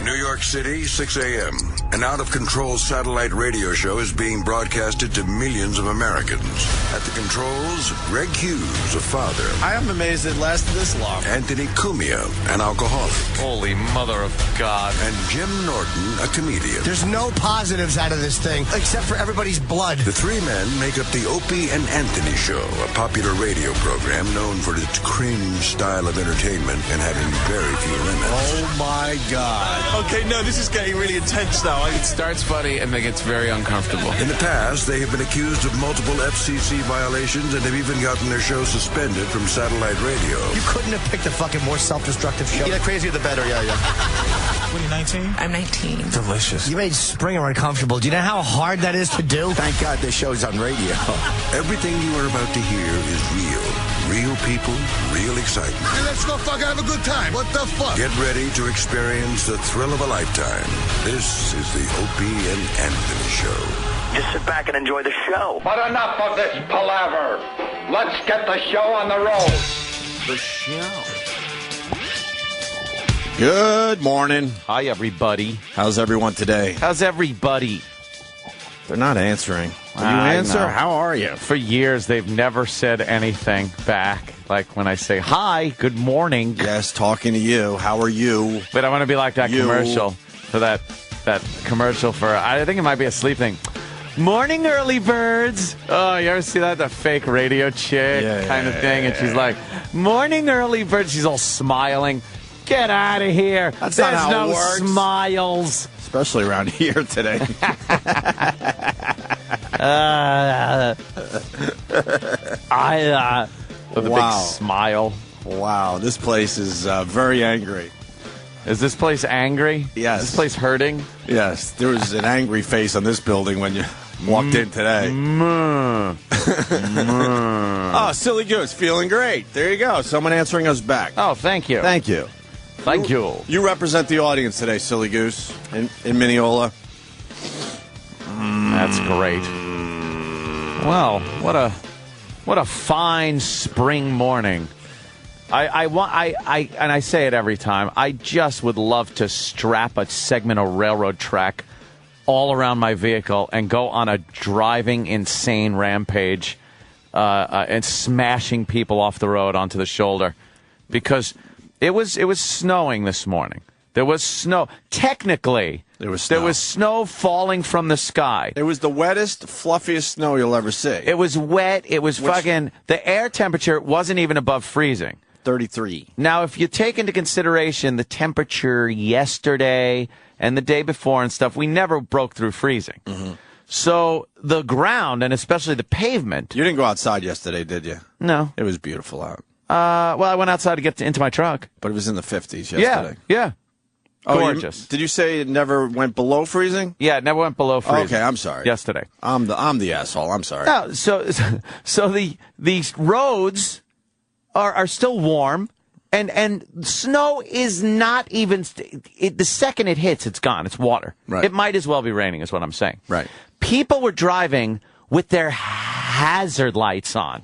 New York City, 6 a.m. An out-of-control satellite radio show is being broadcasted to millions of Americans. At the controls, Greg Hughes, a father. I am amazed it lasted this long. Anthony Cumia, an alcoholic. Holy mother of God. And Jim Norton, a comedian. There's no positives out of this thing, except for everybody's blood. The three men make up the Opie and Anthony Show, a popular radio program known for its cringe style of entertainment and having very few limits. Oh, my God. Okay, no, this is getting really intense now. It starts funny and then gets very uncomfortable. In the past, they have been accused of multiple FCC violations and have even gotten their show suspended from satellite radio. You couldn't have picked a fucking more self-destructive show. Yeah, crazier the better, yeah. What are you, 19? I'm 19. Delicious. You made Springer uncomfortable. Do you know how hard that is to do? Thank God this show's on radio. Everything you are about to hear is real. Real people, real excitement. Hey, let's go fucking have a good time. What the fuck? Get ready to experience the thrill of a lifetime. This is the Opie and Anthony Show. Just sit back and enjoy the show. But enough of this palaver. Let's get the show on the road. The show. Good morning. Hi, everybody. How's everyone today? How's everybody? They're not answering. Will you I answer? know. How are you? For years, they've never said anything back. Like when I say, hi, good morning. Yes, talking to you. How are you? But I want to be like that You. commercial for that commercial for, I think it might be a sleep thing. Morning, early birds. Oh, you ever see that? The fake radio chick kind of thing. And she's like, morning, early birds. She's all smiling. Get out of here. That's not There's how it no works. smiles. Especially around here today. With a Wow. big smile. Wow, this place is very angry. Is this place angry? Yes. Is this place hurting? Yes, there was an angry face on this building when you walked in today. Oh, Silly Goose, feeling great. There you go. Someone answering us back. Oh, thank you. Thank you. Thank you. You represent the audience today, Silly Goose, in Mineola. That's great. Well, what a fine spring morning. I say it every time. I just would love to strap a segment of railroad track all around my vehicle and go on a driving insane rampage and smashing people off the road onto the shoulder, because it was snowing this morning. There was snow. Technically, there was snow falling from the sky. It was the wettest, fluffiest snow you'll ever see. It was wet. It was fucking. The air temperature wasn't even above freezing. 33. Now, if you take into consideration the temperature yesterday and the day before and stuff, we never broke through freezing. Mm-hmm. So the ground, and especially the pavement. You didn't go outside yesterday, did you? No. It was beautiful out. Well, I went outside to get into my truck. But it was in the 50s yesterday. Yeah. Oh, gorgeous. Did you say it never went below freezing? Yeah, it never went below freezing. Okay, I'm sorry. Yesterday. I'm the asshole. I'm sorry. No, so these roads are still warm, and snow is not even the second it hits, it's gone. It's water. Right. It might as well be raining, is what I'm saying. Right. People were driving with their hazard lights on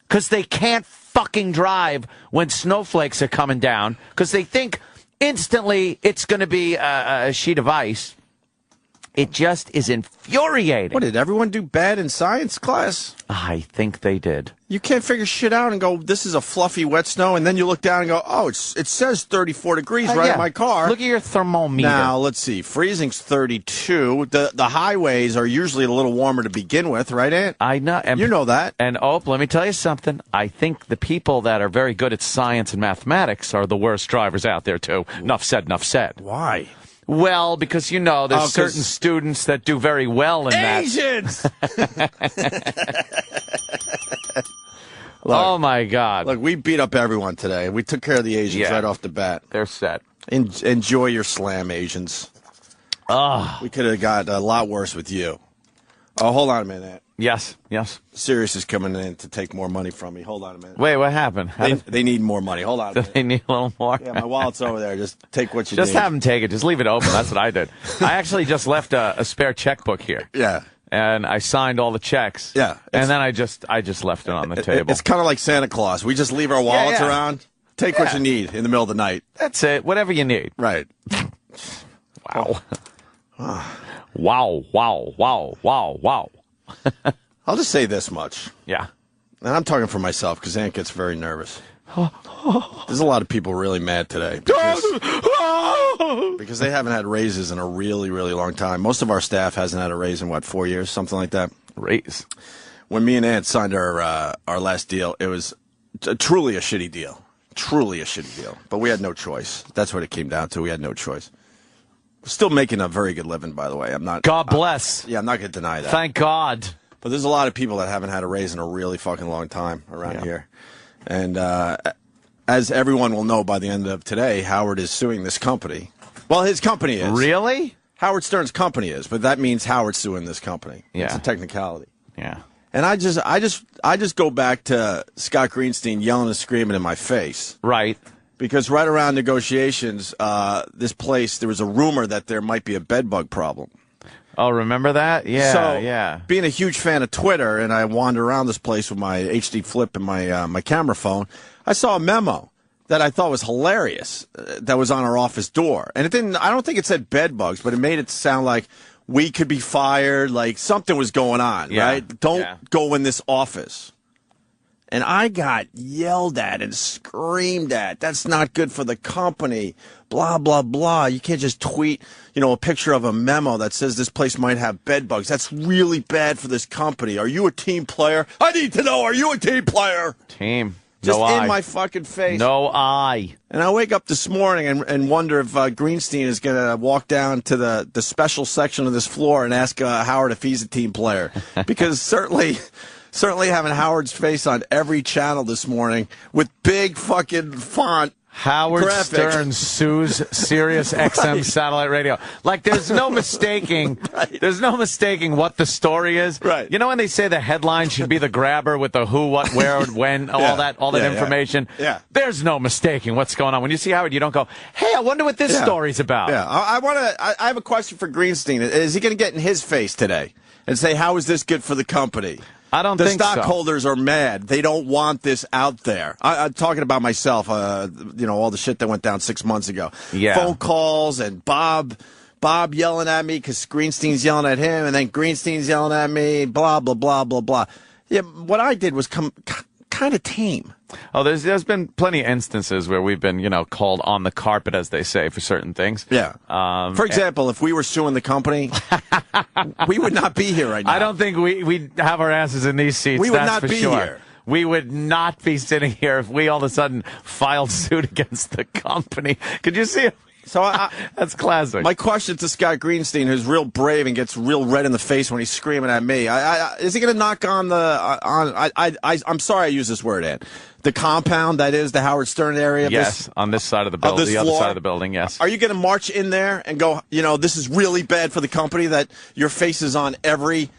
because they can't fucking drive when snowflakes are coming down, because they think instantly it's going to be a sheet of ice. It just is infuriating. What, did everyone do bad in science class? I think they did. You can't figure shit out and go, this is a fluffy wet snow, and then you look down and go, oh, it says 34 degrees right in my car. Look at your thermometer. Now, let's see. Freezing's 32. The highways are usually a little warmer to begin with, right, Ant? I know. You know that. And, let me tell you something. I think the people that are very good at science and mathematics are the worst drivers out there, too. Enough said, enough said. Why? Well, because, there's certain students that do very well in Asians! Look, oh, my God. Look, we beat up everyone today. We took care of the Asians right off the bat. They're set. Enjoy your slam, Asians. We could have got a lot worse with you. Oh, hold on a minute. Yes. Sirius is coming in to take more money from me. Hold on a minute. Wait, what happened? They need more money. Hold on a minute. They need a little more? Yeah, my wallet's over there. Just take what you need. Just have them take it. Just leave it open. That's what I did. I actually just left a spare checkbook here. Yeah. And I signed all the checks. Yeah. And then I just left it on the table. It's kind of like Santa Claus. We just leave our wallets around. Take what you need in the middle of the night. That's it. Whatever you need. Right. Wow. Wow, wow, wow, wow, wow. I'll just say this much. Yeah. And I'm talking for myself because Ant gets very nervous. There's a lot of people really mad today because they haven't had raises in a really, really long time. Most of our staff hasn't had a raise in, 4 years, something like that? Raise. When me and Ant signed our last deal, it was truly a shitty deal. Truly a shitty deal. But we had no choice. That's what it came down to. We had no choice. Still making a very good living, by the way. I'm not. God bless. I'm not going to deny that. Thank God. But there's a lot of people that haven't had a raise in a really fucking long time around here. And as everyone will know by the end of today, Howard is suing this company. Well, his company is. Really? Howard Stern's company is, but that means Howard's suing this company. Yeah. It's a technicality. Yeah. And I just go back to Scott Greenstein yelling and screaming in my face. Right. Because right around negotiations, this place, there was a rumor that there might be a bedbug problem. Oh, remember that? Yeah, So, yeah. being a huge fan of Twitter, and I wander around this place with my HD flip and my camera phone, I saw a memo that I thought was hilarious that was on our office door. And I don't think it said bedbugs, but it made it sound like we could be fired, like something was going on, right? Don't go in this office. And I got yelled at and screamed at. That's not good for the company. Blah, blah, blah. You can't just tweet, a picture of a memo that says this place might have bed bugs. That's really bad for this company. Are you a team player? I need to know, are you a team player? Team. Just no in I. my fucking face. No I. And I wake up this morning and wonder if Greenstein is going to walk down to the special section of this floor and ask Howard if he's a team player. Because certainly having Howard's face on every channel this morning with big fucking font. Howard graphic. Stern sues Sirius XM satellite radio. Like, there's no mistaking. There's no mistaking what the story is. Right. You know when they say the headline should be the grabber with the who, what, where, when, all that information. Yeah. There's no mistaking what's going on. When you see Howard, you don't go, "Hey, I wonder what this story's about." Yeah. I have a question for Greenstein. Is he going to get in his face today and say, "How is this good for the company"? I don't think so. The stockholders are mad. They don't want this out there. I'm talking about myself, all the shit that went down 6 months ago. Yeah. Phone calls and Bob yelling at me because Greenstein's yelling at him, and then Greenstein's yelling at me, blah, blah, blah, blah, blah. Yeah, what I did was kind of tame. Oh, there's been plenty of instances where we've been, called on the carpet, as they say, for certain things. Yeah. For example, if we were suing the company, we would not be here right now. I don't think we'd have our asses in these seats. We would that's not for be sure. here. We would not be sitting here if we all of a sudden filed suit against the company. Could you see it? So that's classic. My question to Scott Greenstein, who's real brave and gets real red in the face when he's screaming at me, is he going to knock on I'm sorry I use this word, Ed. The compound that is the Howard Stern area? Yes, on this side of the building, the other side of the building, yes. Are you going to march in there and go, this is really bad for the company that your face is on every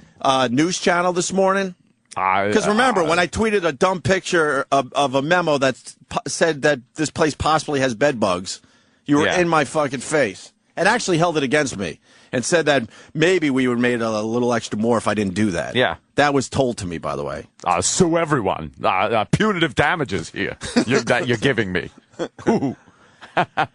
news channel this morning? Because remember, when I tweeted a dumb picture of a memo that said that this place possibly has bed bugs, you were in my fucking face and actually held it against me and said that maybe we would have made a little extra more if I didn't do that. Yeah. That was told to me, by the way. Sue everyone. Punitive damages here that you're giving me.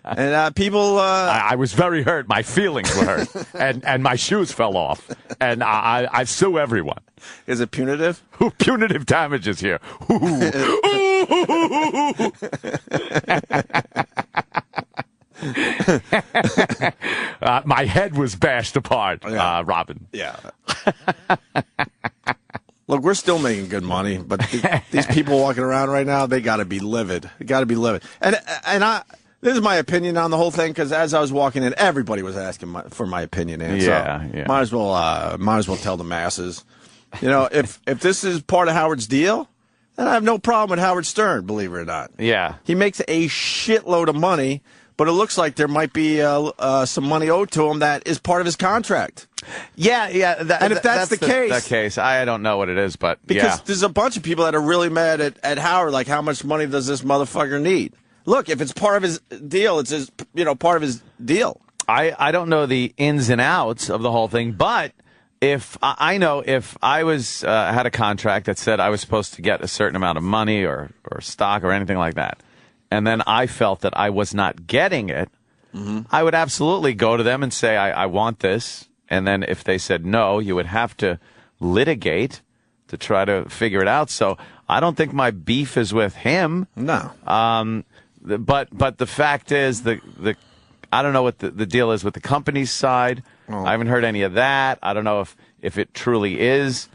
And people... I was very hurt. My feelings were hurt. and my shoes fell off. And I sue everyone. Is it punitive? Punitive damages here. My head was bashed apart, Robin. Yeah. Look, we're still making good money, but these people walking around right now, they got to be livid. They got to be livid. And this is my opinion on the whole thing, because as I was walking in, everybody was asking for my opinion. And so might as well tell the masses. If this is part of Howard's deal, then I have no problem with Howard Stern, believe it or not. Yeah. He makes a shitload of money, but it looks like there might be some money owed to him that is part of his contract. Yeah. And if that's the case, I don't know what it is, but because there's a bunch of people that are really mad at Howard, like, how much money does this motherfucker need? Look, if it's part of his deal, it's his, part of his deal. I don't know the ins and outs of the whole thing, but if I was had a contract that said I was supposed to get a certain amount of money or stock or anything like that, and then I felt that I was not getting it, I would absolutely go to them and say, I want this. And then if they said no, you would have to litigate to try to figure it out. So I don't think my beef is with him. No. But the fact is, I don't know what the deal is with the company's side. I haven't heard any of that. I don't know if it truly is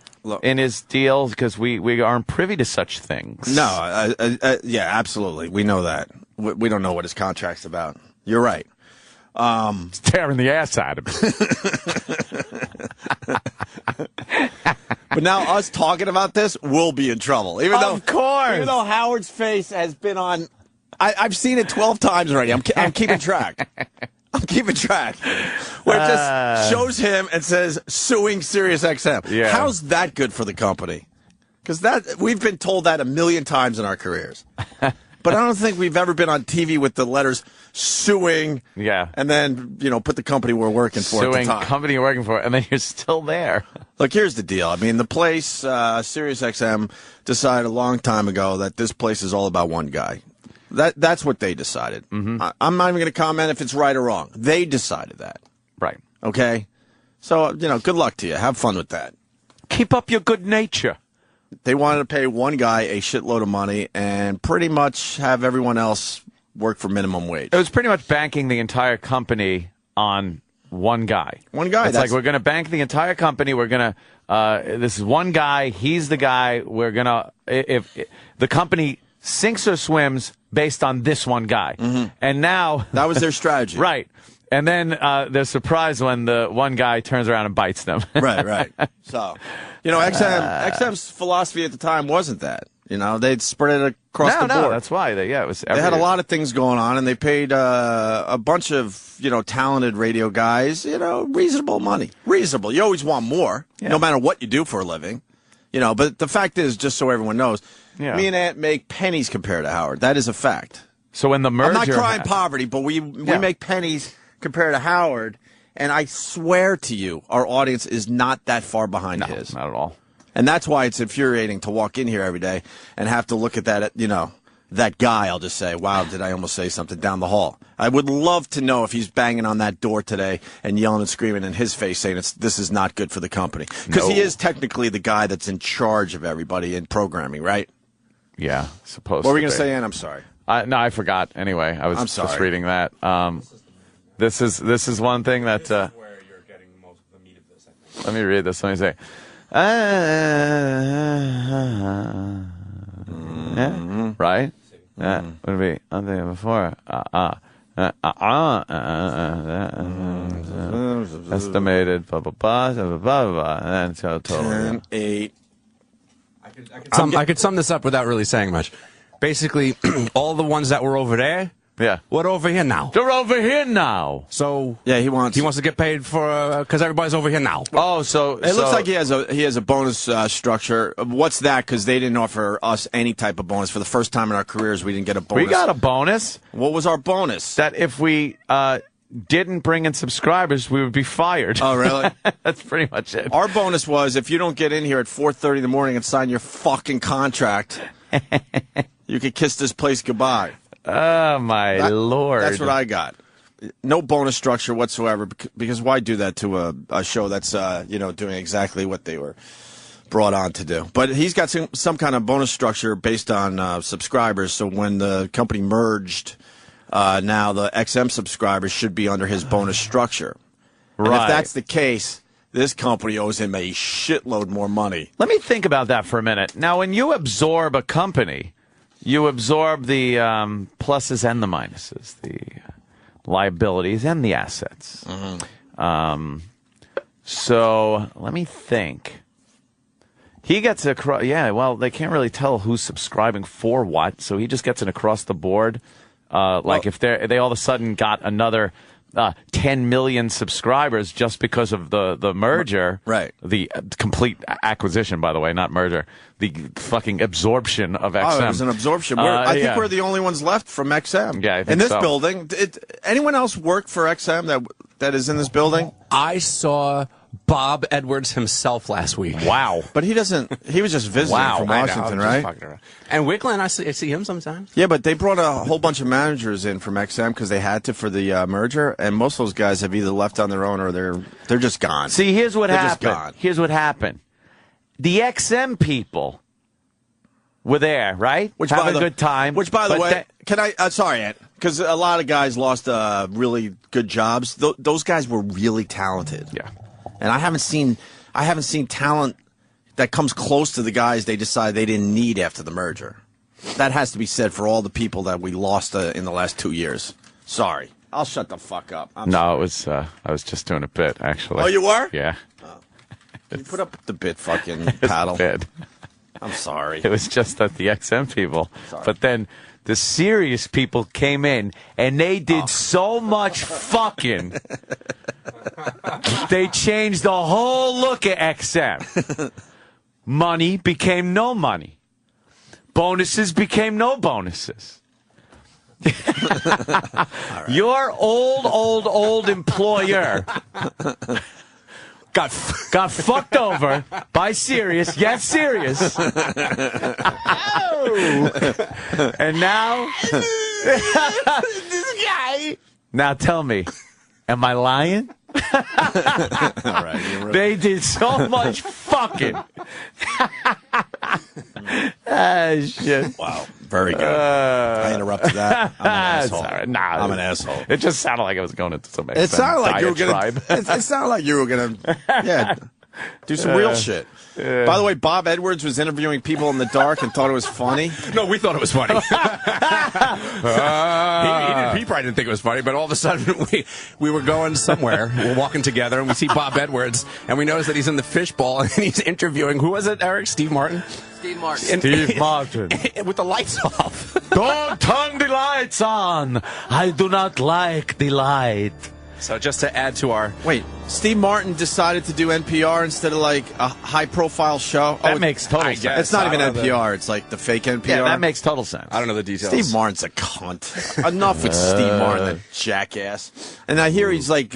in his deal, because we aren't privy to such things. No, yeah, absolutely. We know that. We don't know what his contract's about. You're right. It's tearing the ass out of me. But now us talking about this, we'll be in trouble. Even though Howard's face has been on, I've seen it 12 times already. I'm keeping track. I'm keeping track. Where it just shows him and says suing SiriusXM. Yeah. How's that good for the company? Because we've been told that a million times in our careers. But I don't think we've ever been on TV with the letters suing. Yeah. And then, put the company we're working for at the Suing time. company you're working for, and then you're still there. Look, here's the deal. I mean, the place, SiriusXM decided a long time ago that this place is all about one guy. That's what they decided. Mm-hmm. I'm not even going to comment if it's right or wrong. They decided that. Right. Okay? So, good luck to you. Have fun with that. Keep up your good nature. They wanted to pay one guy a shitload of money and pretty much have everyone else work for minimum wage. It was pretty much banking the entire company on one guy. One guy. It's like, we're going to bank the entire company. We're going to, this is one guy. He's the guy. We're going to, if the company sinks or swims based on this one guy. Mm-hmm. And now. That was their strategy. Right. And then they're surprised when the one guy turns around and bites them. Right. So, XM's philosophy at the time wasn't that. They'd spread it across the board. No, that's why. It was. They had a lot of things going on, and they paid a bunch of talented radio guys reasonable money. Reasonable. You always want more, no matter what you do for a living. But the fact is, just so everyone knows, me and Ant make pennies compared to Howard. That is a fact. So when the merger, I'm not crying poverty, but we make pennies compared to Howard, and I swear to you, our audience is not that far behind his. Not at all. And that's why it's infuriating to walk in here every day and have to look at that, that guy. I'll just say, wow, did I almost say something down the hall? I would love to know if he's banging on that door today and yelling and screaming in his face saying this is not good for the company. Because he is technically the guy that's in charge of everybody in programming, right? Yeah, supposed to. What were we going to say, Ann? I'm sorry. No, I forgot. Anyway, I was just reading that. This is one thing that. Where you're getting most of the meat of this, I think. Let me read this. Let me say. Yeah, right? Yeah, would be on there before. Estimated, blah, blah, blah, blah, blah, blah, and so total. 10, 8. I could sum this up without really saying much. Basically, all the ones that were over there, we're over here now. They're over here now. So he wants to get paid for because everybody's over here now. Oh, so it looks like he has a bonus structure. What's that? Because they didn't offer us any type of bonus for the first time in our careers. We didn't get a bonus. We got a bonus. What was our bonus? That if we didn't bring in subscribers, we would be fired. Oh, really? That's pretty much it. Our bonus was if you don't get in here at 4:30 in the morning and sign your fucking contract, you could kiss this place goodbye. Oh, my Lord. That's what I got. No bonus structure whatsoever, because why do that to a show that's, doing exactly what they were brought on to do? But he's got some kind of bonus structure based on subscribers, so when the company merged, now the XM subscribers should be under his bonus structure. Right. And if that's the case, this company owes him a shitload more money. Let me think about that for a minute. Now, when you absorb a company, you absorb the pluses and the minuses, the liabilities and the assets. Mm-hmm. So let me think. He gets across. Yeah, well, they can't really tell who's subscribing for what, so he just gets an across the board. If they all of a sudden got another 10 million subscribers just because of the merger. Right. The complete acquisition, by the way, not merger. The fucking absorption of XM. Oh, it was an absorption. I think we're the only ones left from XM. Yeah, I think in this so. building. Anyone else work for XM that is in this building? I saw Bob Edwards himself last week. Wow. But he doesn't. He was just visiting from Washington, right? And Wickland, I see him sometimes. Yeah, but they brought a whole bunch of managers in from XM because they had to for the merger, and most of those guys have either left on their own or they're just gone. See, here's what They're happened. just gone. Here's what happened. The XM people were there, right? Having a good time. Which, by the way, can I? Sorry, Ant, because a lot of guys lost really good jobs. Those guys were really talented. Yeah. And I haven't seen talent that comes close to the guys they decide they didn't need after the merger. That has to be said for all the people that we lost in the last 2 years. Sorry. I'll shut the fuck up. No, it was I was just doing a bit, actually. Oh, you were? Yeah. You put up the bit fucking paddle. Bit. I'm sorry. It was just that the XM people. Sorry. But then the serious people came in, and they did so much fucking. They changed the whole look of XM. Money became no money. Bonuses became no bonuses. Your old employer got fucked over by Sirius. Yes, Sirius. And now, this guy. Now tell me, am I lying? All right, they did so much fucking. Shit. Wow. Very good. I interrupted that. I'm an asshole. Sorry. Nah, I'm an asshole. It just sounded like I was going into some. It sounded like you were gonna. It sounded like you were gonna. Do some real shit. By the way, Bob Edwards was interviewing people in the dark and thought it was funny. No, we thought it was funny. He probably didn't think it was funny, but all of a sudden we were going somewhere. We're walking together, and we see Bob Edwards, and we notice that he's in the fishbowl, and he's interviewing, who was it, Eric? Steve Martin? Steve Martin. Steve Martin. With the lights off. Don't turn the lights on. I do not like the light. So just to add to our... Wait, Steve Martin decided to do NPR instead of like a high-profile show? That makes total sense. It's not even NPR. It's like the fake NPR. Yeah, that makes total sense. I don't know the details. Steve Martin's a cunt. Enough with Steve Martin, the jackass. And I hear he's like...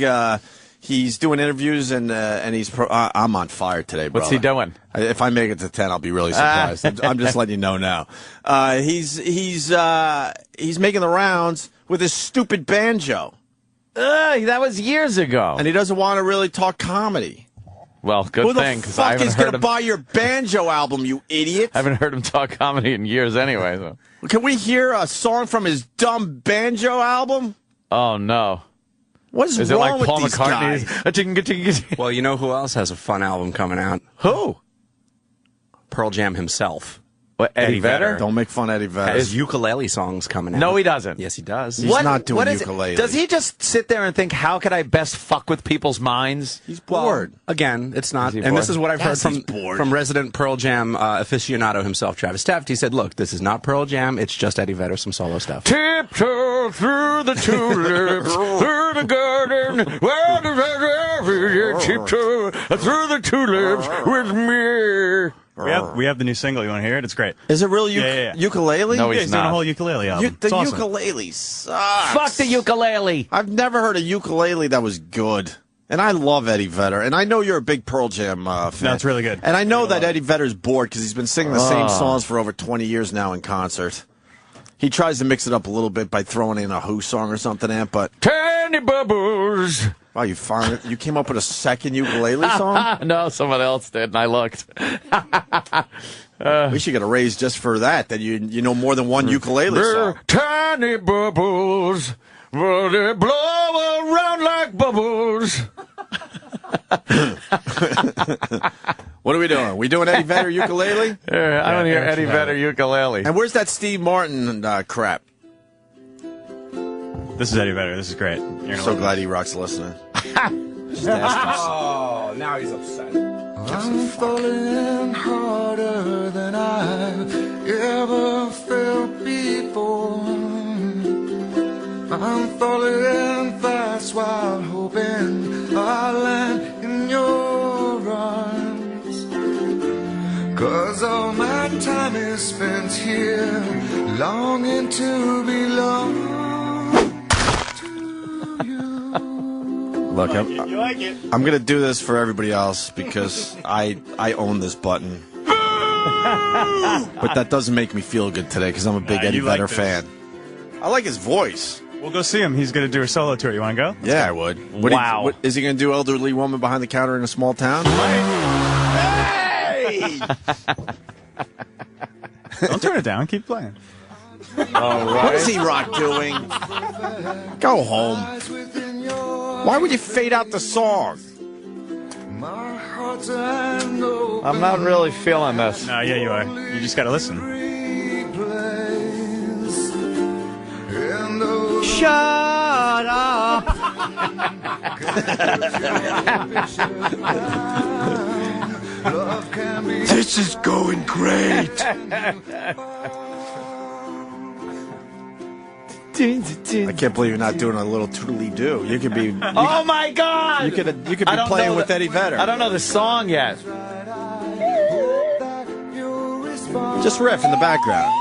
he's doing interviews and he's. I'm on fire today, bro. What's he doing? If I make it to 10, I'll be really surprised. I'm just letting you know now. He's making the rounds with his stupid banjo. That was years ago. And he doesn't want to really talk comedy. Well, good thing, because I haven't Who the fuck is going to buy your banjo album, you idiot? I haven't heard him talk comedy in years anyway. So. Can we hear a song from his dumb banjo album? Oh, no. What is it wrong like Paul with these McCartney's? Well, you know who else has a fun album coming out? Who? Pearl Jam himself. What, Eddie Vedder? Don't make fun of Eddie Vedder. His ukulele song's coming out. No, he doesn't. Yes, he does. He's not doing ukulele. Does he just sit there and think, how could I best fuck with people's minds? He's bored. Well, again, it's not. Is he And bored? this is what I've heard from resident Pearl Jam aficionado himself, Travis Taft. He said, look, this is not Pearl Jam. It's just Eddie Vedder, some solo stuff. Tiptoe through the tulips, through the garden, where the tiptoe through the tulips with me. We have the new single. You want to hear it? It's great. Is it really Yeah. ukulele? No, Yeah, he's doing a not. whole ukulele album. The It's awesome. ukulele sucks. Fuck the ukulele. I've never heard a ukulele that was good. And I love Eddie Vedder. And I know you're a big Pearl Jam fan. No, it's really good. And I know that Eddie Vedder's bored because he's been singing the same songs for over 20 years now in concert. He tries to mix it up a little bit by throwing in a Who song or something, Ant, but... Tiny bubbles. Wow, you came up with a second ukulele song? No, someone else did, and I looked. We should get a raise just for that you know more than one ukulele song. Tiny bubbles, will they blow around like bubbles? What are we doing? We doing Eddie Vedder ukulele? I want to hear Eddie Vedder ukulele. And where's that Steve Martin crap? This is Eddie Vedder. This is great. You're So glad E-Rock's listening. Oh, now he's upset. I'm falling harder than I've ever felt before. I'm falling fast while hoping I'll land in your arms. 'Cause all my time is spent here, longing to belong to you. Look, I'm going to do this for everybody else because I own this button. But that doesn't make me feel good today because I'm a big Eddie Vedder fan. I like his voice. We'll go see him. He's going to do a solo tour. You want to go? Yeah, I would. Wow. Is he going to do Elderly Woman Behind the Counter in a Small Town? Hey! Don't turn it down. Keep playing. What is E-Rock doing? Go home. Why would you fade out the song? I'm not really feeling this. No, yeah, you are. You just got to listen. Shut up! This is going great. I can't believe you're not doing a little toodly-doo. You could be. Oh my God! You could be playing with Eddie Vedder. I don't know the song yet. Just riff in the background.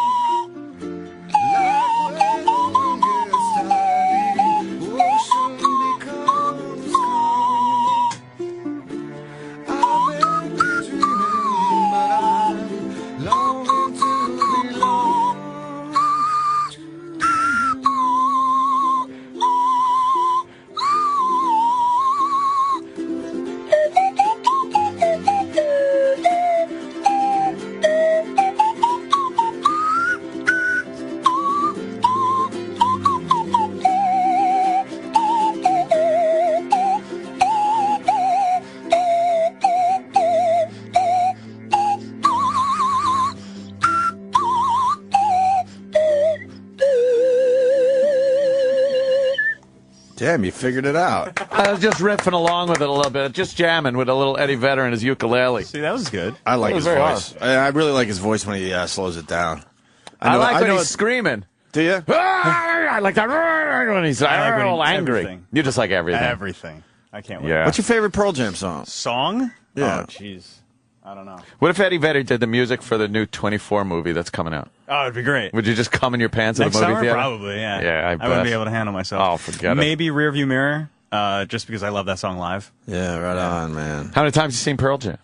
Damn, you figured it out. I was just riffing along with it a little bit, just jamming with a little Eddie Vedder and his ukulele. See, that was good. I like his very voice. I really like his voice when he slows it down. I like when he's it's- screaming. Do you? I like that when he's I like when all he's angry. everything. You just like everything. Everything. I can't wait. Yeah. What's your favorite Pearl Jam song? Song? Yeah. Oh, jeez. I don't know. What if Eddie Vedder did the music for the new 24 movie that's coming out? Oh, it'd be great. Would you just come in your pants at Next the movie summer? theater? Probably, yeah. Yeah, I I wouldn't bet. be able to handle myself. Oh, forget it. Maybe Rearview Mirror, just because I love that song live. Yeah, right on, man. How many times have you seen Pearl Jam?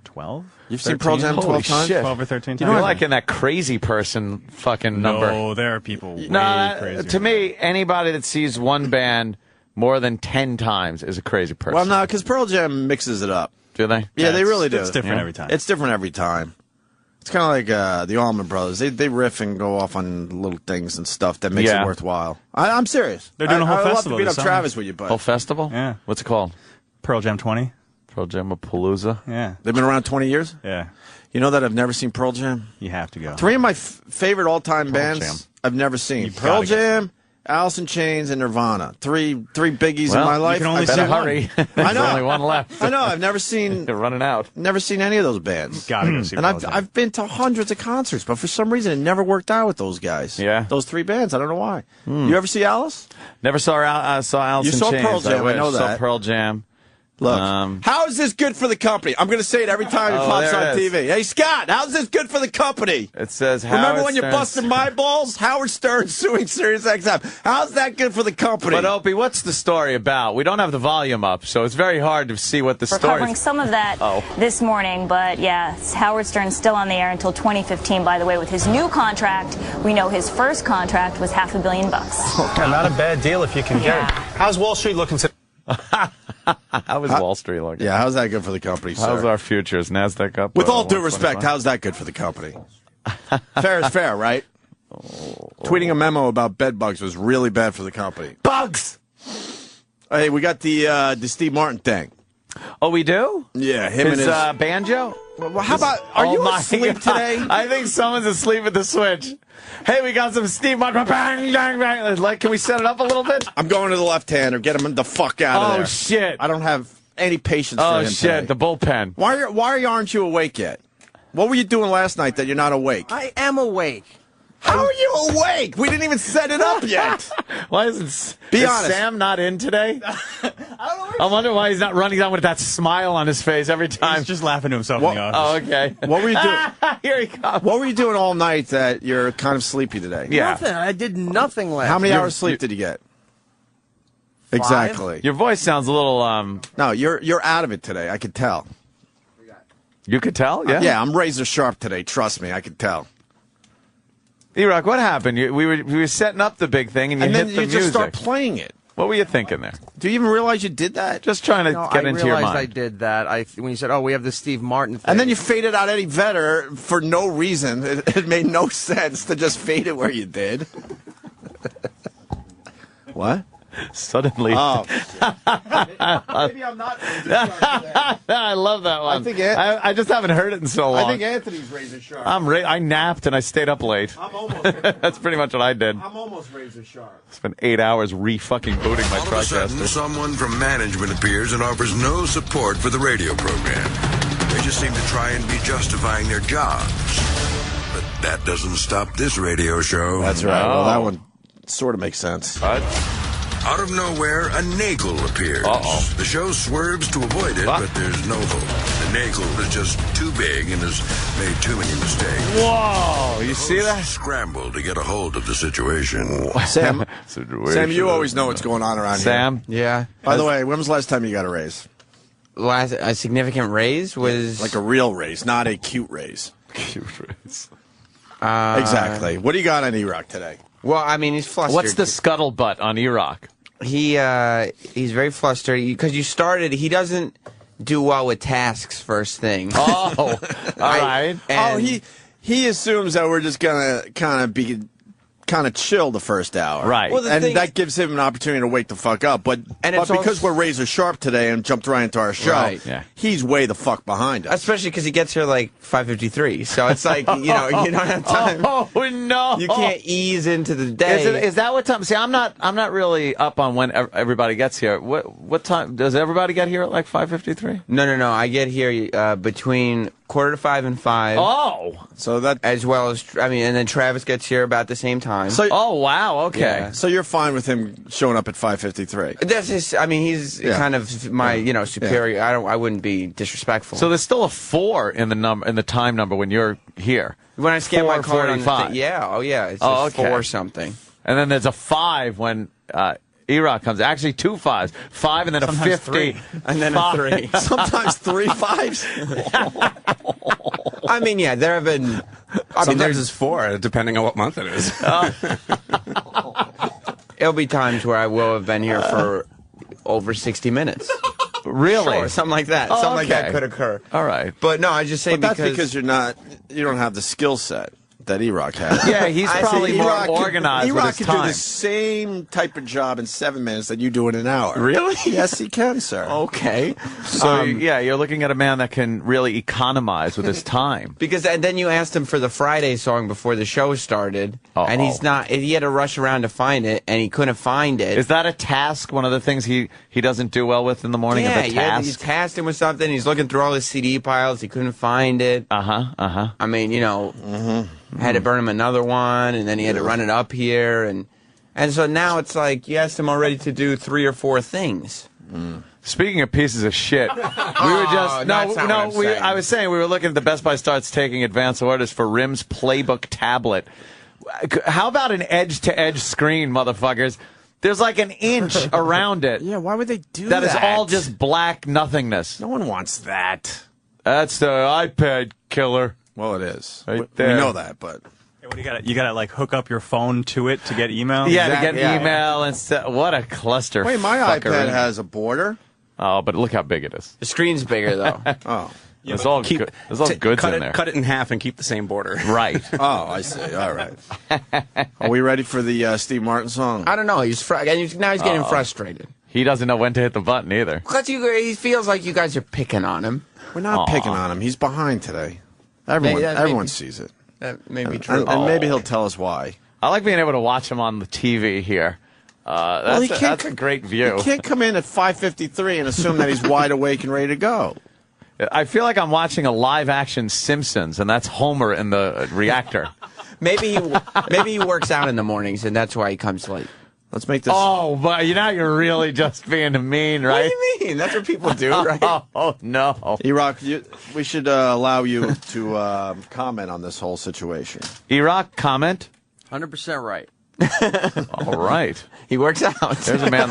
12? You've seen Pearl Jam 12 Holy times? shit. 12 or 13 times. You're like in that crazy person fucking number. No, there are people way No, crazier. to me, anybody that sees one band more than 10 times is a crazy person. Well, no, because Pearl Jam mixes it up. Do they? Yeah, they really do. It's different Yeah. every time. It's different every time. It's kind of like the Allman Brothers. They riff and go off on little things and stuff that makes Yeah. it worthwhile. I'm serious. They're doing a whole I'd love festival to beat this up summer. Travis with you, Whole but festival? Yeah. What's it called? Pearl Jam 20? Pearl Jam-a-palooza? Yeah. they've been around 20 years. Yeah. You know that I've never seen Pearl Jam? You have to go. Three of my favorite all-time bands Jam. I've never seen. You've Pearl gotta go. Jam, Alice in Chains, and Nirvana. Three biggies Well, in my you life. can only I've Better seen one. hurry. I There's know. only one left. I know. I've never seen They're running out. any of those bands. Gotta go see And Pearl Jam. I've been to hundreds of concerts, but for some reason it never worked out with those guys. Yeah. Those three bands. I don't know why. You ever see Alice? Never saw Alice You in saw Chains. Pearl Jam, I wish. know Saw that. Pearl Jam. Look, Um, how is this good for the company? I'm going to say it every time it Oh, pops there on it is. TV. Hey, Scott, how's this good for the company? It says Remember Howard when you Stern- busted my balls? Howard Stern suing SiriusXM. How's that good for the company? But Opie, what's the story about? We don't have the volume up, so it's very hard to see what the We're story covering is. some of that this morning, but yeah, Howard Stern's still on the air until 2015. By the way, with his new contract, we know his first contract was $500 million. Not a bad deal if you can get it. How's Wall Street looking today? How is Wall Street looking? Yeah, how's that good for the company, sir? How's our futures? NASDAQ up? With all due 125? respect, how's that good for the company? Fair is fair, right? Tweeting a memo about bed bugs was really bad for the company. Bugs! Hey, we got the Steve Martin thing. Oh, we do? Yeah, him His and his... banjo? well, how about... Are Oh you my asleep God. today? I think someone's asleep at the switch. Hey, we got some Steve Martin. Bang, bang, bang. Like, can we set it up a little bit? I'm going to the left-hander. Get him the fuck out of there. Oh, shit. I don't have any patience for Oh, him shit. today. The bullpen. Why aren't you awake yet? What were you doing last night that you're not awake? I am awake. How are you awake? We didn't even set it up yet. Why isn't Be is honest. Sam not in today? I wonder why he's not running down with that smile on his face every time. He's just laughing to himself What- in the office. Oh, okay. What were you doing? Here he comes. What were you doing all night that you're kind of sleepy today? Yeah. Nothing. I did nothing last How many night. hours sleep did you get? Exactly. Your voice sounds a little. No, you're out of it today. I could tell. You could tell, yeah. Yeah, I'm razor sharp today. Trust me, I could tell. E-Rock, what happened? We were setting up the big thing, and you then hit the you music. just start playing it. What were you thinking there? Do you even realize you did that? Just trying to get into your mind. I realized I did that. When you said, "Oh, we have the Steve Martin thing," And then you faded out Eddie Vedder for no reason. It made no sense to just fade it where you did. What? Suddenly. Oh. Maybe I'm not. I love that one. I just haven't heard it in so long. I think Anthony's razor sharp. I napped and I stayed up late. I'm almost. That's pretty much what I did. I'm almost razor sharp. Spent 8 hours fucking booting my All of a sudden, TriCaster. someone from management appears and offers no support for the radio program. They just seem to try and be justifying their jobs. But that doesn't stop this radio show. That's right. Well, that one sort of makes sense. What? Out of nowhere, a Nagel appears. Uh-oh. The show swerves to avoid it, but there's no hope. The Nagel is just too big and has made too many mistakes. Whoa! You see that? Scramble to get a hold of the situation. Sam, you always know what's going on around Sam? here. Yeah. By the way, when was the last time you got a raise? A significant raise was Like a real raise, not a cute raise. Cute raise. Exactly. What do you got on E-Rock today? Well, I mean, he's flustered. What's the scuttlebutt on E-Rock? He's very flustered because you started. He doesn't do well with tasks first thing. Oh, all right. He assumes that we're just gonna kind of be kind of chill the first hour, Right. Well, the and thing- that gives him an opportunity to wake the fuck up. But it's because also- we're razor sharp today and jumped right into our show, Right. Yeah. he's way the fuck behind us. Especially because he gets here like 5:53, so it's like you don't have time. Oh no! You can't ease into the day. Is that what time? See, I'm not really up on when everybody gets here. What time does everybody get here at like 5:53? No. I get here between 4:45 and 5. Oh, so that as well as and then Travis gets here about the same time. So, oh wow, okay. Yeah. So you're fine with him showing up at 5:53? That's his. I mean, he's kind of my superior. Yeah. I wouldn't be disrespectful. So there's still a 4 in the time number when you're here. when I scan my card on the 4:45. thing, it's Oh, just okay. 4 something. And then there's a 5 when E-Rock comes. Actually, 2 5s. 5 and then Sometimes a 50. 3. And then 5. a 3. Sometimes 3 5s. I mean, yeah, there have been. Sometimes it's 4, depending on what month it is. There'll be times where I will have been here for over 60 minutes. Really? Sure, something like that. Oh, Something like that okay. could occur. All right. But no, I just say But that's because you don't have the skill set that E-Rock has. Yeah, he's I probably see more E-Rock organized with E-Rock his can time. do the same type of job in 7 minutes that you do in an hour. Really? Yes, he can, sir. Okay. So you're looking at a man that can really economize with his time. Because and then you asked him for the Friday song before the show started, and he's not. He had to rush around to find it, and he couldn't find it. Is that a task? One of the things he doesn't do well with in the morning yeah, is a you task. tasked him with something. He's looking through all his CD piles. He couldn't find it. Uh-huh. I mean, had to burn him another one, and then he had to run it up here, and so now it's like you asked him already to do 3 or 4 things. Speaking of pieces of shit, we were just that's not what I'm saying. I was saying we were looking at the Best Buy starts taking advance orders for RIM's Playbook tablet. How about an edge-to-edge screen, motherfuckers? There's like an inch around it. Yeah, why would they do that? That is all just black nothingness. No one wants that. That's the iPad killer. Well, it is. Right we there. know that, but What do you got? You got to like hook up your phone to it to get email. Yeah, Exactly, to get yeah. email and stuff. What a cluster. wait, my fuckery. iPad has a border. Oh, but look how big it is. The scr's bigger though. Oh, There's all good. There's all goods in there. Cut it in half and keep the same border. Right. oh, I see. All right. Are we ready for the Steve Martin song? I don't know. Now he's getting frustrated. He doesn't know when to hit the button either. Because he feels like you guys are picking on him. We're not picking on him. He's behind today. Everyone sees it. That may be true. And maybe he'll tell us why. I like being able to watch him on the TV here. That's a great view. You can't come in at 5:53 and assume that he's wide awake and ready to go. I feel like I'm watching a live-action Simpsons, and that's Homer in the reactor. Maybe he works out in the mornings, and that's why he comes late. Let's make this. Oh, but you're really just being mean, right? What do you mean? That's what people do, right? Oh no. E-Rock, we should allow you to comment on this whole situation. E-Rock, comment? 100% right. All right. He works out. There's a man.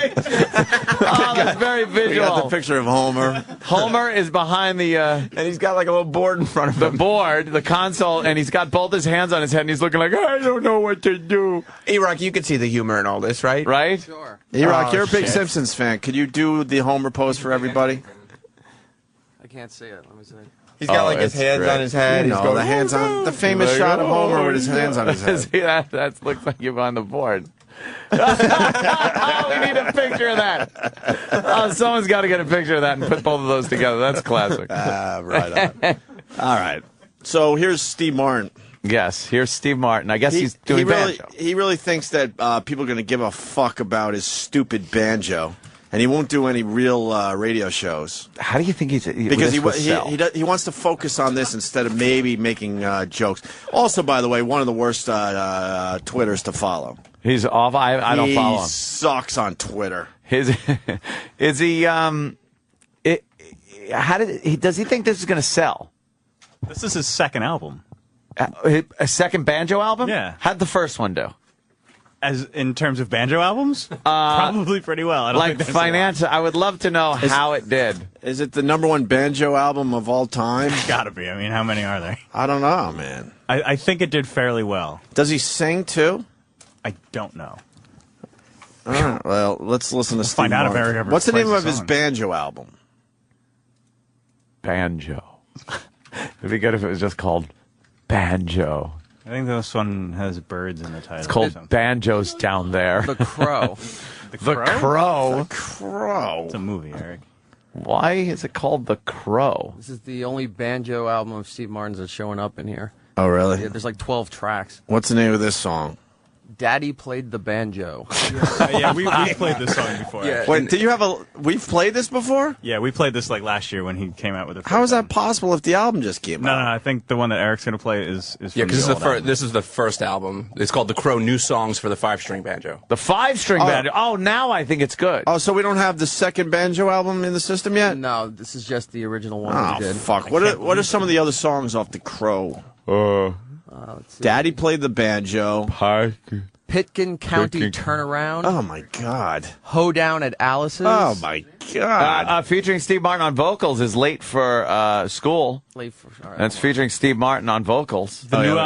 Oh, that's very We visual. got the picture of Homer. Homer is behind the and he's got like a little board in front of the him. board, the console, and he's got both his hands on his head, and he's looking like, I don't know what to do. E-Rock, you could see the humor in all this, right? Right? Sure. E-Rock, Oh, you're a big shit. Simpsons fan. Could you do the Homer pose for everybody? I can't see it. Let me see. He's got like his it's hands great. on his head. You He's know, going the hands on the famous Like, shot of Homer oh, with his hands on his head. See, that looks like you're on the board. We need a picture of that. Oh, someone's got to get a picture of that and put both of those together. That's classic. Right on. All right. So here's Steve Martin. Yes, here's Steve Martin. I guess he's doing banjo. He really thinks that people are going to give a fuck about his stupid banjo, and he won't do any real radio shows. How do you think Because he wants to focus on this instead of maybe making jokes. Also, by the way, one of the worst Twitters to follow. He's off. I don't follow him. He sucks on Twitter. Is he? Does he think this is going to sell? This is his second album. A second banjo album? Yeah. How'd the first one do? As in terms of banjo albums, probably pretty well. I don't Like think there's financial, I would love to know how it did. Is it the #1 banjo album of all time? Gotta be. I mean, how many are there? I don't know, man. I think it did fairly well. Does he sing too? I don't know. All right, well, let's listen to Steve find out if Martin. Eric ever What's the plays name the of his song. banjo album? Banjo. It'd be good if it was just called Banjo. I think this one has birds in the title. It's called Banjos Down There. The Crow. The The Crow? Crow. It's a movie, Eric. Why is it called The Crow? This is the only banjo album of Steve Martin's that's showing up in here. Oh, really? Yeah, there's like 12 tracks. What's the name of this song? Daddy Played the Banjo. Yeah, we've played this song before. Yeah. Wait, did you have we've played this before? Yeah, we played this like last year when he came out with it. How is that possible if the album just came No, out? I think the one that Eric's going to play is Yeah, from because the old album. this is the first album. It's called The Crow: New Songs for the 5-String Banjo. The 5-string banjo. Oh, now I think it's good. Oh, so we don't have the second banjo album in the system yet? No, this is just the original one Oh, we did. fuck. What are some of the other songs off The Crow? Let's see. Daddy Played the Banjo. Pitkin County Turnaround. Oh, my God. Hoedown at Alice's. Oh, my God. Featuring Steve Martin on vocals is Late for School. Late for, all right. That's featuring Steve Martin on vocals. The new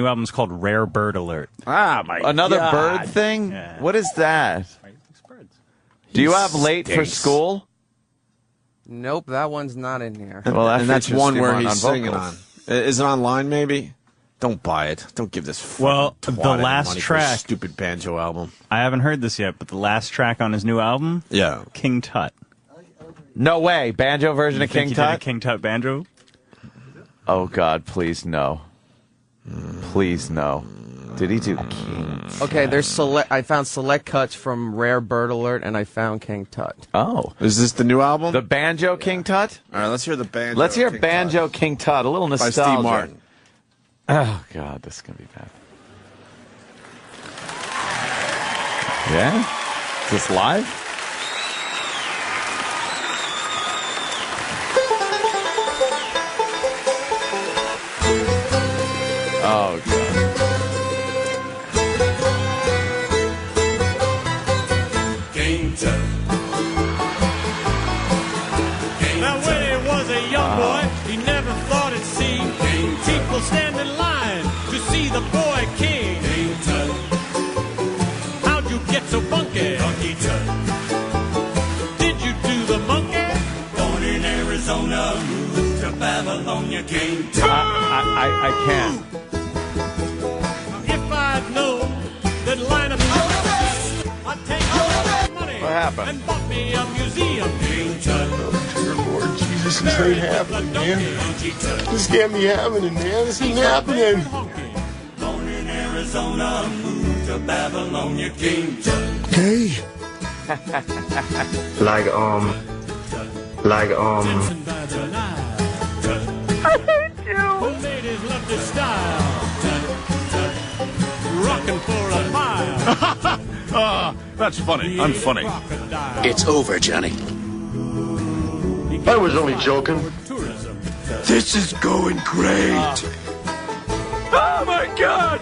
album's called Rare Bird Alert. Ah, my Another God. bird thing? Yeah. What is that? Do you have Late for stinks. School? Nope, that one's not in here. Well, that And that's features one Steve where Martin he's on singing on. vocals. Is it online, maybe? Don't buy it. Don't give this fucking Well, twat the any last money for track- a stupid banjo album. I haven't heard this yet, but the last track on his new album, Yeah. King Tut. No way. Banjo version of King Think he did a Tut? King Tut banjo? Oh, God, please no. Please no. Did he do King? Okay, there's I found select cuts from Rare Bird Alert, and I found King Tut. Oh. Is this the new album? The Banjo King Tut? All right, let's hear the banjo. Let's hear King Banjo Tut King Tut. A little by nostalgia. Steve Martin. Oh, God, this is going to be bad. Yeah? Is this live? Oh, God. King Tut. Now when he was a young boy, he never thought it'd see people stand in line to see the boy king. King Tut. How'd you get so funky? Funky Tut. Did you do the monkey? Born in Arizona, moved to Babylonia. King Tut. I can't. If I'd known that line of I'd take all that money What happened? and bought me a museum. King Tut. Dear Lord Jesus, this ain't happening, man. Funky Tut. This can't be happening, man. This ain't happening. Born in Arizona, moved to Babylonia. King Tut. Okay. like The ladies love this style. Rockin' for a mile. That's funny. I'm funny. Crocodile. It's over, Johnny. I was only joking. Tourism. This is going great. Oh my God!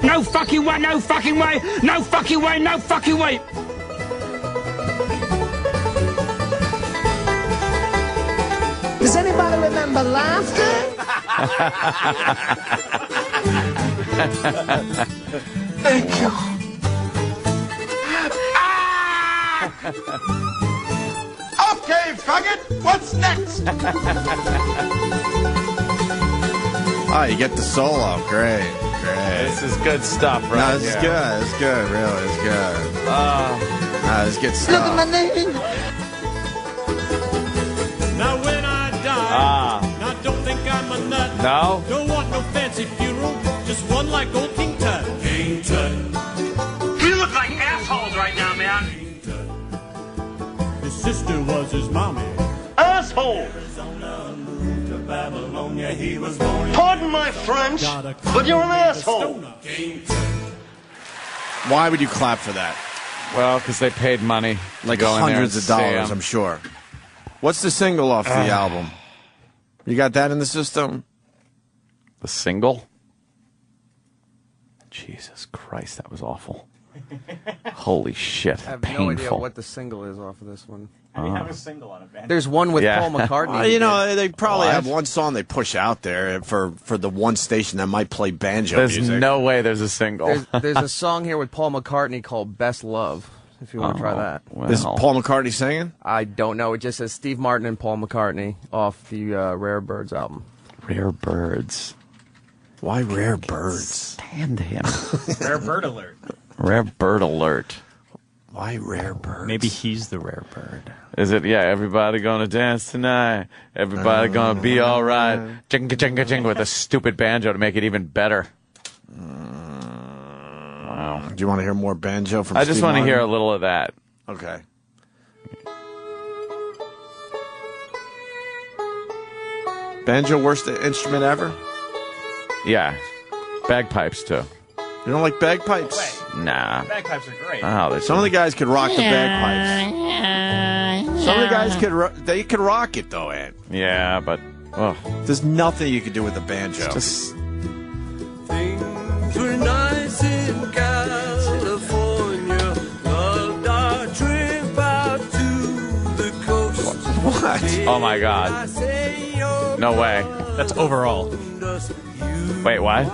No fucking way, no fucking way, no fucking way, no fucking way. Does anybody remember laughter? Thank you. Okay, faggot, what's next? Oh, you get the solo. Great. This is good stuff, right? No, this is good. It's good. Really, it's good. This is good stuff. Look at my name. Now when I die, now don't think I'm a nut. No? Don't want no fancy funeral, just one like old King Tut. King Tut. You look like assholes right now, man. His sister was his mommy. Asshole! Pardon my French, but you're an asshole. Why would you clap for that? Well, because they paid money. Like to go in there hundreds and of dollars, see 'em. I'm sure. What's the single off the album? You got that in the system? The single? Jesus Christ, that was awful. Holy shit. I have Painful. no idea what the single is off of this one. How do you have a single on a band? There's one with Yeah. Paul McCartney. You know, they probably What? have one song they push out there for the one station that might play banjo There's music. no way there's a single. There's a song here with Paul McCartney called Best Love, if you want to try that. Well, Is Paul McCartney singing? I don't know. It just says Steve Martin and Paul McCartney off the Rare Birds album. Rare Birds. Why Rare Birds? Stand him. Rare bird alert. Rare Bird alert. Why Rare Birds? Maybe he's the rare bird. Is it? Yeah, everybody gonna dance tonight. Everybody gonna be all right. Jinga jinga jinga with a stupid banjo to make it even better. Wow. Do you want to hear more banjo from I just Steve want to Martin? hear a little of that. Okay. Banjo, worst instrument ever? Yeah. Bagpipes, too. You don't like bagpipes? Nah. Bagpipes are great. Oh, they're Some of the guys could rock the bagpipes. Some of the guys they could rock it though, Ed. Yeah, but there's nothing you could do with a banjo. Just Things were nice in California. Loved our trip out to the coast. What? oh my God. No way. That's overall. Wait, what?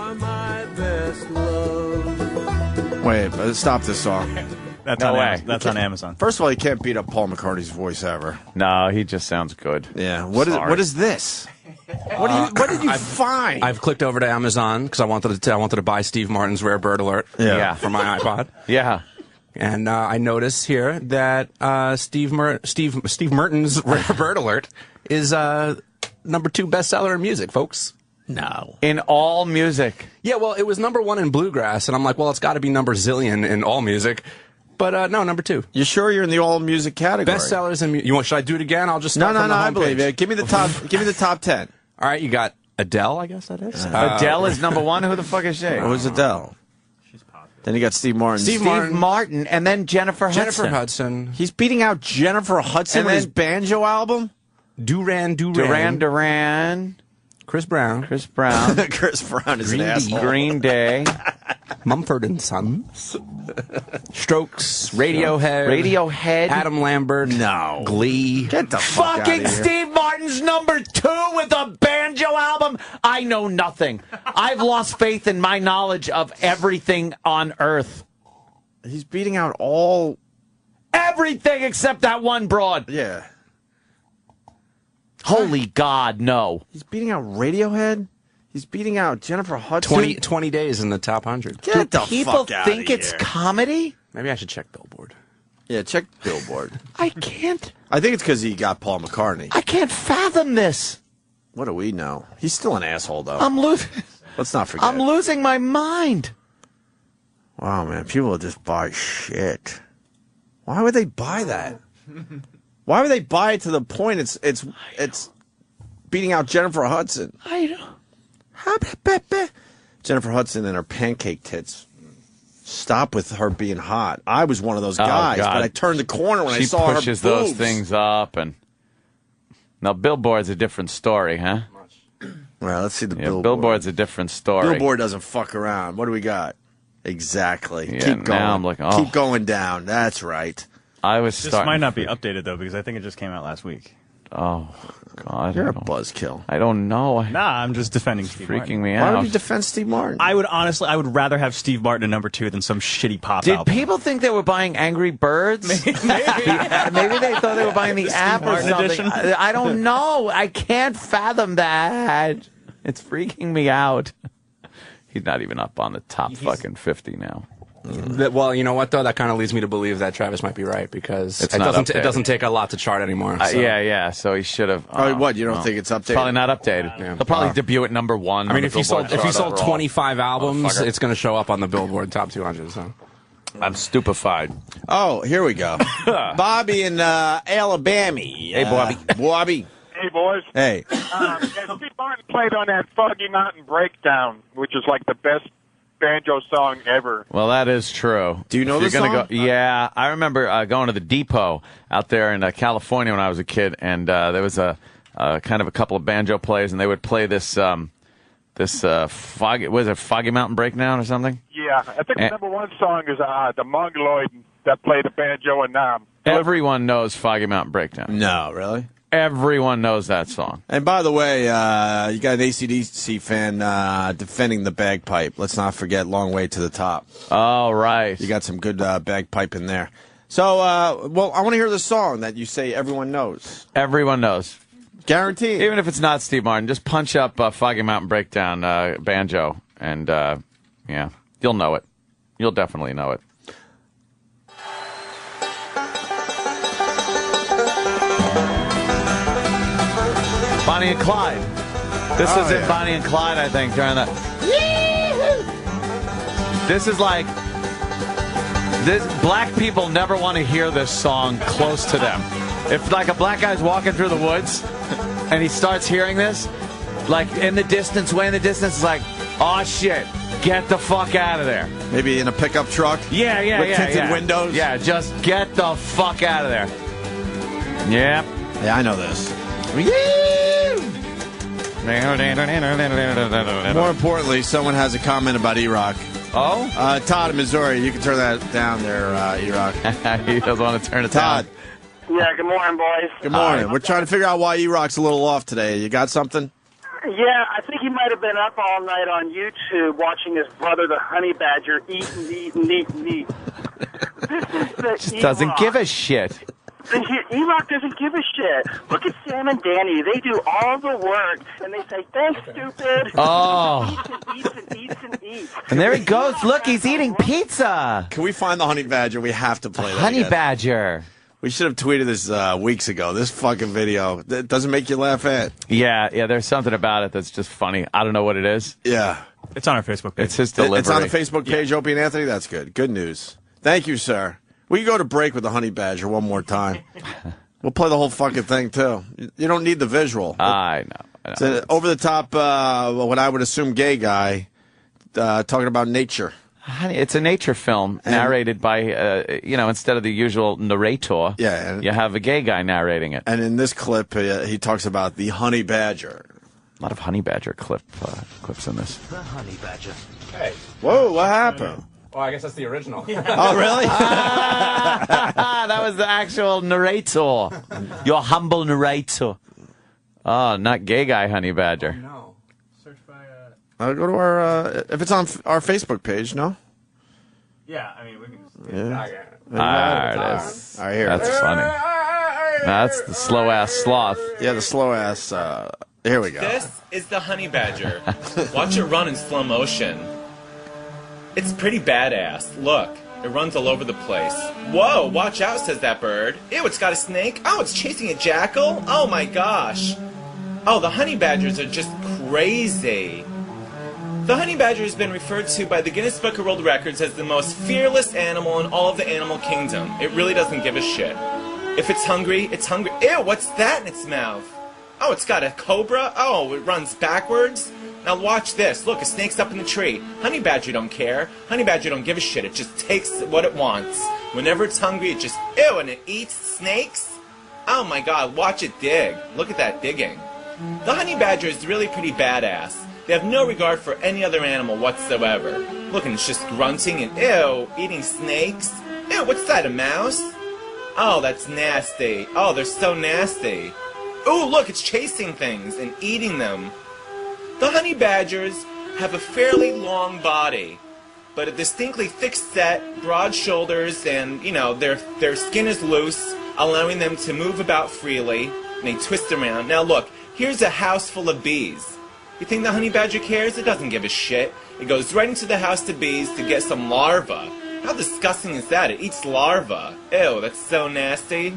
Wait, but stop this song. That's No on way. Amazon. That's on Amazon. First of all, you can't beat up Paul McCartney's voice ever. No, he just sounds good. Yeah. Sorry. What is this? What did you find? I've clicked over to Amazon because I wanted to buy Steve Martin's Rare Bird Alert Yeah. for my iPod. Yeah. And I notice here that Steve Merton's Rare Bird Alert is #2 bestseller in music, folks. No. In all music. Yeah, well, it was #1 in bluegrass, and I'm like, well, it's got to be number zillion in all music. But no, #2. You sure you're in the all music category? Bestsellers in music. Should I do it again? I'll just No, start from the I homepage. believe it. Give me the top. Give me the top 10. All right, you got Adele, I guess that is. Adele is #1. Who the fuck is she? Who's Adele? Then you got Steve Martin. Steve Martin, and then Jennifer Hudson. Jennifer Hudson. He's beating out Jennifer Hudson And with his then- banjo album. Duran. Duran. Chris Brown. Chris Brown. Chris Brown is Green an asshole. Green Day. Mumford and Sons. Strokes. Radiohead. Radiohead. Adam Lambert. No. Glee. Get the fuck Fucking outta here. Steve Martin's #2 with a banjo album. I know nothing. I've lost faith in my knowledge of everything on earth. He's beating out all. Everything except that one broad. Yeah. Holy God, no. He's beating out Radiohead. He's beating out Jennifer Hudson. 20 days in the top 100. Get the People fuck out think of it's here. comedy? Maybe I should check Billboard. Yeah, check Billboard. I can't. I think it's because he got Paul McCartney. I can't fathom this. What do we know? He's still an asshole, though. I'm losing. Let's not forget. I'm losing my mind. Wow, man. People will just buy shit. Why would they buy that? Why would they buy it to the point it's beating out Jennifer Hudson? I don't. Jennifer Hudson and her pancake tits. Stop with her being hot. I was one of those guys, God. but I turned the corner when I She saw her boobs. pushes those things up, and now Billboard's a different story, huh? Well, let's see the Yeah, Billboard. Billboard's a different story. Billboard doesn't fuck around. What do we got? Exactly. Yeah, Keep going. now I'm like, oh. Keep going down. That's right. I was This starting. might not be updated though because I think it just came out last week. Oh God, You're a buzzkill. I don't know. Nah, I'm just defending Steve freaking Martin. me Why out. would you defend Steve Martin? I would rather have Steve Martin at #2 than some shitty pop Did album. people think they were buying Angry Birds? Maybe they thought they were buying the app or Martin something. edition? I don't know. I can't fathom that. It's freaking me out. He's not even up on the top fucking 50 now. Well, you know what though? That kind of leads me to believe that Travis might be right because It's it not doesn't. It updated. doesn't take a lot to chart anymore. So. Yeah. So he should have. Oh, what? You don't think it's updated? Probably not updated. Yeah. He'll probably debut at #1. I mean, on the if he sold Billboard chart overall. 25 albums, Motherfucker. it's going to show up on the Billboard Top 200. So I'm stupefied. Oh, here we go. Bobby in Alabama. Hey, Bobby. Bobby. Hey, boys. Hey. Steve Martin played on that Foggy Mountain Breakdown, which is like the best banjo song ever. Well, that is true. Do you know If this you're gonna song? Go, yeah, I remember going to the Depot out there in California when I was a kid, and there was a kind of a couple of banjo players, and they would play this Foggy Mountain Breakdown or something. Yeah, I think the #1 song is the Mongoloid that played the banjo and Everyone knows Foggy Mountain Breakdown. No, really? Everyone knows that song. And by the way, you got an AC/DC fan defending the bagpipe. Let's not forget Long Way to the Top. Oh, right. You got some good bagpipe in there. So, well, I want to hear the song that you say everyone knows. Everyone knows. Guaranteed. Even if it's not Steve Martin, just punch up Foggy Mountain Breakdown banjo, and yeah, you'll know it. You'll definitely know it. Bonnie and Clyde. This is in Bonnie and Clyde, I think, during the... This is like... Black people never want to hear this song close to them. If like a black guy's walking through the woods and he starts hearing this, like in the distance, way in the distance, it's like, oh shit, get the fuck out of there. Maybe in a pickup truck? Yeah. With tinted windows? Yeah, just get the fuck out of there. Yep. Yeah, I know this. More importantly, someone has a comment about E-Rock. Oh? Todd in Missouri, you can turn that down there, E-Rock. He doesn't want to turn it Todd. down. Yeah, good morning, boys. Good morning. We're trying to figure out why E-Rock's a little off today. You got something? Yeah, I think he might have been up all night on YouTube watching his brother, the honey badger, eat and eat and eat and eat. This is the Just doesn't give a shit. E-Rock doesn't give a shit. Look at Sam and Danny. They do all the work, and they say, thanks, stupid. Oh. Eats and eats and eats. And there he goes. Look, he's eating pizza. Can we find the honey badger? We have to play that Honey again. badger. We should have tweeted this weeks ago. This fucking video that doesn't make you laugh at. Yeah, there's something about it that's just funny. I don't know what it is. Yeah. It's on our Facebook page. It's his delivery. It's on the Facebook page, Opie and Anthony? That's good. Good news. Thank you, sir. We can go to break with the honey badger one more time. We'll play the whole fucking thing, too. You don't need the visual. I know. It's an over-the-top, what I would assume gay guy talking about nature. Honey, it's a nature film narrated by, instead of the usual narrator, you have a gay guy narrating it. And in this clip, he talks about the honey badger. A lot of honey badger clips in this. The honey badger. Hey. Whoa, what happened? Oh, I guess that's the original. Oh, really? That was the actual narrator. Your humble narrator. Oh, not gay guy honey badger. No. Search by... Go to our, if it's on our Facebook page, no? Yeah, I mean, we can just... Yeah. There it is. All right, here. That's funny. That's the slow-ass sloth. Yeah, the slow-ass, here we go. This is the honey badger. Watch it run in slow motion. It's pretty badass. Look, it runs all over the place. Whoa, watch out, says that bird. Ew, it's got a snake. Oh, it's chasing a jackal. Oh my gosh. Oh, the honey badgers are just crazy. The honey badger has been referred to by the Guinness Book of World Records as the most fearless animal in all of the animal kingdom. It really doesn't give a shit. If it's hungry, it's hungry. Ew, what's that in its mouth? Oh, it's got a cobra. Oh, it runs backwards. Now watch this. Look, a snake's up in the tree. Honey badger don't care. Honey badger don't give a shit. It just takes what it wants. Whenever it's hungry, it just, ew, and it eats snakes? Oh my god, watch it dig. Look at that digging. The honey badger is really pretty badass. They have no regard for any other animal whatsoever. Look, and it's just grunting and, ew, eating snakes. Ew, what's that, a mouse? Oh, that's nasty. Oh, they're so nasty. Ooh, look, it's chasing things and eating them. The honey badgers have a fairly long body, but a distinctly thick set, broad shoulders, and, you know, their skin is loose, allowing them to move about freely, and they twist around. Now look, here's a house full of bees. You think the honey badger cares? It doesn't give a shit. It goes right into the house to bees to get some larvae. How disgusting is that? It eats larvae. Ew, that's so nasty.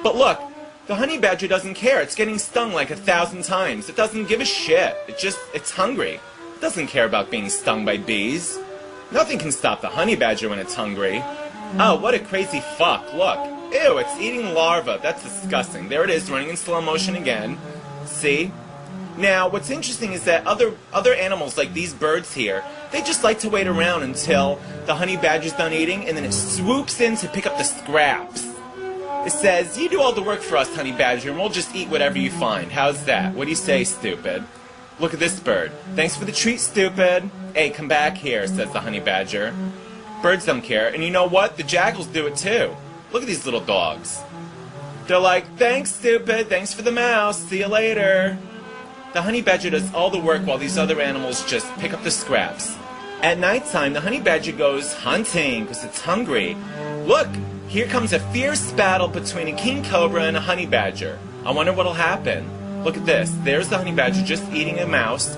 But look, the honey badger doesn't care. It's getting stung like 1,000 times. It doesn't give a shit. It's hungry. It doesn't care about being stung by bees. Nothing can stop the honey badger when it's hungry. Oh, what a crazy fuck. Look. Ew, it's eating larvae. That's disgusting. There it is, running in slow motion again. See? Now, what's interesting is that other animals, like these birds here, they just like to wait around until the honey badger's done eating, and then it swoops in to pick up the scraps. It says, you do all the work for us, honey badger, and we'll just eat whatever you find. How's that? What do you say, stupid? Look at this bird. Thanks for the treat, stupid. Hey, come back here, says the honey badger. Birds don't care, and you know what? The jackals do it too. Look at these little dogs. They're like, thanks, stupid. Thanks for the mouse. See you later. The honey badger does all the work while these other animals just pick up the scraps. At nighttime, the honey badger goes hunting because it's hungry. Look, here comes a fierce battle between a king cobra and a honey badger. I wonder what'll happen. Look at this. There's the honey badger just eating a mouse.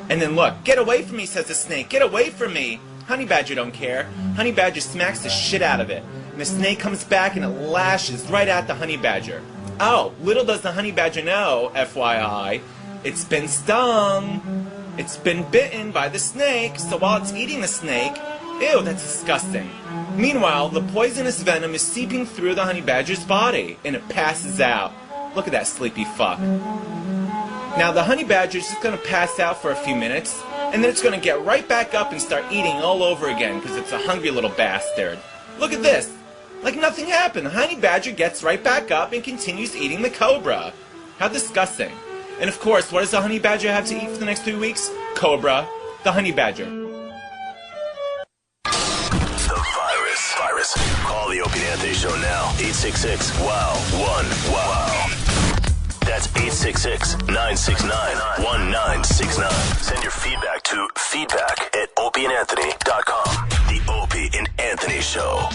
And then look, get away from me, says the snake. Get away from me. Honey badger don't care. Honey badger smacks the shit out of it. And the snake comes back and it lashes right at the honey badger. Oh, little does the honey badger know, FYI, it's been stung. It's been bitten by the snake, so while it's eating the snake, ew, that's disgusting. Meanwhile, the poisonous venom is seeping through the honey badger's body, and it passes out. Look at that sleepy fuck. Now, the honey badger is just going to pass out for a few minutes, and then it's going to get right back up and start eating all over again, because it's a hungry little bastard. Look at this. Like nothing happened. The honey badger gets right back up and continues eating the cobra. How disgusting. And of course, what does the honey badger have to eat for the next 2 weeks? Cobra, the honey badger. The virus. Call the Opie and Anthony Show now. 866-WOW-1-WOW. That's 866-969-1969. Send your feedback to feedback@opieandanthony.com. The Opie and Anthony Show.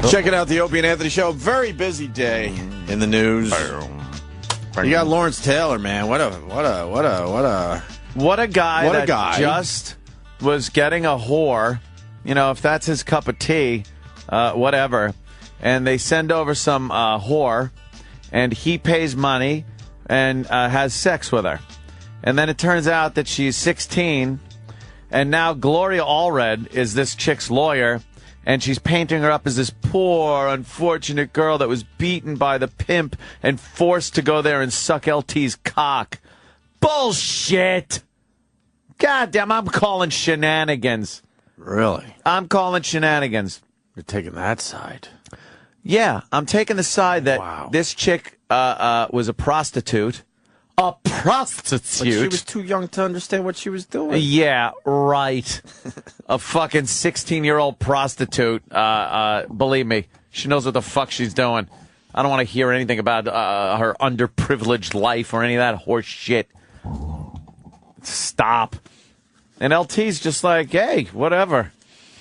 Checking out the Opie and Anthony Show. Very busy day in the news. You got Lawrence Taylor, man. What a guy. Just was getting a whore. You know, if that's his cup of tea, whatever. And they send over some whore, and he pays money and has sex with her. And then it turns out that she's 16, and now Gloria Allred is this chick's lawyer. And she's painting her up as this poor, unfortunate girl that was beaten by the pimp and forced to go there and suck LT's cock. Bullshit! Goddamn, I'm calling shenanigans. Really? I'm calling shenanigans. You're taking that side. Yeah, I'm taking the side that this chick was a prostitute. A prostitute? But she was too young to understand what she was doing. Yeah, right. A fucking 16-year-old prostitute. Believe me, she knows what the fuck she's doing. I don't want to hear anything about her underprivileged life or any of that horse shit. Stop. And LT's just like, hey, whatever.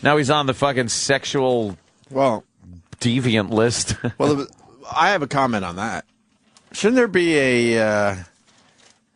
Now he's on the fucking sexual deviant list. Well, I have a comment on that. Shouldn't there be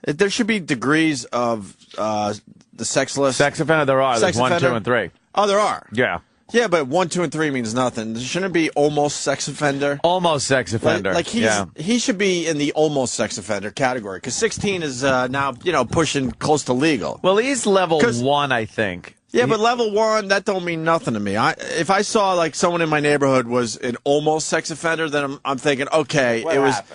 there should be degrees of the sex list? Sex offender, there are. There's 1, 2, and 3. Oh, there are? Yeah. Yeah, but 1, 2, and 3 means nothing. Shouldn't it be almost sex offender? Almost sex offender. Like he should be in the almost sex offender category because 16 is now pushing close to legal. Well, he's level 1, I think. Yeah, but level 1, that don't mean nothing to me. If I saw like someone in my neighborhood was an almost sex offender, then I'm thinking, okay,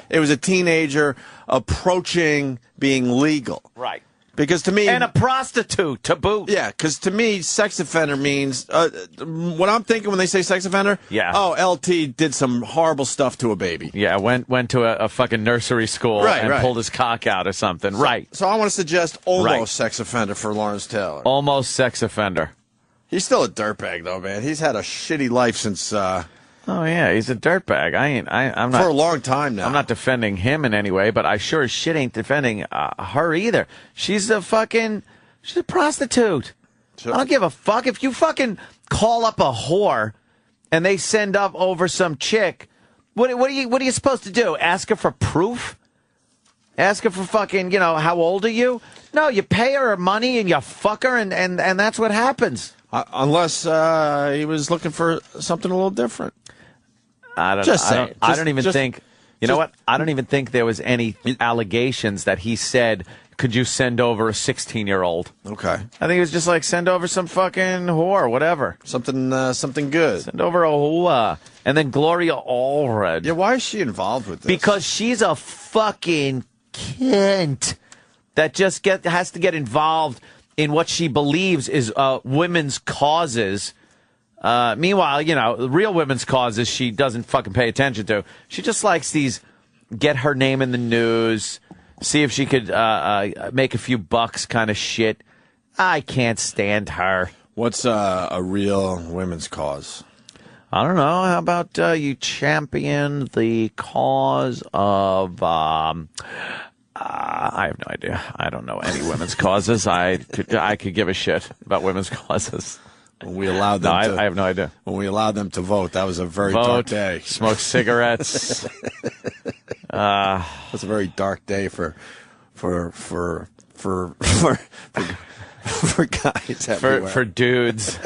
it was a teenager approaching being legal. Right. Because to me, and a prostitute to boot. Yeah, because to me, sex offender means what I'm thinking when they say sex offender. Yeah. Oh, LT did some horrible stuff to a baby. Yeah, went to a fucking nursery school and pulled his cock out or something. Right. So I want to suggest almost sex offender for Lawrence Taylor. Almost sex offender. He's still a dirtbag though, man. He's had a shitty life since. Oh yeah, he's a dirtbag. I'm not for a long time now. I'm not defending him in any way, but I sure as shit ain't defending her either. She's a prostitute. Sure. I don't give a fuck if you fucking call up a whore and they send up over some chick. What are you supposed to do? Ask her for proof? Ask her for fucking how old are you? No, you pay her money and you fuck her and that's what happens. Unless he was looking for something a little different. I don't even think there was any allegations that he said, could you send over a 16-year-old? Okay. I think it was just like, send over some fucking whore, whatever. Something good. Send over a whore. And then Gloria Allred. Yeah, why is she involved with this? Because she's a fucking cunt that just has to get involved in what she believes is women's causes. Meanwhile, the real women's causes she doesn't fucking pay attention to. She just likes these, get her name in the news, see if she could make a few bucks kind of shit. I can't stand her. What's a real women's cause? I don't know. How about you champion the cause of... I have no idea. I don't know any women's causes. I could give a shit about women's causes. When we allowed them I have no idea. When we allowed them to vote, that was a very dark day. Smoke cigarettes. That's a very dark day for guys everywhere. For dudes.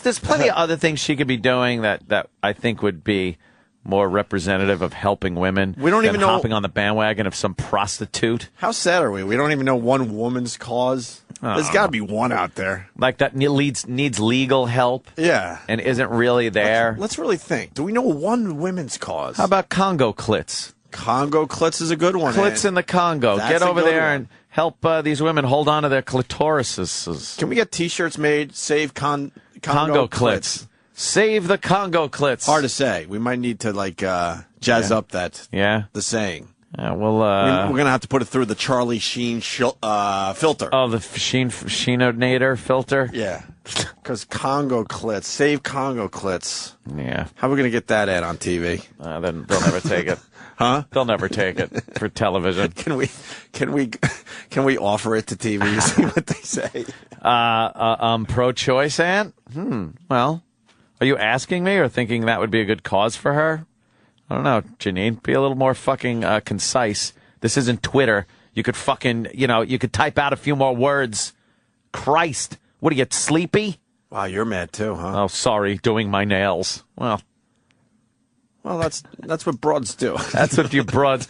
There's plenty of other things she could be doing that I think would be more representative of helping women. We don't even know hopping on the bandwagon of some prostitute. How sad are we? We don't even know one woman's cause. There's got to be one out there. Like that needs legal help. Yeah. And isn't really there. Let's really think. Do we know one women's cause? How about Congo clits? Congo clits is a good one. Clits in the Congo. Get over there and help these women hold on to their clitorises. Can we get T-shirts made? Save Congo clits. Save the Congo clits. Hard to say. We might need to jazz up that. Yeah. The saying. Yeah, well, we're gonna have to put it through the Charlie Sheen filter. Oh, the Sheenonator filter. Yeah. Because Congo clits, save Congo clits. Yeah. How are we gonna get that ad on TV? Then they'll never take it. Huh? They'll never take it for television. Can we offer it to TV? See what they say. Pro-choice, Ant? Well, are you asking me or thinking that would be a good cause for her? I don't know, Janine. Be a little more fucking concise. This isn't Twitter. You could fucking, you could type out a few more words. Christ. What, do you get sleepy? Wow, you're mad too, huh? Oh, sorry. Doing my nails. Well, that's what broads do. That's what you broads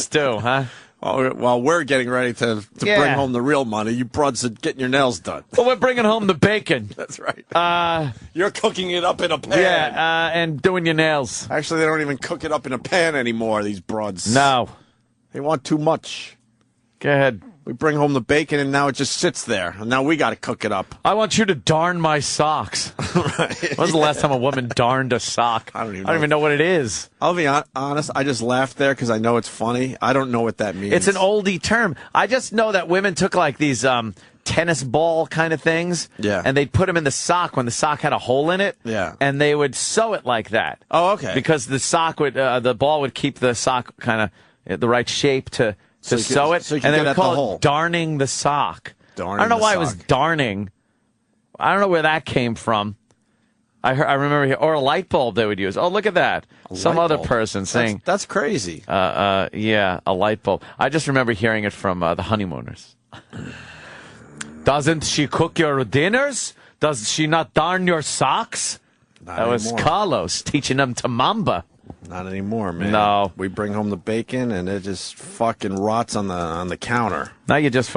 do, huh? While we're getting ready to bring home the real money, you broads are getting your nails done. Well, we're bringing home the bacon. That's right. You're cooking it up in a pan. Yeah, and doing your nails. Actually, they don't even cook it up in a pan anymore, these broads. No. They want too much. Go ahead. We bring home the bacon, and now it just sits there. And now we got to cook it up. I want you to darn my socks. Right. When was the last time a woman darned a sock? I don't even know what it is. I'll be honest. I just laughed there because I know it's funny. I don't know what that means. It's an oldie term. I just know that women took like these tennis ball kind of things. Yeah. And they'd put them in the sock when the sock had a hole in it. Yeah. And they would sew it like that. Oh, okay. Because the sock would, the ball would keep the sock kind of the right shape to sew it. So you and they get would at call the hole. it darning the sock. Darning I don't know the why sock. it was darning. I don't know where that came from. I remember, or a light bulb they would use. Oh, look at that. Some other person saying. That's crazy. Yeah, a light bulb. I just remember hearing it from the Honeymooners. Doesn't she cook your dinners? Does she not darn your socks? That was anymore. Carlos teaching them to Mamba. Not anymore, man. No. We bring home the bacon, and it just fucking rots on the counter. Now you just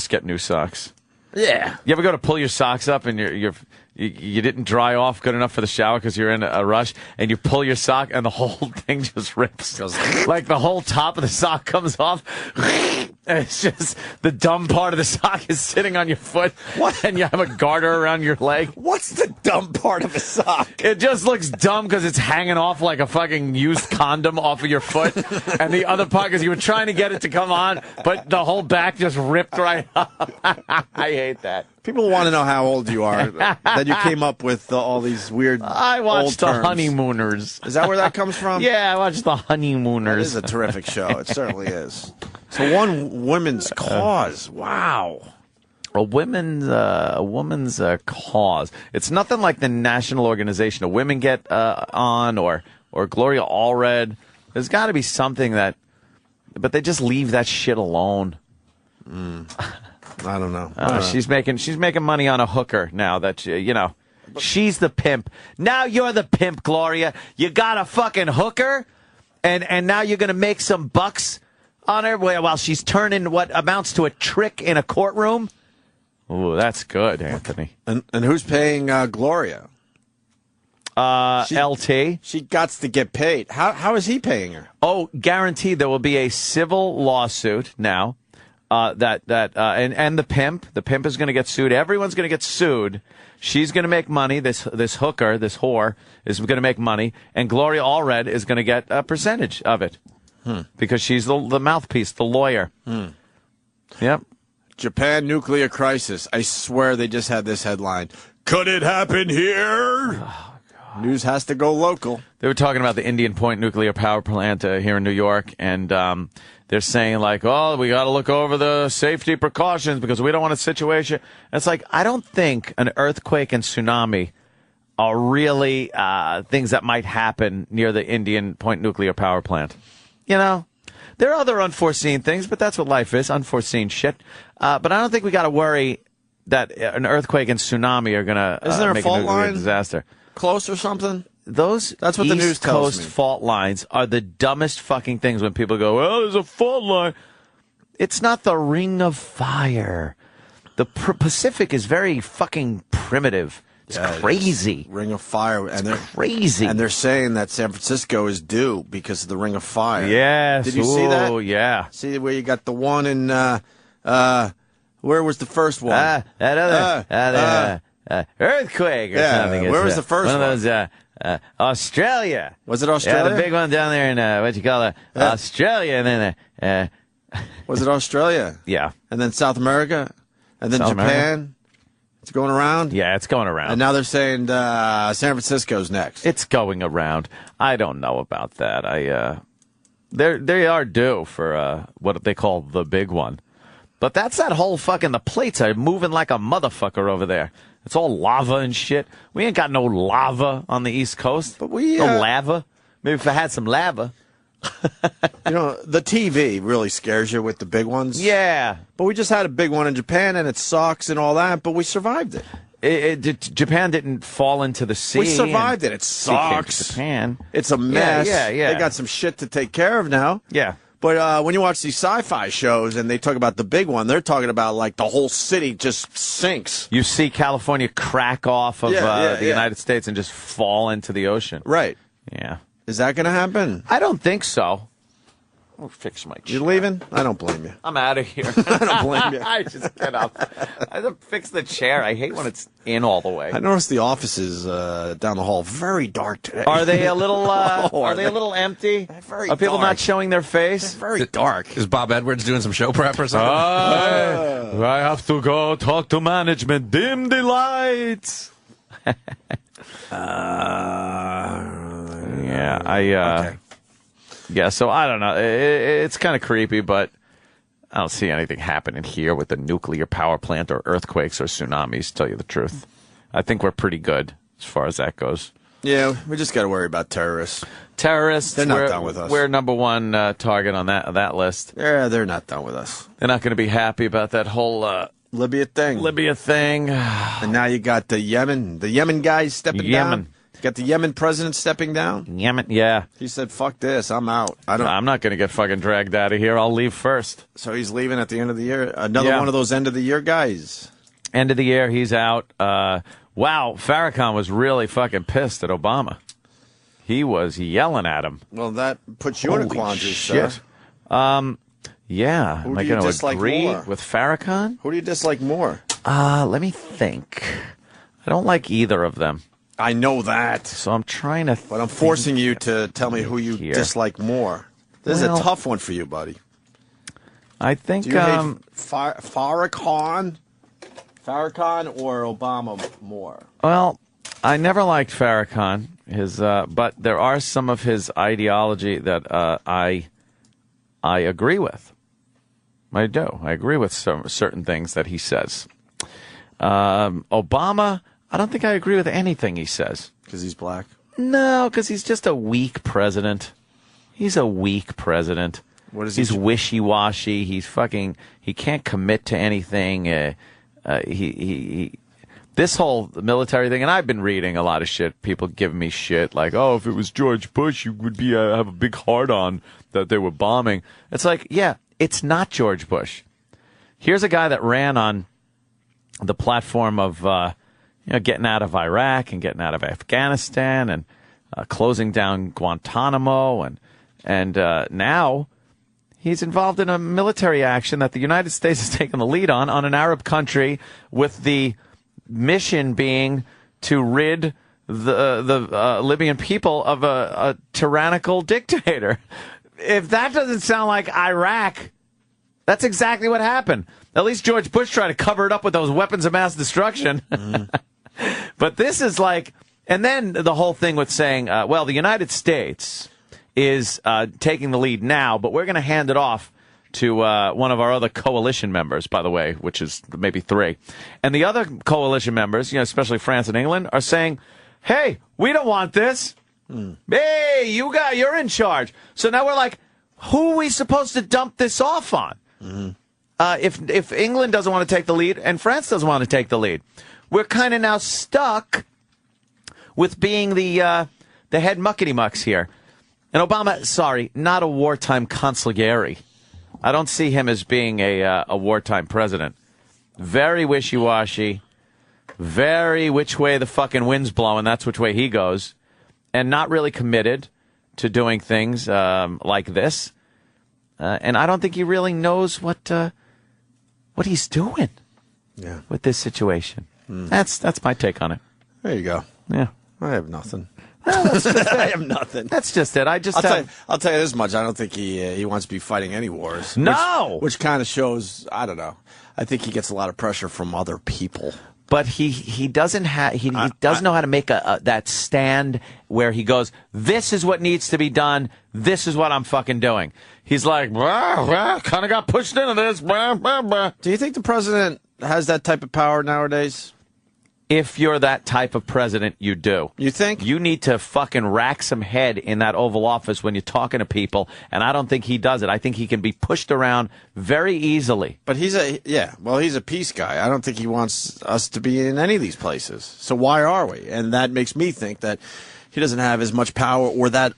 get new socks. Yeah. You ever go to pull your socks up and you didn't dry off good enough for the shower because you're in a rush, and you pull your sock and the whole thing just rips. Like the whole top of the sock comes off. And it's just the dumb part of the sock is sitting on your foot. What? And you have a garter around your leg. What's the dumb part of a sock? It just looks dumb because it's hanging off like a fucking used condom off of your foot. And the other part, because you were trying to get it to come on, but the whole back just ripped right up. I hate that. People want to know how old you are. That you came up with all these weird I watched old The terms. Honeymooners. Is that where that comes from? Yeah, I watched The Honeymooners. It is a terrific show. It certainly is. So one women's cause. Wow. A women's cause. It's nothing like the National Organization of Women get on or Gloria Allred. There's got to be something that, but they just leave that shit alone. I don't know. She's making money on a hooker now that she's the pimp. Now you're the pimp, Gloria. You got a fucking hooker, and now you're gonna make some bucks on her while she's turning what amounts to a trick in a courtroom. Ooh, that's good, Anthony. And who's paying Gloria? LT. She gots to get paid. How is he paying her? Oh, guaranteed there will be a civil lawsuit now. And the pimp is going to get sued. Everyone's going to get sued. She's going to make money. This hooker, this whore, is going to make money, and Gloria Allred is going to get a percentage of it because she's the mouthpiece, the lawyer. Yep. Japan nuclear crisis. I swear they just had this headline. Could it happen here? Oh, God. News has to go local. They were talking about the Indian Point nuclear power plant here in New York, and they're saying, like, oh, we got to look over the safety precautions because we don't want a situation. And it's like, I don't think an earthquake and tsunami are really things that might happen near the Indian Point nuclear power plant. You know, there are other unforeseen things, but that's what life is, unforeseen shit. But I don't think we got to worry that an earthquake and tsunami are going to make a nuclear disaster. Close or something? That's what the news tells me. East Coast fault lines are the dumbest fucking things when people go, well, there's a fault line. It's not the Ring of Fire. The Pacific is very fucking primitive. It's crazy. Ring of Fire. And they're crazy. And they're saying that San Francisco is due because of the Ring of Fire. Yes. Did you see that? Oh, yeah. See where you got the one in, where was the first one? Earthquake or something. Where was the first one? One of those, Australia. Was it Australia? Yeah, the big one down there in, Australia. And then, was it Australia? Yeah. And then South America? And then South Japan? America? It's going around? Yeah, it's going around. And now they're saying San Francisco's next. It's going around. I don't know about that. They are due for what they call the big one. But that's that whole fucking, the plates are moving like a motherfucker over there. It's all lava and shit. We ain't got no lava on the East Coast. But we no lava. Maybe if I had some lava. You know, the TV really scares you with the big ones. Yeah. But we just had a big one in Japan, and it sucks and all that, but we survived it. Japan didn't fall into the sea. We survived it. It sucks. Japan. It's a mess. Yeah. They got some shit to take care of now. Yeah. But when you watch these sci-fi shows and they talk about the big one, they're talking about like the whole city just sinks. You see California crack off of the United States and just fall into the ocean. Right. Yeah. Is that going to happen? I don't think so. I'll fix my chair. You're leaving? I don't blame you. I'm out of here. I don't blame you. I just get up. I have to fix the chair. I hate when it's in all the way. I noticed the offices down the hall very dark today. Are they a little? Are they a little empty? Very Are people dark. not showing their face? They're very dark. Is Bob Edwards doing some show prep or something? I have to go talk to management. Dim the lights. Okay. Yeah, so I don't know. It's kind of creepy, but I don't see anything happening here with the nuclear power plant or earthquakes or tsunamis, to tell you the truth. I think we're pretty good as far as that goes. Yeah, we just got to worry about terrorists. Terrorists, they're not done with us. We're number one target on that list. Yeah, they're not done with us. They're not going to be happy about that whole Libya thing. And now you got the Yemen guys stepping down. You got the Yemen president stepping down. Yemen, yeah. He said, fuck this, I'm out. I'm not going to get fucking dragged out of here. I'll leave first. So he's leaving at the end of the year. Another one of those end of the year guys. End of the year, he's out. Wow, Farrakhan was really fucking pissed at Obama. He was yelling at him. Well, that puts you in a quandary, shit. sir. Yeah. Who Am do I you going to dislike agree more? with Farrakhan? Who do you dislike more? Let me think. I don't like either of them. I know that. So I'm trying to But I'm forcing you to tell me who you dislike more. This is a tough one for you, buddy. I think Do you hate Farrakhan or Obama more? Well, I never liked Farrakhan. But there are some of his ideology that I agree with. I do. I agree with certain things that he says. Obama, I don't think I agree with anything he says. Because he's black? No, because he's just a weak president. He's a weak president. What is He's wishy-washy. He can't commit to anything. This whole military thing, and I've been reading a lot of shit, people giving me shit, like, oh, if it was George Bush, you would be have a big heart-on that they were bombing. It's like, yeah, it's not George Bush. Here's a guy that ran on the platform of getting out of Iraq and getting out of Afghanistan and closing down Guantanamo, and now he's involved in a military action that the United States has taken the lead on an Arab country, with the mission being to rid the Libyan people of a tyrannical dictator. If that doesn't sound like Iraq, that's exactly what happened. At least George Bush tried to cover it up with those weapons of mass destruction. But this is like, and then the whole thing with saying, well, the United States is taking the lead now, but we're going to hand it off to one of our other coalition members, by the way, which is maybe 3. And the other coalition members, especially France and England, are saying, hey, we don't want this. Hey, you're in charge. So now we're like, who are we supposed to dump this off on? If England doesn't want to take the lead and France doesn't want to take the lead, we're kind of now stuck with being the head muckety-mucks here. And Obama, sorry, not a wartime consigliere. I don't see him as being a wartime president. Very wishy-washy, very which way the fucking wind's blowing, that's which way he goes, and not really committed to doing things like this. And I don't think he really knows what he's doing with this situation. That's my take on it. There you go. Yeah. I have nothing. I have nothing. That's just it. I'll tell you this much. I don't think he wants to be fighting any wars. No! Which kind of shows, I don't know. I think he gets a lot of pressure from other people. But he doesn't have he doesn't know how to make that stand where he goes, this is what needs to be done. This is what I'm fucking doing. He's like, kind of got pushed into this. Do you think the president has that type of power nowadays? If you're that type of president, you do. You think? You need to fucking rack some head in that Oval Office when you're talking to people, and I don't think he does it. I think he can be pushed around very easily. But he's a peace guy. I don't think he wants us to be in any of these places. So why are we? And that makes me think that he doesn't have as much power, or that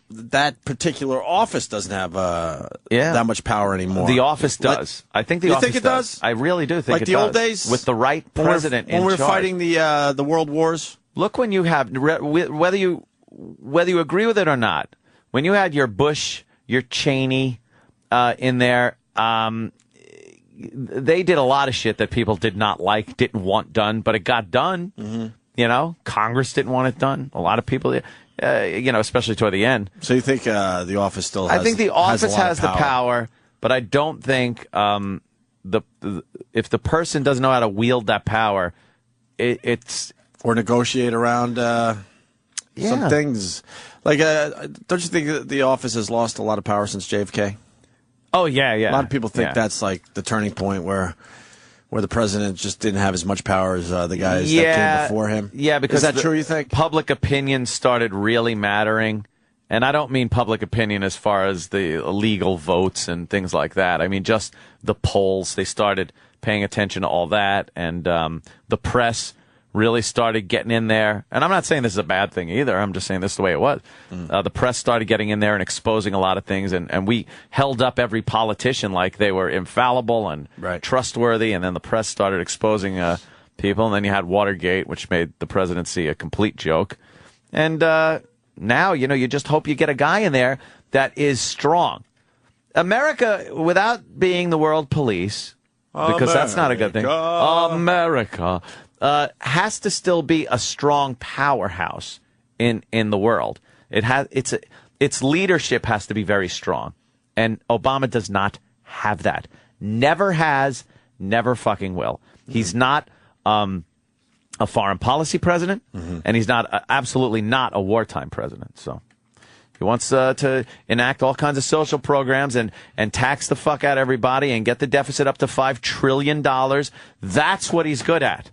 particular office doesn't have that much power anymore. The office does. I think the office think it does? I really do think like it the does. old days? With the right president when in we're charge. fighting the world wars? Look, when you have, whether you agree with it or not, when you had your Bush, your Cheney in there, they did a lot of shit that people did not like, didn't want done, but it got done. Mm-hmm. Congress didn't want it done. A lot of people... especially toward the end. So you think the office still has... I think the office has the power. power, but I don't think if the person doesn't know how to wield that power, it's... Or negotiate around some things. Like, don't you think that the office has lost a lot of power since JFK? Oh, yeah. A lot of people think that's like the turning point where the president just didn't have as much power as the guys that came before him. Yeah, because is that true, you think? Public opinion started really mattering And I don't mean public opinion as far as the illegal votes and things like that. I mean just the polls. They started paying attention to all that, and the press really started getting in there. And I'm not saying this is a bad thing either. I'm just saying this is the way it was. The press started getting in there and exposing a lot of things, and we held up every politician like they were infallible and trustworthy, and then the press started exposing people, and then you had Watergate, which made the presidency a complete joke. And now, you just hope you get a guy in there that is strong. America, without being the world police, because that's not a good thing, America has to still be a strong powerhouse in the world. Its leadership has to be very strong, and Obama does not have that. Never has, never fucking will. He's not a foreign policy president, and he's not absolutely not a wartime president. So he wants to enact all kinds of social programs and tax the fuck out of everybody and get the deficit up to $5 trillion. That's what he's good at.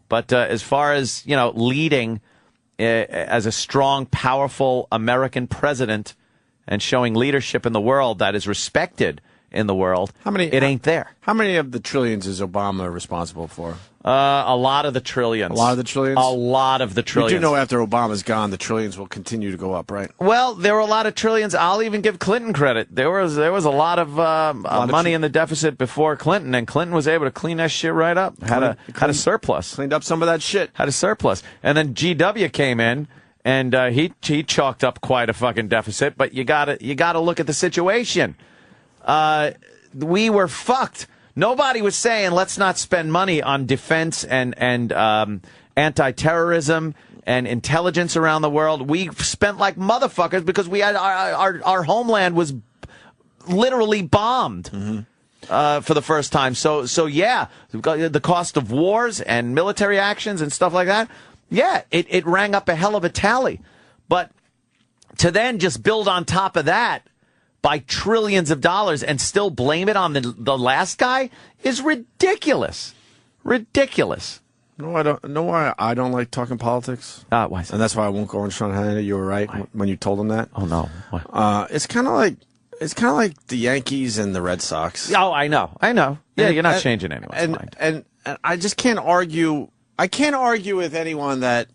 But as far as, leading as a strong, powerful American president and showing leadership in the world that is respected in the world, it ain't there. How many of the trillions is Obama responsible for? A lot of the trillions. A lot of the trillions? A lot of the trillions. You do know after Obama's gone, the trillions will continue to go up, right? Well, there were a lot of trillions. I'll even give Clinton credit. There was a lot of money in the deficit before Clinton, and Clinton was able to clean that shit right up. Had a surplus. Cleaned up some of that shit. Had a surplus. And then GW came in, and he chalked up quite a fucking deficit. But you gotta look at the situation. We were fucked. Nobody was saying let's not spend money on defense and anti-terrorism and intelligence around the world. We spent like motherfuckers because we had our homeland was literally bombed for the first time. So yeah, the cost of wars and military actions and stuff like that. Yeah, it rang up a hell of a tally. But to then just build on top of that by trillions of dollars and still blame it on the last guy is ridiculous. Ridiculous. No, I don't know why I don't like talking politics. Why is that? And that's why I won't go on Sean Hannity. You were right when you told him that. Oh no. It's kind of like the Yankees and the Red Sox. Oh, I know. Yeah, you're not changing anyone's mind. And I just can't argue. I can't argue with anyone that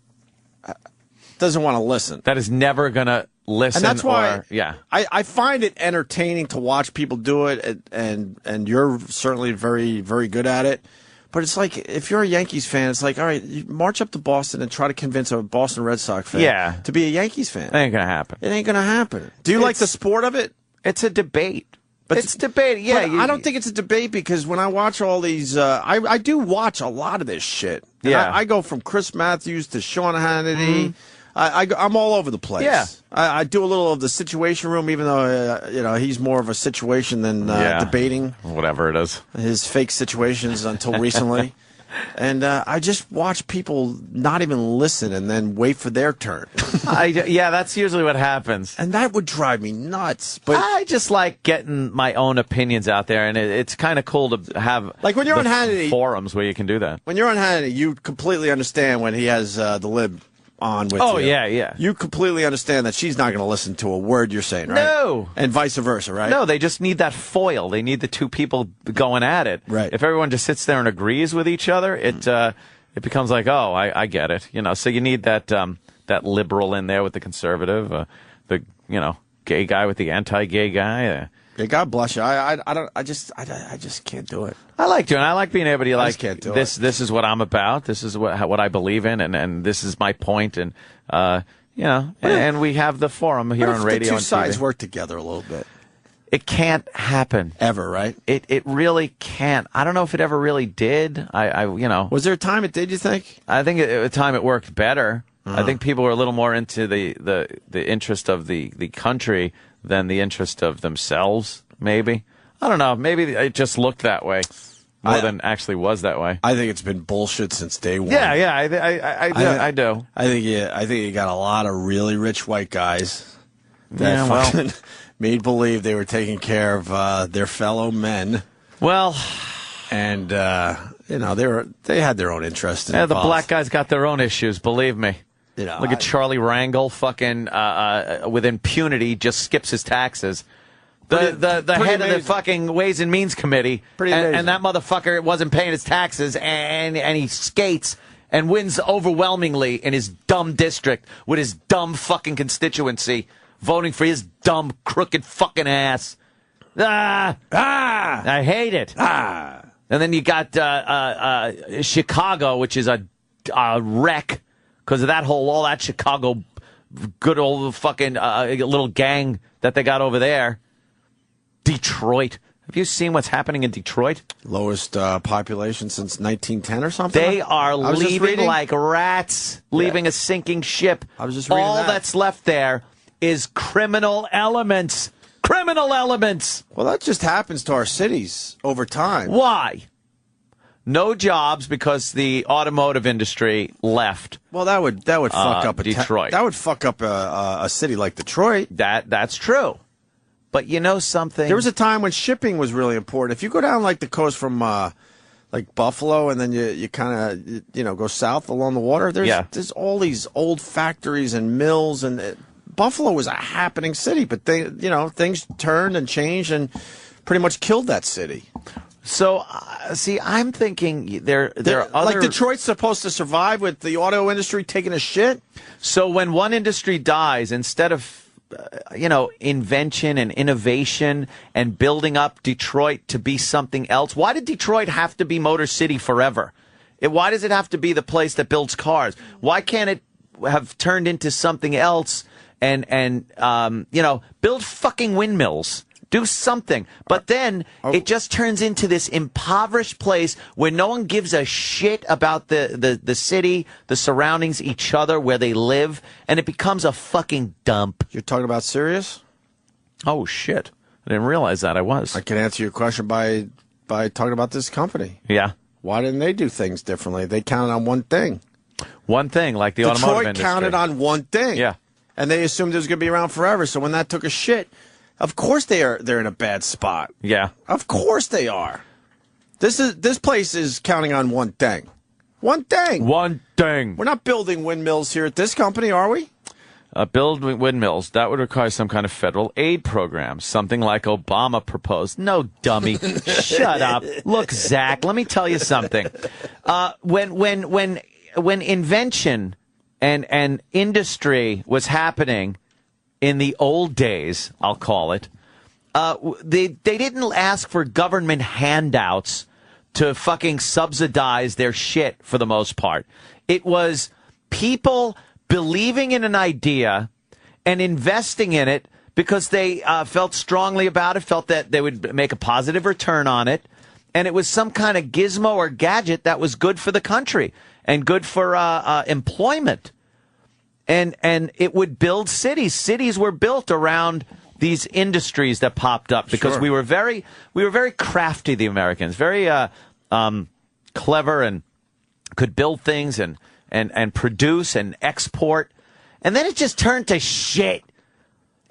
doesn't want to listen. That is never gonna listen. And that's why yeah. I find it entertaining to watch people do it, and you're certainly very, very good at it. But it's like, if you're a Yankees fan, it's like, all right, you march up to Boston and try to convince a Boston Red Sox fan to be a Yankees fan. It ain't going to happen. It ain't going to happen. Do you like the sport of it? It's a debate. But it's debate, yeah. I don't think it's a debate because when I watch all these, I do watch a lot of this shit. Yeah. I go from Chris Matthews to Sean Hannity. I'm all over the place. Yeah. I do a little of the Situation Room, even though he's more of a situation than debating. Whatever it is. His fake situations until recently. And I just watch people not even listen and then wait for their turn. Yeah, that's usually what happens. And that would drive me nuts. But I just like getting my own opinions out there, and it's kind of cool to have like when you're on Hannity forums where you can do that. When you're on Hannity, you completely understand when he has the lib on with you. Oh, yeah. You completely understand that she's not going to listen to a word you're saying, right? No. And vice versa, right? No, they just need that foil. They need the two people going at it. Right. If everyone just sits there and agrees with each other, it becomes like, oh, I get it. So you need that liberal in there with the conservative, the gay guy with the anti-gay guy. Yeah, God bless you. I just can't do it. I like doing it. I like being able to can't do this. This is what I'm about. This is what I believe in, and this is my point. And and we have the forum here on radio. The two and sides TV. work together a little bit. It can't happen ever, right? It really can't. I don't know if it ever really did. Was there a time it did? You think? I think at a time it worked better. I think people were a little more into the interest of the country than the interest of themselves, maybe. I don't know. Maybe it just looked that way more than actually was that way. I think it's been bullshit since day one. Yeah, I do. I think you got a lot of really rich white guys that made believe they were taking care of their fellow men. Well, and they had their own interest. The black guys got their own issues, believe me. You know, Look at Charlie Rangel, fucking with impunity, just skips his taxes. The head of the fucking Ways and Means Committee, and that motherfucker wasn't paying his taxes, and he skates and wins overwhelmingly in his dumb district with his dumb fucking constituency, voting for his dumb, crooked fucking ass. I hate it. And then you got Chicago, which is a wreck because of all that Chicago good old fucking little gang that they got over there. Detroit. Have you seen what's happening in Detroit? Lowest population since 1910 or something? They are leaving like rats, leaving a sinking ship. I was just reading all that. that's left there is criminal elements. Criminal elements. Well, that just happens to our cities over time. Why? No jobs because the automotive industry left. Well, that would fuck up Detroit. That would fuck up a city like Detroit. That's true. But you know something? There was a time when shipping was really important. If you go down like the coast from like Buffalo and then you kind of go south along the water, there's all these old factories and mills, and Buffalo was a happening city, but things turned and changed and pretty much killed that city. So, see, I'm thinking there are other... Like Detroit's supposed to survive with the auto industry taking a shit? So when one industry dies, instead of, invention and innovation and building up Detroit to be something else, why did Detroit have to be Motor City forever? Why does it have to be the place that builds cars? Why can't it have turned into something else and build fucking windmills? Do something. But then it just turns into this impoverished place where no one gives a shit about the city, the surroundings, each other, where they live, and it becomes a fucking dump. You're talking about Sirius? Oh, shit. I didn't realize that I was. I can answer your question by talking about this company. Yeah. Why didn't they do things differently? They counted on one thing. One thing, like the automotive industry. Detroit counted on one thing. Yeah. And they assumed it was going to be around forever, so when that took a shit... Of course they're in a bad spot. Yeah. Of course they are. This place is counting on one thing. One thing. One thing. We're not building windmills here at this company, are we? Build windmills. That would require some kind of federal aid program, something like Obama proposed. No, dummy. Shut up. Look, Zach, let me tell you something. When invention and industry was happening in the old days, I'll call it, they didn't ask for government handouts to fucking subsidize their shit for the most part. It was people believing in an idea and investing in it because they felt strongly about it, felt that they would make a positive return on it, and it was some kind of gizmo or gadget that was good for the country and good for employment. And it would build cities. Cities were built around these industries that popped up because we were very crafty, the Americans, very clever, and could build things and produce and export. And then it just turned to shit.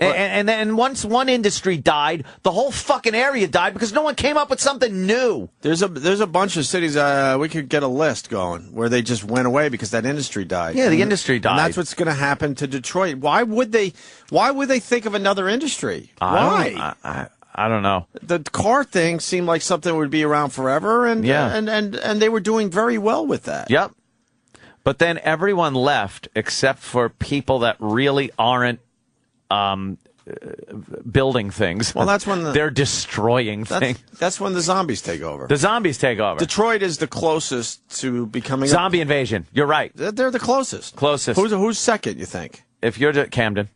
And then once one industry died, the whole fucking area died because no one came up with something new. There's a bunch of cities we could get a list going where they just went away because that industry died. Yeah, the industry died. And that's what's going to happen to Detroit. Why would they think of another industry? Why? I don't know. The car thing seemed like something that would be around forever, and they were doing very well with that. Yep. But then everyone left except for people that really aren't building things. Well, that's when they're destroying things. That's when the zombies take over. The zombies take over. Detroit is the closest to becoming zombie invasion. You're right. They're the closest. Who's second? You think? If you're Camden.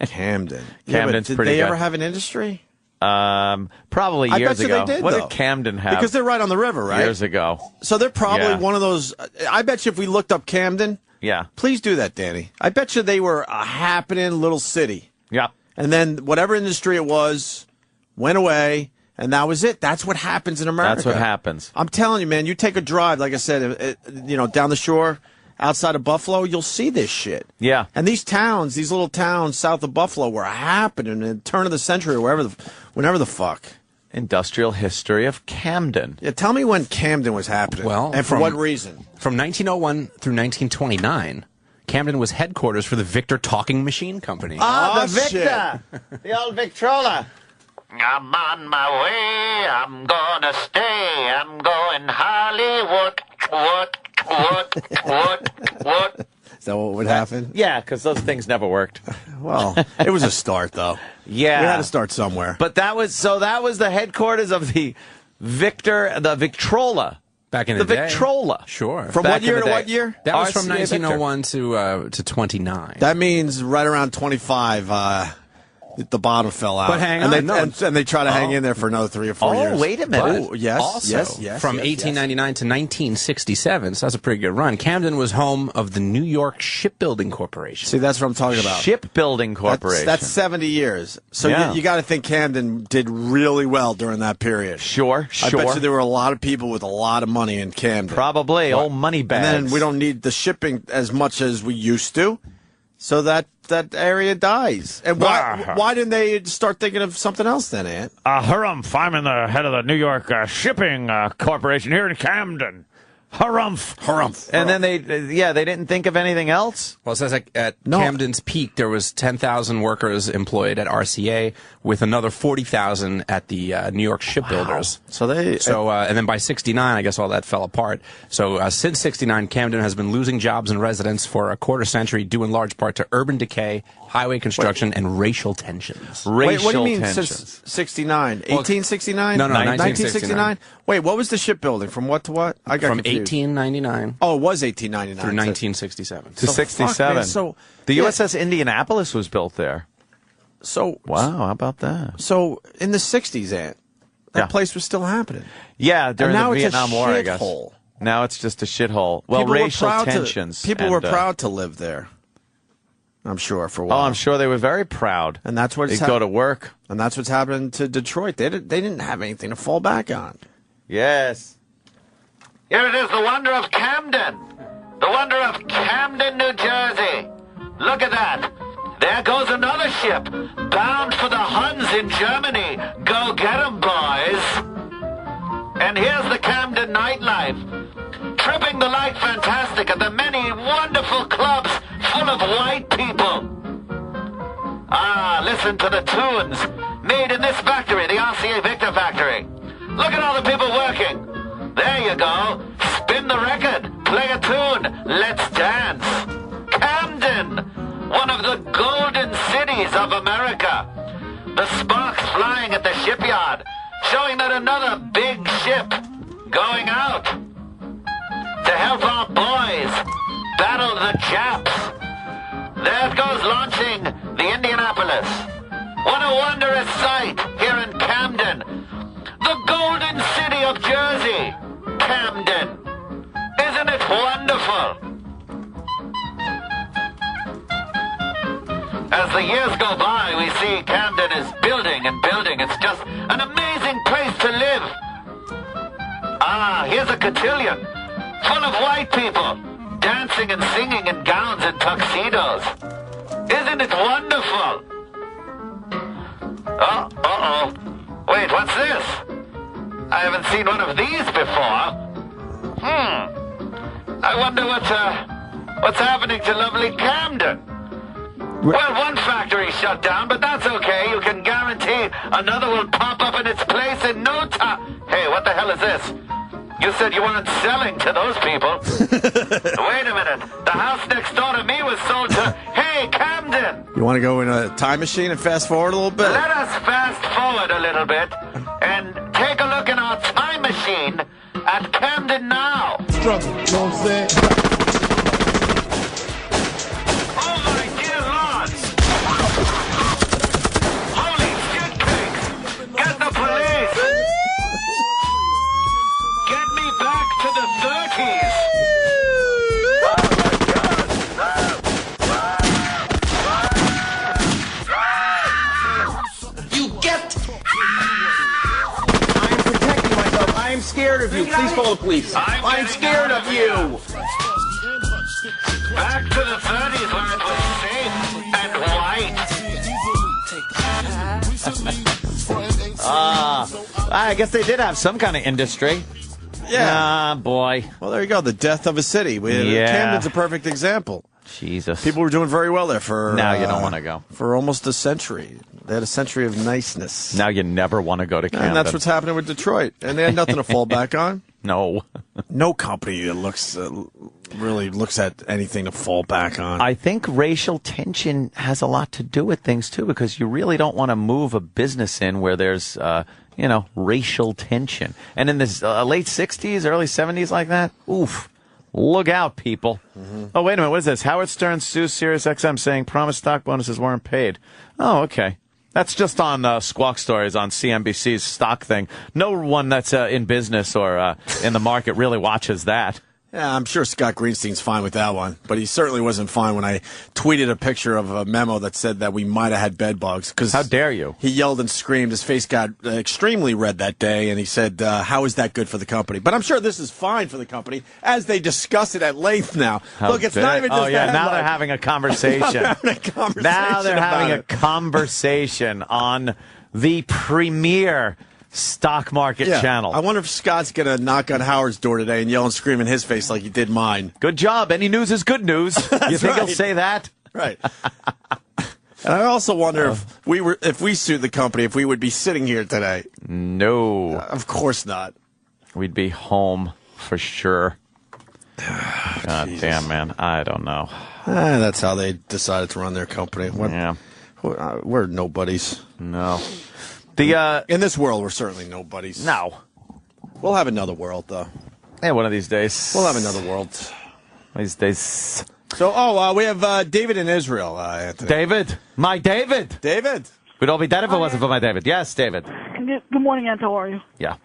Camden's pretty good. Did they ever have an industry? Probably years ago. They did, what though. did Camden have? Because they're right on the river, right? Years ago. So they're probably one of those. I bet you if we looked up Camden. Yeah. Please do that, Danny. I bet you they were a happening little city. Yeah. And then whatever industry it was went away, and that was it. That's what happens in America. That's what happens. I'm telling you, man, you take a drive, like I said, down the shore outside of Buffalo, you'll see this shit. Yeah. And these little towns south of Buffalo were happening in the turn of the century or whenever the fuck. Industrial history of Camden. Yeah, tell me when Camden was happening. Well, and for what reason? From 1901 through 1929, Camden was headquarters for the Victor Talking Machine Company. Ah, the Victor. The old Victrola. I'm on my way, I'm gonna stay, I'm going Hollywood, what? Is that what would happen? Yeah, because those things never worked. Well, it was a start, though. Yeah. We had to start somewhere. But that was the headquarters of the Victrola. Back in the day. Victrola. Sure. From Back what year in the to day. what year? That was from RCA 1901 to 29. That means right around 25, the bottom fell out. But hang and on, and they try to hang in there for another 3 or 4 years. Oh, wait a minute. Oh, yes, Also, yes, from 1899 to 1967, so that's a pretty good run. Camden was home of the New York Shipbuilding Corporation. See, that's what I'm talking about. Shipbuilding Corporation. That's 70 years. So Yeah. you got to think Camden did really well during that period. Sure. I bet you there were a lot of people with a lot of money in Camden. Probably. Old money bags. And then we don't need the shipping as much as we used to. So that area dies. And why didn't they start thinking of something else then, Ant? Harumph, I'm the head of the New York Shipping Corporation here in Camden. Harumph. And then they didn't think of anything else? Well, it says like at Camden's peak, there was 10,000 workers employed at RCA, with another 40,000 at the New York shipbuilders. Wow. And then by 69, I guess all that fell apart. So since 69, Camden has been losing jobs and residents for a quarter century, due in large part to urban decay, highway construction, and racial tensions. Wait, what do you mean since 69? 1869? No, 1969? Wait, what was the shipbuilding? From what to what? I got From confused. 1899. Oh, it was 1899. Through 1967. To 67. Man, so the USS Indianapolis was built there. So wow, how about that? So in the 60s, Ant, that place was still happening. Yeah, during and now the it's Vietnam a War, I guess. shithole. Now it's just a shithole. Well, People racial were proud tensions. People were proud to live there. I'm sure for a while. Oh, I'm sure they were very proud. And that's what they'd go to work. And that's what's happening to Detroit. They didn't have anything to fall back on. Yes. Here it is, the wonder of Camden. The wonder of Camden, New Jersey. Look at that. There goes another ship, bound for the Huns in Germany. Go get 'em, boys. And here's the Camden nightlife. Tripping the light fantastic at the many wonderful clubs full of white people. Ah, listen to the tunes made in this factory, the RCA Victor factory. Look at all the people working. There you go. Spin the record. Play a tune. Let's dance. Camden, one of the golden cities of America. The sparks flying at the shipyard, showing that another big ship going out to help our boys battle the Japs. There it goes, launching the Indianapolis. What a wondrous sight here in Camden. The golden city of Jersey, Camden. Isn't it wonderful? As the years go by, we see Camden is building and building. It's just an amazing place to live. Ah, here's a cotillion full of white people dancing and singing in gowns and tuxedos. Isn't it wonderful? Uh-oh. Wait, what's this? I haven't seen one of these before. I wonder what's happening to lovely Camden. Well, one factory shut down, but that's okay. You can guarantee another will pop up in its place in no time. Hey, what the hell is this? You said you weren't selling to those people. Wait a minute. The house next door to me was sold to, hey, Camden. You want to go in a time machine and fast forward a little bit? Let us fast forward a little bit and take a look in our time machine at Camden now. Struggle, you know what I'm saying? Oh, my dear Lord. Holy shit cakes. Get the police. Get me back to the 30s. You get. I'm protecting myself. I am scared of you. Please call the police. I'm scared of you. Back to the 30s where it was safe and white. I guess they did have some kind of industry. Yeah. Ah, boy. Well, there you go. The death of a city. Yeah. Camden's a perfect example. Jesus. People were doing very well there for... Now you don't want to go. For almost a century. They had a century of niceness. Now you never want to go to Camden. And that's what's happening with Detroit. And they had nothing to fall back on. No. No company that really looks at anything to fall back on. I think racial tension has a lot to do with things, too, because you really don't want to move a business in where there's, racial tension. And in the late 60s, early 70s like that, oof, look out, people. Mm-hmm. Oh, wait a minute, what is this? Howard Stern sues SiriusXM saying promised stock bonuses weren't paid. Oh, okay. That's just on Squawk Stories on CNBC's stock thing. No one that's in business or in the market really watches that. Yeah, I'm sure Scott Greenstein's fine with that one, but he certainly wasn't fine when I tweeted a picture of a memo that said that we might have had bed bugs. How dare you? He yelled and screamed. His face got extremely red that day, and he said, how is that good for the company? But I'm sure this is fine for the company, as they discuss it at length now. Look, it's not even just now they're having a conversation. Now they're having a conversation on the premier stock market channel. I wonder if Scott's going to knock on Howard's door today and yell and scream in his face like he did mine. Good job. Any news is good news. You think he'll say that? Right. And I also wonder if we sued the company, if we would be sitting here today. No. Of course not. We'd be home for sure. God damn, man. I don't know. That's how they decided to run their company. We're nobodies. No. In this world, we're certainly nobodies. No. We'll have another world, though. Yeah, one of these days. We'll have another world. These days. So, we have David in Israel, Anthony. David. My David. David. We'd all be dead if it wasn't for my David. Yes, David. Good morning, Ant. How are you? Yeah.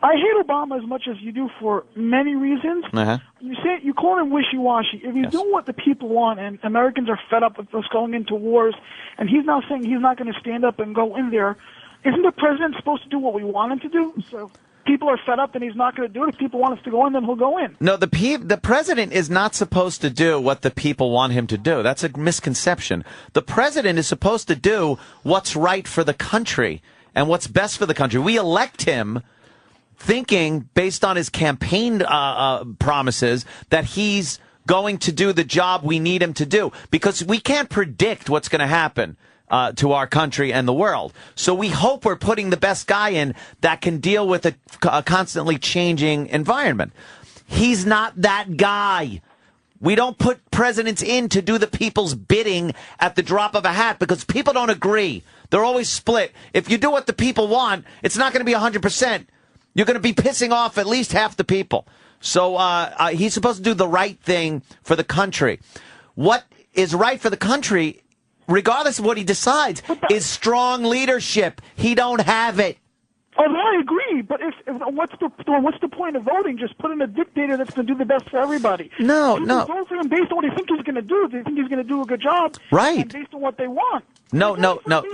I hate Obama as much as you do for many reasons. Uh-huh. You call him wishy-washy. If he's doing what the people want and Americans are fed up with us going into wars, and he's now saying he's not going to stand up and go in there, isn't the president supposed to do what we want him to do? So people are fed up and he's not going to do it. If people want us to go in, then he'll go in. No, the president is not supposed to do what the people want him to do. That's a misconception. The president is supposed to do what's right for the country and what's best for the country. We elect him thinking, based on his campaign promises, that he's going to do the job we need him to do, because we can't predict what's going to happen to our country and the world. So we hope we're putting the best guy in that can deal with a constantly changing environment. He's not that guy. We don't put presidents in to do the people's bidding at the drop of a hat, because people don't agree. They're always split. If you do what the people want, it's not going to be 100%. You're going to be pissing off at least half the people. So he's supposed to do the right thing for the country. What is right for the country, regardless of what he decides, is strong leadership. He don't have it. Oh, I agree. But what's the point of voting? Just put in a dictator that's going to do the best for everybody. No. Vote for him based on what they think he's going to do. They think he's going to do a good job. Right. And based on what they want. No.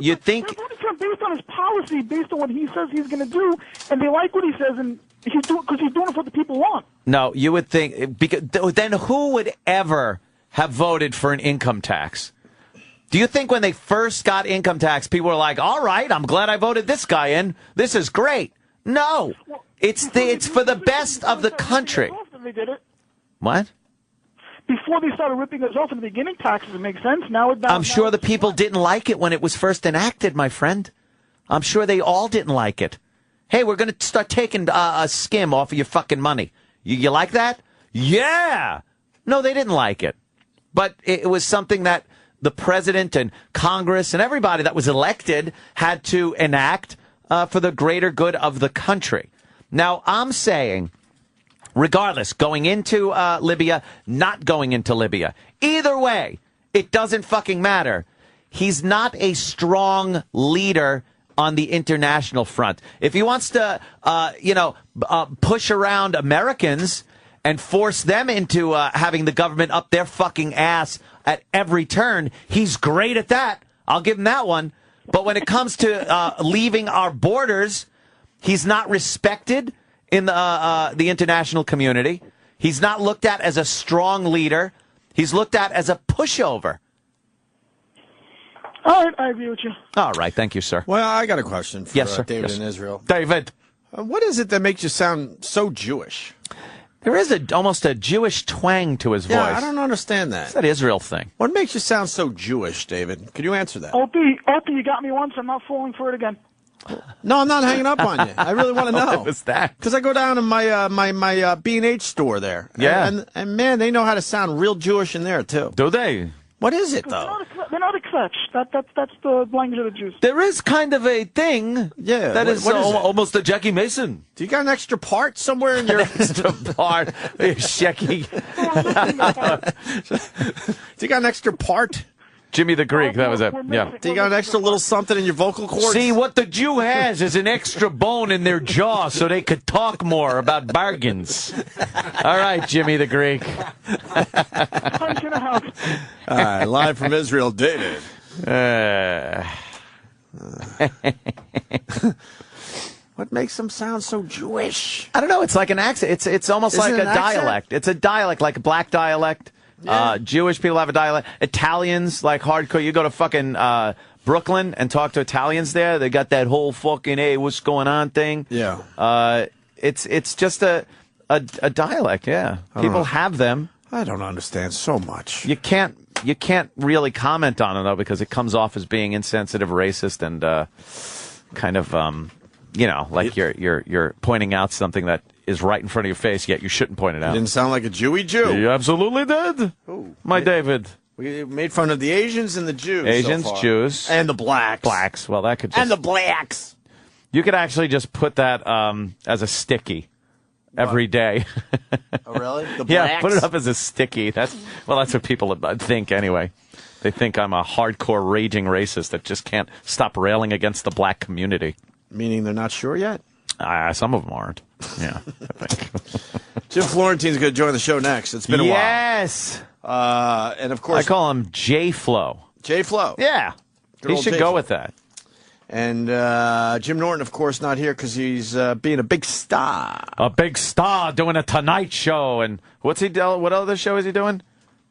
You think... They're voting for him based on his policy, based on what he says he's going to do, and they like what he says, and because he's doing it what the people want. No, you would think... Because, then who would ever have voted for an income tax? Do you think when they first got income tax, people were like, all right, I'm glad I voted this guy in. This is great. No. It's for the best of the country. They did it. What? Before they started ripping us off in the beginning, taxes, it makes sense. I'm sure the people didn't like it when it was first enacted, my friend. I'm sure they all didn't like it. Hey, we're going to start taking a skim off of your fucking money. You like that? Yeah. No, they didn't like it. But it was something that the president and Congress and everybody that was elected had to enact for the greater good of the country. Now, I'm saying, regardless, going into Libya, not going into Libya, either way, it doesn't fucking matter. He's not a strong leader on the international front. If he wants to, push around Americans and force them into having the government up their fucking ass at every turn, he's great at that. I'll give him that one. But when it comes to leaving our borders, he's not respected in the international community. He's not looked at as a strong leader. He's looked at as a pushover. All right, I agree with you. All right, thank you, sir. Well, I got a question for yes, sir. David yes. in Israel. David. What is it that makes you sound so Jewish? There is almost a Jewish twang to his voice. Yeah, I don't understand that. It's that Israel thing. What makes you sound so Jewish, David? Can you answer that? Opie, you got me once. I'm not falling for it again. No, I'm not hanging up on you. I really want to know. What was that? Because I go down to my my B&H store there. Yeah. And man, they know how to sound real Jewish in there, too. Do they? What is it, though? They're not accepted. That's the language of the Jews. There is kind of a thing. Yeah. That is, what is it? almost a Jackie Mason. Do you got an extra part somewhere in your... extra part? Shecky. Do you got an extra part? Jimmy the Greek, that was it. Yeah. Do you got an extra little something in your vocal cords? See, what the Jew has is an extra bone in their jaw so they could talk more about bargains. All right, Jimmy the Greek. All right, live from Israel, David. What makes them sound so Jewish? I don't know. It's like an accent. It's almost Isn't like it a an accent? dialect. It's a dialect, like a black dialect. Yeah. Jewish people have a dialect. Italians, like hardcore. You go to fucking Brooklyn and talk to Italians there. They got that whole fucking, hey, what's going on thing. Yeah. It's just a dialect, yeah. People have them. I don't understand so much. You can't really comment on it, though, because it comes off as being insensitive, racist, and kind of, like you're pointing out something that is right in front of your face, yet you shouldn't point it out. You didn't sound like a Jewy Jew. You absolutely did. Ooh. My David. We made fun of the Asians and the Jews. Asians, so far. Jews. And the blacks. Blacks. Well, that could just... And the blacks. You could actually just put that as a sticky every day. Oh, really? The blacks? Yeah, put it up as a sticky. That's what people think anyway. They think I'm a hardcore raging racist that just can't stop railing against the black community. Meaning they're not sure yet? Some of them aren't. Yeah, I think. Jim Florentine's going to join the show next. It's been a while. Yes. And of course, I call him J-Flo. J-Flo. Yeah. Good He old should J-Flo. go with that. And Jim Norton, of course, not here because he's being a big star. A big star doing a Tonight Show. And what's he doing? What other show is he doing?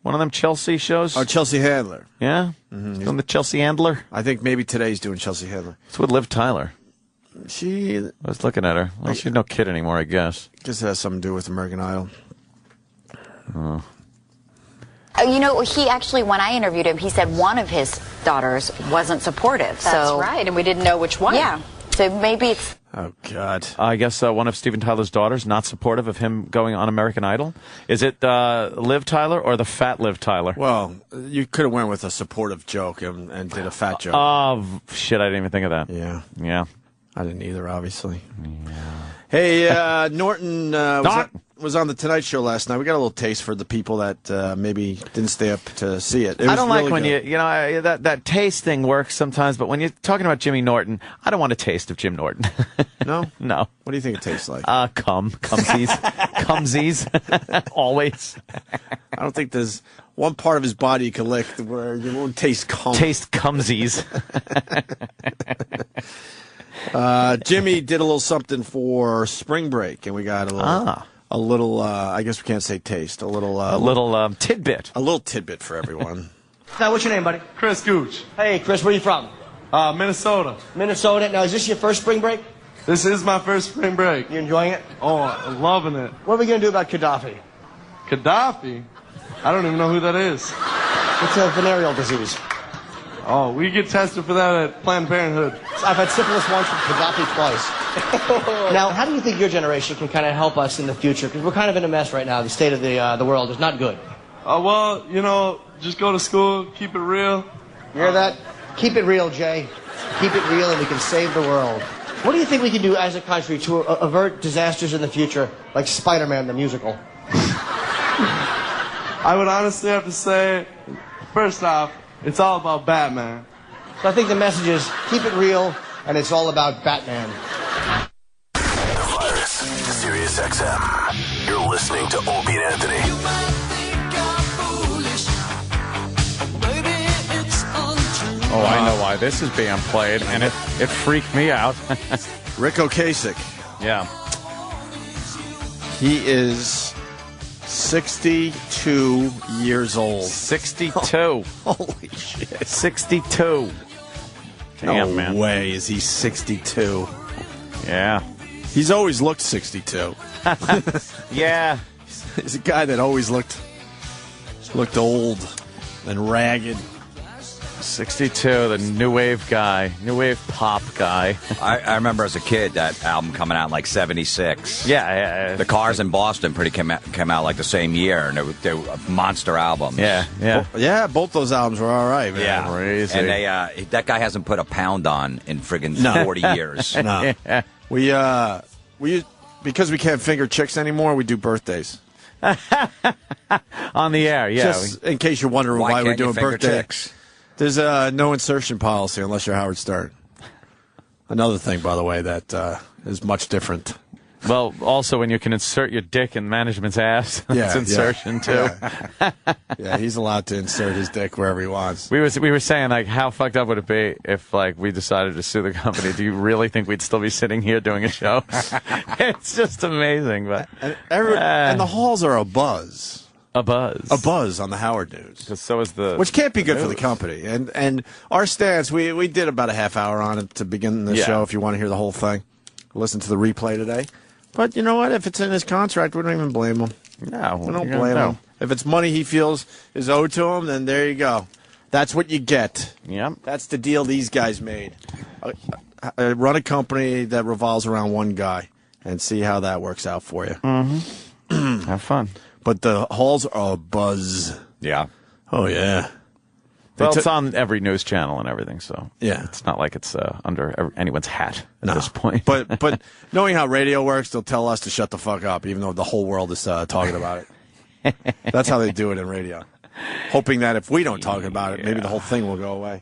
One of them Chelsea shows? Oh, Chelsea Handler. Yeah? Mm-hmm. Doing the Chelsea Handler? I think maybe today he's doing Chelsea Handler. It's with Liv Tyler. I was looking at her. Well, she's no kid anymore, I guess. Guess it has something to do with American Idol. Oh. He actually, when I interviewed him, he said one of his daughters wasn't supportive. That's right, and we didn't know which one. Yeah, so maybe it's... Oh, God. I guess one of Steven Tyler's daughters not supportive of him going on American Idol. Is it Liv Tyler or the fat Liv Tyler? Well, you could have went with a supportive joke and did a fat joke. Oh, shit, I didn't even think of that. Yeah. Yeah. I didn't either, obviously. Yeah. Hey, Norton was on the Tonight Show last night. We got a little taste for the people that maybe didn't stay up to see it. I don't like really when good. that taste thing works sometimes, but when you're talking about Jimmy Norton, I don't want a taste of Jim Norton. No? No. What do you think it tastes like? Cumsies. Cumsies. Always. I don't think there's one part of his body you can lick where you won't taste cum. Taste cumsies. Jimmy did a little something for spring break, and we got a little. I guess we can't say taste. A little tidbit. A little tidbit for everyone. Now, what's your name, buddy? Chris Gooch. Hey, Chris, where are you from? Minnesota. Minnesota. Now, is this your first spring break? This is my first spring break. You enjoying it? Oh, I'm loving it. What are we going to do about Gaddafi? Gaddafi? I don't even know who that is. It's a venereal disease. Oh, we get tested for that at Planned Parenthood. I've had syphilis once, Gaddafi twice. Now, how do you think your generation can kind of help us in the future? Because we're kind of in a mess right now. The state of the world is not good. Well, just go to school, keep it real. You hear that? Keep it real, Jay. Keep it real and we can save the world. What do you think we can do as a country to avert disasters in the future, like Spider-Man the musical? I would honestly have to say, first off, it's all about Batman. So I think the message is, keep it real, and it's all about Batman. The Virus, Sirius XM. You're listening to Opie and Anthony. Oh, I know why this is being played, and it freaked me out. Rick Ocasek. Yeah. He is 62 years old. 62. Holy shit. 62. Damn, no man. way is he 62. Yeah. He's always looked 62. Yeah. He's a guy that always looked old and ragged. 62, the new wave guy, new wave pop guy. I remember as a kid that album coming out in like 76. Yeah. The Cars in Boston came out like the same year, and they were monster albums. Yeah. Yeah, both those albums were all right, man. Yeah. Crazy. And that guy hasn't put a pound on in friggin' 40 years. No. Yeah. We because we can't finger chicks anymore, we do birthdays. On the air, yeah. Just in case you're wondering why we're can't you doing finger birthday. chicks? There's no insertion policy unless you're Howard Stern. Another thing, by the way, that is much different. Well, also when you can insert your dick in management's ass, that's insertion too. Yeah, he's allowed to insert his dick wherever he wants. We were saying, like, how fucked up would it be if, like, we decided to sue the company? Do you really think we'd still be sitting here doing a show? It's just amazing, but and the halls are a buzz. A buzz on the Howard News. So is the which can't be good for the company. And our stance, we did about a half hour on it to begin the show. If you want to hear the whole thing, listen to the replay today. But you know what? If it's in his contract, we don't even blame him. No, we don't blame him. If it's money he feels is owed to him, then there you go. That's what you get. Yep. That's the deal these guys made. Run a company that revolves around one guy and see how that works out for you. Mm-hmm. Have fun. But the halls are a buzz. Yeah. Oh, yeah. Well, it's on every news channel and everything, so yeah, it's not like it's under anyone's hat at this point. but knowing how radio works, they'll tell us to shut the fuck up, even though the whole world is talking about it. That's how they do it in radio, hoping that if we don't talk about it, maybe the whole thing will go away.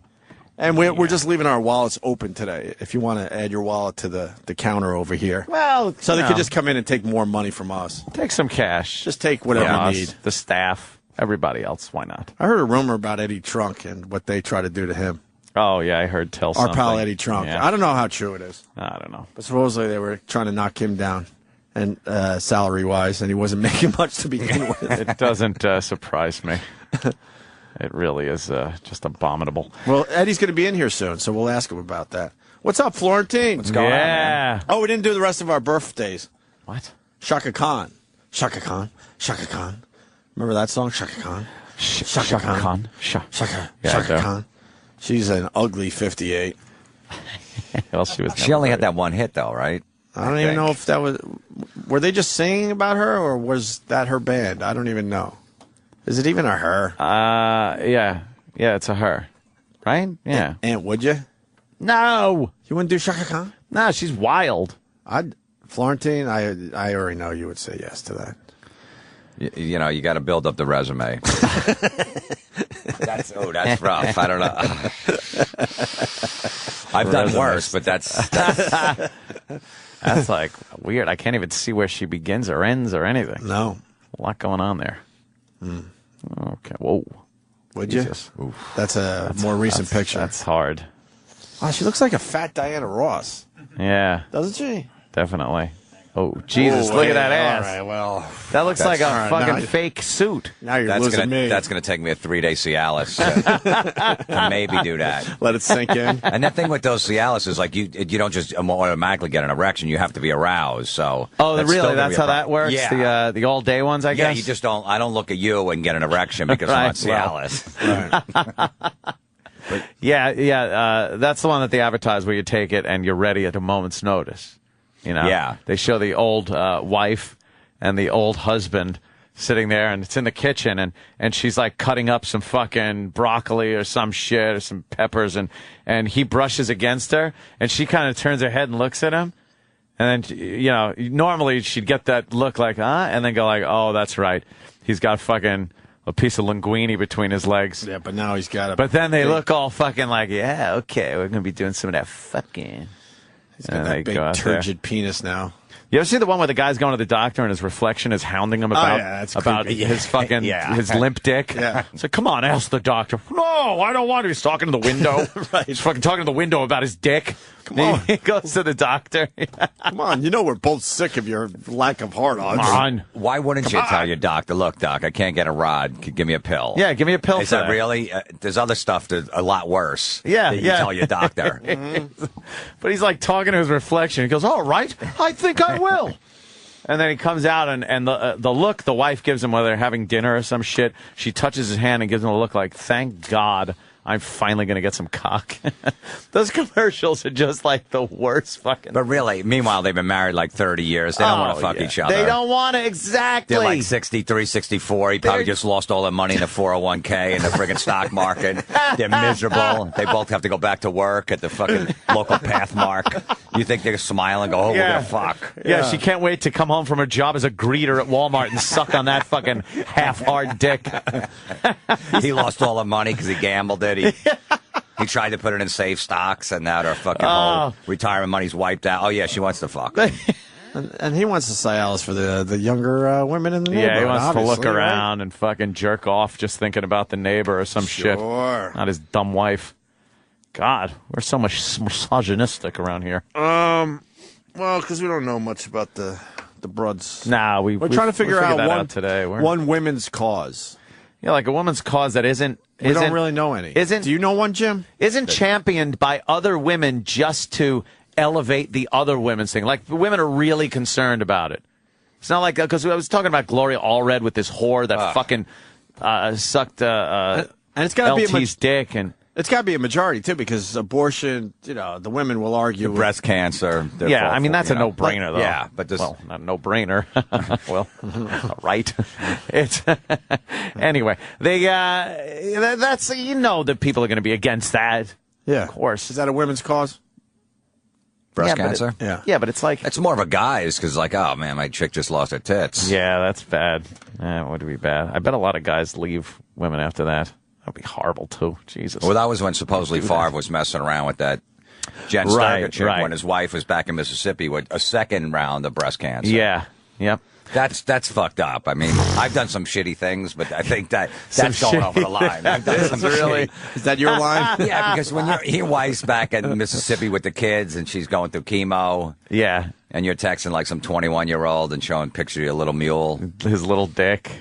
And we're just leaving our wallets open today. If you want to add your wallet to the counter over here, well, so they could just come in and take more money from us. Take some cash. Just take whatever you need. The staff. Everybody else, why not? I heard a rumor about Eddie Trunk and what they try to do to him. Oh, yeah, I heard something. Our pal Eddie Trunk. Yeah. I don't know how true it is. I don't know. But supposedly they were trying to knock him down, and salary-wise, and he wasn't making much to begin with. It doesn't surprise me. It really is just abominable. Well, Eddie's going to be in here soon, so we'll ask him about that. What's up, Florentine? What's going on, man? Oh, we didn't do the rest of our birthdays. What? Shaka Khan. Shaka Khan. Shaka Khan. Remember that song, Shaka Khan? Shaka Khan. Shaka Khan. She's an ugly 58. Well, she only had that one hit, though, right? I don't even know if that was... Were they just singing about her, or was that her band? I don't even know. Is it even a her? Yeah. Yeah, it's a her. Right? Yeah. And would you? No! You wouldn't do Shaka Khan? No, she's wild. Florentine, I already know you would say yes to that. You know, you got to build up the resume. That's rough. I don't know. I've done worse, but that's that's like weird. I can't even see where she begins or ends or anything. No, a lot going on there. Okay. Whoa. Would Jesus. you? That's a more recent picture. That's hard. Oh, she looks like a fat Diana Ross. Yeah. Doesn't she? Definitely. Oh, Jesus, look at that ass. All right, well. That looks like a fucking now, fake suit. Now you're losing me. That's going to take me a 3-day Cialis to maybe do that. Let it sink in. And that thing with those Cialis is like you don't just automatically get an erection. You have to be aroused. So really? That's how that works? Yeah. The all-day ones, I guess? Yeah, you just don't. I don't look at you and get an erection because I'm on Cialis. Right. Yeah. That's the one that they advertise where you take it and you're ready at a moment's notice. You know, yeah. They show the old wife and the old husband sitting there, and it's in the kitchen, and she's like cutting up some fucking broccoli or some shit or some peppers, and he brushes against her, and she kind of turns her head and looks at him, and then, you know, normally she'd get that look like, and then go like, oh, that's right, he's got fucking a piece of linguine between his legs. Yeah, but now he's got a... But then they look all fucking like, yeah, okay, we're going to be doing some of that fucking... He's got that big turgid penis now. You ever see the one where the guy's going to the doctor and his reflection is hounding him about his fucking his limp dick? Yeah. It's like, come on, ask the doctor. No, I don't want to. He's talking to the window. Right. He's fucking talking to the window about his dick. Come on. He goes to the doctor. Come on, you know we're both sick of your lack of hard-ons. Come on. Why wouldn't you tell your doctor, look, doc, I can't get a rod. Give me a pill. Yeah, give me a pill Is for that really? There's other stuff that's a lot worse. Yeah, that you tell your doctor. But he's like talking to his reflection. He goes, all right, I think I will. And then he comes out, and the look the wife gives him while they're having dinner or some shit, she touches his hand and gives him a look like, thank God I'm finally going to get some cock. Those commercials are just like the worst fucking... But really, meanwhile, they've been married like 30 years. They don't want to fuck each other. They don't want to, exactly. They're like 63, 64. He probably just lost all their money in the 401k and the friggin' stock market. They're miserable. They both have to go back to work at the fucking local Pathmark. You think they're smiling, go, we're going to fuck. Yeah, she can't wait to come home from her job as a greeter at Walmart and suck on that fucking half-hard dick. He lost all the money because he gambled it. He tried to put it in safe stocks, and now their fucking whole retirement money's wiped out. Oh, yeah, she wants to fuck. And he wants to Cialis for the younger women in the neighborhood. Yeah, he wants to look obviously, around and fucking jerk off just thinking about the neighbor or some shit. Not his dumb wife. God, we're so much misogynistic around here. Well, because we don't know much about the broads. Nah, we're trying to figure out that out today. One women's cause. Yeah, like a woman's cause that isn't. We don't really know any. Do you know one, Jim? Isn't championed by other women just to elevate the other women's thing. Like, women are really concerned about it. It's not like, because I was talking about Gloria Allred with this whore that fucking sucked and it's got to be LT's dick, and it's got to be a majority too, because abortion, the women will argue breast cancer. Yeah, I mean, that's a no-brainer, though. Yeah, but this, well, not a no-brainer. Well, right. It's anyway. They that's that people are going to be against that. Yeah, of course. Is that a women's cause? Breast cancer? Yeah, but it's like... It's more of a guy's, because like, oh, man, my chick just lost her tits. Yeah, that's bad. That would be bad. I bet a lot of guys leave women after that. That would be horrible, too. Jesus. Well, that was when supposedly Favre was messing around with that Jen Starger chick when his wife was back in Mississippi with a second round of breast cancer. Yeah, yep. That's fucked up. I mean, I've done some shitty things, but I think that's going over the line. I've done some really? Is that your line? Yeah, because when your wife's back in Mississippi with the kids and she's going through chemo. Yeah. And you're texting like some 21-year-old and showing pictures of your little mule. His little dick.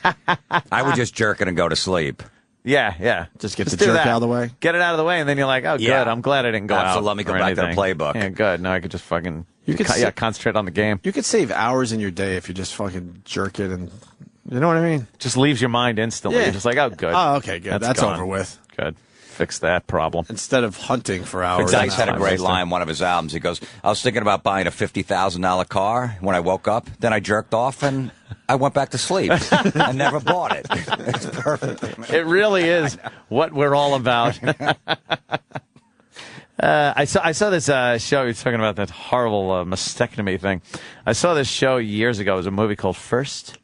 I would just jerk it and go to sleep. Yeah. Just get the jerk out of the way. Get it out of the way, and then you're like, oh, good. I'm glad I didn't go out. So let me go back to the playbook. Yeah, good. Now I could just fucking concentrate on the game. You could save hours in your day if you just fucking jerk it, and you know what I mean? Just leaves your mind instantly. Yeah. You're just like, oh, good. Oh, okay, good. That's gone. over with. Good. Fix that problem. Instead of hunting for hours. Dice had a great line in one of his albums. He goes, I was thinking about buying a $50,000 car when I woke up. Then I jerked off and I went back to sleep. I never bought it. It's perfect. It really is what we're all about. I saw this show. You're talking about that horrible mastectomy thing. I saw this show years ago. It was a movie called First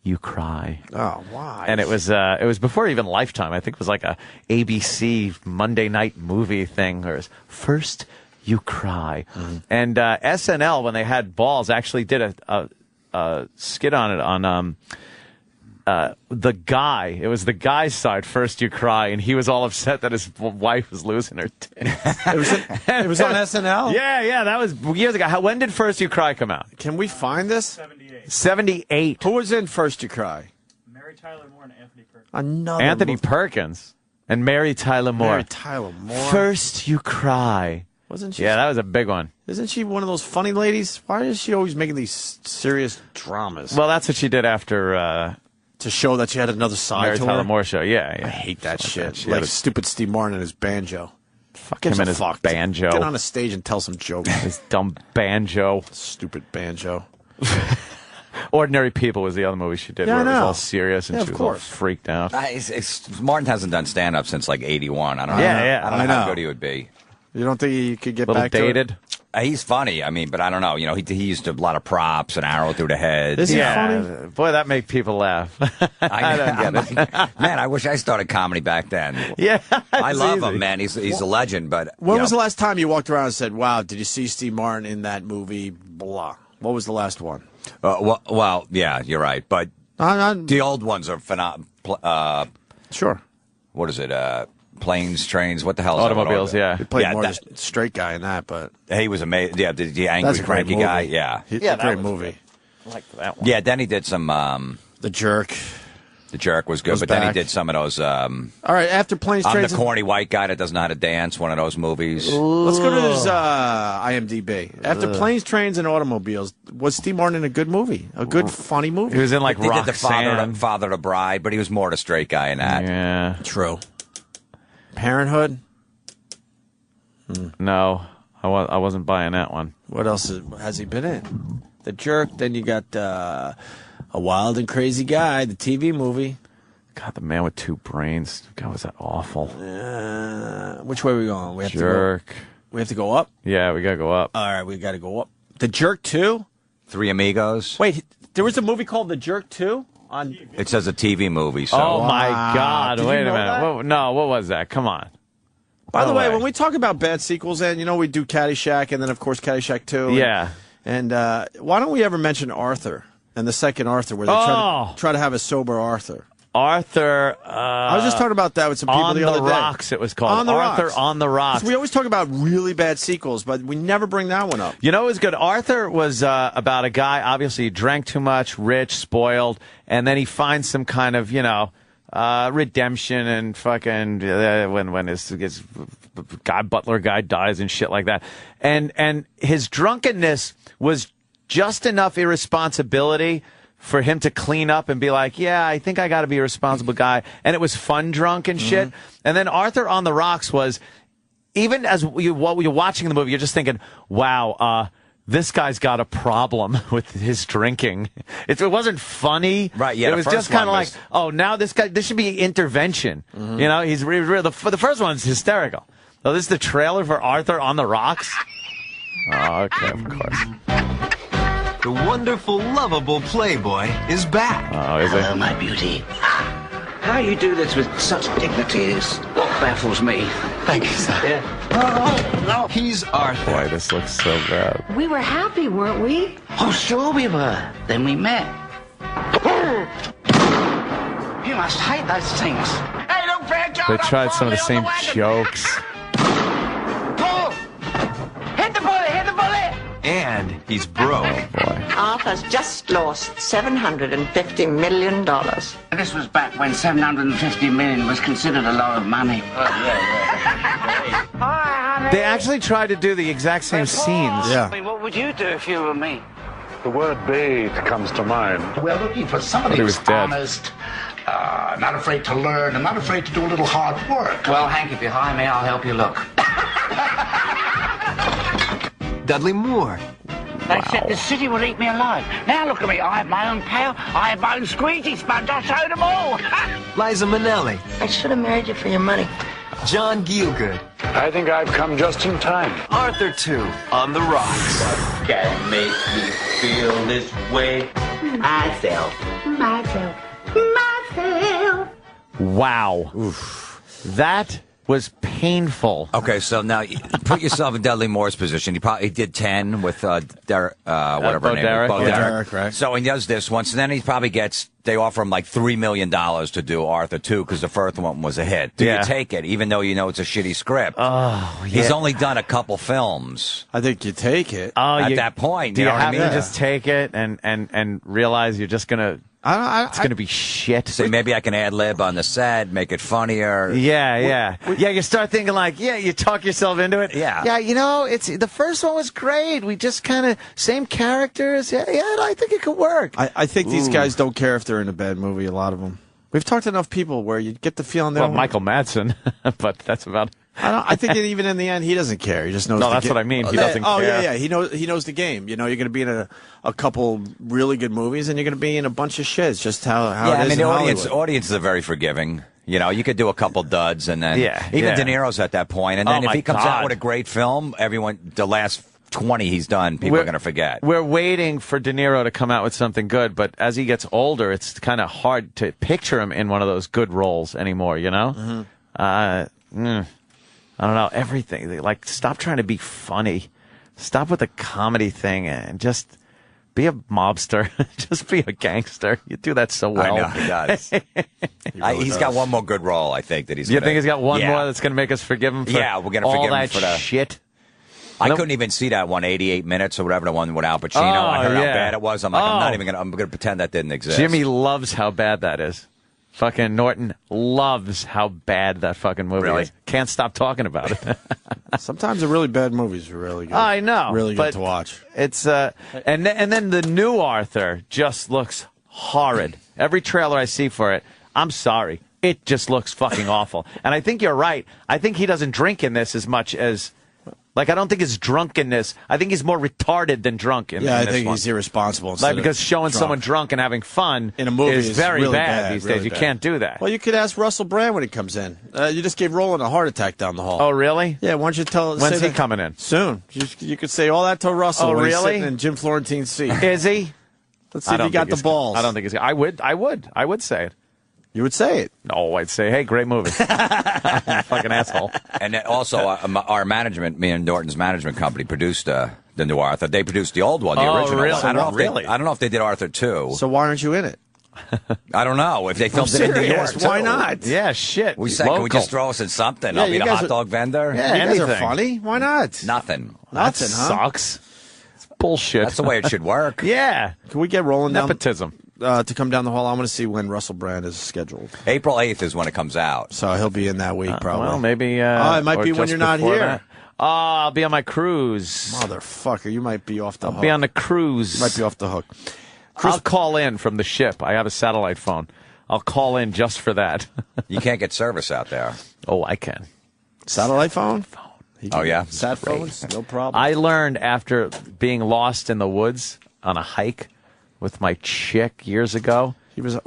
You Cry. Oh, why? And it was before even Lifetime. I think it was like a ABC Monday night movie thing. Or it was First You Cry. Mm-hmm. And SNL, when they had balls, actually did a skit on it on the guy. It was the guy's side, First You Cry, and he was all upset that his wife was losing her tits. It was on SNL? Yeah, that was years ago. When did First You Cry come out? Can we find this? 78. Who was in First You Cry? Mary Tyler Moore and Anthony Perkins. Anthony Perkins and Mary Tyler Moore. Mary Tyler Moore. First You Cry. Wasn't she? Yeah, that was a big one. Isn't she one of those funny ladies? Why is she always making these serious dramas? Well, that's what she did after... to show that she had another side Mary to Tyler her? Moore show, yeah. I hate that shit. She Like had a- stupid Steve Martin and his banjo. Fuck him and his banjo. Get on a stage and tell some jokes. His dumb banjo. Stupid banjo. Ordinary People was the other movie she did Yeah, where I it was know. all serious and Yeah, she of was all course. freaked out. Martin hasn't done stand-up since like 81. I don't know. Yeah, I don't know I how know. good he would be. You don't think he could get Little back dated. to it? He's funny. I mean, but I don't know. You know, he used a lot of props, an arrow through the head. Is he Yeah, funny? boy, that made people laugh. I don't get it. Man, I wish I started comedy back then. Yeah, I it's love easy. him, man. He's a legend. But When was the last time you walked around and said, wow, did you see Steve Martin in that movie? Blah. What was the last one? well, yeah, you're right. But the old ones are phenomenal. Sure. What is it? Planes, trains. What the hell? Automobiles, yeah. He played more just straight guy in that, but he was amazing. Yeah, the angry, that's a great cranky movie. guy. Yeah, Great that was movie. I like that one. yeah. Then he did some. The Jerk. The Jerk was good, Was but then he back. did some of those. All right, after Planes, I'm Trains, the corny white guy that doesn't know how to dance. One of those movies. let's go to his IMDb. After Planes, Trains, and Automobiles, was Steve Martin in a good movie? A good, funny movie? He was in like They did the Roxanne. father to Bride, but he was more the straight guy in that. Yeah. True. Parenthood? No, I wasn't buying that one. What else has he been in? The Jerk. Then you got A Wild and Crazy Guy, the TV movie. God, The Man with Two Brains. God, was that awful? Which way are we going? We have Jerk. To go, we have to go up? Yeah, we gotta go up. All right, we got to go up. The Jerk 2? Three Amigos. Wait, there was a movie called The Jerk 2? On It says a TV movie. So. Oh my God! Did you Wait a know minute. that? What was that? Come on. By the No way, way. when we talk about bad sequels, and we do Caddyshack, and then of course Caddyshack 2. Yeah. And why don't we ever mention Arthur and the second Arthur, where they try to have a sober Arthur? Arthur. I was just talking about that with some people on the other day. Rocks. It was called On the Arthur Rocks. on the Rocks. 'Cause we always talk about really bad sequels, but we never bring that one up. You know, it was good. Arthur was about a guy. Obviously, he drank too much, rich, spoiled, and then he finds some kind of redemption and fucking when his guy butler guy dies and shit like that, and his drunkenness was just enough irresponsibility for him to clean up and be like, yeah, I think I got to be a responsible guy. And it was fun drunk and shit. And then Arthur on the Rocks was, even as while you're watching the movie, you're just thinking, wow, this guy's got a problem with his drinking. It wasn't funny. Right, yeah, It the was first just kind of one like, was- oh, now this should be intervention. You know, he's the first one's hysterical. So this is the trailer for Arthur on the Rocks. Oh, okay, of course. The wonderful, lovable Playboy is back. Oh, is it? Hello, my beauty. How you do this with such dignity is what baffles me. Thank you, sir. Yeah. He's Arthur. Boy, this looks so bad. We were happy, weren't we? Oh, sure we were. Then we met. You must hate those things. Hey, don't fair They tried some of the same jokes. Pull! Hit the bullet! Hit the bullet! And he's broke. Arthur's just lost $750 million. This was back when 750 million was considered a lot of money. They actually tried to do the exact same scenes. I mean, what would you do if you were me? The word bait comes to mind. We're looking for somebody He who's was dead. honest, not afraid to learn, and not afraid to do a little hard work. Well, Hank, if you hire me, I'll help you look. Dudley Moore. They said the city would eat me alive. Now look at me. I have my own pail. I have my own squeegee sponge. I'll show them all. Liza Minnelli. I should have married you for your money. John Gielgud. I think I've come just in time. Arthur 2 on the Rocks. Can make me feel this way. Myself. Wow. That was painful. Okay, so now put yourself in Dudley Moore's position. He did 10 with Derek, whatever Bo her name Derek, is. Bo yeah. Derek, right? So he does this one. So then he probably they offer him like $3 million to do Arthur 2 because the first one was a hit. Do Yeah. you take it, even though you know it's a shitty script? Oh, yeah. He's only done a couple films. I think you take it. At that point, do you you know what I have mean? to just take it and realize you're just gonna? It's gonna be shit. Say maybe I can ad lib on the set, make it funnier. Yeah. You start thinking like, you talk yourself into it. Yeah. Yeah, it's the first one was great. We just kind of same characters. Yeah, I think it could work. I think these guys don't care if they're in a bad movie, a lot of them. We've talked to enough people where you get the feeling they're... Well, Michael Madsen, but that's about... I think that even in the end, he doesn't care. He just knows. No, the that's ga- what I mean. He doesn't Oh care. yeah. He knows the game. You know, you're going to be in a couple really good movies, and you're going to be in a bunch of shit. It's just how Yeah, it I is mean, in the Hollywood. audiences are very forgiving. You know, you could do a couple duds, and then even De Niro's at that point. And then Oh, if my he comes God. out with a great film, the last 20 he's done, people are going to forget. We're waiting for De Niro to come out with something good, but as he gets older, it's kind of hard to picture him in one of those good roles anymore, you know? I don't know, everything. Like, stop trying to be funny. Stop with the comedy thing and just be a mobster. Just be a gangster. You do that so well. I know, he does. He's got one more good role, I think, that he's You gonna, think he's got one yeah. more that's going to make us forgive him for Yeah, we're going to all forgive him that for the shit? I couldn't even see that one, 88 minutes or whatever, the one with Al Pacino. Oh, I heard yeah. how bad it was. I'm like, I'm Oh. not even going to, I'm going to pretend that didn't exist. Jimmy loves how bad that is. Fucking Norton loves how bad that fucking movie Really? is. Can't stop talking about it. Sometimes the really bad movies are really good. I know. Really good but to watch. It's and then the new Arthur just looks horrid. Every trailer I see for it, I'm sorry, it just looks fucking awful. And I think you're right. I think he doesn't drink in this as much as. Like, I don't think it's drunkenness. I think he's more retarded than drunk in, Yeah, in I this think one. he's irresponsible. Like, because showing someone drunk and having fun in a movie is very really bad these really days. You bad. can't do that. Well, you could ask Russell Brand when he comes in. You just gave Roland a heart attack down the hall. Oh, really? Yeah, why don't you tell? When's say he that- coming in? Soon. You could say all that to Russell. Oh, when he's really? sitting in Jim Florentine's seat. Is he? Let's see if he got the balls. I don't think he's. I would say it. You would say it. No, I'd say, hey, great movie. Fucking asshole. And then also, our management, me and Norton's management company, produced the new Arthur. They produced the old one, the Oh, original really? one. I don't know if Really? I don't know if they did Arthur 2. So why aren't you in it? I don't know if they filmed it in New York. serious. Why too. not? Yeah, shit. We said, can we Local. just throw us in something? Yeah, I'll be you the guys hot are- dog vendor. Yeah, You guys are anything. funny. Why not? Nothing. Nothing, That huh? sucks. It's bullshit. That's the way it should work. Yeah. Can we get Roland down Nepotism. to come down the hall? I want to see when Russell Brand is scheduled. April 8th is when it comes out. So he'll be in that week, probably. Well, maybe. Oh, it might or be when just you're not before here. that. Oh, I'll be on my cruise. Motherfucker, you might be off the hook. I'll be on the cruise. You might be off the hook. I'll call in from the ship. I have a satellite phone. I'll call in just for that. You can't get service out there. Oh, I can. Satellite phone? Oh, yeah? Sat phones? No problem. I learned after being lost in the woods on a hike with my chick years ago.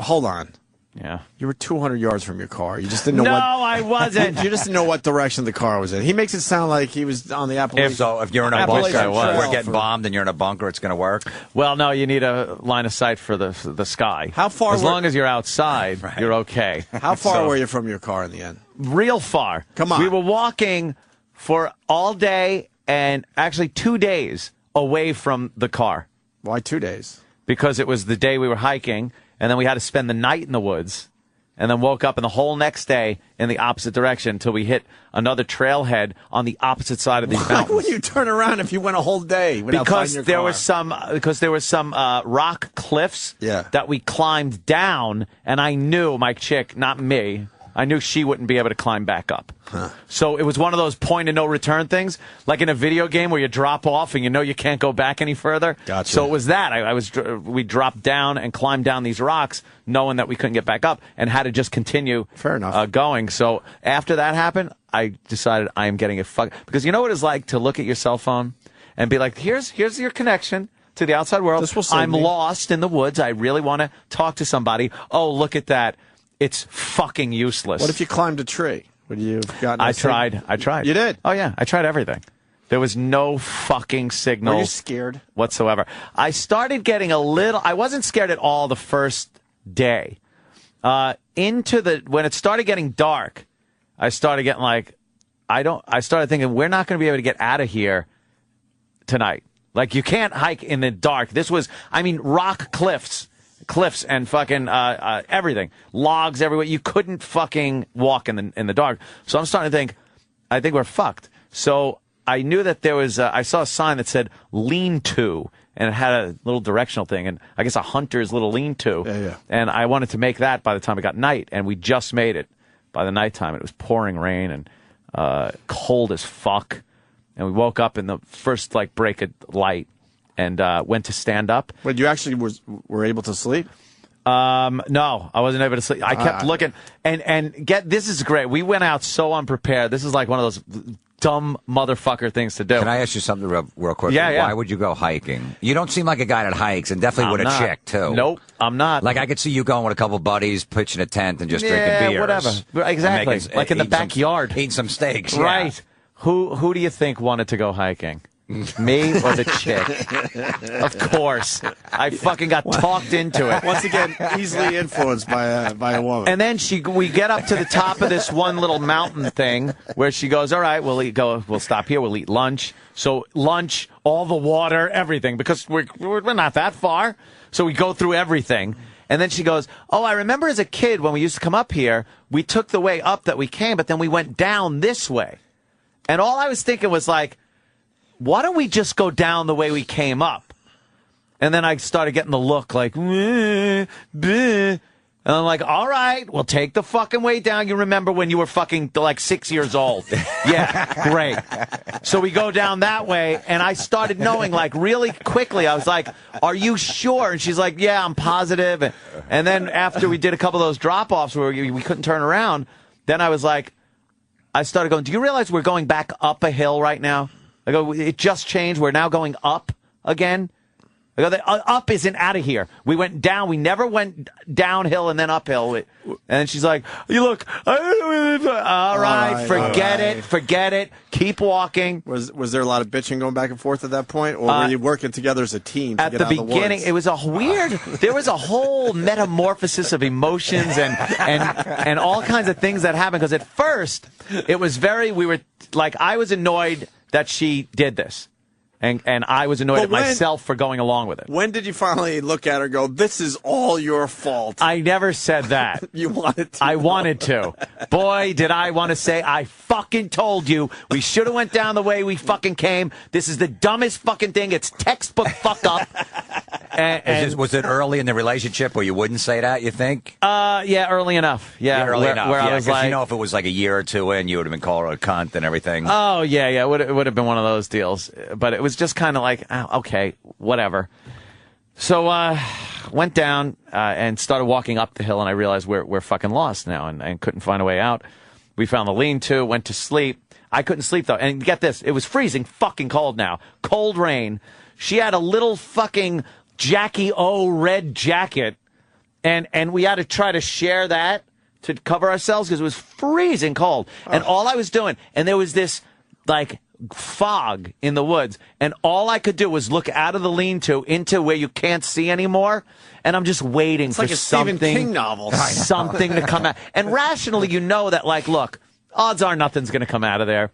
Hold on. Yeah. You were 200 yards from your car. You just didn't know No, what... I wasn't. You just didn't know what direction the car was in. He makes it sound like he was on the Appalachian. If you're in a Appalachian bunker, Trail we're getting for- bombed and you're in a bunker, it's going to work. Well, no, you need a line of sight for the sky. How far As were- long as you're outside, you're okay. How far So- were you from your car in the end? Real far. Come on. We were walking for all day and actually 2 days away from the car. Why 2 days? Because it was the day we were hiking, and then we had to spend the night in the woods, and then woke up in the whole next day in the opposite direction until we hit another trailhead on the opposite side of these Why mountains. would you turn around if you went a whole day without Because finding your there car? was some rock cliffs Yeah. that we climbed down, and I knew my chick, not me, I knew she wouldn't be able to climb back up. So it was one of those point of no return things, like in a video game where you drop off and you know you can't go back any further. Gotcha. So it was that we dropped down and climbed down these rocks, knowing that we couldn't get back up, and had to just continue. Fair enough. Going. So after that happened, I decided I am getting a fuck, because you know what it's like to look at your cell phone and be like, here's your connection to the outside world. This will save I'm me. lost in the woods. I really want to talk to somebody. Oh, look at that. It's fucking useless. What if you climbed a tree? Would you have gotten I a signal? tried. You did? Oh, yeah. I tried everything. There was no fucking signal. Were you scared? Whatsoever. I started getting I wasn't scared at all the first day. When it started getting dark, I started getting I started thinking, we're not going to be able to get out of here tonight. Like, you can't hike in the dark. This was, rock cliffs and fucking everything, logs everywhere. You couldn't fucking walk in the dark. So I'm starting to think, I think we're fucked. So I knew that there was. I saw a sign that said "lean to," and it had a little directional thing, and I guess a hunter's little lean to. Yeah. And I wanted to make that by the time it got night, and we just made it by the nighttime. It was pouring rain and cold as fuck, and we woke up in the first break of light. And went to stand up. But you actually were able to sleep? No, I wasn't able to sleep. I kept looking. And this is great. We went out so unprepared. This is like one of those dumb motherfucker things to do. Can I ask you something real quick? Yeah. Why would you go hiking? You don't seem like a guy that hikes, and definitely with a chick, too. Nope, I'm not. Like, I could see you going with a couple buddies, pitching a tent, and just drinking beers. Whatever. Exactly. And Like in the eating some- backyard. Eating some steaks. yeah. Right. Who do you think wanted to go hiking? Me or the chick? Of course. I fucking got talked into it. Once again, easily influenced by a woman. And then we get up to the top of this one little mountain thing where she goes, all right, we'll stop here. We'll eat lunch. So lunch, all the water, everything, because we're not that far. So we go through everything. And then she goes, oh, I remember as a kid when we used to come up here, we took the way up that we came, but then we went down this way. And all I was thinking was like, why don't we just go down the way we came up? And then I started getting the look like, bleh, bleh. And And I'm like, all right, well, take the fucking weight down. You remember when you were fucking like 6 years old. Yeah, great. So we go down that way, and I started knowing, like, really quickly. I was like, are you sure? And she's like, yeah, I'm positive. And then after we did a couple of those drop-offs where we couldn't turn around, then I was like, I started going, do you realize we're going back up a hill right now? I go, it just changed. We're now going up again. I go, up isn't out of here. We went down. We never went downhill and then uphill. And then she's like, you look, all right, forget it. Keep walking. Was there a lot of bitching going back and forth at that point? Or were you working together as a team to at get the out of the beginning, woods? it was a weird, there was a whole metamorphosis of emotions and all kinds of things that happened. Because at first, it was I was annoyed that she did this. And I was annoyed at myself for going along with it. When did you finally look at her and go, this is all your fault? I never said that. You wanted to. I wanted to. Boy, did I want to say, I fucking told you. We should have went down the way we fucking came. This is the dumbest fucking thing. It's textbook fuck up. Was it early in the relationship where you wouldn't say that, you think? Yeah, early enough. Yeah, early enough. Where I was like, you know, if it was like a year or two in, you would have been called her a cunt and everything. Oh, yeah. It would have been one of those deals. But it was just kind of like, okay, whatever. So went down and started walking up the hill, and I realized we're fucking lost now and couldn't find a way out. We found the lean-to, went to sleep. I couldn't sleep, though. And get this, it was freezing fucking cold now. Cold rain. She had a little fucking Jackie O red jacket, and we had to try to share that to cover ourselves because it was freezing cold. And all I was doing, and there was this, like, fog in the woods, and all I could do was look out of the lean-to into where you can't see anymore, and I'm just waiting for like a something, Stephen King novel. something to come out. And rationally, you know that, like, look, odds are nothing's going to come out of there.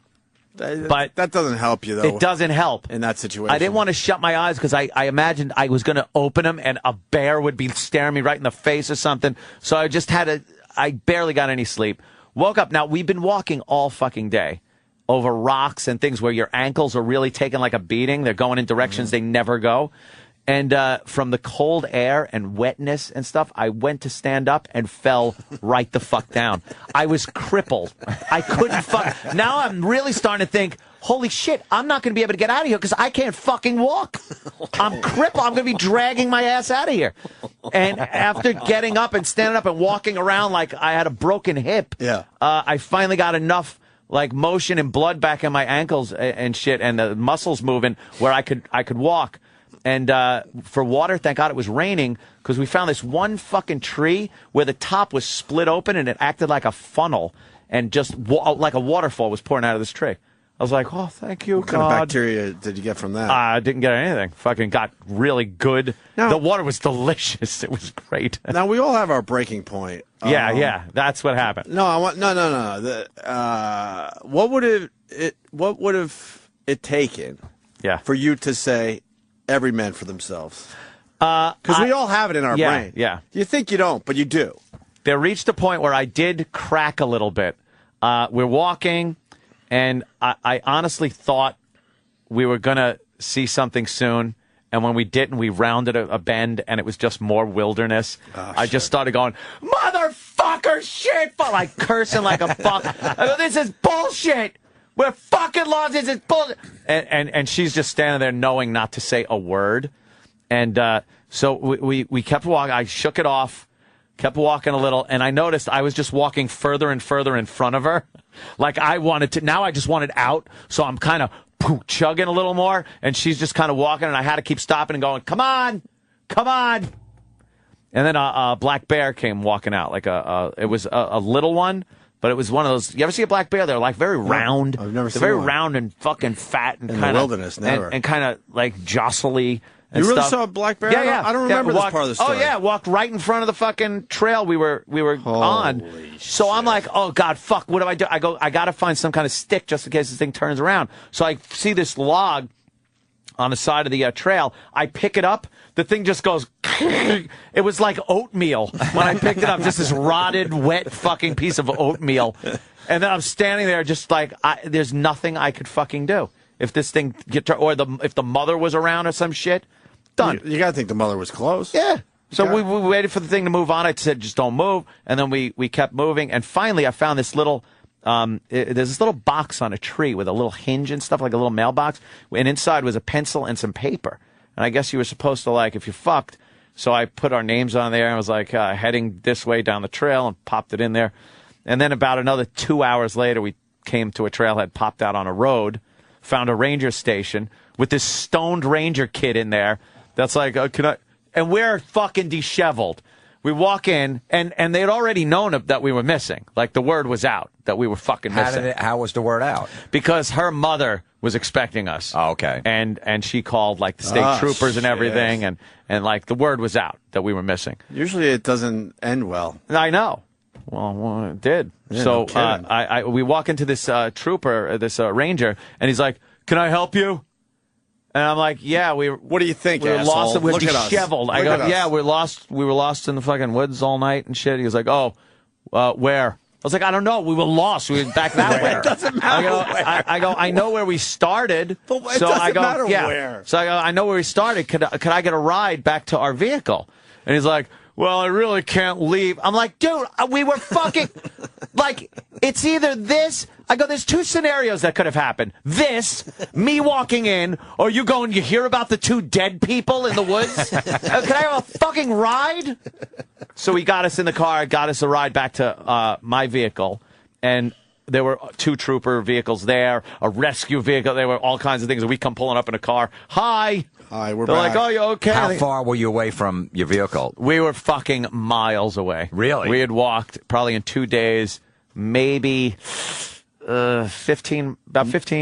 But that doesn't help you, though. It doesn't help in that situation. I didn't want to shut my eyes because I imagined I was going to open them and a bear would be staring me right in the face or something. So I just I barely got any sleep. Woke up. Now, we've been walking all fucking day over rocks and things where your ankles are really taking like a beating. They're going in directions they never go. And from the cold air and wetness and stuff, I went to stand up and fell right the fuck down. I was crippled. I couldn't fuck. Now I'm really starting to think, holy shit, I'm not going to be able to get out of here because I can't fucking walk. I'm crippled. I'm going to be dragging my ass out of here. And after getting up and standing up and walking around like I had a broken hip, I finally got enough like motion and blood back in my ankles and shit and the muscles moving where I could walk. And for water, thank God it was raining because we found this one fucking tree where the top was split open and it acted like a funnel and just like a waterfall was pouring out of this tree. I was like, oh, thank you, What kind of bacteria did you get from that? I didn't get anything. Fucking got really good. Now, the water was delicious. It was great. Now, we all have our breaking point. Yeah, that's what happened. No, I want no. What would have it taken? Yeah. For you to say, every man for themselves. Because we all have it in our brain. Yeah. You think you don't, but you do. There reached a point where I did crack a little bit. We're walking, and I honestly thought we were going to see something soon. And when we didn't, we rounded a bend, and it was just more wilderness. I just started going, motherfucker, shit, like cursing like a fuck. I go, this is bullshit. We're fucking lost. This is bullshit. And she's just standing there knowing not to say a word. And so we kept walking. I shook it off, kept walking a little, and I noticed I was just walking further and further in front of her. Like I wanted to. Now I just wanted out, so I'm kind of chugging a little more, and she's just kind of walking, and I had to keep stopping and going, come on. And then a black bear came walking out. Like it was a little one. But it was one of those. You ever see a black bear? They're like very round. I've never seen They're very one. round and fucking fat and In kind the of wilderness, never. and kind of like jostly. And You really stuff. saw a black bear? Yeah. I don't remember this walked, part of the story. Oh yeah, walked right in front of the fucking trail we were on. So I'm like, oh god, fuck, what do I do? I go, I gotta find some kind of stick just in case this thing turns around. So I see this log on the side of the trail. I pick it up. The thing just goes. It was like oatmeal when I picked it up. Just this rotted, wet fucking piece of oatmeal. And then I'm standing there just like, there's nothing I could fucking do. If this thing if the mother was around or some shit, done. You got to think the mother was close. Yeah. So we waited for the thing to move on. I said, just don't move. And then we kept moving. And finally, I found this little, there's this little box on a tree with a little hinge and stuff, like a little mailbox. And inside was a pencil and some paper. And I guess you were supposed to, like, if you fucked. So I put our names on there and was like heading this way down the trail and popped it in there. And then about another 2 hours later, we came to a trailhead, popped out on a road, found a ranger station with this stoned ranger kid in there. That's like, can I? And we're fucking disheveled. We walk in, and they had already known that we were missing. Like, the word was out that we were fucking missing. How was the word out? Because her mother was expecting us. Oh, okay. And she called, like, the state troopers and everything, and like, the word was out that we were missing. Usually it doesn't end well. I know. Well, it did. Yeah, so no we walk into this trooper, this ranger, and he's like, "Can I help you?" And I'm like, "Yeah, What do you think, we were asshole? lost. We're Look at us. disheveled." I Look go, at us. "Yeah, we're lost. We were lost in the fucking woods all night and shit." He was like, "Oh, where?" I was like, "I don't know. We were lost. We were back that way." It doesn't matter. I go, "I know where we started." But it so doesn't I go, matter yeah. where. So I go, "I know where we started. Could I get a ride back to our vehicle?" And he's like, "Well, I really can't leave." I'm like, "Dude, we were fucking like, it's either this." I go, "There's two scenarios that could have happened. This, me walking in, or you going, you hear about the two dead people in the woods? Can I have a fucking ride?" So he got us in the car, got us a ride back to my vehicle, and there were two trooper vehicles there, a rescue vehicle. There were all kinds of things. And we come pulling up in a car. Hi, we're They're back. like, "Oh, you okay?" How far were you away from your vehicle? We were fucking miles away. Really? We had walked probably in 2 days, maybe 15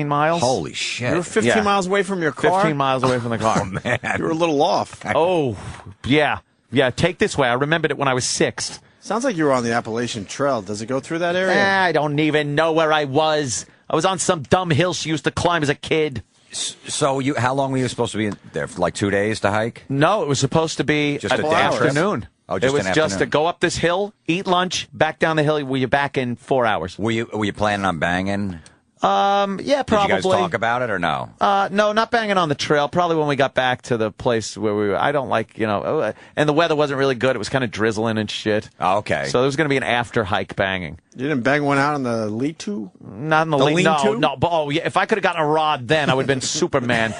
miles. Holy shit. You were 15 miles away from your car? 15 miles away from the car. Oh, man. You were a little off. Oh, yeah. Yeah, take this way. I remembered it when I was 6. Sounds like you were on the Appalachian Trail. Does it go through that area? I don't even know where I was. I was on some dumb hill she used to climb as a kid. So how long were you supposed to be in there? For like 2 days to hike? No, it was supposed to be Just an a day afternoon. Oh, It just was an just to afternoon. go up this hill, eat lunch, back down the hill. Were you back in 4 hours? Were you planning on banging? Yeah, probably. Did you guys talk about it or no? No, not banging on the trail. Probably when we got back to the place where we were. I don't like, and the weather wasn't really good. It was kind of drizzling and shit. Oh, okay. So there was going to be an after hike banging. You didn't bang one out on the lean-to? Not in the lean-to? No. But, yeah, if I could have gotten a rod then, I would have been Superman.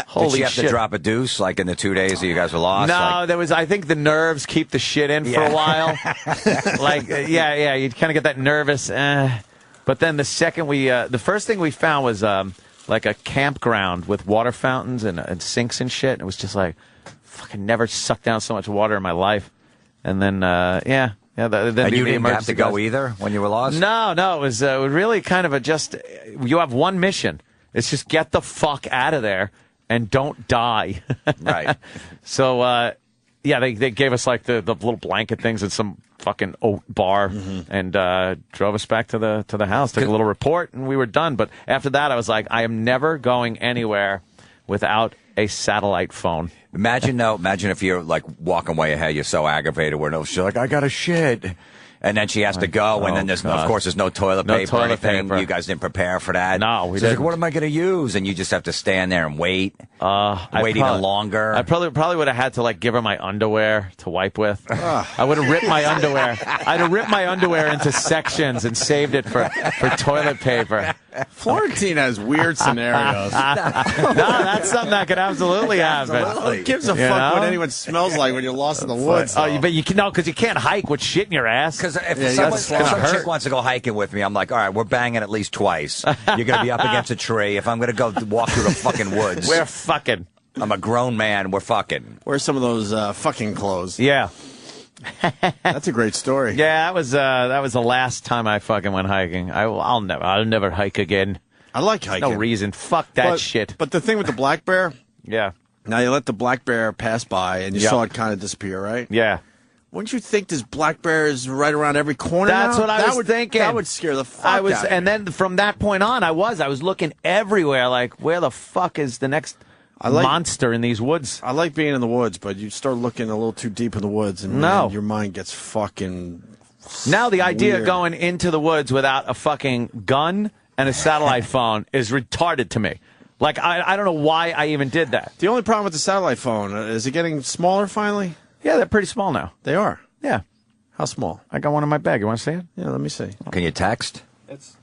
Holy Did you have shit. to drop a deuce like in the 2 days that you guys were lost? No, Like, there was. I think the nerves keep the shit in for a while. Yeah, you kind of get that nervous. But then the first thing we found was like a campground with water fountains and sinks and shit. It was just like, fucking never sucked down so much water in my life. And then, then and you the didn't have to emergency go guys- either when you were lost? No, it was really kind of you have one mission. It's just get the fuck out of there and don't die. Right. So, they gave us like the little blanket things and some fucking oat bar and drove us back to the house, took a little report, and we were done. But after that, I was like, I am never going anywhere without a satellite phone. Imagine if you're like walking way ahead, you're so aggravated where she's like, I got to shit. And then she has to go, and then of course there's no toilet No paper toilet or anything. paper. You guys didn't prepare for that. No, we So it's didn't. like, what am I going to use? And you just have to stand there and wait. Wait even longer. I probably would have had to like give her my underwear to wipe with. I would have ripped my underwear. I'd have ripped my underwear into sections and saved it for toilet paper. Florentine has weird scenarios. No, that's something that could absolutely happen. Who gives a You fuck what know? anyone smells like when you're lost in the woods? Oh, but you can because you can't hike with shit in your ass. Because if that's some gonna chick hurt. wants to go hiking with me, I'm like, all right, we're banging at least twice. You're going to be up against a tree. If I'm going to go walk through the fucking woods. We're fucking. I'm a grown man. We're fucking. Where's some of those fucking clothes? Yeah. That's a great story. Yeah, that was the last time I fucking went hiking. I'll never hike again. I like hiking. No reason. Fuck that shit. But the thing with the black bear, Yeah. now you let the black bear pass by and you Yep. saw it kind of disappear, right? Yeah. Wouldn't you think this black bear is right around every corner That's now? what I was thinking. That would scare the fuck out of me. And then from that point on, I was looking everywhere. Like, where the fuck is the next monster in these woods? I like being in the woods, but you start looking a little too deep in the woods, and No. man, your mind gets fucking. Now the idea of weird. going into the woods without a fucking gun and a satellite phone is retarded to me. Like, I don't know why I even did that. The only problem with the satellite phone is it getting smaller finally? Yeah, they're pretty small now. They are. Yeah. How small? I got one in my bag. You want to see it? Yeah, let me see. Can you text?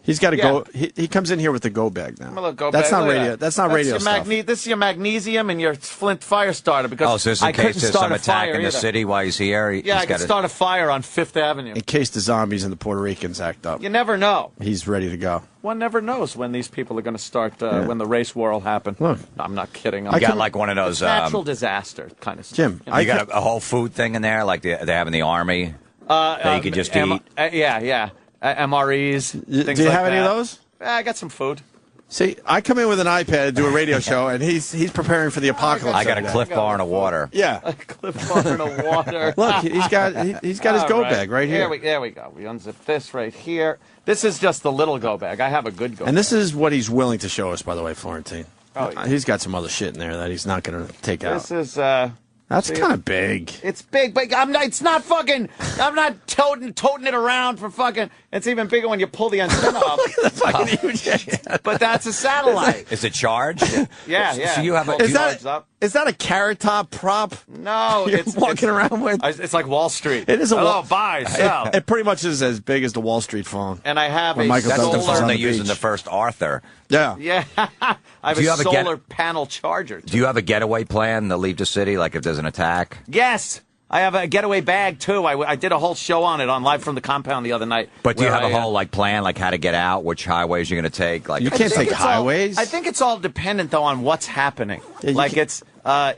He's got to Yeah. go. He comes in here with the go bag now. My little go That's bag. not Look at radio. that. That's not radio your stuff. This is your magnesium and your flint fire starter because Oh, so just in I case couldn't there's start some a attack fire in the either. city while he's here. Yeah, I can start a fire on Fifth Avenue. In case the zombies and the Puerto Ricans act up, You never know. he's ready to go. One never knows when these people are going to start, when the race war will happen. Look. No, I'm not kidding. You got like one of those. It's natural disaster kind of stuff. Jim, You know? You got a whole food thing in there, like they have in the army that you could just eat. Yeah. MREs. Do things you like have any of that. those? I got some food. See, I come in with an iPad to do a radio show, and he's preparing for the apocalypse. I got a every day. Cliff Bar and a water. Yeah, A Cliff Bar and a water. look, he's got his All go bag right here. There we go. We unzip this right here. This is just the little go bag. I have a good go And bag. this is what he's willing to show us, by the way, Florentine. Oh, yeah. He's got some other shit in there that he's not going to take out. This is That's see, kind of big. It's big, but it's not fucking. I'm not toting it around for fucking. It's even bigger when you pull the antenna up. Look at the fucking huge. But that's a satellite. Is it charged? Yeah. So you have a. Is Charged up. that a carrot top prop? No, You're it's walking around with. It's like Wall Street. It is a Hello, wall- buy, sell. It pretty much is as big as the Wall Street phone. And I have When a Michael That's Douglas the was phone on they the used in beach. the first Arthur. Yeah. Yeah, I have Do you a have a solar panel charger. Do you have a getaway plan to leave the city, like if there's an attack? Yes, I have a getaway bag too. I did a whole show on it on Live from the Compound the other night. But do you where have a I, whole like plan, like how to get out, which highways you're going to take? Like You can't take it's all- highways. I think it's all dependent though on what's happening. Yeah, you like can-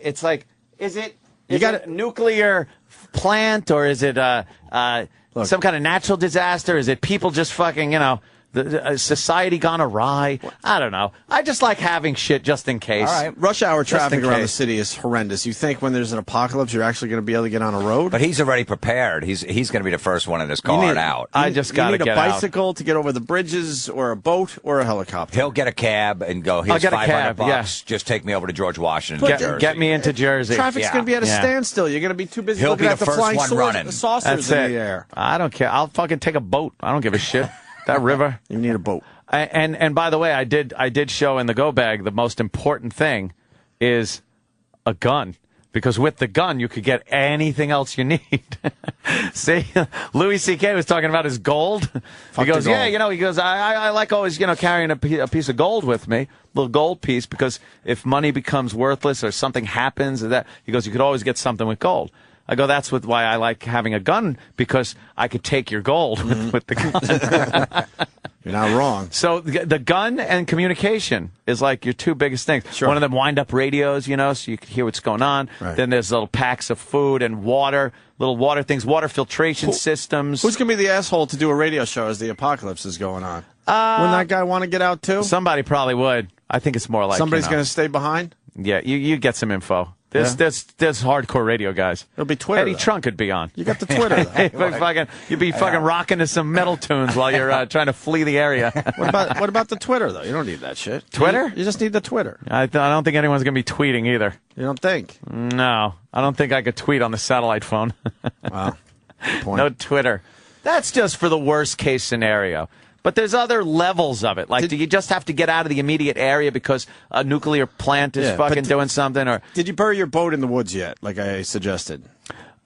it's like is it You is got it a nuclear plant or is it some kind of natural disaster? Is it people just fucking the society gone awry? I don't know. I just like having shit just in case. All right. Rush hour Just in traffic around the case. city is horrendous. You think when there's an apocalypse, you're actually going to be able to get on a road? But he's already prepared. He's going to be the first one in his car and out. I just got to You need get a out. bicycle to get over the bridges, or a boat, or a helicopter. He'll get a cab and go. Here's get a 500 cab, bucks. yeah. Just take me over to George Washington, New Jersey. Get me into Jersey. Traffic's Yeah. going to be at a Yeah. standstill. You're going to be too busy He'll looking be at the the first flying one running. saucers That's in it. the air. I don't care. I'll fucking take a boat. I don't give a shit. That river. You need a boat. And by the way, I did show in the go bag the most important thing is a gun. Because with the gun, you could get anything else you need. See, Louis C.K. was talking about his gold. Fuck He goes, the gold. yeah, he goes, I like always, carrying a piece of gold with me, little gold piece, because if money becomes worthless or something happens, or that, he goes, you could always get something with gold. I go, that's why I like having a gun, because I could take your gold with the gun. You're not wrong. So the gun and communication is like your two biggest things. Sure. One of them wind-up radios, so you can hear what's going on. Right. Then there's little packs of food and water, little water things, water filtration systems. Who's going to be the asshole to do a radio show as the apocalypse is going on? Wouldn't that guy want to get out too? Somebody probably would. I think it's more like Somebody's going to stay behind? Yeah, you get some info. There's hardcore radio guys. It'll be Twitter. Eddie though. Trunk could be on. You got the Twitter. though. You'd be fucking rocking to some metal tunes while you're trying to flee the area. What about the Twitter though? You don't need that shit. Twitter? You just need the Twitter. I don't think anyone's going to be tweeting either. You don't think? No, I don't think I could tweet on the satellite phone. Wow. Good point. No Twitter. That's just for the worst case scenario. But there's other levels of it. Like, do you just have to get out of the immediate area because a nuclear plant is fucking doing something? Or did you bury your boat in the woods yet, like I suggested?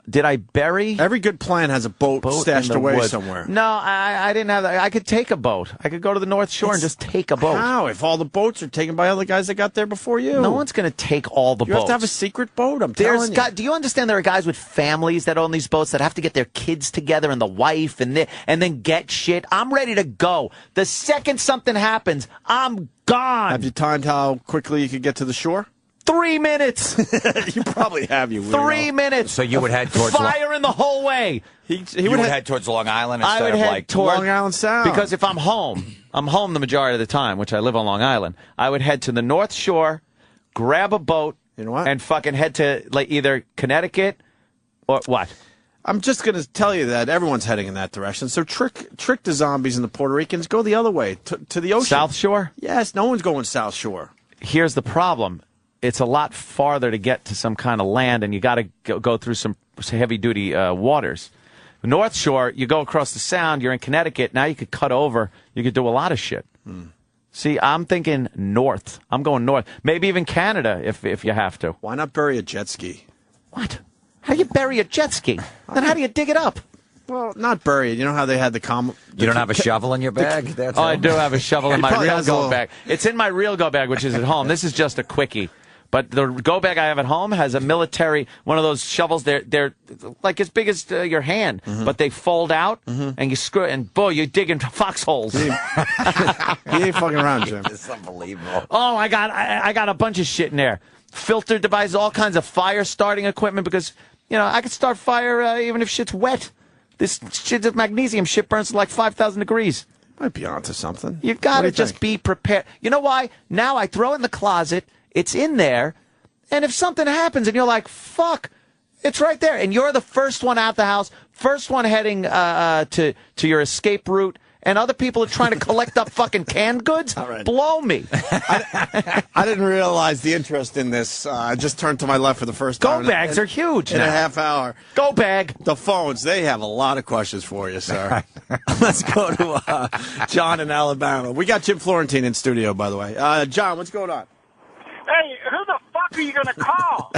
did I bury? Every good plan has a boat stashed in the away woods. somewhere. No, I didn't have that. I could take a boat. I could go to the North Shore and just take a boat. How? If all the boats are taken by other guys that got there before you? No one's going to take all the You boats. have to have a secret boat, I'm There's telling you. got, do you understand there are guys with families that own these boats that have to get their kids together and the wife and then get shit? I'm ready to go. The second something happens, I'm gone. Have you timed how quickly you could get to the shore? 3 minutes. You probably have, you weirdo. 3 minutes. So you would head towards firing the whole way. He you would head towards Long Island I instead would of head like toward Long Island Sound. Because if I'm home the majority of the time, which I live on Long Island, I would head to the North Shore, grab a boat, and fucking head to like either Connecticut or what? I'm just going to tell you that everyone's heading in that direction. So trick the zombies and the Puerto Ricans. Go the other way, to the ocean. South Shore? Yes, no one's going South Shore. Here's the problem. It's a lot farther to get to some kind of land, and you got to go through some heavy-duty waters. North Shore, you go across the Sound, you're in Connecticut, now you could cut over, you could do a lot of shit. See, I'm thinking north. I'm going north. Maybe even Canada if you have to. Why not bury a jet ski? What? How do you bury a jet ski? Then how do you dig it up? Well, not buried. You know how they had the You don't have a shovel in your bag? That's I do have a shovel in my probably real has a go little- bag. It's in my real go bag, which is at home. This is just a quickie. But the go bag I have at home has a military, one of those shovels. They're like as big as your hand, but they fold out, and you screw it, and boy, you dig into foxholes. He ain't fucking around, Jim. It's unbelievable. Oh, I got a bunch of shit in there. Filter devices, all kinds of fire starting equipment, because, you know, I could start fire even if shit's wet. This shit, magnesium shit burns to like 5,000 degrees. Might be onto something. You got to What do you just think? be prepared. You know why? Now I throw it in the closet. It's in there. And if something happens and you're like, fuck, it's right there. And you're the first one out the house, first one heading to your escape route. And other people are trying to collect up fucking canned goods? Blow me. I didn't realize the interest in this. I just turned to my left for the first Go time. bags are huge In now. a half hour. Go bag. The phones, they have a lot of questions for you, sir. Let's go to John in Alabama. We got Jim Florentine in studio, by the way. John, what's going on? Hey, who the fuck are you going to call?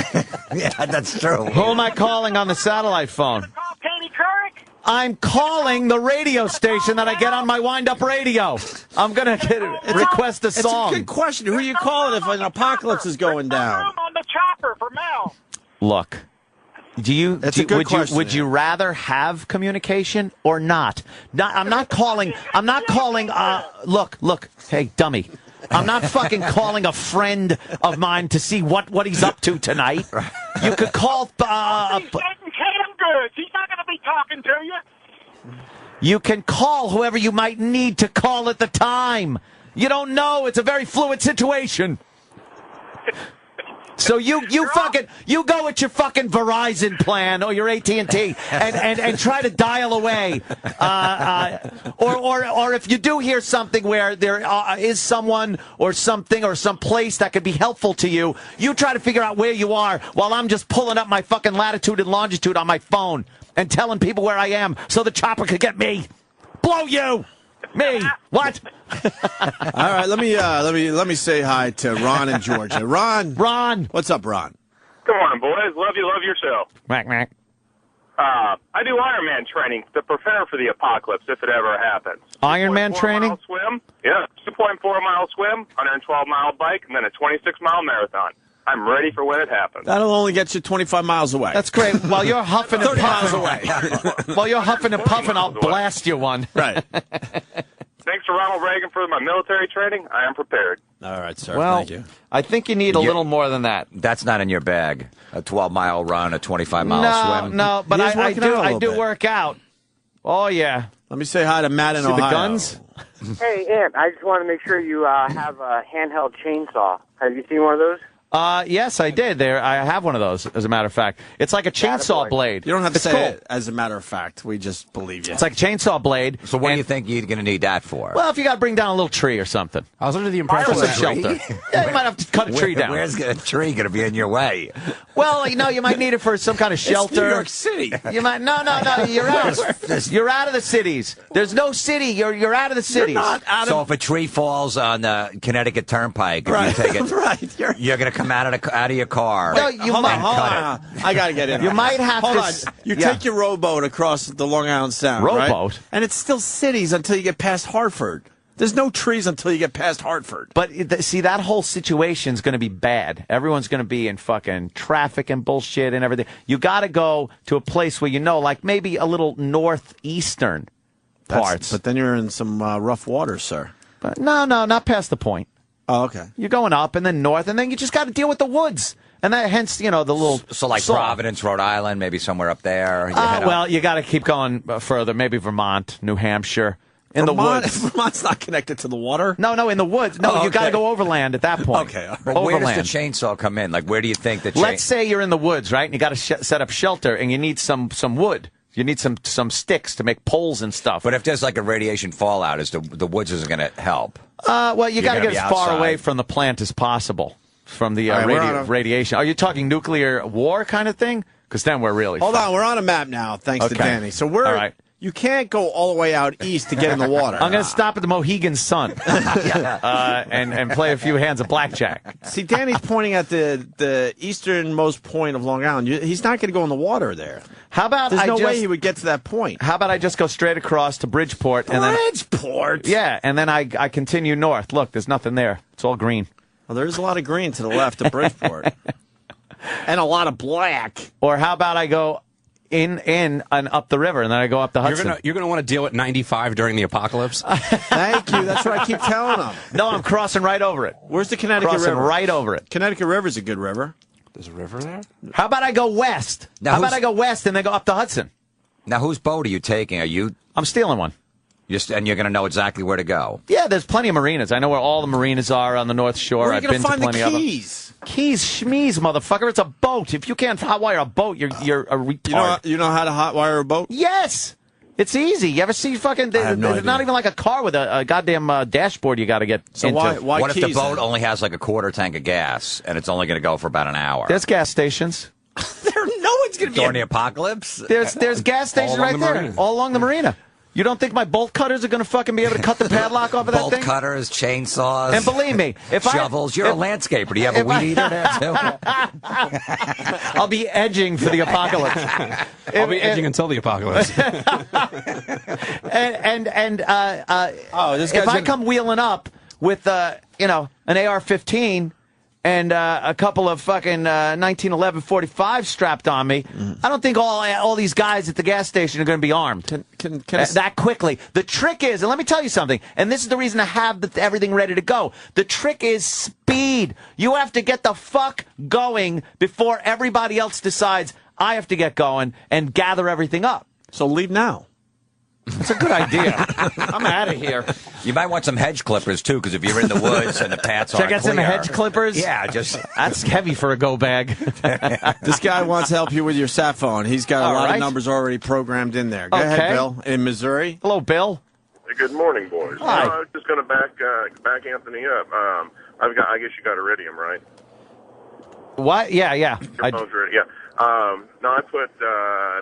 Yeah, that's true. Who am I calling on the satellite phone? Call Katie Couric? I'm calling the radio station that I get on my wind-up radio. I'm going to request a song. It's a good question. Who are you calling if an apocalypse is going down? I'm on the chopper for Mel. Look, That's a good question, would you rather have communication or not? I'm not calling. Look. Hey, dummy. I'm not fucking calling a friend of mine to see what he's up to tonight. You could call. He's getting canned goods. He's not going to be talking to you. You can call whoever you might need to call at the time. You don't know. It's a very fluid situation. So you go with your fucking Verizon plan or your AT&T and try to dial away, or if you do hear something where there is someone or something or some place that could be helpful to you, you try to figure out where you are while I'm just pulling up my fucking latitude and longitude on my phone and telling people where I am so the chopper could get me. Blow you. Me. What? All right, let me say hi to Ron in Georgia. Ron. What's up, Ron? Good morning, boys. Love your show. Mac. I do Ironman training to prepare for the apocalypse if it ever happens. Ironman 2.4 training? mile swim. Yeah, 2.4-mile swim, 112-mile bike, and then a 26-mile marathon. I'm ready for when it happens. That'll only get you 25 miles away. That's great. While you're huffing and 30 miles puffing, away. while you're huffing and puffing, I'll blast you one. Right. Thanks to Ronald Reagan for my military training. I am prepared. All right, sir. Well, Thank you. I think you need a little more than that. That's not in your bag. A 12-mile run, a 25-mile swim. No, but He is I working out a do little bit. work out. Oh yeah. Let me say hi to Matt in See Ohio. the guns? Hey, Ant, I just want to make sure you have a handheld chainsaw. Have you seen one of those? Yes, I did. I have one of those, as a matter of fact. It's like a chainsaw blade. You don't have to It's say cool. it as a matter of fact. We just believe you. It's like a chainsaw blade. So what do you think you're going to need that for? Well, if you got to bring down a little tree or something. I was under the impression For some that shelter. Yeah, you might have to cut a tree down. Where's a tree going to be in your way? Well, you might need it for some kind of shelter. It's New York City. You might no. You're out. You're out of the cities. There's no city. You're out of the cities. So if a tree falls on the Connecticut Turnpike, if Right. you take it, Right. you're going to come out of your car. No, you Hold might. on. I got to get in. You might have Hold to. on. You take your rowboat across the Long Island Sound, right? Rowboat? And it's still cities until you get past Hartford. There's no trees until you get past Hartford. But see, that whole situation's going to be bad. Everyone's going to be in fucking traffic and bullshit and everything. You got to go to a place where like maybe a little northeastern parts. But then you're in some rough waters, sir. But no, not past the point. Oh, okay. You're going up and then north, and then you just got to deal with the woods. And that, hence, the little. So like Providence, Rhode Island, maybe somewhere up there. You got to keep going further. Maybe Vermont, New Hampshire. In the woods. Vermont's not connected to the water? No, in the woods. No, you got to go overland at that point. Okay. But where does the chainsaw come in? Like, where do you think the Let's say you're in the woods, right? And you got to set up shelter, and you need some wood. You need some sticks to make poles and stuff. But if there's like a radiation fallout, the woods isn't going to help. Well, you got to You're get gonna as be far outside. away from the plant as possible, from the All right, we're on a- radiation. Are you talking nuclear war kind of thing? Because then we're really Hold fucked. on. We're on a map now, thanks to Okay. Danny. So we're All right. You can't go all the way out east to get in the water. I'm going to stop at the Mohegan Sun and play a few hands of blackjack. See, Danny's pointing at the easternmost point of Long Island. He's not going to go in the water there. How about There's no way he would get to that point. How about I just go straight across to Bridgeport? Bridgeport? Yeah, and then I continue north. Look, there's nothing there. It's all green. Well, there's a lot of green to the left of Bridgeport. And a lot of black. Or how about I go in and up the river, and then I go up the Hudson. You're going to want to deal with 95 during the apocalypse. Thank you. That's what I keep telling them. No, I'm crossing right over it. Where's the Connecticut Crossing River? right over it. Connecticut River's a good river. There's a river there? How about I go west? Now, how about I go west and then go up the Hudson? Now, whose boat are you taking? I'm stealing one. And you're going to know exactly where to go. Yeah, there's plenty of marinas. I know where all the marinas are on the North Shore. Where are you I've going been to find to plenty the of them. keys? Keys, schmees, motherfucker. It's a boat. If you can't hotwire a boat, you're a retard. You know how to hotwire a boat? Yes. It's easy. You ever see fucking... I have no There's not idea. even like a car with a goddamn dashboard you got to get into. Why What if the keys, boat then? only has like a quarter tank of gas and it's only going to go for about an hour? There's gas stations. No one's going to be... During the apocalypse? There's gas stations right there, all along the marina. You don't think my bolt cutters are going to fucking be able to cut the padlock off of that Bolt thing? cutters, chainsaws. And believe me, shovels. You're a landscaper. Do you have a weed eater there, too? I'll be edging for the apocalypse. I'll be edging until the apocalypse. If I come wheeling up with, an AR-15 and a couple of fucking 1911 45 strapped on me, I don't think all these guys at the gas station are going to be armed that quickly. The trick is, and let me tell you something, and this is the reason I have everything ready to go. The trick is speed. You have to get the fuck going before everybody else decides I have to get going and gather everything up. So leave now. That's a good idea. I'm out of here. You might want some hedge clippers, too, because if you're in the woods and the paths aren't Should I get some clear- hedge clippers? Yeah, just... That's heavy for a go bag. This guy wants to help you with your sat phone. He's got a All lot right. of numbers already programmed in there. Go ahead, Okay. Bill, in Missouri. Hello, Bill. Good morning, boys. Hi. I was just going to back Anthony up. I guess you got Iridium, right? What? Yeah. Your phone's ready. Yeah. No, I put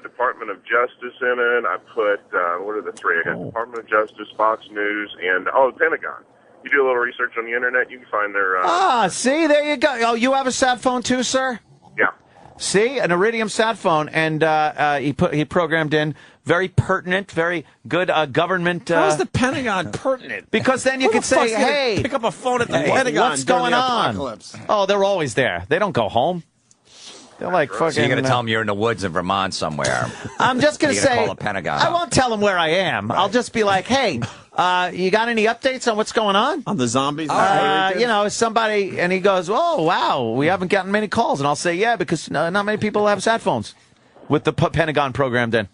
Department of Justice in it. I put what are the three? I got Department of Justice, Fox News, and the Pentagon. You do a little research on the internet, you can find their. See, there you go. Oh, you have a sat phone too, sir? Yeah. See, an Iridium sat phone, and he programmed in very pertinent, very good government. How's the Pentagon pertinent? Because then you Who could the fuck's say, gonna "Hey, pick up a phone at the Pentagon what's during going the on?" apocalypse? Oh, they're always there. They don't go home. They're like fucking. So you're going to tell them you're in the woods in Vermont somewhere. I'm just going to You're gonna say, call the Pentagon I up. won't tell them where I am. I'll just be like, hey, you got any updates on what's going on? On the zombies? Somebody, and he goes, oh, wow, we haven't gotten many calls. And I'll say, yeah, because not many people have sat phones with the Pentagon programmed in.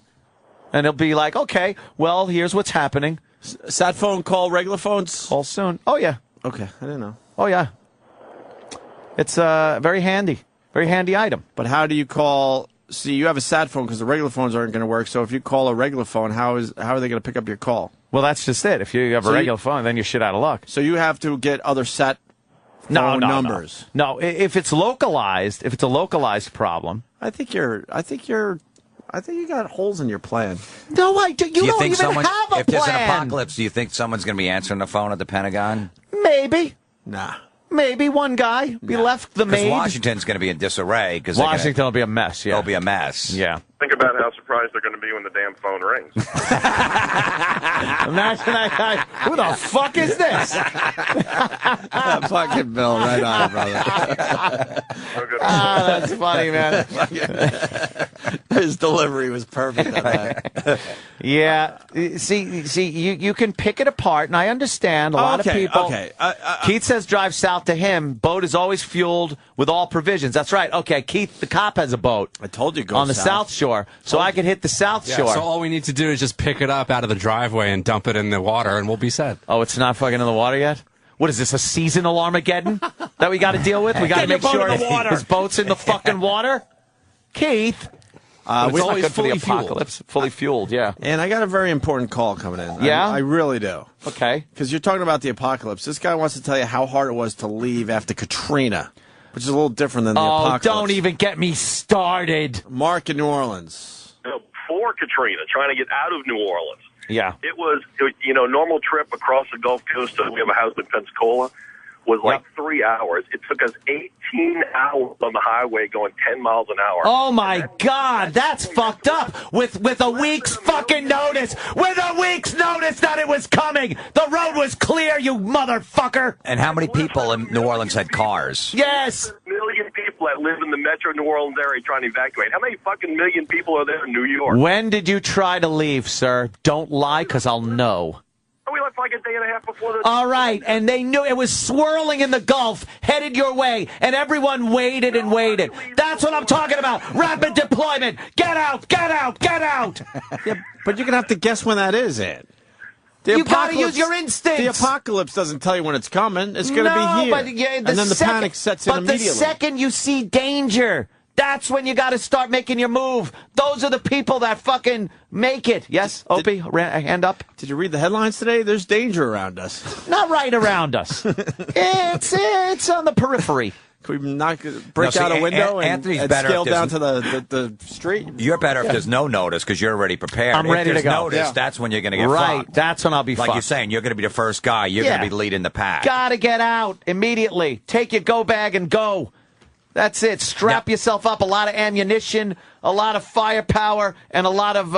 And he'll be like, okay, well, here's what's happening. Sat phone call regular phones? Call soon. Oh, yeah. Okay, I didn't know. Oh, yeah. It's very handy. Very handy item. But how do you call? See, you have a sat phone because the regular phones aren't going to work. So if you call a regular phone, how are they going to pick up your call? Well, that's just it. If you have a regular phone, then you're shit out of luck. So you have to get other sat phone numbers. No, if it's localized, if it's a localized problem, I think you got holes in your plan. No, I do. You don't even have a if there's an plan. apocalypse, do you think someone's going to be answering the phone at the Pentagon? Maybe. Nah. Maybe one guy. Be left the Because maid. Washington's going to be in disarray. Because Washington will be a mess. Yeah, it'll be a mess. Yeah. Think about how surprised they're going to be when the damn phone rings. Imagine that guy. Who the fuck is this? Fucking Bill, right on, brother. That's funny, man. His delivery was perfect on that. Yeah. See, you can pick it apart, and I understand a lot of people. Okay. Keith says drive south to him. Boat is always fueled with all provisions. That's right. Okay, Keith, the cop has a boat. I told you go on the South Shore, so I could hit the South Shore. So all we need to do is just pick it up out of the driveway and dump it in the water, and we'll be set. Oh, it's not fucking in the water yet? What is this, a seasonal Armageddon that we got to deal with? We got to make sure his boat's in the fucking water? Keith. It's We're not always good for the fully fueled. apocalypse. Fully fueled, yeah. And I got a very important call coming in. Yeah? I really do. Okay. Because you're talking about the apocalypse. This guy wants to tell you how hard it was to leave after Katrina, which is a little different than the apocalypse. Don't even get me started. Mark in New Orleans. Before before Katrina, trying to get out of New Orleans. Yeah. It was, normal trip across the Gulf Coast. We have a house in Pensacola. Was like 3 hours. It took us 18 hours on the highway going 10 miles an hour. Oh, my God. That's fucked up. With a week's fucking notice. With a week's notice that it was coming. The road was clear, you motherfucker. And how many people in New Orleans had cars? Yes. Million people that live in the metro New Orleans area trying to evacuate. How many fucking million people are there in New York? When did you try to leave, sir? Don't lie, because I'll know. We left like a day and a half before the... All right, and they knew it was swirling in the Gulf, headed your way, and everyone waited and waited. That's what I'm talking about. Rapid deployment. Get out, get out, get out. Yeah, but you're going to have to guess when that is, Ed. You got to use your instincts. The apocalypse doesn't tell you when it's coming. It's going to be here. But, and then the panic sets in immediately. But the second you see danger... That's when you got to start making your move. Those are the people that fucking make it. Yes, Opie, hand up. Did you read the headlines today? There's danger around us. Not right around us. It's on the periphery. Can we break out a window and scale down to the street? You're better if there's no notice because you're already prepared. I'm ready to go. Notice, that's when you're going to get right. fucked. That's when I'll be like fucked. You're saying, you're going to be the first guy. You're going to be leading the pack. Got to get out immediately. Take your go bag and go. That's it. Strap yourself up. A lot of ammunition, a lot of firepower, and a lot of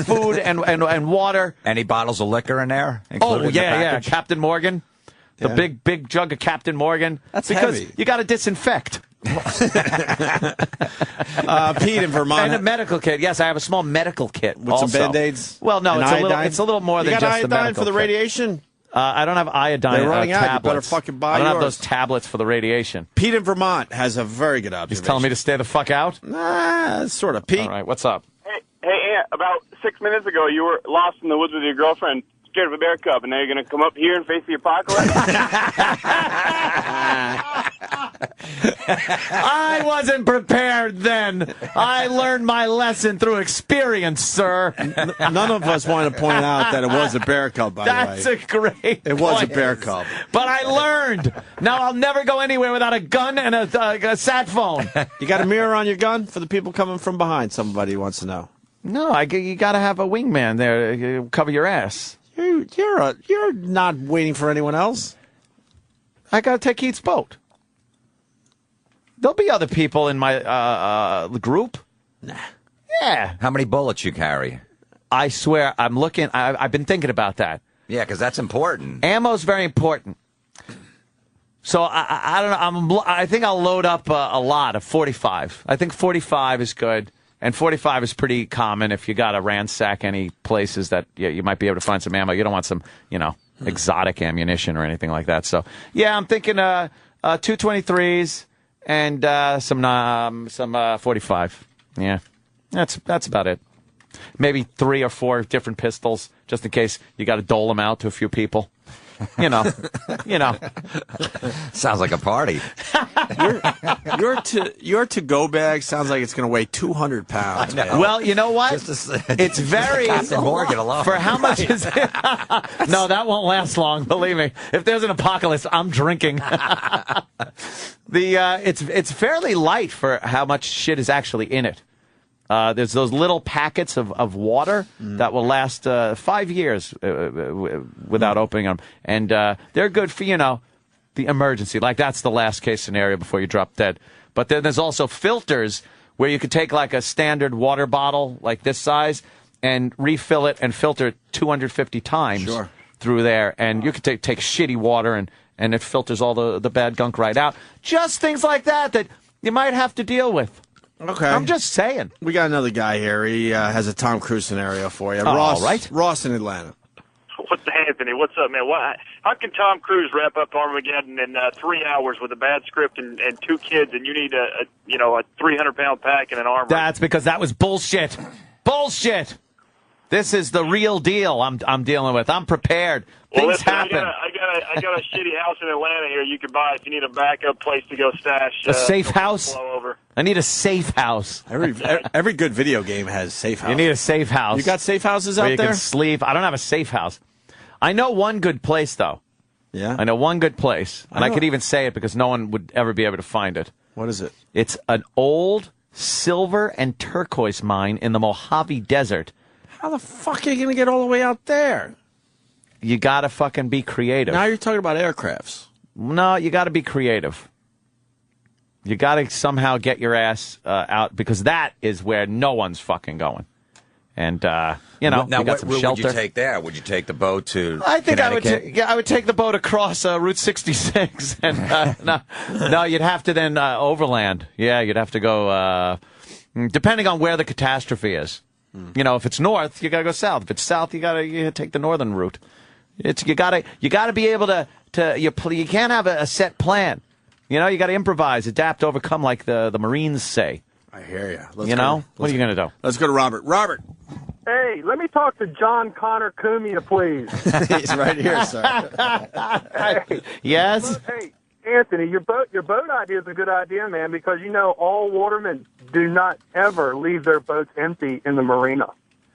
food and water. Any bottles of liquor in there? Oh, yeah. Captain Morgan. The big jug of Captain Morgan. That's because heavy. You got to disinfect. Pete in Vermont. And a medical kit. Yes, I have a small medical kit. With some Band-Aids? Well, no, it's a little more than just the medical You got iodine for the radiation? I don't have iodine They're running out. tablets. You better fucking buy I don't yours. have those tablets for the radiation. Pete in Vermont has a very good observation. He's telling me to stay the fuck out? Sort of. Pete. All right, what's up? Hey, about 6 minutes ago, you were lost in the woods with your girlfriend, scared of a bear cub, and now you're going to come up here and face the apocalypse? I wasn't prepared then. I learned my lesson through experience, sir. None of us want to point out that it was a bear cub, by the way. That's a great It was a bear cub. But I learned. Now I'll never go anywhere without a gun and a sat phone. You got a mirror on your gun for the people coming from behind? Somebody wants to know. No, you got to have a wingman there to cover your ass. You're not waiting for anyone else. I got to take Keith's boat. There'll be other people in my group. Nah. Yeah. How many bullets you carry? I swear, I'm looking. I've been thinking about that. Yeah, because that's important. Ammo's very important. So I don't know. I think I'll load up a lot of 45. I think 45 is good. And 45 is pretty common if you got to ransack any places that you might be able to find some ammo. You don't want some, exotic ammunition or anything like that. So, yeah, I'm thinking 223s and some 45. Yeah, that's about it. Maybe 3 or 4 different pistols, just in case you got to dole them out to a few people. You know. Sounds like a party. Your to-go bag sounds like it's going to weigh 200 pounds. Well, you know what? It's very Captain Morgan alone. For how much is it? No, that won't last long. Believe me. If there's an apocalypse, I'm drinking. It's fairly light for how much shit is actually in it. There's those little packets of water that will last 5 years without opening them. And they're good for, the emergency. Like, that's the last case scenario before you drop dead. But then there's also filters where you could take, like, a standard water bottle, like this size, and refill it and filter it 250 times through there. And you could take shitty water, and it filters all the bad gunk right out. Just things like that you might have to deal with. Okay. I'm just saying. We got another guy here. He has a Tom Cruise scenario for you. Ross, right? Ross in Atlanta. What's Anthony? What's up, man? How can Tom Cruise wrap up Armageddon in 3 hours with a bad script and 2 kids, and you need a 300-pound pack and an armor? That's because that was bullshit. Bullshit. This is the real deal I'm dealing with. I'm prepared. Things happen. I got a shitty house in Atlanta here you could buy if you need a backup place to go stash. A safe house? Over. I need a safe house. Every good video game has safe house. You need a safe house. You got safe houses out where you there? can sleep. I don't have a safe house. I know one good place, though. Yeah? I know one good place. And I could even say it because no one would ever be able to find it. What is it? It's an old silver and turquoise mine in the Mojave Desert. How the fuck are you going to get all the way out there? You got to fucking be creative. Now you're talking about aircrafts. No, you got to be creative. You got to somehow get your ass out, because that is where no one's fucking going. And, now, you got some where shelter. would you take there? Would you take the boat to I think Connecticut? I would take the boat across Route 66. And no, you'd have to then overland. Yeah, you'd have to go, depending on where the catastrophe is. You know, if it's north, you got to go south. If it's south, you take the northern route. You got to be able to you can't have a set plan. You know, you got to improvise, adapt, overcome, like the Marines say. I hear you. What are you going to do? Let's go to Robert. Robert. Hey, let me talk to John Connor Cumia, please. He's right here, sir. Yes? Hey, Anthony, your boat idea is a good idea, man, because, all watermen do not ever leave their boats empty in the marina.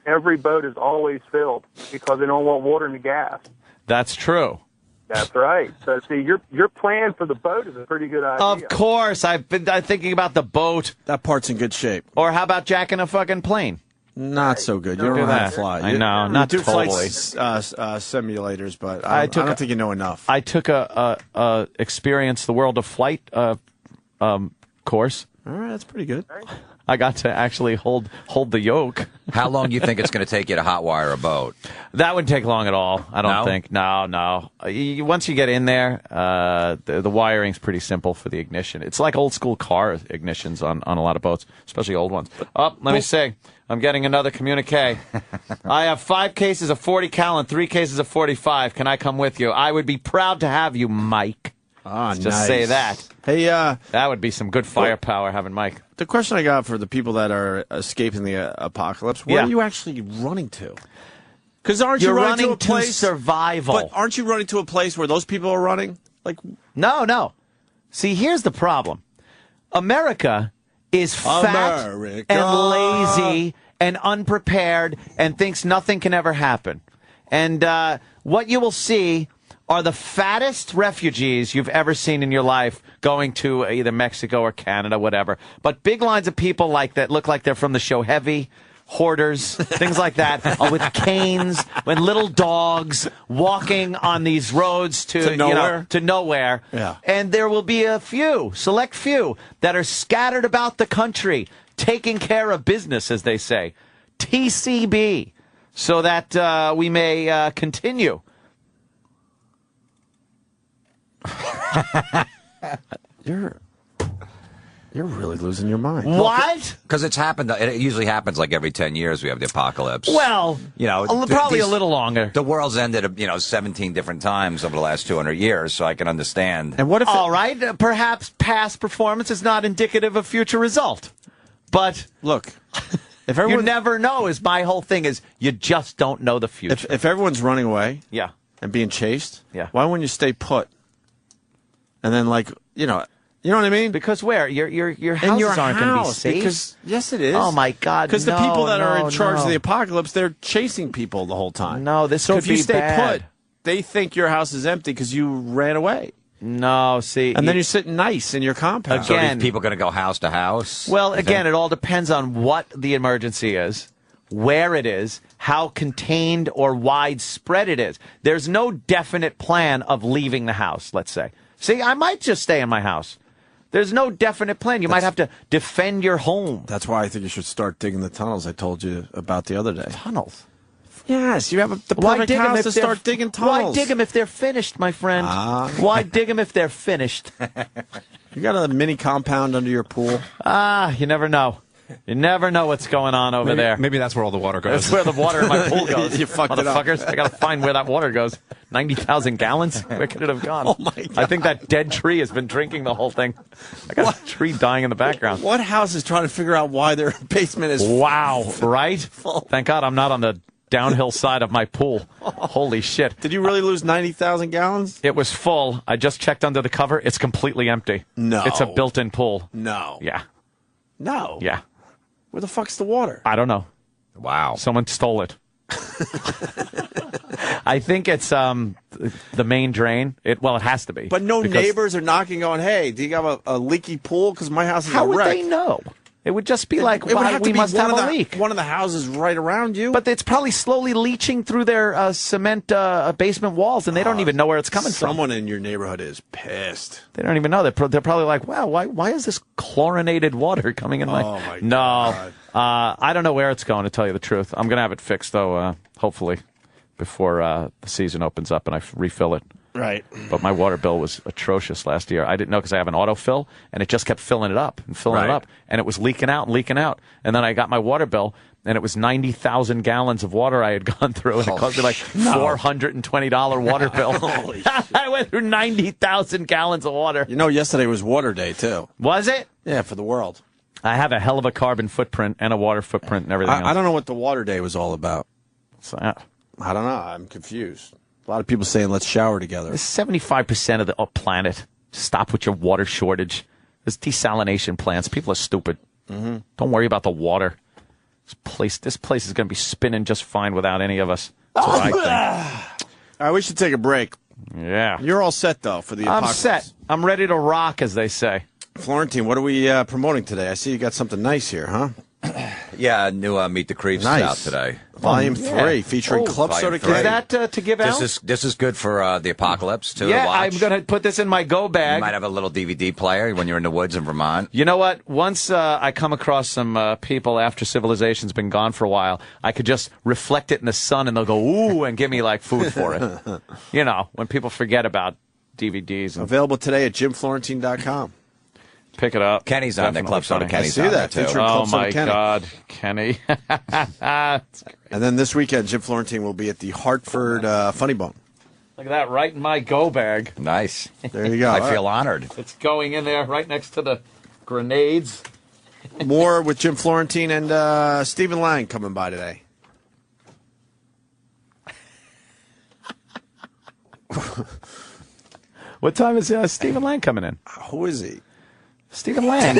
Every boat is always filled because they don't want water and gas. That's true. That's right. So, see, your plan for the boat is a pretty good idea. Of course. I'm thinking about the boat. That part's in good shape. Or how about jacking a fucking plane? Not so good. You don't know how to fly. I know, not do totally. flight simulators, but I don't think you know enough. I took a Experience the World of Flight course. All right, that's pretty good. I got to actually hold the yoke. How long do you think it's going to take you to hotwire a boat? That wouldn't take long at all. I don't No? think. No. Once you get in there, the wiring's pretty simple for the ignition. It's like old school car ignitions on a lot of boats, especially old ones. Let me see. I'm getting another communique. I have 5 cases of 40 cal and 3 cases of 45. Can I come with you? I would be proud to have you, Mike. Ah, Just nice. say that. Hey, that would be some good firepower having Mike. The question I got for the people that are escaping the apocalypse: where are you actually running to? Because aren't you You're running to a to place survival? But aren't you running to a place where those people are running? Like, no. See, here's the problem. America is fat and lazy and unprepared and thinks nothing can ever happen. And what you will see are the fattest refugees you've ever seen in your life going to either Mexico or Canada, whatever. But big lines of people like that look like they're from the show Heavy, hoarders, things like that, with canes, with little dogs, walking on these roads to nowhere. to nowhere. Yeah. And there will be a select few, that are scattered about the country, taking care of business, as they say. TCB, so that we may continue. You're really losing your mind. What? Because it's happened. It usually happens like every 10 years. We have the apocalypse. Well, probably a little longer. The world's ended, 17 different times over the last 200 years, so I can understand. And what if? All right, perhaps past performance is not indicative of future result, but look, if you never know. Is my whole thing is you just don't know the future. If everyone's running away, yeah, and being chased, yeah, why wouldn't you stay put? And then, you know what I mean? Because where your houses aren't going to be safe. Because yes, it is. Oh my God! Because the people that are in charge of the apocalypse, they're chasing people the whole time. No, this so could if you be stay bad. put, they think your house is empty because you ran away. No, see, and then you're sitting nice in your compound. So are these people going to go house to house? Well, again, it all depends on what the emergency is, where it is, how contained or widespread it is. There's no definite plan of leaving the house, let's say. See, I might just stay in my house. There's no definite plan. You might have to defend your home. That's why I think you should start digging the tunnels I told you about the other day. Tunnels? Yes, you have the perfect house to start digging tunnels. Why dig them if they're finished, my friend? Why dig them if they're finished? You got a mini compound under your pool? You never know. You never know what's going on over there. Maybe that's where all the water goes. That's where the water in my pool goes. You fucked it up. Motherfuckers, I got to find where that water goes. 90,000 gallons? Where could it have gone? Oh, my God. I think that dead tree has been drinking the whole thing. I got a tree dying in the background. What house is trying to figure out why their basement is right? full? Thank God I'm not on the downhill side of my pool. Holy shit. Did you really lose 90,000 gallons? It was full. I just checked under the cover. It's completely empty. No. It's a built-in pool. No. Yeah. No. Yeah. Where the fuck's the water? I don't know. Wow. Someone stole it. I think it's the main drain. It has to be. But no neighbors are knocking on, hey, do you have a leaky pool? Because my house is How a would wreck. they know? It would just be like, It would have to we be must one have of a the- leak. One of the houses right around you. But it's probably slowly leaching through their cement basement walls, and they don't even know where it's coming from. Someone in your neighborhood is pissed. They don't even know. They're probably like, wow, why is this chlorinated water coming in my... Oh, my No, God. I don't know where it's going, to tell you the truth. I'm going to have it fixed, though, hopefully, before the season opens up and I refill it. Right. But my water bill was atrocious last year. I didn't know because I have an autofill, and it just kept filling it up and filling it Right. up. And it was leaking out and leaking out. And then I got my water bill, and it was 90,000 gallons of water I had gone through, and it cost me like $420 water bill. I went through 90,000 gallons of water. You know, yesterday was water day, too. Was it? Yeah, for the world. I have a hell of a carbon footprint and a water footprint and everything else. I don't know what the water day was all about. So, I don't know. I'm confused. A lot of people saying let's shower together. 75% of the planet. Stop with your water shortage. There's desalination plants. People are stupid. Mm-hmm. Don't worry about the water. This place is going to be spinning just fine without any of us. That's what I think. All right, we should take a break. Yeah. You're all set, though, for the I'm apocalypse. set. I'm ready to rock, as they say. Florentine, what are we promoting today? I see you got something nice here, huh? Yeah, new Meet the Creeps Nice. is out today. Volume 3, featuring Club Volume Soda 3. Is that to give out? This is good for the apocalypse, too, to Yeah, watch. I'm going to put this in my go You bag. might have a little DVD player when you're in the woods in Vermont. You know what? Once I come across some people after civilization's been gone for a while, I could just reflect it in the sun and they'll go, ooh, and give me like food for it. You know, when people forget about DVDs. And Available today at jimflorentine.com. pick it up. Kenny's on there. Definitely Club Soda funny. Kenny's I see on that. there, too. Featuring Oh, Club Soda my Kenny. God. Kenny. And then this weekend, Jim Florentine will be at the Hartford Funny Bone. Look at that, right in my go bag. Nice. There you go. I All feel right. honored. It's going in there right next to the grenades. More with Jim Florentine and Stephen Lang coming by today. What time is Stephen Lang coming in? Who is he? Stephen Lang.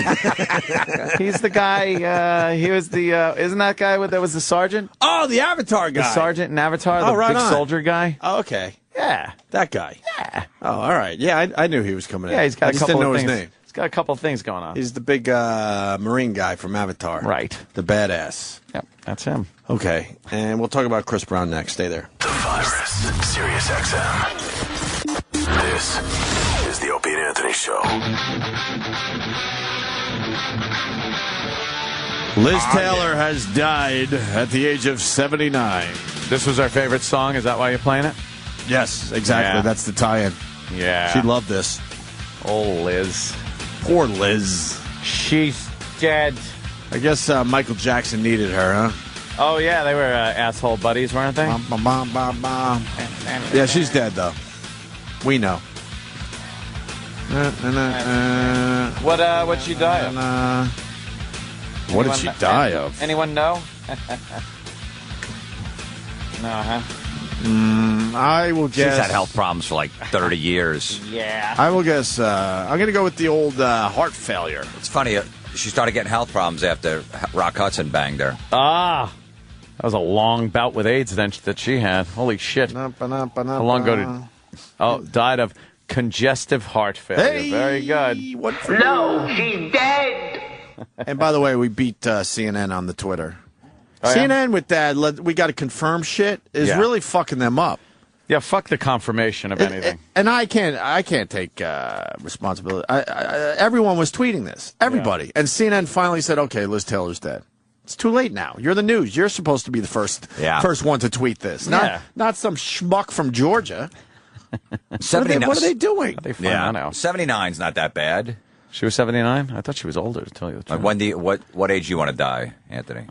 He's the guy. He was the. Isn't that guy that was the sergeant? Oh, the Avatar guy. The sergeant in Avatar, Oh, the right big on. soldier guy. Oh, okay. Yeah. That guy. Yeah. Oh, all right. Yeah, I knew he was coming in. Yeah, he's got I a just couple didn't know of his things. name. He's got a couple of things going on. He's the big Marine guy from Avatar. Right. The badass. Yep, that's him. Okay. And we'll talk about Chris Brown next. Stay there. The Virus, Sirius XM. This is the Opie and Anthony Show. Liz Taylor has died at the age of 79. This was our favorite song. Is that why you're playing it? Yes, exactly. Yeah. That's the tie-in. Yeah. She loved this. Oh, Liz. Poor Liz. She's dead. I guess Michael Jackson needed her, huh? Oh, yeah, they were asshole buddies, weren't they? Bum, bum, bum, bum, bum. Yeah, she's dead, though. We know. What'd she die of? What did she die of? Anyone know? No, huh? I will She's guess. had health problems for like 30 years. Yeah. I will guess. I'm going to go with the old heart failure. It's funny. She started getting health problems after Rock Hudson banged her. Ah. That was a long bout with AIDS that she had. Holy shit. How long ago did... Oh, died of congestive heart failure. Hey, Very good. What for No, she's dead. And by the way, we beat CNN on the Twitter. Oh, yeah? CNN with that, we got to confirm shit, is Yeah. really fucking them up. Yeah, fuck the confirmation of anything. And I can't take responsibility. Everyone was tweeting this. Everybody. And CNN finally said, okay, Liz Taylor's dead. It's too late now. You're the news. You're supposed to be the first one to tweet this. Not some schmuck from Georgia. What are they doing? They find that out. 79's not that bad. She was 79? I thought she was older, to tell you the truth. What age do you want to die, Anthony?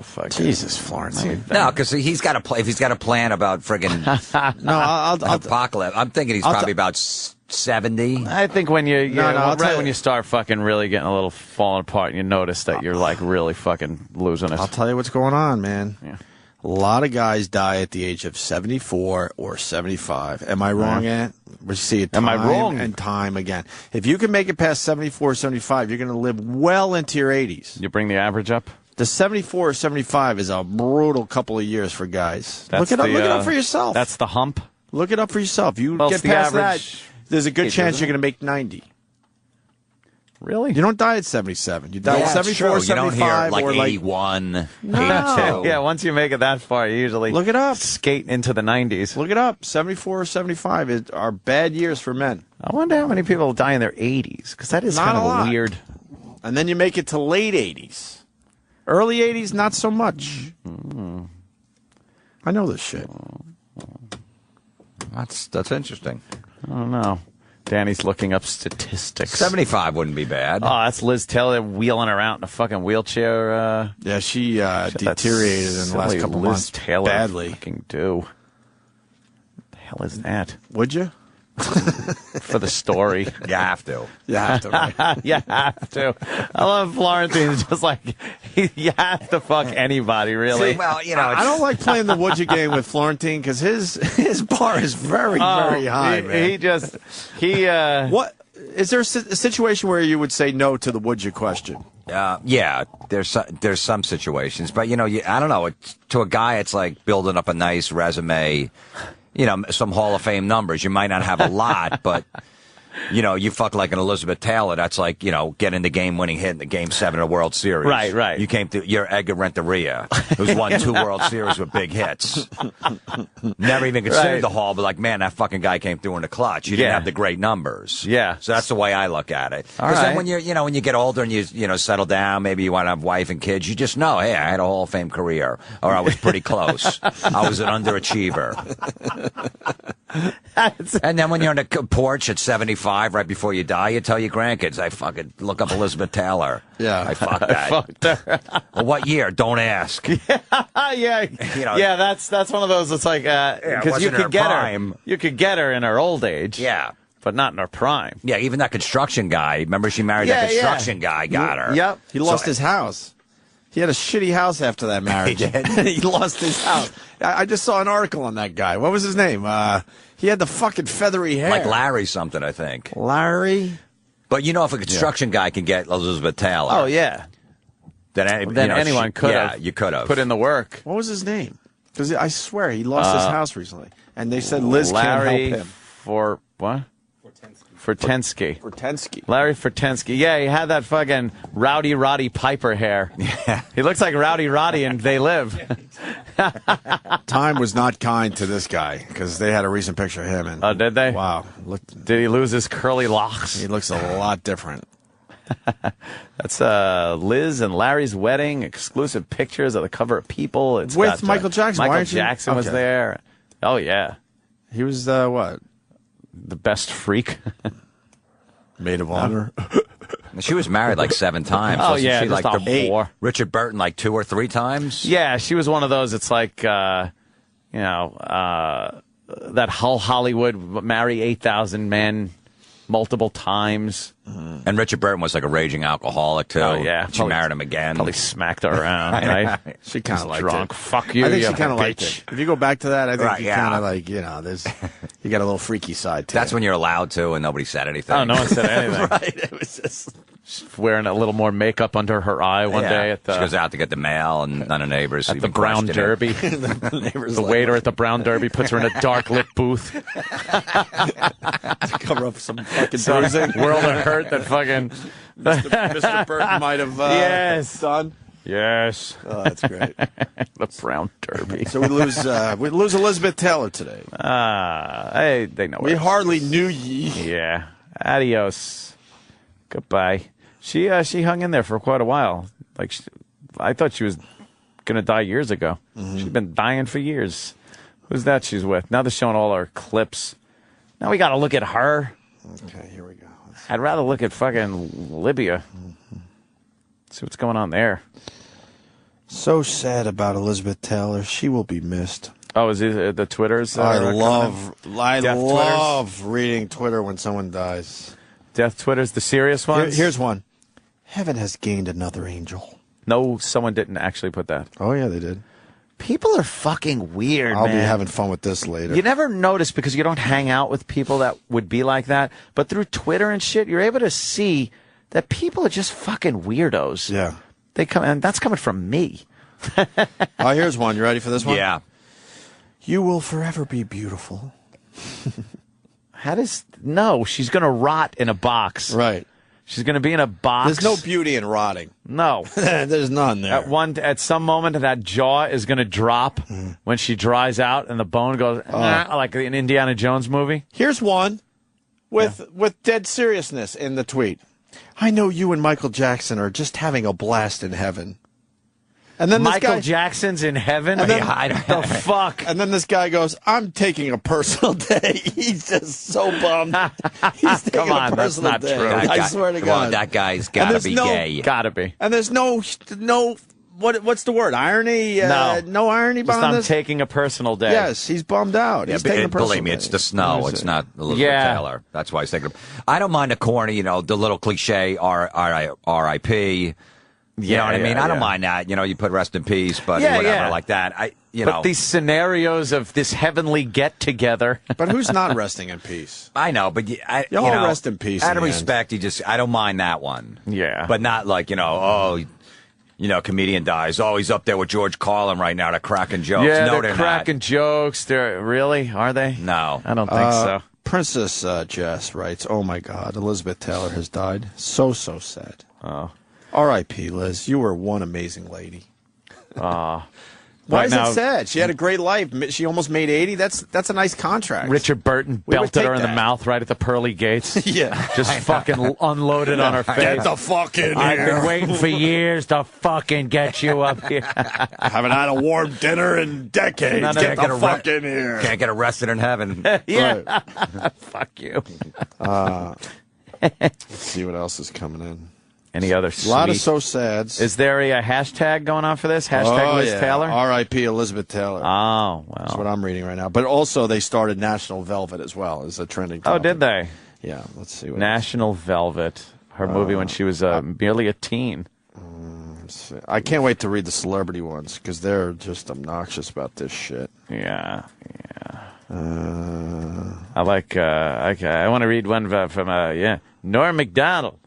Fuck. Jesus, Florence. No, because he's got a if he's got a plan about friggin' No, I'll apocalypse. I'm thinking he's probably about 70. I think when I'll tell right you- when you start fucking really getting a little falling apart, and you notice that you're like really fucking losing it. I'll tell you what's going on, man. Yeah. A lot of guys die at the age of 74 or 75. Am I wrong, Ant? We see it Am I time wrong? and time again. If you can make it past 74 or 75, you're going to live well into your 80s. You bring the average up? The 74 or 75 is a brutal couple of years for guys. That's Look it up. the, Look it up for yourself. That's the hump? Look it up for yourself. You Well, get it's the past average that, there's a good age, chance isn't you're going to make 90. Really? You don't die at 77. You die at it's 74, true. You don't 75, hear like or 81, 82. Yeah, once you make it that far, you usually Look it up. skate into the 90s. Look it up. 74 or 75 are bad years for men. I wonder how many people die in their 80s, because that is Not kind a of lot. weird. And then you make it to late 80s. Early 80s, not so much. I know this shit. That's interesting. I don't know. Danny's looking up statistics. 75 wouldn't be bad. Oh, that's Liz Taylor wheeling her out in a fucking wheelchair. Yeah, she deteriorated in the last couple Liz months Taylor badly. Fucking do. What the hell is that? Would you? For the story. You have to. You have to. Right? You have to. I love Florentine. Just like, you have to fuck anybody, really. See, well, you know, I don't like playing the would you game with Florentine because his bar is very, very high, man. What is there a situation where you would say no to the would you question? Yeah, there's some situations, but you know, I don't know. To a guy, it's like building up a nice resume. You know, some Hall of Fame numbers. You might not have a lot, but, you know, you fuck like an Elizabeth Taylor. That's like, you know, getting the game-winning hit in the Game 7 of the World Series. Right. You came through. You're Edgar Renteria, who's won 2 World Series with big hits. Never even considered the Hall, but like, man, that fucking guy came through in the clutch. You didn't have the great numbers. Yeah. So that's the way I look at it. All Because right. then when when you get older and you settle down, maybe you want to have wife and kids, you just know, hey, I had a Hall of Fame career, or I was pretty close. I was an underachiever. And then when you're on the porch at 75, right before you die, you tell your grandkids, I fucking look up Elizabeth Taylor. Yeah. I fucked that. Fucked her. Well, what year? Don't ask. Yeah, You know, yeah. That's one of those. It's like it because you wasn't her could get prime. her. You could get her in her old age. Yeah. but not in her prime. Yeah, even that construction guy. Remember she married that construction guy, got her. Yep. He lost his house. He had a shitty house after that marriage. He did? He lost his house. I just saw an article on that guy. What was his name? He had the fucking feathery hair. Like Larry something, I think. Larry? But you know, if a construction guy can get Elizabeth Taylor. Oh, yeah. Then, anyone could have. Yeah, you could have. Put in the work. What was his name? Because I swear he lost his house recently. And they said Liz can't help him. For what? Fortensky. Fortensky. Larry Fortensky. Yeah, he had that fucking Rowdy Roddy Piper hair. Yeah. He looks like Rowdy Roddy and They Live. Time was not kind to this guy because they had a recent picture of him. And, oh, did they? Wow. Did he lose his curly locks? He looks a lot different. That's Liz and Larry's wedding. Exclusive pictures of the cover of People. It's with got, Michael Jackson. Michael Why aren't you- Jackson was Okay. there. Oh, yeah. He was, what? The best freak. Maid of honor. She was married like 7 times. Oh, Wasn't yeah, she just like a whore. Richard Burton like 2 or 3 times? Yeah, she was one of those. It's like, that Hull Hollywood marry 8,000 men multiple times. And Richard Burton was like a raging alcoholic too. Oh, yeah. She married him again. Probably smacked her around, right? She kind of liked drunk. it. Fuck you, I think you she kind of liked bitch. it. If you go back to that, I think Right, you yeah. kind of like, there's, you got a little freaky side to That's it. when you're allowed to and nobody said anything. Oh, no one said anything. Right. It was just. She's wearing a little more makeup under her eye one Yeah. day at she goes the out to get the mail and none of the neighbors at the even Brown questioned it. Derby. The waiter at the Brown Derby puts her in a dark lit booth. To cover up some fucking bruising. World of hurt that fucking Mr. Burton might have Yes. done. Yes. Oh, that's great. The Brown Derby. So we lose Elizabeth Taylor today. Hey, they know We it. hardly knew ye. Yeah. Adios. Goodbye. She hung in there for quite a while. Like I thought she was gonna die years ago. Mm-hmm. She's been dying for years. Who's that she's with? Now they're showing all her clips. Now we got to look at her. Okay, here we go. I'd rather look at fucking Libya. See what's going on there. So sad about Elizabeth Taylor. She will be missed. Oh, is it the Twitters? I coming? love reading Twitter when someone dies. Death Twitters, the serious ones? Here's one. Heaven has gained another angel. No, someone didn't actually put that. Oh, yeah, they did. People are fucking weird, I'll man. be having fun with this later. You never notice because you don't hang out with people that would be like that. But through Twitter and shit, you're able to see that people are just fucking weirdos. Yeah. They come, and that's coming from me. Oh, here's one. You ready for this one? Yeah. You will forever be beautiful. No, she's going to rot in a box. Right. She's going to be in a box. There's no beauty in rotting. No. There's none there. At some moment, that jaw is going to drop when she dries out, and the bone goes like an Indiana Jones movie. Here's one with dead seriousness in the tweet. I know you and Michael Jackson are just having a blast in heaven. And then Michael Jackson's in heaven? And then, the fuck? And then this guy goes, I'm taking a personal day. He's just so bummed. He's taking on, a that's personal not day. true. I swear to Come on, God. that guy's got to be gay. Gotta be. And there's no what's the word? Irony? No irony Just behind I'm this? taking a personal day. Yes, he's bummed out. He's taking a personal Believe me, day. it's the snow. It's not Elizabeth Taylor. That's why he's taking it. I don't mind the corny, the little cliche R.I.P. You know what I mean? I don't mind that. You put rest in peace, but whatever like that. But these scenarios of this heavenly get-together. But who's not resting in peace? I know, but y'all rest in peace. Out of respect, I don't mind that one. Yeah. But not like, comedian dies. Oh, he's up there with George Carlin right now. They're cracking jokes. Yeah, no, they're cracking jokes. Really? Are they? No. I don't think so. Princess Jess writes, oh, my God, Elizabeth Taylor has died. So sad. Oh. R.I.P., Liz. You were one amazing lady. Why Right is now- it sad? She had a great life. She almost made 80. That's a nice contract. Richard Burton We would belted her take in the that. mouth right at the pearly gates. Yeah. Just fucking unloaded on her face. Get the fuck in I've here. been waiting for years to fucking get you up here. Haven't had a warm dinner in decades. None of Get that. the fuck in here. Can't get arrested in heaven. Yeah. Fuck you. Let's see what else is coming in. Any other A lot of sweet- so sads. Is there a hashtag going on for this? Hashtag Liz Taylor? R.I.P. Elizabeth Taylor. Oh, That's well. what I'm reading right now. But also, they started National Velvet as well as a trending Oh, topic. did they? Yeah, let's see. What National Velvet. Her movie when she was merely a teen. let's see. I can't wait to read the celebrity ones because they're just obnoxious about this shit. Yeah. I like, I want to read one from Norm Macdonald.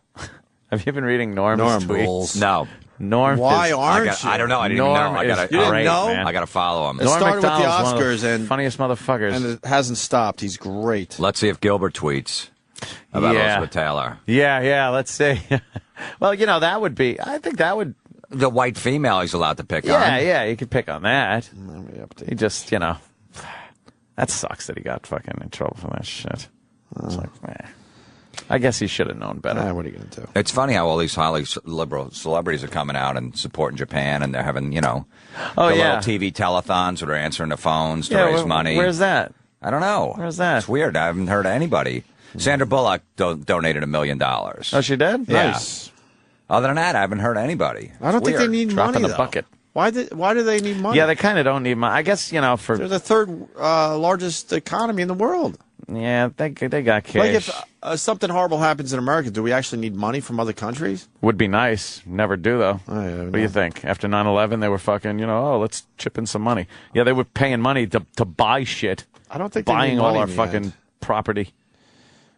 Have you been reading Norm's Norm tweets? rules. No. Norm Why is, aren't you? I don't know. I didn't Norm even know. is You didn't great, know? man. I got to follow him. It Norm started with the Macdonald's one of Oscars and funniest motherfuckers. and it hasn't stopped. He's great. Let's see if Gilbert tweets about Elizabeth Taylor. Yeah, let's see. Well, that would be, I think that would, The white female he's allowed to pick on. yeah, you could pick on that. Let me update. He just, that sucks that he got fucking in trouble for that shit. It's like, I guess he should have known better. What are you going to do? It's funny how all these highly liberal celebrities are coming out and supporting Japan, and they're having, the little TV telethons where they're answering the phones to raise money. Where's that? I don't know. Where's that? It's weird. I haven't heard of anybody. Sandra Bullock donated $1 million. Oh, she did? Yeah. Nice. Other than that, I haven't heard of anybody. I don't It's think they weird. need Drop money, in the though. bucket. Why do they need money? Yeah, they kind of don't need money. I guess, They're for, the third largest economy in the world. yeah, they got cash. Like if something horrible happens in America, do we actually need money from other countries? Would be nice. Never do, though. Oh, yeah, What do you think? After 9/11, they were fucking, let's chip in some money. Yeah, they were paying money to buy shit. I don't think they Buying need all money our in the fucking end. property.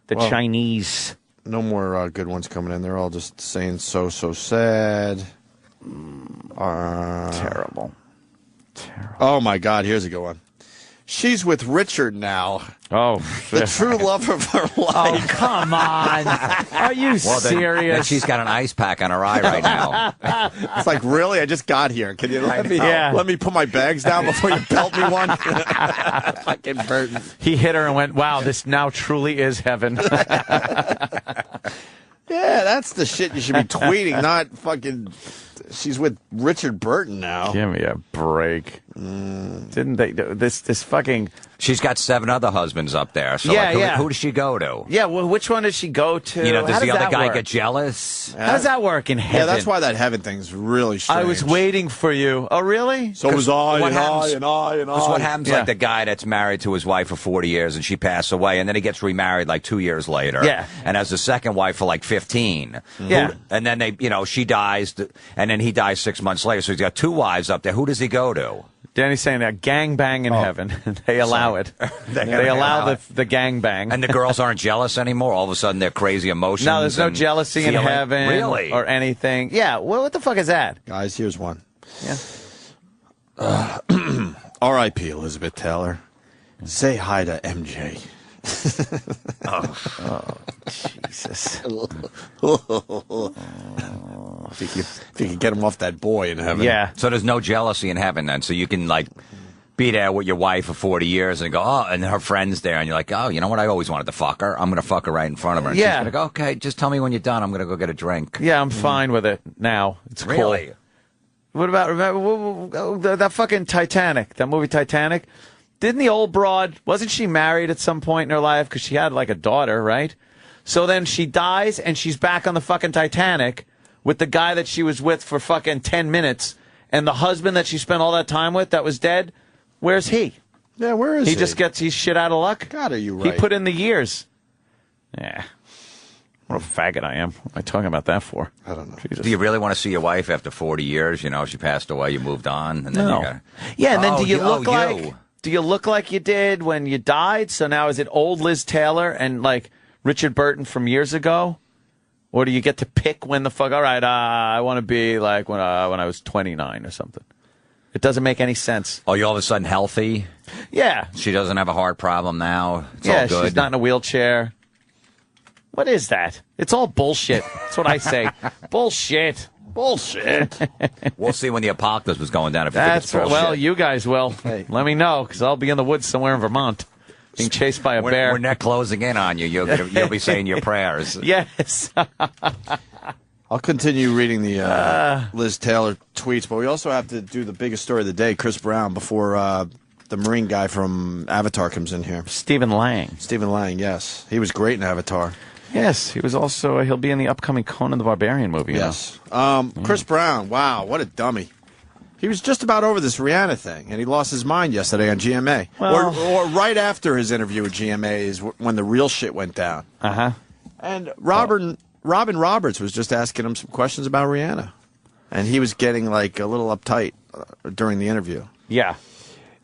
The Well, Chinese. No more good ones coming in. They're all just saying so sad. Terrible. Oh my God! Here's a good one. She's with Richard now. Oh, The true love of her life. oh, come on. Are you Well, then serious? she's got an ice pack on her eye right now. It's like, really? I just got here. Can you let me Yeah. let me put my bags down before you belt me one? Fucking Burton. He hit her and went, wow, this now truly is heaven. Yeah, that's the shit you should be tweeting, not fucking. She's with Richard Burton now. Give me a break. Didn't they? This fucking. She's got 7 other husbands up there. So Yeah, like, who, yeah. who does she go to? Yeah, well, which one does she go to? Does How the other that guy work? get jealous? How does that work in heaven? Yeah, that's why that heaven thing's really strange. I was waiting for you. Oh, really? So was I, what and happens- I, and I, and I. That's what happens, Yeah. like the guy that's married to his wife for 40 years and she passed away, and then he gets remarried like 2 years later. Yeah. And has the second wife for like 15. Yeah. And then she dies, and then he dies 6 months later. So he's got 2 wives up there. Who does he go to? Danny's saying that gangbang in heaven. They allow it. They allow the gangbang. And the girls aren't jealous anymore. All of a sudden, they're crazy emotions. No, there's no and jealousy in feeling. heaven Really? or anything. Yeah, well, what the fuck is that? Guys, here's one. Yeah. R.I.P. Elizabeth Taylor. Say hi to MJ. Oh, Jesus. If you could get him off that boy in heaven. Yeah. So there's no jealousy in heaven then. So you can like be there with your wife for 40 years and go, oh, and her friend's there, and you're like, oh, you know what? I always wanted to fuck her. I'm going to fuck her right in front of her. And Yeah. She's going to go, okay, just tell me when you're done. I'm going to go get a drink. Yeah, I'm fine with it now. It's Really? cool. What about remember that fucking Titanic? That movie Titanic? Didn't the old broad, wasn't she married at some point in her life? Because she had like a daughter, right? So then she dies and she's back on the fucking Titanic with the guy that she was with for fucking 10 minutes. And the husband that she spent all that time with that was dead, where's he? Yeah, where is he? He just gets he's shit out of luck? God, are you right? He put in the years. Yeah. What a faggot I am. What am I talking about that for? I don't know. Jesus. Do you really want to see your wife after 40 years? You know, she passed away, you moved on, and then No. you got Yeah, and then Oh, do you you- look oh, like you. do you look like you did when you died? So now is it old Liz Taylor and like Richard Burton from years ago? Or do you get to pick when the fuck? All right, I want to be like when I was 29 or something. It doesn't make any sense. Oh, you're all of a sudden healthy? Yeah. She doesn't have a heart problem now? It's Yeah, all good? she's not in a wheelchair. What is that? It's all bullshit. That's what I say. Bullshit. Bullshit. We'll see when the apocalypse was going down if you think it's That's right. bullshit. Well, you guys will. Let me know, because I'll be in the woods somewhere in Vermont, being chased by a bear. When they're closing in on you, you'll be saying your prayers. Yes. I'll continue reading the Liz Taylor tweets, but we also have to do the biggest story of the day, Chris Brown, before the Marine guy from Avatar comes in here. Stephen Lang. Stephen Lang, yes. He was great in Avatar. Yes, he was also. He'll be in the upcoming Conan the Barbarian movie. Yes. Chris Brown, wow, what a dummy. He was just about over this Rihanna thing, and he lost his mind yesterday on GMA. Well- or right after his interview with GMA is when the real shit went down. Uh-huh. And Robin Roberts was just asking him some questions about Rihanna. And he was getting like a little uptight during the interview. Yeah.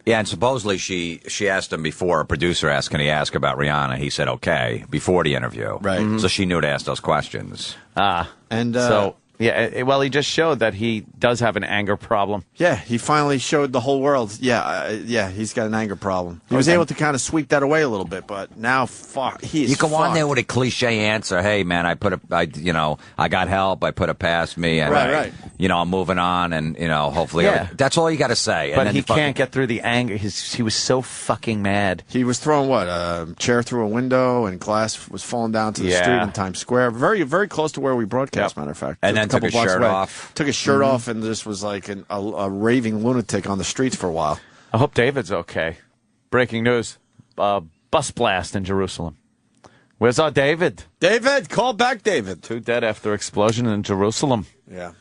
Yeah, and supposedly she asked him before, a producer asked, can he ask about Rihanna? He said, okay, before the interview. Right. Mhm. So she knew to ask those questions. And So, yeah, well, he just showed that he does have an anger problem. yeah, he finally showed the whole world. Yeah, he's got an anger problem. He was Okay. able to kind of sweep that away a little bit, but now, fuck, he is You go on fucked. there with a cliche answer. Hey, man, I got help. I put it past me, and Right. I'm moving on, and hopefully, Yeah. that's all you got to say. But and then he fucking- can't get through the anger. He was so fucking mad. He was throwing a chair through a window, and glass was falling down to the Yeah. street in Times Square. Very, very close to where we broadcast, matter of fact. And Just then a couple took his blocks shirt away. off. Took his shirt off, and just was like a raving lunatic on the streets for a while. I hope David's okay. Breaking news: bus blast in Jerusalem. Where's our David? David, call back, David. 2 dead after explosion in Jerusalem. Yeah.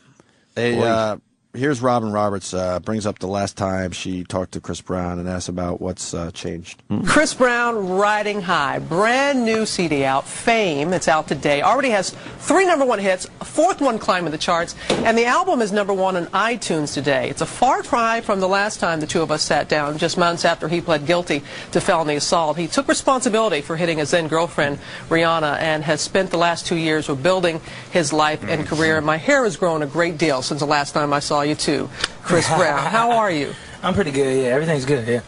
Boy. Here's Robin Roberts brings up the last time she talked to Chris Brown and asked about what's changed. Chris Brown riding high. Brand new CD out, Fame. It's out today. Already has 3 #1 hits, a 4th one climbing the charts, and the album is #1 on iTunes today. It's a far cry from the last time the two of us sat down, just months after he pled guilty to felony assault. He took responsibility for hitting his then girlfriend, Rihanna, and has spent the last 2 years rebuilding his life and career. My hair has grown a great deal since the last time I saw you too, Chris Brown. How are you? I'm pretty good, yeah. Everything's good, yeah.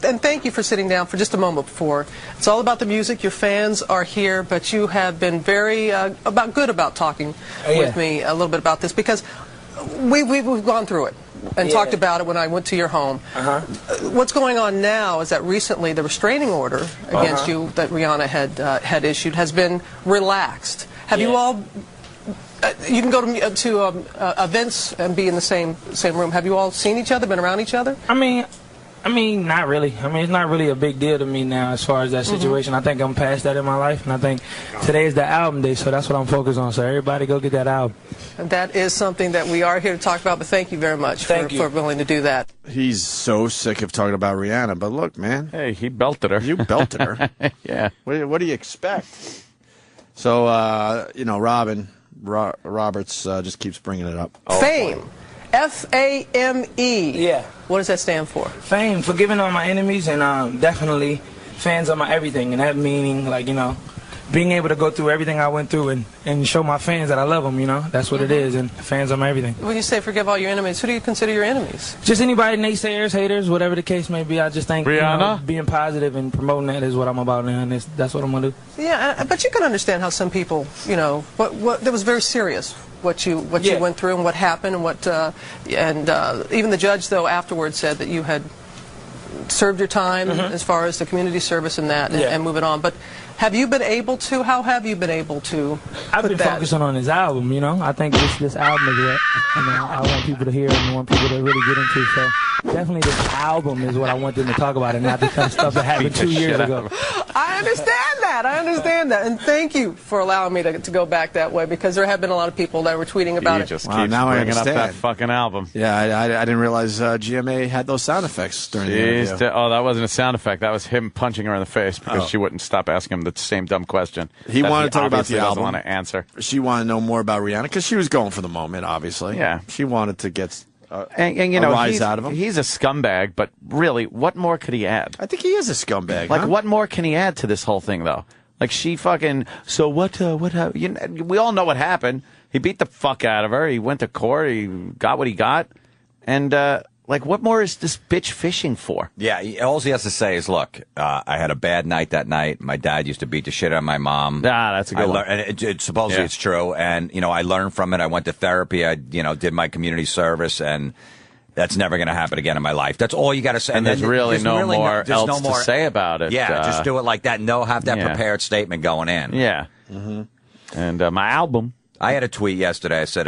And thank you for sitting down for just a moment before. It's all about the music. Your fans are here, but you have been very good about talking with me a little bit about this, because we've gone through it and talked about it when I went to your home. What's going on now is that recently the restraining order against you that Rihanna had issued has been relaxed. Have you all... you can go to events and be in the same room. Have you all seen each other, been around each other? I mean, not really. I mean, it's not really a big deal to me now as far as that situation. I think I'm past that in my life, and I think today is the album day, so that's what I'm focused on. So everybody go get that album. And that is something that we are here to talk about, but thank you very much for willing to do that. He's so sick of talking about Rihanna, but look, man. Hey, he belted her. You belted her. Yeah. What do you expect? So, Robin Roberts just keeps bringing it up. Fame. F-A-M-E. Yeah. What does that stand for? Fame, forgiving all my enemies, and definitely fans are my everything, and that meaning, being able to go through everything I went through and show my fans that I love them, you know, that's what it is, and fans are my everything. When you say forgive all your enemies, who do you consider your enemies? Just anybody, naysayers, haters, whatever the case may be. I just think Rihanna? being positive and promoting that is what I'm about now, and that's what I'm going to do. Yeah, but you can understand how some people, you know, what that was very serious. What you went through and what happened and even the judge though afterwards said that you had served your time as far as the community service and that and moving on. But have you been able to? How have you been able to? I've been focusing on his album. You know, I think this album is what I want people to hear and want people to really get into. So definitely this album is what I want them to talk about, and not the kind of stuff that happened 2 years ago. I understand that, and thank you for allowing me to go back that way, because there have been a lot of people that were tweeting about it. Just keeps now I bringing up understand. that fucking album. Yeah, I didn't realize GMA had those sound effects during the interview. That wasn't a sound effect. That was him punching her in the face because she wouldn't stop asking him the same dumb question. He wanted to talk about the album. Want to answer. She wanted to know more about Rihanna because she was going for the moment, obviously. Yeah. She wanted to get and you know, a rise out of him. He's a scumbag, but really, what more could he add? I think he is a scumbag. Like, huh? what more can he add to this whole thing, though? Like, she fucking... So what happened? You know, we all know what happened. He beat the fuck out of her. He went to court. He got what he got. And, like, what more is this bitch fishing for? Yeah, all he has to say is, look, I had a bad night that night. My dad used to beat the shit out of my mom. That's a good one. And supposedly it's true. And, you know, I learned from it. I went to therapy. I, you know, did my community service. And that's never going to happen again in my life. That's all you got to say. And there's really no more else to say about it. Yeah, just do it like that. No, have that prepared statement going in. Yeah. Mm-hmm. And my album... I had a tweet yesterday. I said,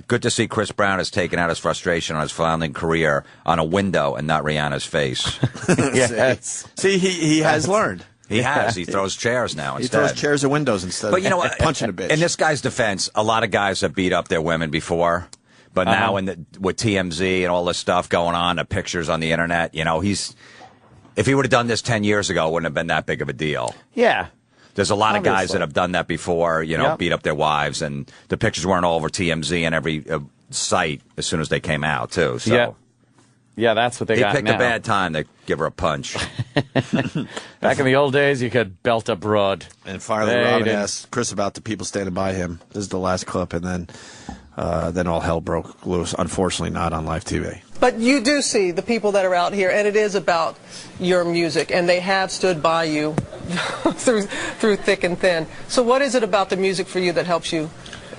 good to see Chris Brown has taken out his frustration on his founding career on a window and not Rihanna's face. Yes. See, he has learned. He has. He throws chairs now instead. He throws chairs at windows instead but you know, of punching a bitch. In this guy's defense, a lot of guys have beat up their women before. But now with TMZ and all this stuff going on, the pictures on the internet, you know, if he would have done this 10 years ago, it wouldn't have been that big of a deal. Yeah. There's a lot of guys that have done that before, you know, beat up their wives, and the pictures weren't all over TMZ and every site as soon as they came out, too. So. Yeah, that's what they got now. He picked a bad time to give her a punch. Back in the old days, you could belt a broad. And finally, Robin asked Chris about the people standing by him. This is the last clip, and then all hell broke loose. Unfortunately, not on live TV. But you do see the people that are out here, and it is about your music, and they have stood by you through thick and thin. So what is it about the music for you that helps you?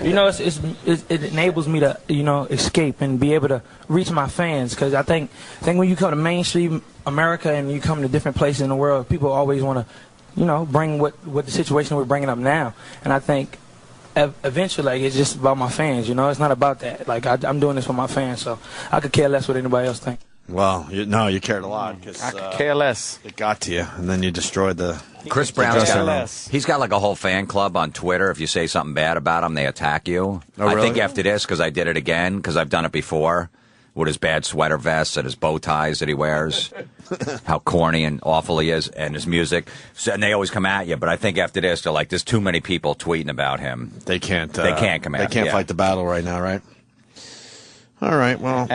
You know, it enables me to, you know, escape and be able to reach my fans, because I think when you come to mainstream America and you come to different places in the world, people always want to, you know, bring what the situation we're bringing up now. And I think eventually, like, it's just about my fans, you know? It's not about that. Like, I'm doing this for my fans, so I could care less what anybody else thinks. Well, you cared a lot. Cause, I could care less. It got to you, and then you destroyed the... Chris Brown's he's got like a whole fan club on Twitter. If you say something bad about him, they attack you. Oh, really? I think after this, because I did it again, because I've done it before, with his bad sweater vests and his bow ties that he wears, how corny and awful he is, and his music. So, and they always come at you. But I think after this, they're like, there's too many people tweeting about him. They can't come at him. They can't fight the battle right now, right? All right, well,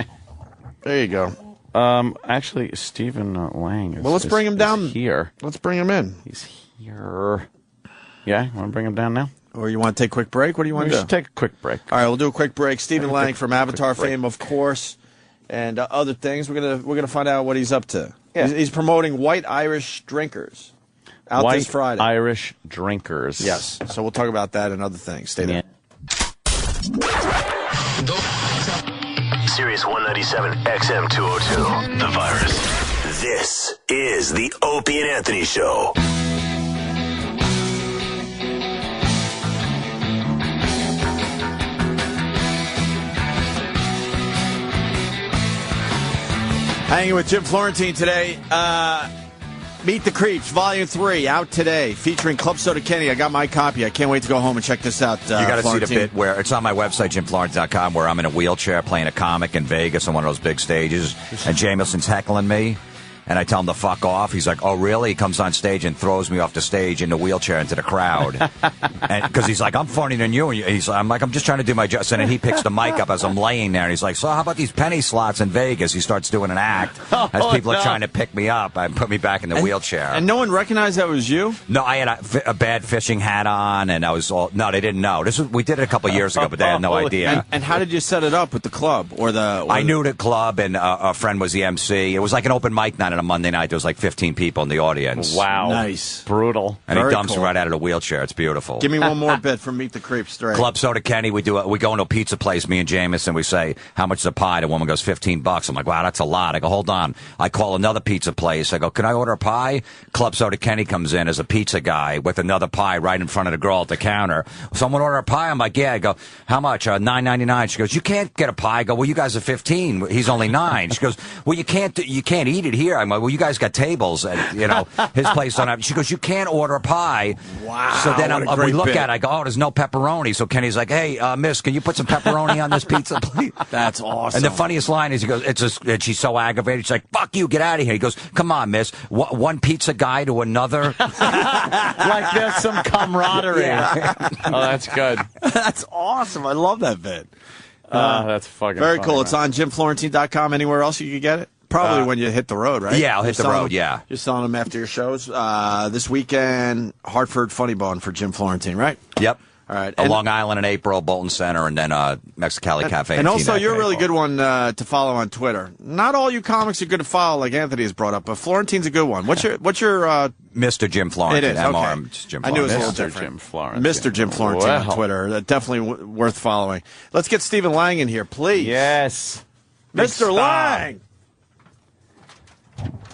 there you go. Actually, Stephen Lang is, well, let's bring him down here. Let's bring him in. He's here. Yeah, you want to bring him down now? Or you want to take a quick break? What do you want to do? We should take a quick break. All right, we'll do a quick break. Stephen Lang from Avatar fame, of course, and other things. We're gonna find out what he's up to. Yeah. He's promoting White Irish Drinkers out this Friday. White Irish Drinkers. Yes. So we'll talk about that and other things. Stay there. Sirius 197 XM 202. The Virus. This is the Opie and Anthony Show. Hanging with Jim Florentine today. Meet the Creeps, Volume 3, out today, featuring Club Soda Kenny. I got my copy. I can't wait to go home and check this out. You got to see the bit where it's on my website, JimFlorentine.com, where I'm in a wheelchair playing a comic in Vegas on one of those big stages, and Jameson's heckling me. And I tell him to fuck off. He's like, oh, really? He comes on stage and throws me off the stage in the wheelchair into the crowd. Because he's like, I'm funnier than you. And I'm like, I'm just trying to do my job. And then he picks the mic up as I'm laying there. And he's like, so how about these penny slots in Vegas? He starts doing an act as people are trying to pick me up and put me back in the wheelchair. And no one recognized that was you? No, I had a bad fishing hat on, and I was all... No, they didn't know. We did it a couple of years ago, but they had no idea. And how did you set it up with the club? I knew the club, and a friend was the MC. It was like an open mic night on a Monday night. There was like 15 people in the audience. Wow. Nice. Brutal. And Very he dumps cool. me right out of the wheelchair. It's beautiful. Give me one more bit from Meet the Creeps straight. Club Soda Kenny, we go into a pizza place, me and Jameson, we say, how much is a pie? The woman goes, $15. I'm like, wow, that's a lot. I go, hold on. I call another pizza place. I go, can I order a pie? Club Soda Kenny comes in as a pizza guy with another pie right in front of the girl at the counter. Someone order a pie? I'm like, yeah. I go, how much? $9.99. She goes, you can't get a pie. I go, well, you guys are 15. He's only 9. She goes, well, you can't eat it here. I'm like, well, you guys got tables at, his place don't have. She goes, you can't order a pie. Wow. So then we look at it. I go, oh, there's no pepperoni. So Kenny's like, hey, miss, can you put some pepperoni on this pizza, please? That's awesome. And the funniest line is he goes, and she's so aggravated. She's like, fuck you, get out of here. He goes, come on, miss. One pizza guy to another. Like there's some camaraderie. Yeah. Oh, that's good. That's awesome. I love that bit. That's fucking very funny, cool. man. It's on JimFlorentine.com. Anywhere else you could get it? Probably when you hit the road, right? Yeah, I'll hit the road, yeah. You're selling them after your shows. This weekend, Hartford Funny Bone for Jim Florentine, right? Yep. All right. Long Island in April, Bolton Center, and then Mexicali Cafe. And also, Teaneck you're a in really April. good one to follow on Twitter. Not all you comics are good to follow, like Anthony has brought up, but Florentine's a good one. What's your Mr. Jim Florentine? It is, MR, okay. just Jim I knew it was a Florentine. little Mr. different. Jim Florentine. Mr. Jim Florentine on Twitter. Definitely worth following. Let's get Stephen Lang in here, please. Yes. Mr. Lang.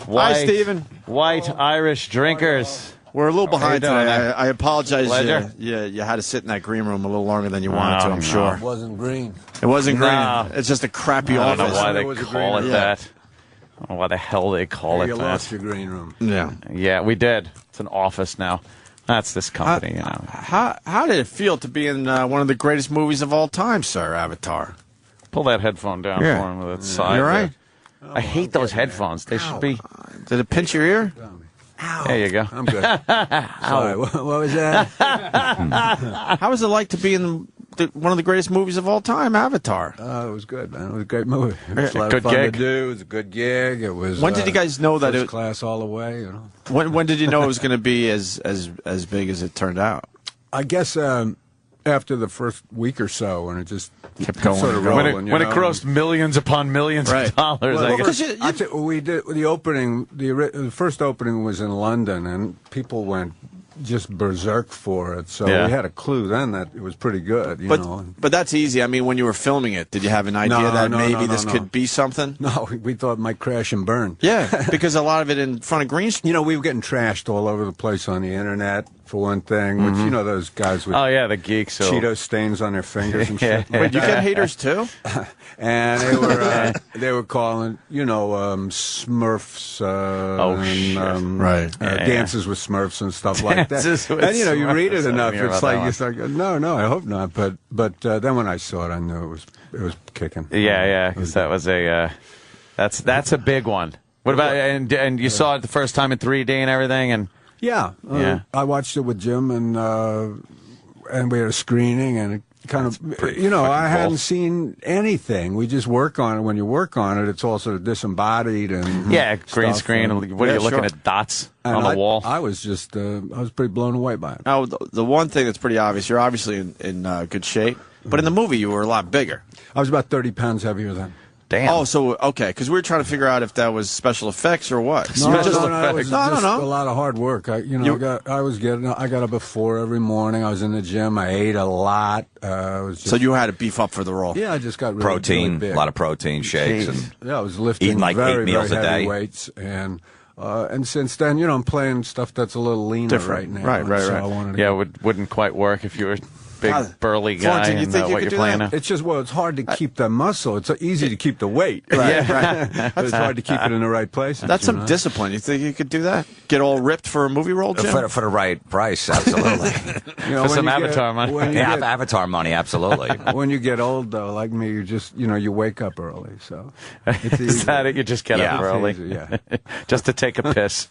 Hi, Stephen. White Irish drinkers. We're a little behind How you doing, today. man? I apologize. Pleasure. You had to sit in that green room a little longer than you wanted to, I'm sure. It wasn't green. It wasn't No. green. It's just a crappy I don't office. know why they It was a call green it room. that. I don't know why the hell they call it You that. lost your green room. Yeah. Yeah, we did. It's an office now. That's this company, How did it feel to be in one of the greatest movies of all time, sir, Avatar? Pull that headphone down Yeah. for him with its side. You're right. I hate those headphones. They should be. Did it pinch your ear? There you go. I'm good. Sorry, what was that? How was it like to be in one of the greatest movies of all time, Avatar? It was good, man. It was a great movie. It was a lot Good of fun gig. to do. It was a good gig. It was. When did you guys know that first it? class all the way? You know. When did you know it was going to be as big as it turned out? I guess after the first week or so, when it just kept going, sort of When rolling. it grossed millions upon millions of dollars. I guess. We did the opening. The first opening was in London, and people went just berserk for it. So Yeah. we had a clue then that it was pretty good. You know. But that's easy. I mean, when you were filming it, did you have an idea that maybe this could be something? No, we thought it might crash and burn. Yeah, because a lot of it in front of green screen. You know, we were getting trashed all over the place on the internet, for one thing, which, you know, those guys with Oh, yeah, the geeks. Cheeto stains on their fingers and Yeah. shit. Wait, you get haters too? And they were calling, Smurfs and dances with Smurfs and stuff like that. Dances with And you read it Smurfs. I enough, didn't hear it's about like that it's like no, I hope not. But then when I saw it, I knew it was kicking. Yeah, because that was that's a big one. What about and you saw it the first time in 3D and everything and Yeah, I watched it with Jim and we had a screening and. Kind of, I hadn't seen anything. We just work on it. When you work on it, it's all sort of disembodied and green stuff. screen. What are you looking at? Dots on the wall. I was just, I was pretty blown away by it. Now, the one thing that's pretty obvious, you're obviously in good shape, but in the movie you were a lot bigger. I was about 30 pounds heavier then. Damn. Oh, so okay, because we were trying to figure out if that was special effects or what. No, it was just a lot of hard work. I got up at 4 every morning. I was in the gym. I ate a lot. So you had to beef up for the role. Yeah, I just got really, protein, really big. a lot of protein shakes, and I was lifting eating like very, 8 meals very a heavy day. weights, and since then, I'm playing stuff that's a little leaner right now. Right. So I wanted to wouldn't quite work if you were big burly guy Thornton, you and think you what could you're do playing that? now. It's just, well, it's hard to keep the muscle. It's easy to keep the weight. Right. But it's hard to keep it in the right place. That's some discipline. You think you could do that? Get all ripped for a movie role, Jim? For the right price, absolutely. For some Avatar money. Yeah, Avatar money, absolutely. When you get old, though, like me, you just, you wake up early. So it's easy. Is that it? You just get up early? Easy, yeah. Just to take a piss.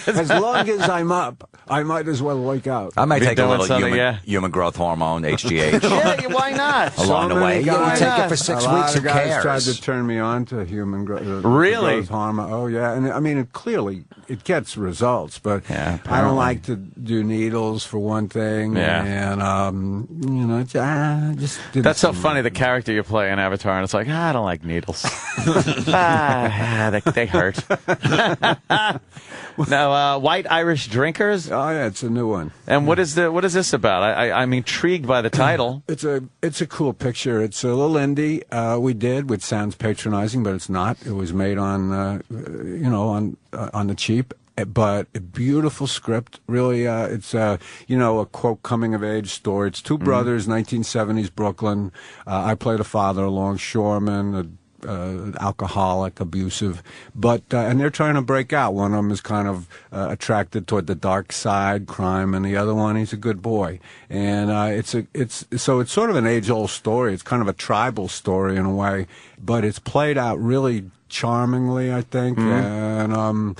As long as I'm up, I might as well wake up. I might Be take a doing little something, human growth hormone, HGH. Yeah, why not? Along the way. guys- Yeah, you take it for 6 a lot weeks, of who guys cares? tried to turn me on to human growth Really? hormone. Oh, yeah. And I mean, clearly, it gets results, but Yeah, I don't like to do needles, for one thing. Yeah. And, just didn't That's so seem funny, right. the character you play in Avatar, and it's like, I don't like needles. They hurt. Now, White Irish Drinkers? Oh, yeah, it's a new one. And what is this about? I'm intrigued by the title. It's a cool picture. It's a little indie. We did, which sounds patronizing, but it's not. It was made on on the cheap. But a beautiful script. Really, it's a quote coming of age story. It's two brothers, 1970s Brooklyn. I played a father, a longshoreman, alcoholic, abusive, but and they're trying to break out. One of them is kind of attracted toward the dark side, crime, and the other one, he's a good boy. And it's sort of an age-old story. It's kind of a tribal story in a way, but it's played out really charmingly, I think, and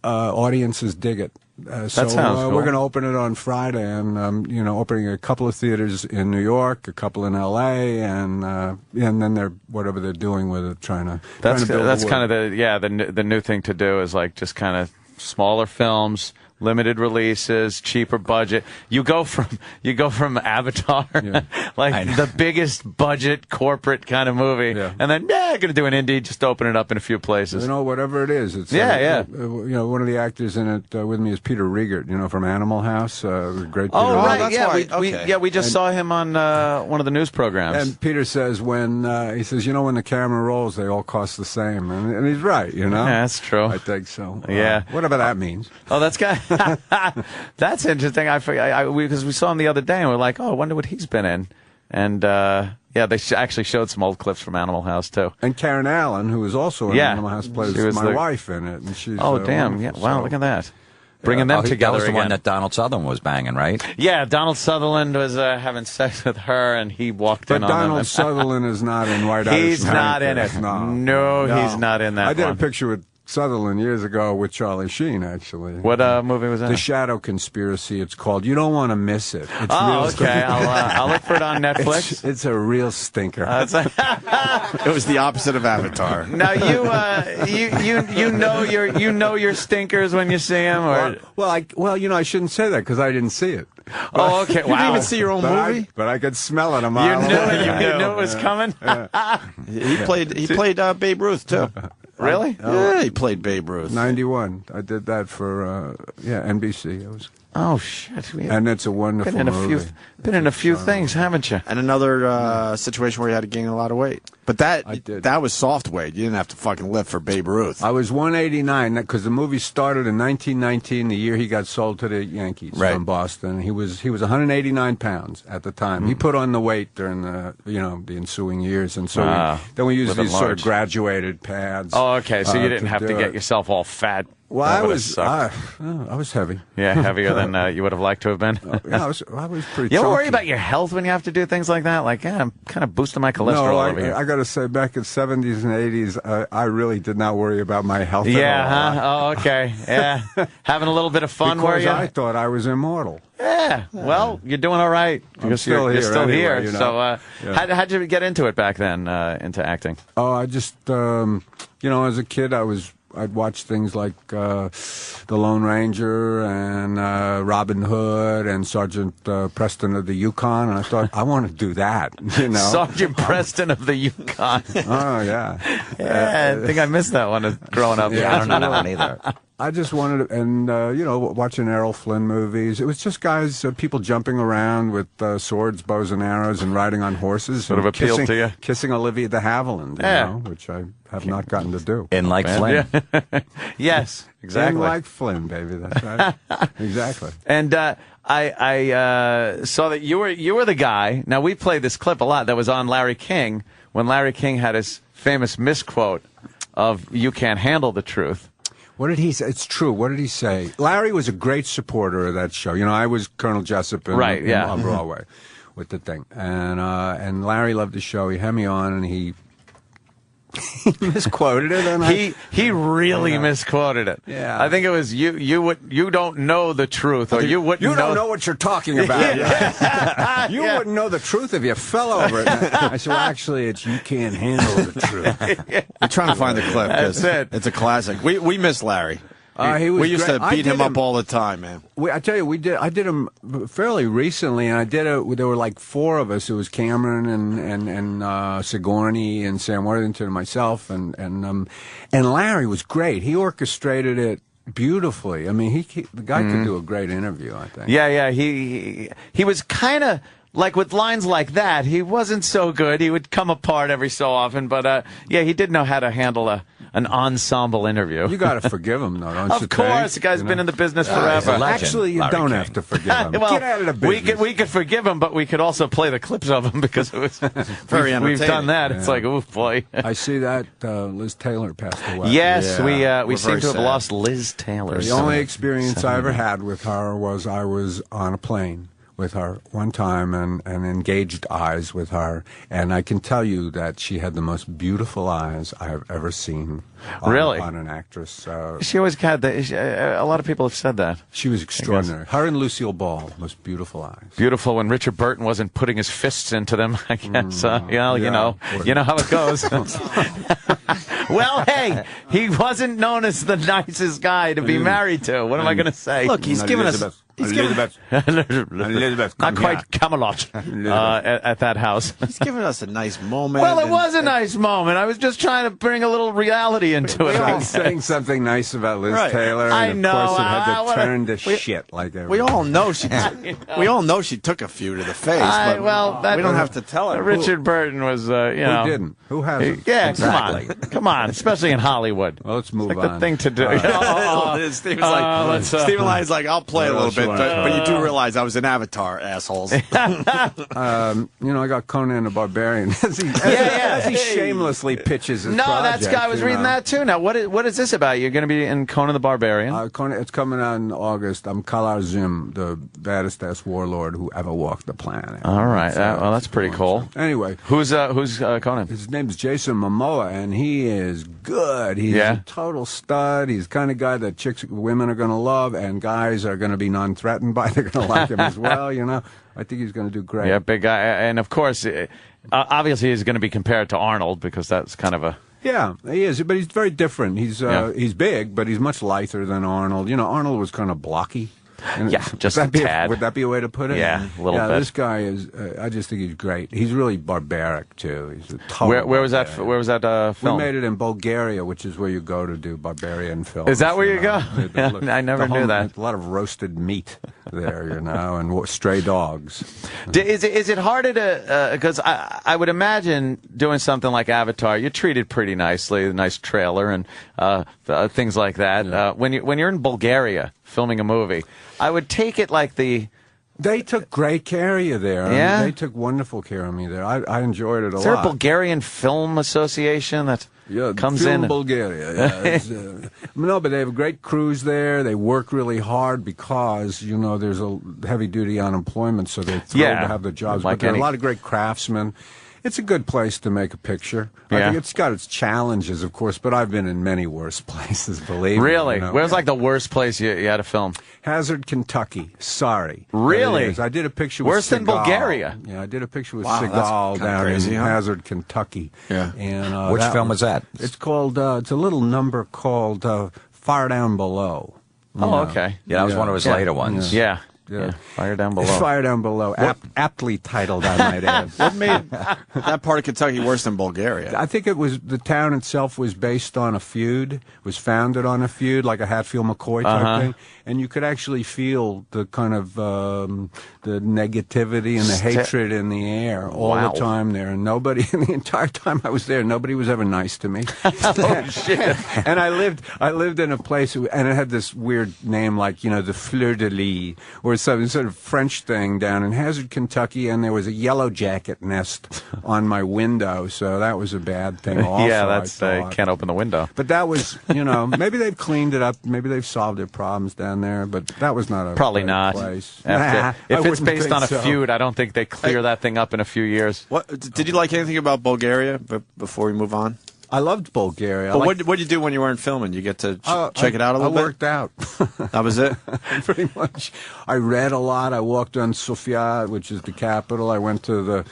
audiences dig it. That sounds cool. We're going to open it on Friday, and opening a couple of theaters in New York, a couple in L.A., and then they're whatever they're doing with it, trying to build That's the kind of the new thing to do is like just kind of smaller films, limited releases, cheaper budget. You go from Avatar, like the biggest budget corporate kind of movie, and then going to do an indie, just open it up in a few places. Whatever it is. It's one of the actors in it with me is Peter Riegert, from Animal House, great. Peter Riegert. We just saw him on one of the news programs. And Peter says when when the camera rolls, they all cost the same, and he's right. Yeah, that's true. I think so. Yeah, whatever that means. Oh, that's that's interesting. Because we saw him the other day, and we're like, oh, I wonder what he's been in. And they actually showed some old clips from Animal House too. And Karen Allen, who is also in Animal House, plays my wife in it, and she's damn, yeah, wow, look at that. Bringing them together That was the again. one that Donald Sutherland was banging, right? Yeah, Donald Sutherland was having sex with her, and he walked in on them. But Donald Sutherland is not in White Irish He's not in it. No, he's not in that I did one. a picture with Sutherland years ago with Charlie Sheen, actually. What movie was that? The Shadow Conspiracy, it's called. You don't want to miss it. It's okay. I'll look for it on Netflix. It's a real stinker. It was the opposite of Avatar. Now you know your stinkers when you see them, or I shouldn't say that because I didn't see it. Oh, okay. You didn't even see your own movie? But I could smell it a mile away. You knew it was coming. He played Babe Ruth too. Really? Yeah, he played Babe Ruth. 91. I did that for NBC. It was. Oh shit! And it's a wonderful movie. Been in a few things, haven't you? And another situation where you had to gain a lot of weight. But that was soft weight. You didn't have to fucking lift for Babe Ruth. I was 189 because the movie started in 1919, the year he got sold to the Yankees from Boston. He was 189 pounds at the time. He put on the weight during the ensuing years, and so then we used these sort of graduated pads. Oh, okay. So you didn't have to get yourself all fat. Well, I was heavy. Yeah, heavier than you would have liked to have been. I was pretty. You chunky. worry about your health when you have to do things like that? Like, I'm kind of boosting my cholesterol over here. I got to say, back in the 70s and 80s, I really did not worry about my health at all. Yeah, huh? Oh, okay. Yeah. Having a little bit of fun, were you? Because I thought I was immortal. Yeah. Well, you're doing all right. You're still here. So, how'd you get into it back then, into acting? Oh, I just, as a kid, I'd watch things like The Lone Ranger and Robin Hood and Sergeant Preston of the Yukon, and I thought, I want to do that, Sergeant Preston of the Yukon. Oh, yeah. I think I missed that one growing up. Yeah, I don't know that one either. I just wanted to, and, watching Errol Flynn movies. It was just guys, people jumping around with swords, bows, and arrows and riding on horses. Sort of appealed to you. Kissing Olivia de Havilland, which I have not gotten to do. In like Flynn. Yeah. Yes, exactly. In like Flynn, baby. That's right. Exactly. And I saw that you were the guy. Now, we played this clip a lot that was on Larry King when Larry King had his famous misquote of "You can't handle the truth." What did he say? It's true. What did he say? Larry was a great supporter of that show. You know, I was Colonel Jessup on Broadway with the thing, and Larry loved the show. He had me on, and he misquoted it, and he really misquoted it. Yeah, I think it was you don't know the truth, or you wouldn't. You don't know what you're talking about. You wouldn't know the truth if you fell over it. I said, well, actually, it's you can't handle the truth. I'm trying to find the clip. That's it. It's a classic. We miss Larry. He was we used great. to beat him up all the time, man. I tell you, I did him fairly recently, and I did it. There were like 4 of us. It was Cameron and Sigourney and Sam Worthington and myself, and Larry was great. He orchestrated it beautifully. I mean, the guy could do a great interview, I think. Yeah. He was kind of. Like with lines like that, he wasn't so good. He would come apart every so often, but he did know how to handle an ensemble interview. You got to forgive him, though, don't you? Of course, the guy's been in the business forever. Actually, you don't have to forgive him. Well, get out of the business. We could forgive him, but we could also play the clips of him because it was very entertaining. We've done that. It's like, oof, boy. I see that Liz Taylor passed away. Yes, we seem to have lost Liz Taylor. The only experience I ever had with her was I was on a plane with her one time and engaged eyes with her, and I can tell you that she had the most beautiful eyes I have ever seen on an actress. She always had that. A lot of people have said that. She was extraordinary. Her and Lucille Ball, most beautiful eyes. Beautiful when Richard Burton wasn't putting his fists into them, I guess. You know how it goes. Well, hey, he wasn't known as the nicest guy to be married to. What am I going to say? Look, he's given us... Elizabeth. Not quite Camelot at that house. He's giving us a nice moment. Well, it was a nice moment. I was just trying to bring a little reality into it. We all saying something nice about Liz Taylor, and I know. Of course it had to turn to shit like everything. We all know she took a few to the face, but we don't have to tell it. Richard Burton was, Who didn't? Who hasn't? Yeah, exactly. Come on, especially in Hollywood. Well, let's move on. The thing to do. Stephen Lyon's like, I'll play a little bit. But you do realize I was an Avatar, assholes. I got Conan the Barbarian. as he shamelessly pitches his project. I was reading that too. Now, what is this about? You're going to be in Conan the Barbarian? It's coming out in August. I'm Kalar Zim, the baddest-ass warlord who ever walked the planet. All right. Well, that's pretty cool. Anyway. Who's Conan? His name's Jason Momoa, and he is good. He's a total stud. He's the kind of guy that women are going to love, and guys are going to be non-threatened by. They're going to like him as well, I think he's going to do great. Yeah, big guy. And, of course, obviously he's going to be compared to Arnold because that's kind of a... Yeah, he is, but he's very different. He's big, but he's much lighter than Arnold. Arnold was kind of blocky. Just a tad. Would that be a way to put it? Yeah, a little bit. This guy is. I just think he's great. He's really barbaric too. He's a total. Where was that? Where was that film? We made it in Bulgaria, which is where you go to do barbarian films. Is that where you go? I never knew that. A lot of roasted meat there, and stray dogs. Is it harder to? Because I would imagine doing something like Avatar, you're treated pretty nicely, a nice trailer and things like that. Yeah. When you're in Bulgaria filming a movie, I would take it like They took great care of you there. Yeah? I mean, they took wonderful care of me there. I enjoyed it a lot. Is there a Bulgarian Film Association that comes in? Bulgaria, no, but they have a great crews there. They work really hard because, there's a heavy-duty unemployment, so they're thrilled to have the jobs. But there are a lot of great craftsmen. It's a good place to make a picture. I think it's got its challenges, of course, but I've been in many worse places, believe me. Really? Where's the worst place you had to film? Hazard, Kentucky. Sorry. Really? I did a picture with Worse than Bulgaria? Yeah, I did a picture with Seagal down in Hazard, Kentucky. Yeah. And, which film was that? It's called, it's a little number called Fire Down Below. Oh, okay. Yeah, that was one of his later ones. Yeah. Fire Down Below. Fire Down Below. Aptly titled, I might add. What made that part of Kentucky worse than Bulgaria? I think it was the town itself was based on a feud, was founded on a feud, like a Hatfield-McCoy type thing. And you could actually feel the kind of the negativity and the hatred in the air all the time there. And the entire time I was there, nobody was ever nice to me. Oh, shit. And I lived in a place, and it had this weird name like, the Fleur de Lis, or some sort of French thing down in Hazard, Kentucky, and there was a yellow jacket nest on my window, so that was a bad thing also. Yeah, that's you can't open the window. But that was, maybe they've cleaned it up, maybe they've solved their problems down there, but that was not a Probably great not. place. If it's based on a so. feud, I don't think they clear that thing up in a few years. What did you like anything about Bulgaria before we move on? I loved Bulgaria. But what did you do when you weren't filming? You get to check it out a little bit? I worked out. That was it? Pretty much. I read a lot. I walked on Sofia, which is the capital. I went to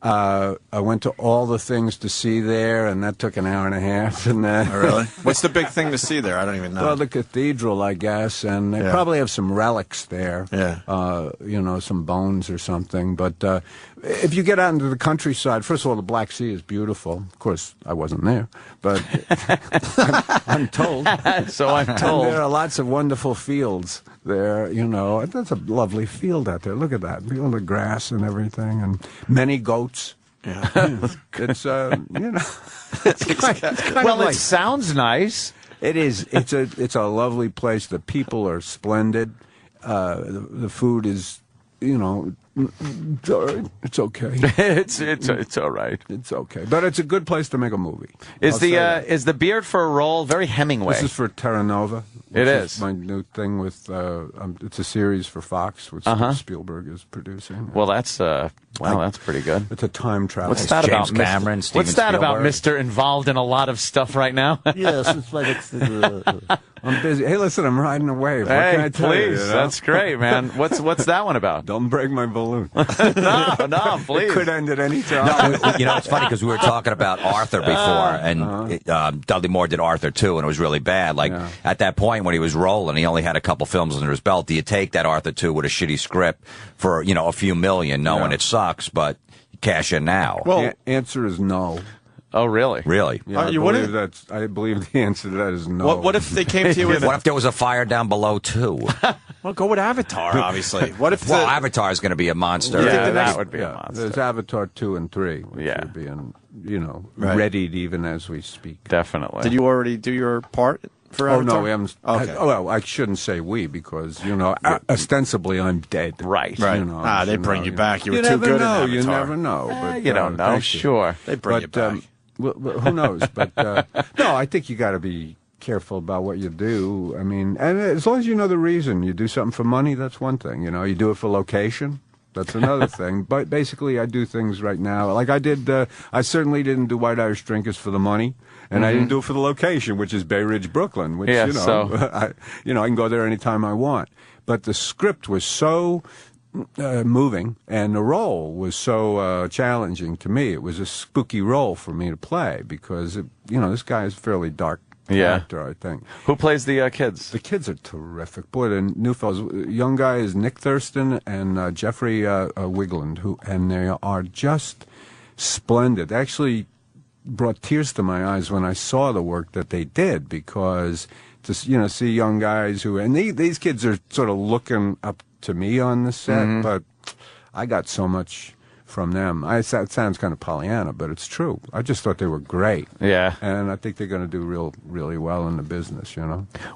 all the things to see there, and that took an hour and a half. And really? What's the big thing to see there? I don't even know. Well, the cathedral, I guess, and they probably have some relics there. Yeah. Some bones or something. But if you get out into the countryside, first of all, the Black Sea is beautiful. Of course, I wasn't there, but I'm told. So I'm told. And there are lots of wonderful fields there. That's a lovely field out there. Look at that, all the grass and everything, and many goats. Yeah, it's it sounds nice. It is. It's a lovely place. The people are splendid. The food is, it's okay. It's all right. It's okay, but it's a good place to make a movie. Is the beard for a role very Hemingway? This is for Terra Nova. It is my new thing with. It's a series for Fox, which Spielberg is producing. Well, that's that's pretty good. It's a time travel. What's that James about, Cameron? Steven What's that about, Spielberg? Mr. Involved in a lot of stuff right now? Yes, it's like I'm busy. Hey, listen, I'm riding a wave. What can I tell you, please, that's great, man. What's that one about? Don't break my balloon. no, please. It could end at any time. No, it's funny because we were talking about Arthur before, and Dudley Moore did Arthur too, and it was really bad. At that point when he was rolling, he only had a couple films under his belt. Do you take that Arthur 2 with a shitty script for a few million, knowing it sucks, but cash in now? Well, the answer is no. Oh, really? Really? Yeah, I believe the answer to that is no. What if they came to you with? What if there was a fire down below too? Well, go with Avatar, obviously. What if? Avatar is going to be a monster. Yeah, that would be a monster. There's Avatar 2 and 3. Which would be readied even as we speak. Definitely. Did you already do your part for Avatar? Oh no, we haven't. Okay. I shouldn't say we because ostensibly I'm dead. Right. They bring you back. You were too never good know. at Avatar. You never know. But you don't know. Sure. They bring you back. Well, who knows? But no, I think you got to be careful about what you do. I mean, and as long as you know the reason, you do something for money, that's one thing. You do it for location, that's another thing. But basically, I do things right now. Like I did, I certainly didn't do White Irish Drinkers for the money, and I didn't do it for the location, which is Bay Ridge, Brooklyn. Which I can go there anytime I want. But the script was so moving, and the role was so challenging to me. It was a spooky role for me to play because this guy is a fairly dark character, I think. Who plays the kids? The kids are terrific. Boy, the new fellows. Young guy is Nick Thurston and Jeffrey Wigland, and they are just splendid. They actually brought tears to my eyes when I saw the work that they did because to see young guys and these kids are sort of looking up to me on the set, but I got so much from them. It sounds kind of Pollyanna, but it's true. I just thought they were great. Yeah. And I think they're going to do really well in the business,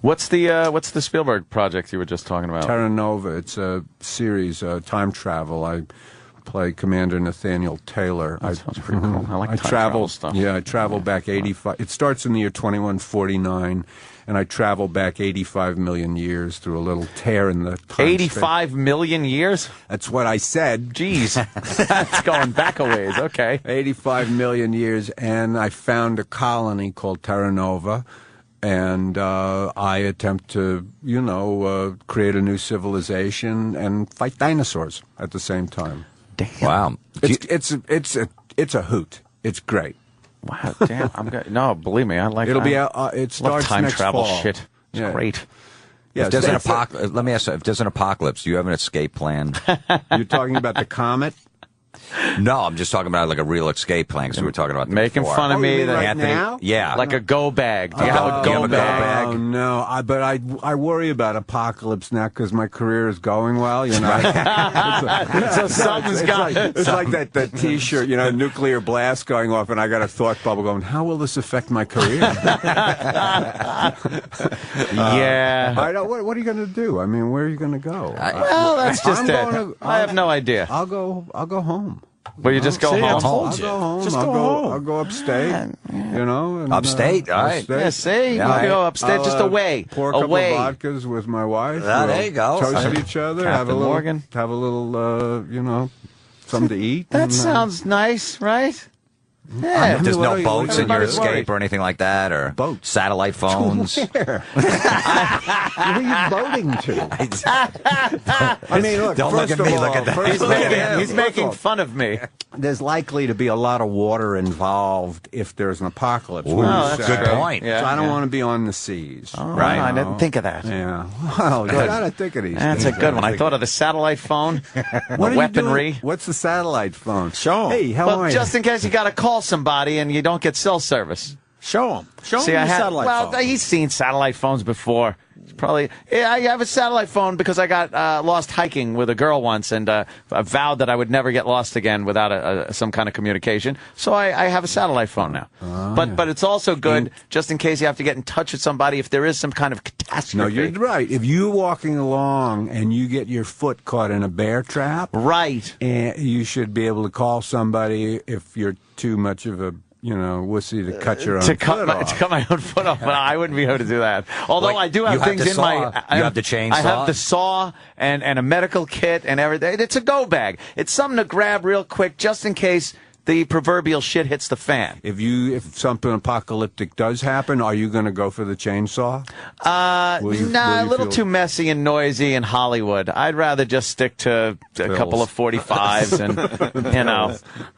What's the Spielberg project you were just talking about? Terra Nova. It's a series, time travel. I play Commander Nathaniel Taylor. That sounds pretty cool. I like time travel stuff. Yeah, I travel back 85. It starts in the year 2149. And I travel back 85 million years through a little tear in the time 85 million years? That's what I said. Jeez. That's going back a ways. Okay. 85 million years, and I found a colony called Terra Nova, and I attempt to, create a damn and fight dinosaurs at the same time. Damn. Wow. It's a hoot. It's great. Wow, damn! No, believe me, I like. It'll be. It starts time next travel fall. shit. It's great. Yeah, let me ask you: if there's an apocalypse, do you have an escape plan? You're talking about the comet? No, I'm just talking about like a real escape plan because we were talking about making before. fun of me. you mean right Anthony, now? yeah, Like a go bag. Do you have a go bag? Oh, no. But I worry about apocalypse now because my career is going well, you know. So something's got It's like that T-shirt, you know, nuclear blast going off, and I got a thought bubble going, how will this affect my career? Yeah. I don't, what are you going to do? I mean, where are you going to go? Well, that's just it. I have no idea. I'll go home. Will you just go See, I home? told I'll you. go home. Just I'll go home. I'll go upstate. You know, and, Upstate, all right. upstate. Yeah, see? Yeah, You go upstate, just away. Pour a couple Away. of vodkas with my wife. Ah, We'll there you go. Toast each other. Captain Morgan. Have a little, you know, something to eat. That and, sounds nice, right? Yeah. There's no What are you- boats in your everybody's escape worried. or anything like that, or Boats? satellite phones. Where? Where are you boating to? I mean, look, Don't look first at of me, all, look at that. first He's of all, making, he's first making of all, fun of me. There's likely to be a lot of water involved if there's an apocalypse. Ooh, wouldn't you that's say? good point. Yeah, So I don't yeah. want to be on the seas. Oh, Right. I didn't think of that. Yeah. Well, you gotta think of these That's a things. good one. I thought of the satellite phone, the What are you weaponry. doing? What's the satellite phone? Show 'em. Hey, how Well, are you? just in case you got to call somebody and you don't get cell service. Show him. Show him See, your I had, satellite well, phone. he's seen satellite phones before. It's probably, yeah, I have a satellite phone because I got lost hiking with a girl once, and I vowed that I would never get lost again without some kind of communication. So I have a satellite phone now. But it's also good just in case you have to get in touch with somebody if there is some kind of catastrophe. No, you're right. If you're walking along and you get your foot caught in a bear trap, right, and you should be able to call somebody if you're too much of a wussy to cut your own to foot off. cut my own foot off. But I wouldn't be able to do that. Although Like, I do have you have things the in saw. my. You have the chainsaw? I have the saw and a medical kit and everything. It's a go bag. It's something to grab real quick just in case the proverbial shit hits the fan. If something apocalyptic does happen, are you going to go for the chainsaw? Nah, Will you a little feel- too messy and noisy in Hollywood. I'd rather just stick to a couple of 45s and,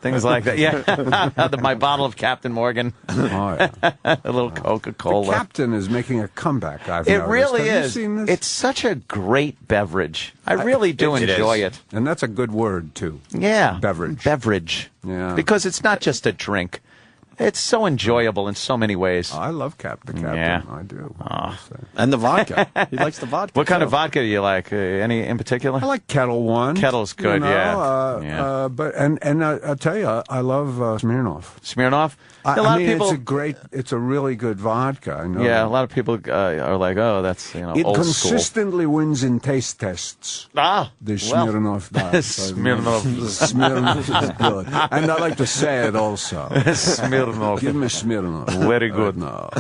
things like that. Yeah, my bottle of Captain Morgan. Oh, yeah. A little Coca-Cola. The Captain is making a comeback, I've It noticed. really Have you is. seen this? It's such a great beverage. I really do enjoy it. And that's a good word, too. Yeah. Beverage. Beverage. Yeah. Because it's not just a drink. It's so enjoyable in so many ways. I love Captain. Yeah. I do. And the vodka. He likes the vodka. What kind of too. vodka do you like? Any in particular? I like Kettle One. Kettle's good, yeah. But I'll tell you, I love Smirnoff. Smirnoff? I A lot mean, of people. it's a really good vodka. I know. Yeah, a lot of people are like, oh, that's It old consistently wins in taste tests. Ah, The well. Smirnoff does. Smirnoff. Smirnoff is good. And I like to say it also. Smirnoff. Give me Smirnoff. Very good. No.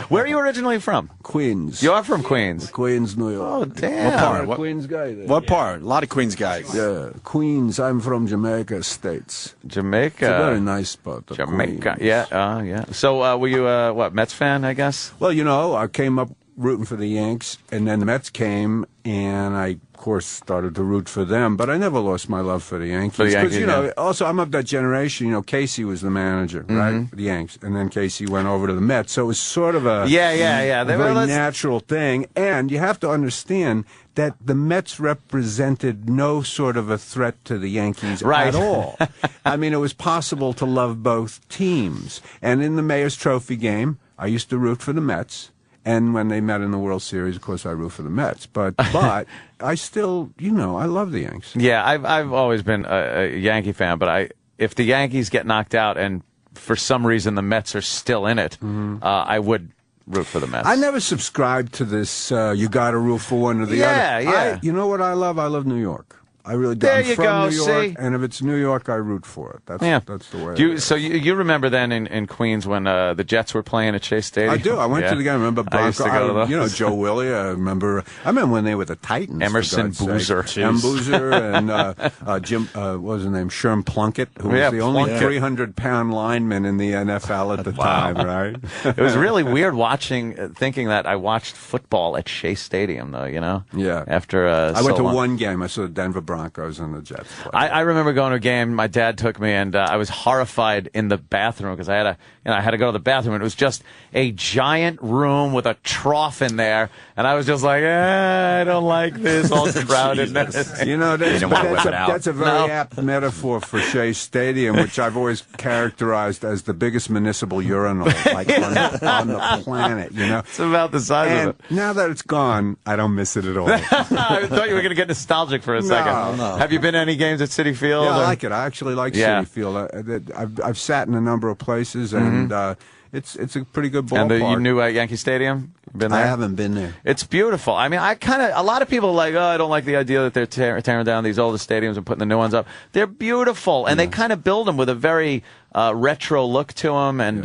Where are you originally from? Queens. You are from Queens. Queens, New York. Oh, damn. What part? You're a Queens guy there. What part? A lot of Queens guys. Yeah, Queens. I'm from Jamaica States. Jamaica. It's a very nice part of Jamaica. Queens. Yeah. So were you what, Mets fan, I guess? Well, I came up rooting for the Yanks, and then the Mets came, and I, of course, started to root for them. But I never lost my love for the Yankees. For the Yankees, Because, also, I'm of that generation. Casey was the manager, right? The Yanks. And then Casey went over to the Mets. So it was sort of a Yeah. very natural thing. And you have to understand that the Mets represented no sort of a threat to the Yankees Right. at all. I mean, it was possible to love both teams. And in the Mayor's Trophy game, I used to root for the Mets. And when they met in the World Series, of course, I root for the Mets. But I still, I love the Yanks. Yeah, I've always been a Yankee fan, but if the Yankees get knocked out and for some reason the Mets are still in it, I would root for the Mets. I never subscribed to this, you got to root for one or the other. Yeah. You know what I love? I love New York. I really do. There I'm you from go, New York, see? and if it's New York, I root for it. That's the way. So you remember then in Queens when the Jets were playing at Chase Stadium? I do. I went Yeah. to the game. I remember Bronco. I used to go to those. Joe Willie. I remember when they were the Titans. for Emerson God's sake. Boozer. Boozer and Jim. What was his name? Sherm Plunkett, who was the only Plunkett. 300-pound lineman in the NFL at the time. Right. It was really weird thinking that I watched football at Chase Stadium, though. Yeah. After I went so to long. one game. I saw the Denver Broncos and the Jets play. I remember going to a game. My dad took me, and I was horrified in the bathroom because I had to go to the bathroom, and it was just a giant room with a trough in there, and I was just like, I don't like this all crowdedness. You know, that's a very apt metaphor for Shea Stadium, which I've always characterized as the biggest municipal urinal like on the planet. You know, it's about the size of it. Now that it's gone, I don't miss it at all. I thought you were going to get nostalgic for a second. No. Have you been to any games at Citi Field? Yeah, I like it. I actually like Citi Field. I've sat in a number of places, and it's a pretty good ballpark. And you knew Yankee Stadium? Been there? I haven't been there. It's beautiful. I mean, a lot of people are like, I don't like the idea that they're tearing down these older stadiums and putting the new ones up. They're beautiful, and they kind of build them with a very retro look to them, and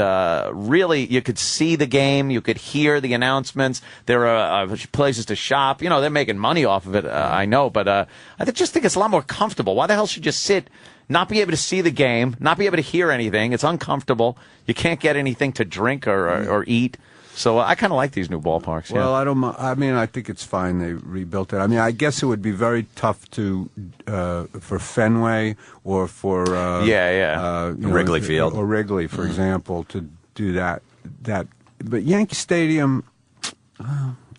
really, you could see the game, you could hear the announcements. There are places to shop. You know, they're making money off of it, I know, but I just think it's a lot more comfortable. Why the hell should you sit, not be able to see the game, not be able to hear anything? It's uncomfortable. You can't get anything to drink or eat. So I kind of like these new ballparks. Well, I mean, I think it's fine they rebuilt it. I mean, I guess it would be very tough for Fenway or for Wrigley Field or Wrigley, for example, to do that. But Yankee Stadium,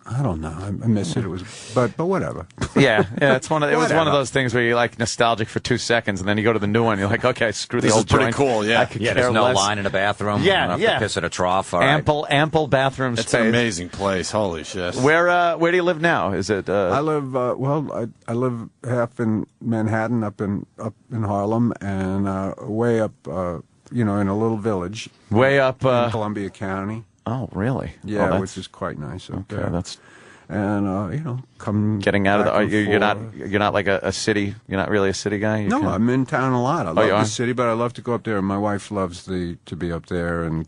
I don't know. I miss it. It was, but whatever. Yeah. It was one of those things where you're like nostalgic for 2 seconds, and then you go to the new one. You're like, okay, screw the old joint. Pretty cool. Yeah. There's no line in the bathroom. Yeah. You don't have to piss at a trough. All ample bathroom space. It's an amazing place. Holy shit. Where do you live now? Is it? I live I live half in Manhattan, up in Harlem, and way up, in a little village. Way up in Columbia County. Oh, really? Yeah, which is quite nice. Okay, that's and come getting out of the. You're not like a city. You're not really a city guy. I'm in town a lot. I love the city, but I love to go up there. My wife loves to be up there and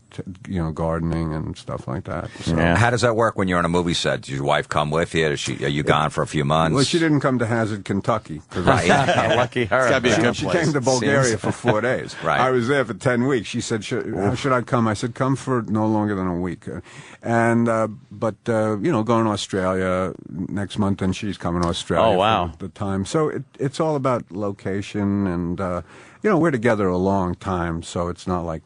gardening and stuff like that. So. Yeah. How does that work when you're on a movie set? Does your wife come with you? Are you gone for a few months? Well, she didn't come to Hazard, Kentucky. Right. Lucky her. It's gotta be a good She place. came to Bulgaria for 4 days. Right. I was there for 10 weeks. She said, how should I come? I said, come for no longer than a week. But going to Australia next month, and she's coming to Australia. Oh, wow. For the time. So it's all about location, and we're together a long time, so it's not like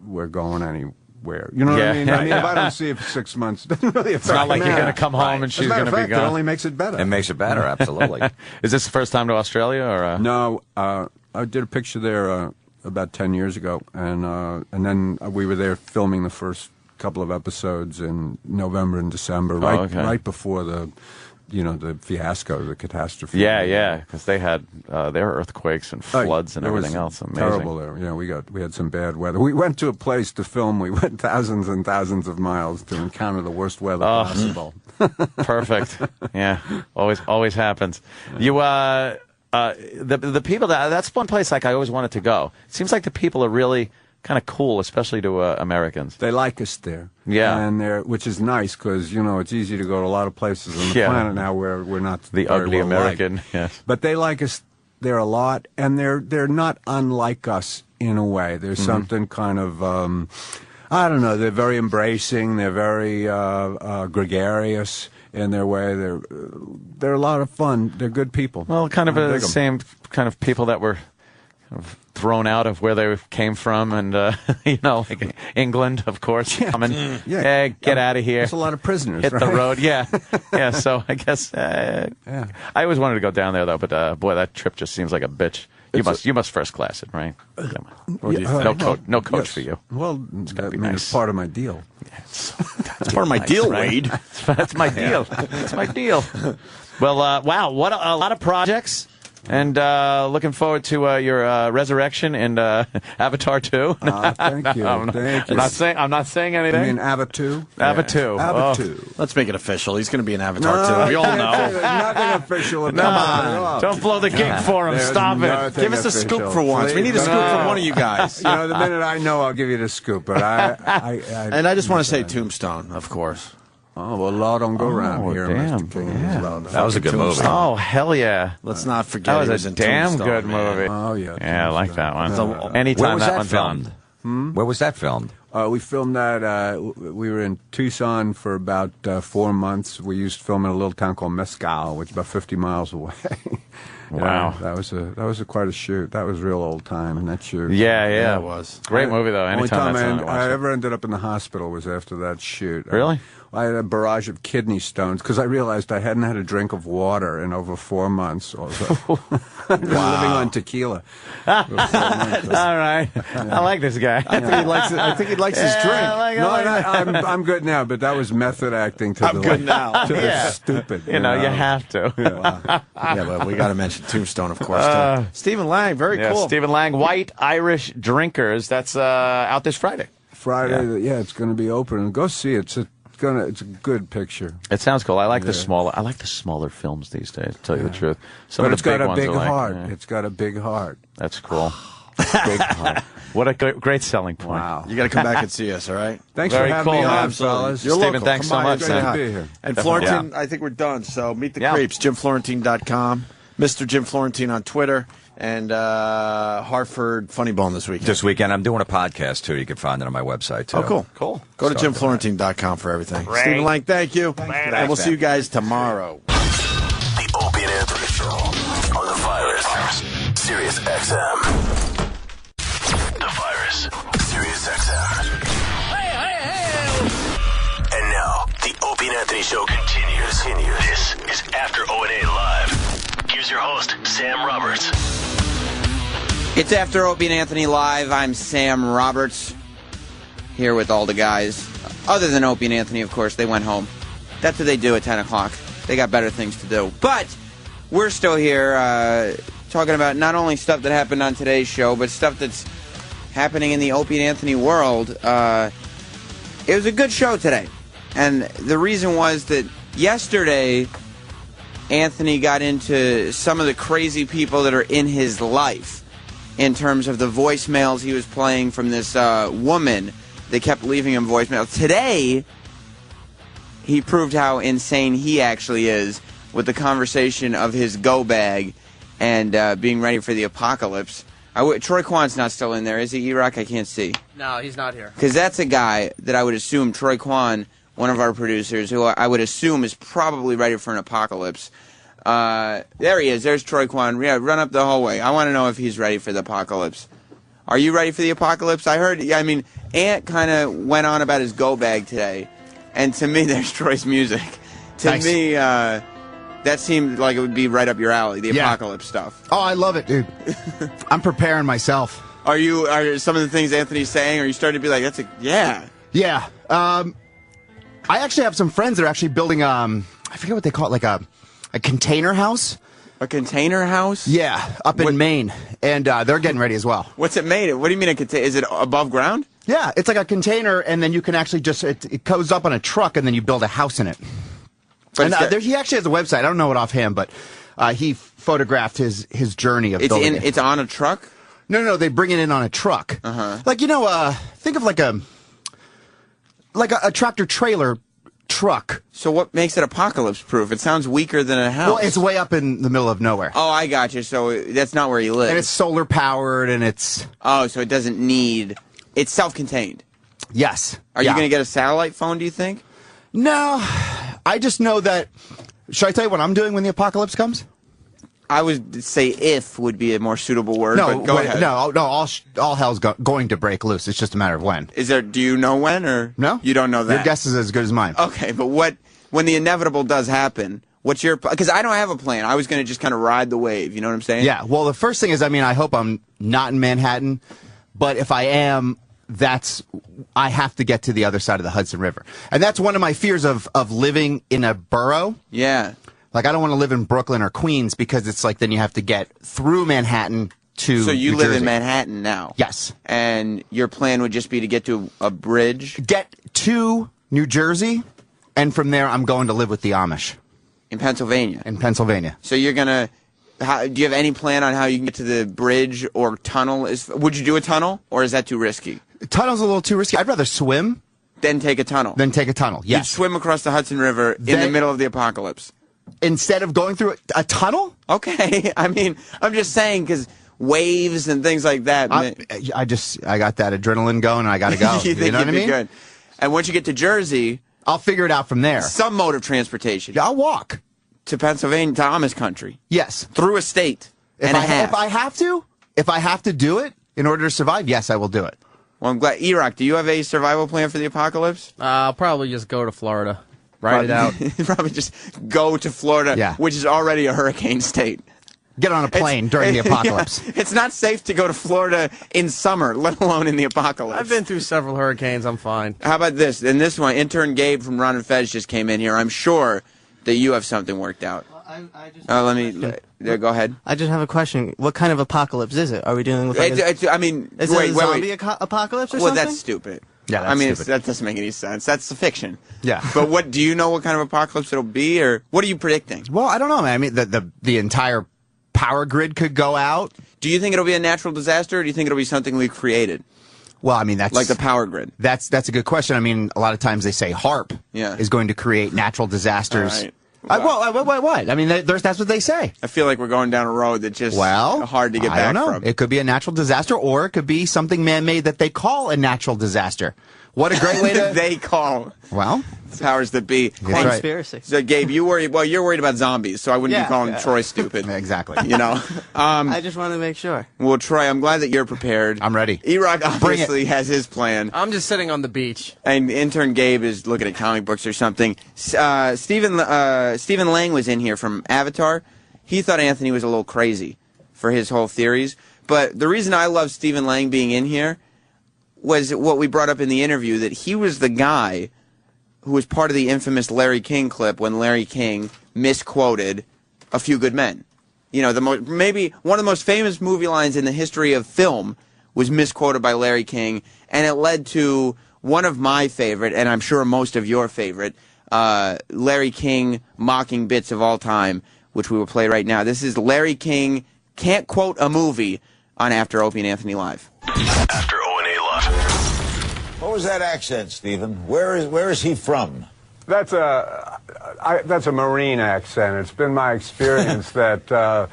we're going anywhere. You know what I mean? I mean, if I don't see it for 6 months, it doesn't really affect me. It's not like you're going to come home and she's going to be gone. It only makes it better. It makes it better, absolutely. Is this the first time to Australia, or? No, I did a picture there about 10 years ago, and then we were there filming the first couple of episodes in November and December, right before the fiasco, the catastrophe. Yeah, because they had their earthquakes and floods and everything else. Amazing. Terrible there. Yeah, we had some bad weather. We went to a place to film. We went thousands and thousands of miles to encounter the worst weather possible. Perfect. Yeah, always happens. You the people that's one place like I always wanted to go. It seems like the people are really kind of cool, especially to Americans. They like us there. Yeah. And which is nice because, it's easy to go to a lot of places on the planet now where we're not the very ugly well American. liked. Yes. But they like us there a lot, and they're not unlike us in a way. There's something kind of, I don't know, they're very embracing, they're very gregarious in their way. They're a lot of fun. They're good people. Well, kind of the same kind of people that were thrown out of where they came from, and like England, of course, coming. Hey, get out of here. There's a lot of prisoners. Hit the road. Yeah. So I guess I always wanted to go down there though, but boy, that trip just seems like a bitch. You must first class it, right? No coach for you. Well, it's gotta be nice. It's part of my deal. Yeah, it's part of my deal, right? Wade. That's my deal. That's my deal. Well, wow, what a lot of projects. And looking forward to your resurrection in Avatar 2. Thank you. Thank you. I'm not saying anything. You mean Avatar 2? Avatar 2. Avatar 2. Let's make it official. He's going to be in Avatar 2. We all know. Nothing official about Come on. Don't blow the gig for him. Stop it. Give us a scoop for once. We need a scoop from one of you guys. The minute I know, I'll give you the scoop. But and I just want to say Tombstone, of course. Oh, well, a lot don't go around here, damn. Mr. King. Yeah. That was a good movie. Oh, hell yeah. Let's not forget that was a damn good movie. Oh, yeah. Yeah, I like that one. Where Anytime was that that one's filmed? on. Where was that filmed? We filmed that. We were in Tucson for about 4 months. We used to film in a little town called Mescal, which is about 50 miles away. Wow. That was quite a shoot. That was real old time in that shoot. Yeah, it was. Great movie, though. Only Anytime time I ever ended up in the hospital was after that shoot. Really? I had a barrage of kidney stones because I realized I hadn't had a drink of water in over 4 months. Also. Living on tequila. All right. I like this guy. I think he likes his drink. I'm good now, but that was method acting to I'm good now. To the stupid. You know, you have to. Yeah, but we got to mention Tombstone, of course. Too. Stephen Lang, very cool. Stephen Lang, White Irish Drinkers. That's out this Friday. Friday, it's going to be open. Go see it. It's a good picture. It sounds cool. I like the smaller films these days, to tell you the truth. But it's got a big like, heart. It's got a big heart. That's cool. Big heart. What a great selling point. Wow. You got to come back and see us, all right? Thanks for having me on, fellas. You're Stephen, local. thanks so much. Great to be here. And Florentine, I think we're done. So meet the creeps, JimFlorentine.com, Mr. Jim Florentine on Twitter, and Hartford Funny Bone this weekend. This weekend, I'm doing a podcast, too. You can find it on my website, too. Oh, cool. Cool. Go to JimFlorentine.com for everything. Great. Stephen Lang, thank you. And we'll man. see you guys tomorrow. The Opie and Anthony Show on The Virus. Sirius XM. The Virus. Sirius XM. And now, the Opie and Anthony Show continues. This is After O&A Live. Here's your host, Sam Roberts. It's After Opie and Anthony Live. I'm Sam Roberts, here with all the guys. Other than Opie and Anthony, of course, they went home. That's what they do at 10 o'clock. They got better things to do. But we're still here talking about not only stuff that happened on today's show, but stuff that's happening in the Opie and Anthony world. It was a good show today. And the reason was that yesterday, Anthony got into some of the crazy people that are in his life in terms of the voicemails he was playing from this woman that kept leaving him voicemails. Today, he proved how insane he actually is with the conversation of his go bag and being ready for the apocalypse. Troy Kwan's not still in there, is he, E-Rock? I can't see. No, he's not here. Because that's a guy that I would assume, Troy Kwan, one of our producers, who I would assume is probably ready for an apocalypse. There he is. There's Troy Kwan. Yeah, run up the hallway. I want to know if he's ready for the apocalypse. Are you ready for the apocalypse? I heard, Ant kind of went on about his go bag today. And to me, there's Troy's music. To me, that seemed like it would be right up your alley, the apocalypse stuff. Oh, I love it, dude. I'm preparing myself. Are some of the things Anthony's saying, are you starting to be like, yeah. Yeah. I actually have some friends that are actually building, I forget what they call it, like a container house. A container house? Yeah, up in Maine. And they're getting ready as well. What's it made of? What do you mean a container? Is it above ground? Yeah, it's like a container, and then you can actually just, it goes up on a truck, and then you build a house in it. And he actually has a website. I don't know it offhand, but he photographed his journey of building it. It's on a truck? No, they bring it in on a truck. Uh-huh. Like, think of like a tractor trailer truck. So what makes it apocalypse proof? It sounds weaker than a house. Well, it's way up in the middle of nowhere. Oh, I got you. So that's not where you live. And it's solar powered, and it's... Oh, so it doesn't need... It's self-contained. Yes. Are you going to get a satellite phone, do you think? No. I just know that... Should I tell you what I'm doing when the apocalypse comes? I would say if would be a more suitable word, but go ahead. No, all hell's going to break loose. It's just a matter of when. Do you know when, or no? You don't know that? Your guess is as good as mine. Okay, but when the inevitable does happen, what's your... Because I don't have a plan. I was going to just kind of ride the wave, you know what I'm saying? Yeah, well, the first thing is, I hope I'm not in Manhattan, but if I am... I have to get to the other side of the Hudson River. And that's one of my fears of living in a borough. Yeah. Like, I don't want to live in Brooklyn or Queens because it's like then you have to get through Manhattan to So you New live Jersey. in Manhattan now? Yes. And your plan would just be to get to a bridge? Get to New Jersey, and from there I'm going to live with the Amish. In Pennsylvania? In Pennsylvania. So you're going to... do you have any plan on how you can get to the bridge or tunnel? Would you do a tunnel, or is that too risky? Tunnel's a little too risky. I'd rather swim. Then take a tunnel. Yes. You'd swim across the Hudson River in the middle of the apocalypse. Instead of going through a tunnel? Okay. I'm just saying, because waves and things like that. I got that adrenaline going, and I got to go. You think know what I you'd be mean? good. And once you get to Jersey, I'll figure it out from there. Some mode of transportation. I'll walk to Pennsylvania, to Amish country. Yes, through a state and a half. If I have to do it in order to survive, yes, I will do it. Well, I'm glad. E-Rock, do you have a survival plan for the apocalypse? I'll probably just go to Florida. Ride it out. Probably just go to Florida, which is already a hurricane state. Get on a plane during the apocalypse. Yeah, it's not safe to go to Florida in summer, let alone in the apocalypse. I've been through several hurricanes. I'm fine. How about this? And this one, intern Gabe from Ron and Fez just came in here. I'm sure that you have something worked out. Go ahead. I just have a question. What kind of apocalypse is it? Are we dealing with like is it a zombie apocalypse or something? Well, that's stupid. Yeah, I mean, that doesn't make any sense. That's the fiction. Yeah. But what do you know? What kind of apocalypse it'll be, or what are you predicting? Well, I don't know, man. I mean, the entire power grid could go out. Do you think it'll be a natural disaster, or do you think it'll be something we created? Well, I mean, that's like the power grid. That's a good question. I mean, a lot of times they say HAARP is going to create natural disasters. All right. What? I mean, that's what they say. I feel like we're going down a road that's just hard to get back from. It could be a natural disaster, or it could be something man-made that they call a natural disaster. What a great way to... They call. Well, powers that be. Conspiracy. Right. So, Gabe, you're worried about zombies, so I wouldn't be calling Troy stupid. Exactly. You know? I just want to make sure. Well, Troy, I'm glad that you're prepared. I'm ready. E-Rock obviously has his plan. I'm just sitting on the beach. And intern Gabe is looking at comic books or something. Stephen Lang was in here from Avatar. He thought Anthony was a little crazy for his whole theories. But the reason I love Stephen Lang being in here was what we brought up in the interview, that he was the guy who was part of the infamous Larry King clip when Larry King misquoted A Few Good Men. You know, maybe one of the most famous movie lines in the history of film was misquoted by Larry King, and it led to one of my favorite, and I'm sure most of your favorite, Larry King mocking bits of all time, which we will play right now. This is Larry King Can't Quote a Movie on After Opie and Anthony Live. After O&A Live. What was that accent, Stephen? Where is he from? That's a Marine accent. It's been my experience that the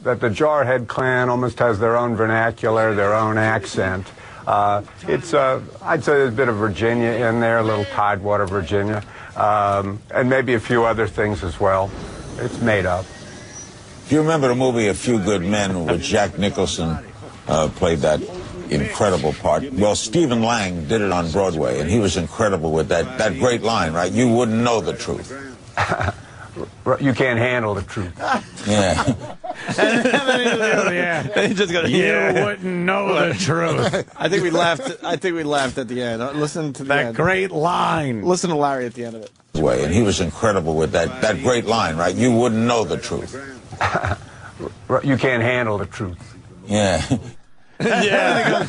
Jarhead clan almost has their own vernacular, their own accent. I'd say there's a bit of Virginia in there, a little Tidewater, Virginia, and maybe a few other things as well. It's made up. Do you remember the movie A Few Good Men, which Jack Nicholson played that incredible part? Well, Stephen Lang did it on Broadway, and he was incredible with that great line, right? You wouldn't know the truth. You can't handle the truth. Yeah. Yeah. Just gonna, you wouldn't know the truth. I think we laughed at the end. Listen to that great line. Listen to Larry at the end of it. Way, and he was incredible with that great line, right? You wouldn't know the truth. You can't handle the truth. Yeah. Yeah.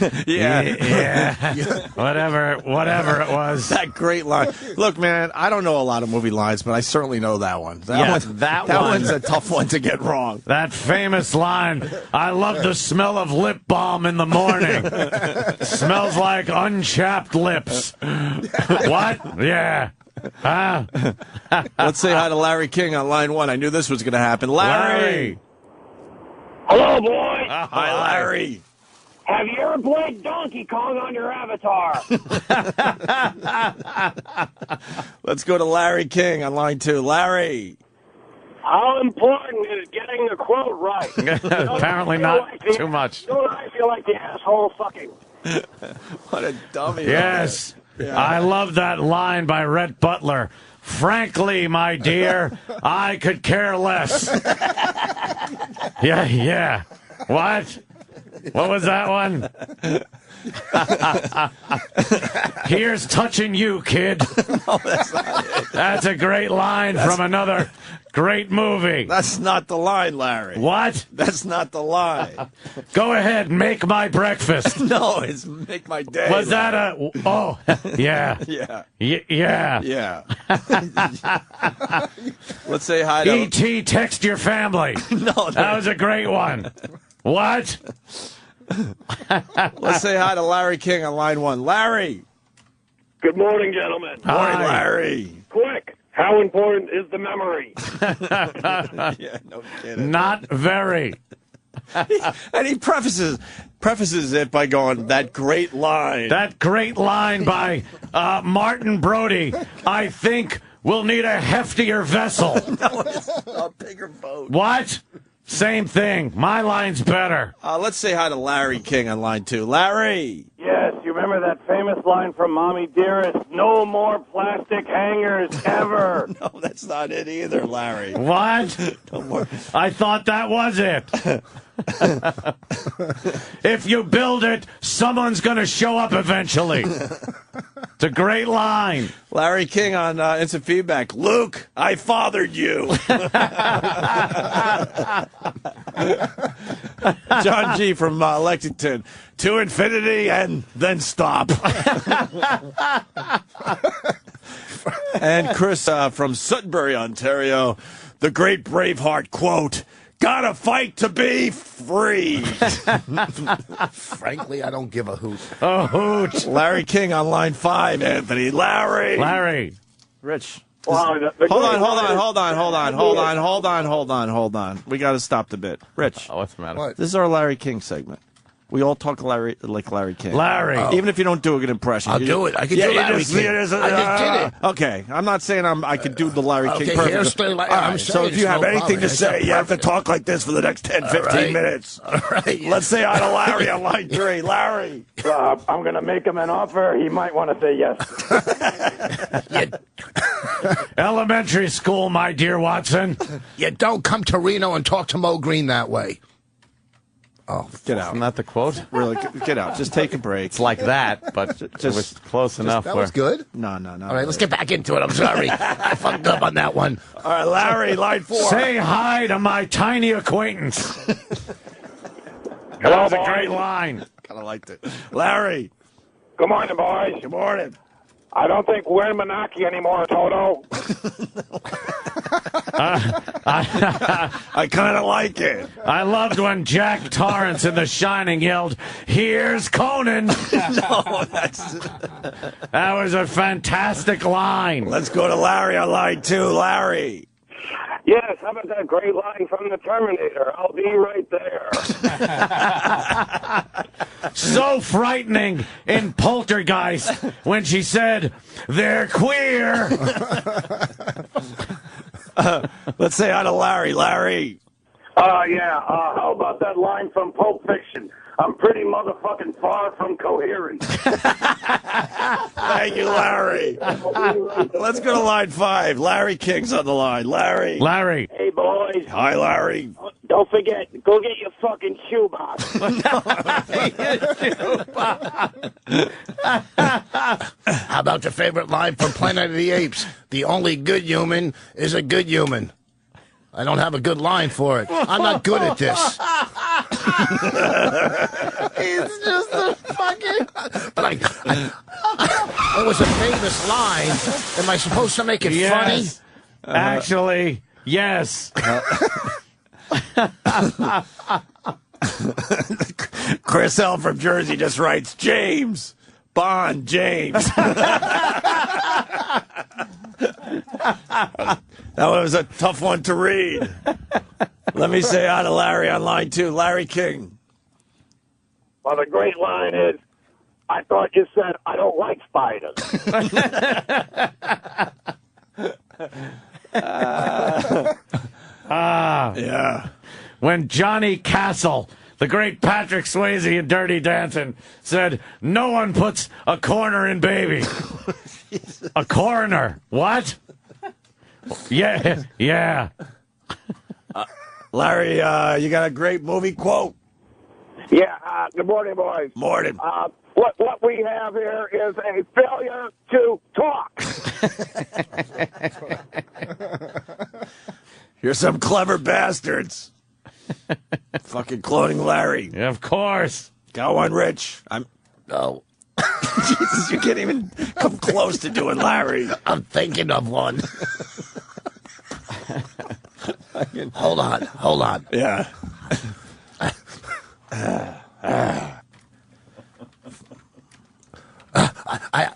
Whatever it was. That great line. Look, man, I don't know a lot of movie lines, but I certainly know that one. That one's a tough one to get wrong. That famous line, I love the smell of lip balm in the morning. Smells like unchapped lips. What? Yeah. Let's say hi to Larry King on line 1. I knew this was going to happen. Larry! Hello, boys! Hi, Larry. Have you ever played Donkey Kong on your Avatar? Let's go to Larry King on line 2. Larry! How important is getting the quote right? Apparently not too much. Don't I feel like the asshole fucking? What a dummy. Yes. I love that line by Rhett Butler. Frankly, my dear, I could care less. Yeah. What? What was that one? Here's touching you, kid. No, that's not it. That's a great line from another great movie. That's not the line, Larry. What? That's not the line. Go ahead, make my breakfast. No, it's make my day. Was that Larry. Yeah. Yeah. Let's say hi to E.T. Text your family. No, that was a great one. What? Let's say hi to Larry King on line 1. Larry! Good morning, gentlemen. Morning, Larry. Quick, how important is the memory? Yeah, no kidding. Not very. And he prefaces it by going, that great line. That great line by Martin Brody. I think we'll need a heftier vessel. No, it's a bigger boat. What? Same thing. My line's better. Let's say hi to Larry King on line 2. Larry. Yes, you remember that famous line from Mommy Dearest, no more plastic hangers ever. No, that's not it either, Larry. What? No more. I thought that was it. If you build it, someone's going to show up eventually. It's a great line. Larry King on Instant Feedback. Luke, I fathered you. John G. from Lexington. To infinity and then stop. And Chris from Sudbury, Ontario. The great Braveheart quote. Gotta fight to be free. Frankly, I don't give a hoot. A hoot. Larry King on line 5, Anthony. Larry. Rich. Wow, Hold on. We got to stop the bit. Rich. Oh, what's the matter? What? This is our Larry King segment. We all talk like Larry King. Larry. Even if you don't do a good impression. I'll do it. I can do Larry King. I just did it. Okay. I'm not saying I could do the Larry King perfectly. So if you have anything to say, you have to talk like this for the next 10, 15 minutes. All right. Let's say hi to Larry on line 3. Larry. I'm going to make him an offer. He might want to say yes. Elementary school, my dear Watson. You don't come to Reno and talk to Mo Green that way. Oh, get out. Isn't that the quote? Really, get out. Just take a break. It's like that, but it was close enough. That was good? No. All right, let's get back into it. I'm sorry. I fucked up on that one. All right, Larry, line 4. Say hi to my tiny acquaintance. That was a great line. Kind of liked it. Larry. Good morning, boys. Good morning. I don't think we're Menaki anymore, Toto. I kind of like it. I loved when Jack Torrance in The Shining yelled, "Here's Conan." That was a fantastic line. Let's go to Larry on line 2. Larry. Yes, how about that great line from the Terminator? I'll be right there. So frightening in Poltergeist when she said, "They're queer." Let's say hi to Larry. Larry. How about that line from Pulp Fiction? I'm pretty motherfucking far from coherent. Thank you, Larry. Let's go to line 5. Larry King's on the line. Larry. Hey, boys. Hi, Larry. Don't forget, go get your fucking shoebox. How about your favorite line from Planet of the Apes? The only good human is a good human. I don't have a good line for it. I'm not good at this. It's just a fucking... But it was a famous line. Am I supposed to make it funny? Actually, yes. Chris L. from Jersey just writes, James. Bond, James. That one was a tough one to read. Let me say hi to Larry on line 2. Larry King. Well, the great line is, I thought you said I don't like spiders. Yeah. When Johnny Castle, the great Patrick Swayze in Dirty Dancing, said, "No one puts a corner in Baby." A coroner. What? Yeah. Larry, you got a great movie quote? Yeah, good morning, boys. Morning. What we have here is a failure to talk. You're some clever bastards. Fucking cloning Larry. Yeah, of course. Go on, Rich. No. Jesus, you can't even come close to doing Larry. I'm thinking of one. Hold on. Yeah.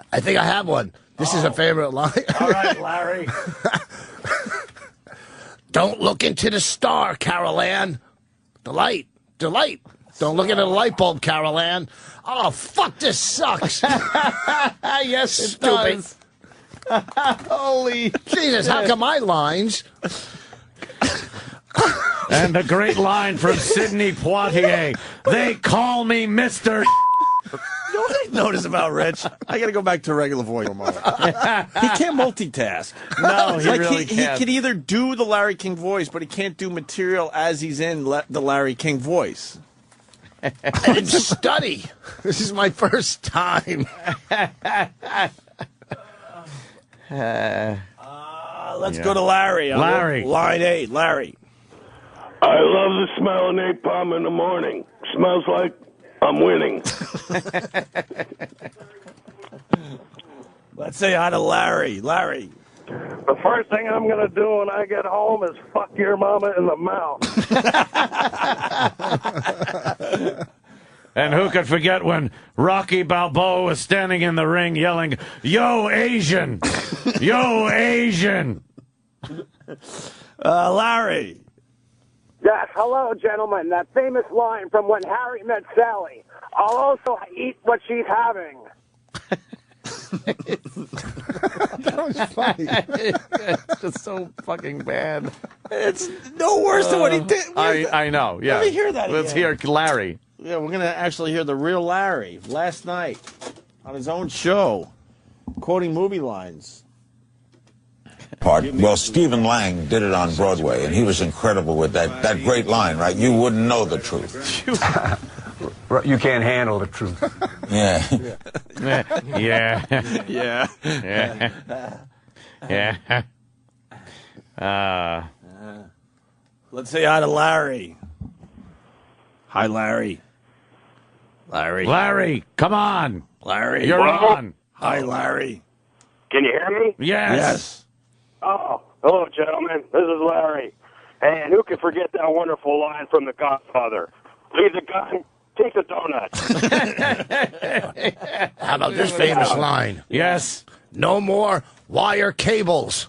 I think I have one. This is a favorite line. All right, Larry. Don't look into the star, Carol Ann. The light Delight. Don't look at a light bulb, Carol Ann. Oh, fuck, this sucks. Yes, it Stupid. does. Holy Jesus, how come my lines? And a great line from Sidney Poitier. They call me Mr. You know what I notice about Rich? I got to go back to regular voice for a moment. He can't multitask. No, he really He can't. can either do the Larry King voice, but he can't do material as he's in the Larry King voice. I didn't study. This is my first time. Let's go to Larry. Larry. Line 8, Larry. I love the smell of napalm in the morning. Smells like I'm winning. Let's say hi to Larry. Larry. The first thing I'm going to do when I get home is fuck your mama in the mouth. And who could forget when Rocky Balboa was standing in the ring yelling, "Yo, Asian! Yo, Asian!" Larry. Yes, hello, gentlemen. That famous line from When Harry Met Sally. I'll also eat what she's having. That was funny. It's just so fucking bad. It's no worse than what he did. I know, yeah. Let me hear that Let's again. hear Larry. Yeah, we're going to actually hear the real Larry last night on his own show, quoting movie lines. Well, Stephen Lang did it on Broadway, and he was incredible with that great line, right? You wouldn't know the truth. You can't handle the truth. Yeah. Yeah. Yeah. Yeah. Let's say hi to Larry. Hi, Larry. Larry. Larry, come on. Larry. You're on. Hi, Larry. Can you hear me? Yes. Yes. Oh, hello, gentlemen. This is Larry. And who can forget that wonderful line from The Godfather? Leave the gun, take the donuts. How about this famous line? Yes. No more wire cables.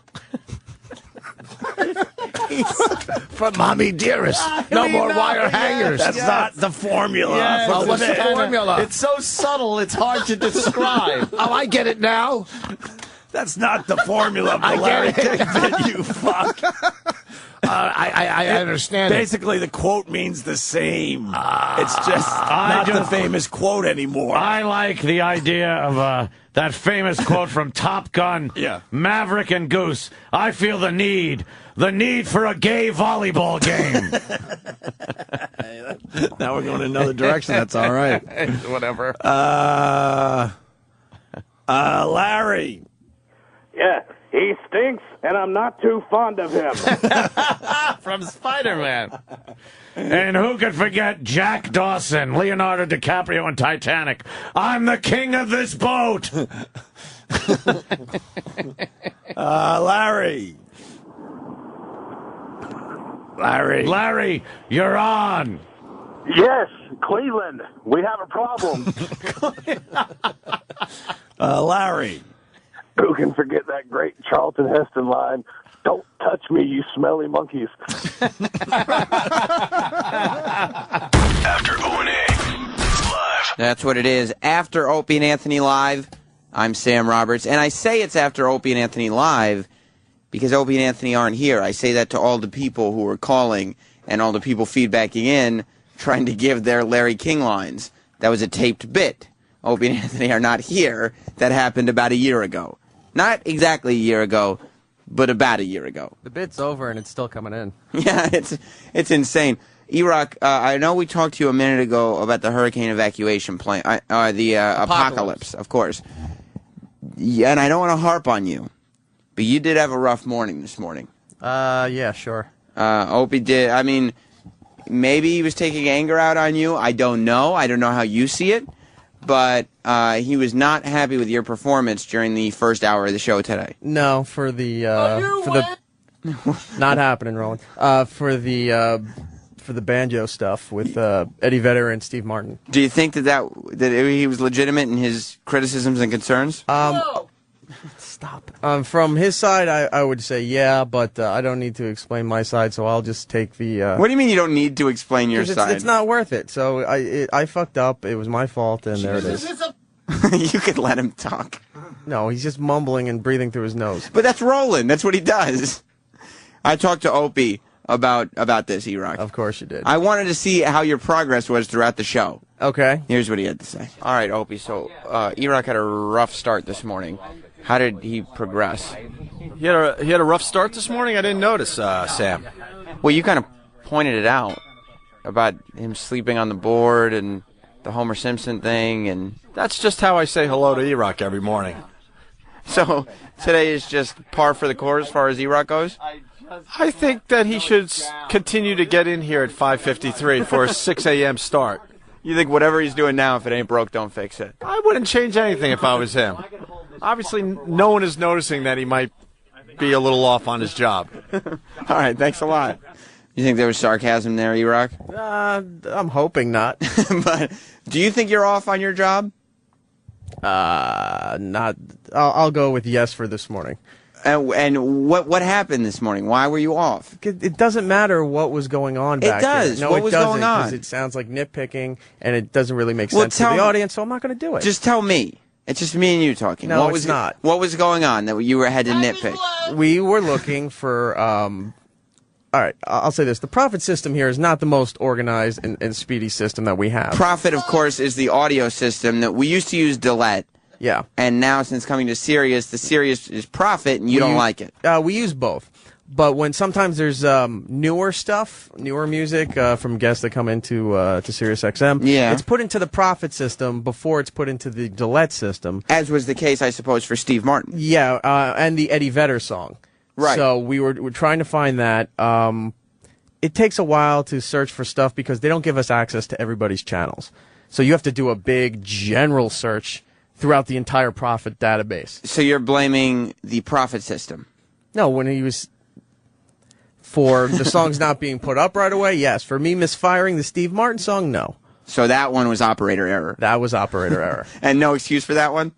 From Mommy Dearest. No more wire hangers. That's not the formula. Yes, Well, what's the formula? It's so subtle, it's hard to describe. Oh, I get it now. That's not the formula of the I Larry get King it. bit, you fuck. I understand it. Basically, the quote means the same. It's just not the famous quote anymore. I like the idea of that famous quote from Top Gun, Yeah. Maverick and Goose. I feel the need for a gay volleyball game. Now we're going in another direction. That's all right. Whatever. Larry. Yeah, he stinks, and I'm not too fond of him. From Spider-Man. And who could forget Jack Dawson, Leonardo DiCaprio in Titanic? I'm the king of this boat. Larry. Larry, you're on. Yes, Cleveland, we have a problem. Larry. Who can forget that great Charlton Heston line? Don't touch me, you smelly monkeys. After O&A live. That's what it is. After Opie and Anthony Live, I'm Sam Roberts. And I say it's after Opie and Anthony Live because Opie and Anthony aren't here. I say that to all the people who are calling and all the people feedbacking in, trying to give their Larry King lines. That was a taped bit. Opie and Anthony are not here. That happened about a year ago. Not exactly a year ago, but about a year ago. The bit's over and it's still coming in. Yeah, it's insane. E-Rock, I know we talked to you a minute ago about the hurricane evacuation plan, the apocalypse, of course. Yeah, and I don't want to harp on you, but you did have a rough morning this morning. Yeah, sure. Opie did. I mean, maybe he was taking anger out on you. I don't know. I don't know how you see it. But he was not happy with your performance during the first hour of the show today. No, for the not happening, Roland. For the banjo stuff with Eddie Vedder and Steve Martin. Do you think that he was legitimate in his criticisms and concerns? Stop. From his side, I would say yeah, but I don't need to explain my side, so I'll just take the... What do you mean you don't need to explain your side? It's not worth it. So I fucked up. It was my fault, and there it is. You could let him talk. No, he's just mumbling and breathing through his nose. But that's Roland. That's what he does. I talked to Opie about this, E-Rock. Of course you did. I wanted to see how your progress was throughout the show. Okay. Here's what he had to say. All right, Opie, so E-Rock had a rough start this morning. How did he progress? He had a rough start this morning? I didn't notice, Sam. Well, you kind of pointed it out about him sleeping on the board and the Homer Simpson thing, and... That's just how I say hello to E-Rock every morning. So today is just par for the course as far as E-Rock goes? I think that he should continue to get in here at 5:53 for a 6 a.m. start. You think whatever he's doing now, if it ain't broke, don't fix it? I wouldn't change anything if I was him. Obviously, no one is noticing that he might be a little off on his job. All right, thanks a lot. You think there was sarcasm there, E-Rock? I'm hoping not. But do you think you're off on your job? Not. I'll go with yes for this morning. And what happened this morning? Why were you off? It doesn't matter what was going on back there. It does. No, what it was doesn't, going on? Because it sounds like nitpicking, and it doesn't really make sense to the audience, so I'm not going to do it. Just tell me. It's just me and you talking. No, it's not. What was going on that you had to nitpick? We were looking for... all right, I'll say this. The Prophet system here is not the most organized and speedy system that we have. Prophet, of course, is the audio system that we used to use Delete. Yeah. And now, since coming to Sirius, the Sirius is Prophet, and you don't like it. We use both. But when sometimes there's newer stuff, newer music from guests that come into to Sirius XM, it's put into the Prophet system before it's put into the Delete system. As was the case, I suppose, for Steve Martin. Yeah, and the Eddie Vedder song. Right. So we're trying to find that. It takes a while to search for stuff because they don't give us access to everybody's channels. So you have to do a big general search throughout the entire Prophet database. So you're blaming the Prophet system? No, when he was... For the songs not being put up right away, yes. For me misfiring the Steve Martin song, no. So that one was operator error? That was operator error. And no excuse for that one?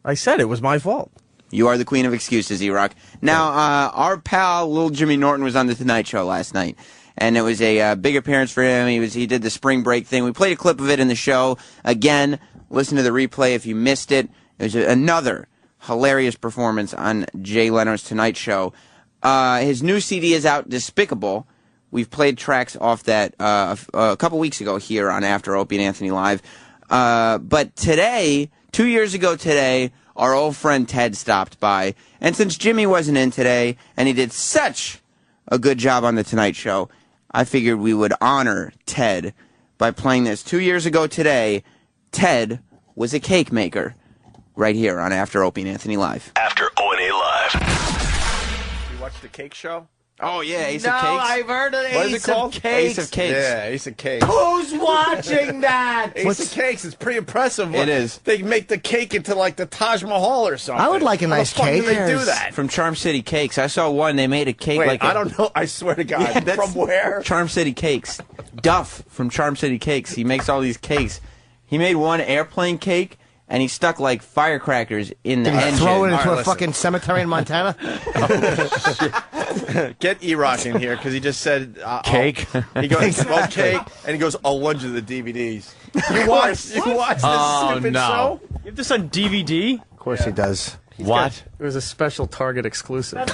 I said it was my fault. You are the queen of excuses, E-Rock. Now, our pal, little Jimmy Norton, was on The Tonight Show last night. And it was a big appearance for him. He did the spring break thing. We played a clip of it in the show. Again, listen to the replay if you missed it. It was another hilarious performance on Jay Leno's Tonight Show. His new CD is out, Despicable. We've played tracks off that a couple weeks ago here on After Opie and Anthony Live. But today, 2 years ago today, our old friend Ted stopped by. And since Jimmy wasn't in today, and he did such a good job on The Tonight Show, I figured we would honor Ted by playing this. 2 years ago today, Ted was a cake maker right here on After Opie and Anthony Live. After O&A Live. You watch the Cake Show? Oh, yeah, Ace No, of Cakes. I've heard of What is Ace it called? of Cakes. Ace of Cakes. Yeah, Ace of Cakes. Who's watching that? Ace of Cakes. It's pretty impressive. It is. They make the cake into like the Taj Mahal or something. I would like a nice How the fuck cake. do they do that? From Charm City Cakes. I saw one. They made a cake Wait, like I don't know. I swear to God. Yeah, that's from where? Charm City Cakes. Duff from Charm City Cakes. He makes all these cakes. He made one airplane cake, and he stuck like firecrackers in the Did he engine. throw it into All right, a listen. fucking cemetery in Montana? Get E-Rock in here because he just said Cake? He goes, well, cake, and he goes, I'll lend you the DVDs. You watch this stupid show? You have this on DVD? Of course he does. What? It was a special Target exclusive.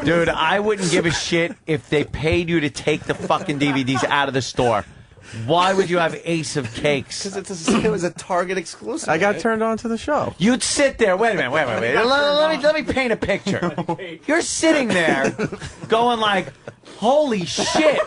Dude, I wouldn't give a shit if they paid you to take the fucking DVDs out of the store. Why would you have Ace of Cakes? Because it was a Target exclusive. I got turned on to the show. You'd sit there. Wait a minute. Let me paint a picture. You're sitting there, going like, "Holy shit!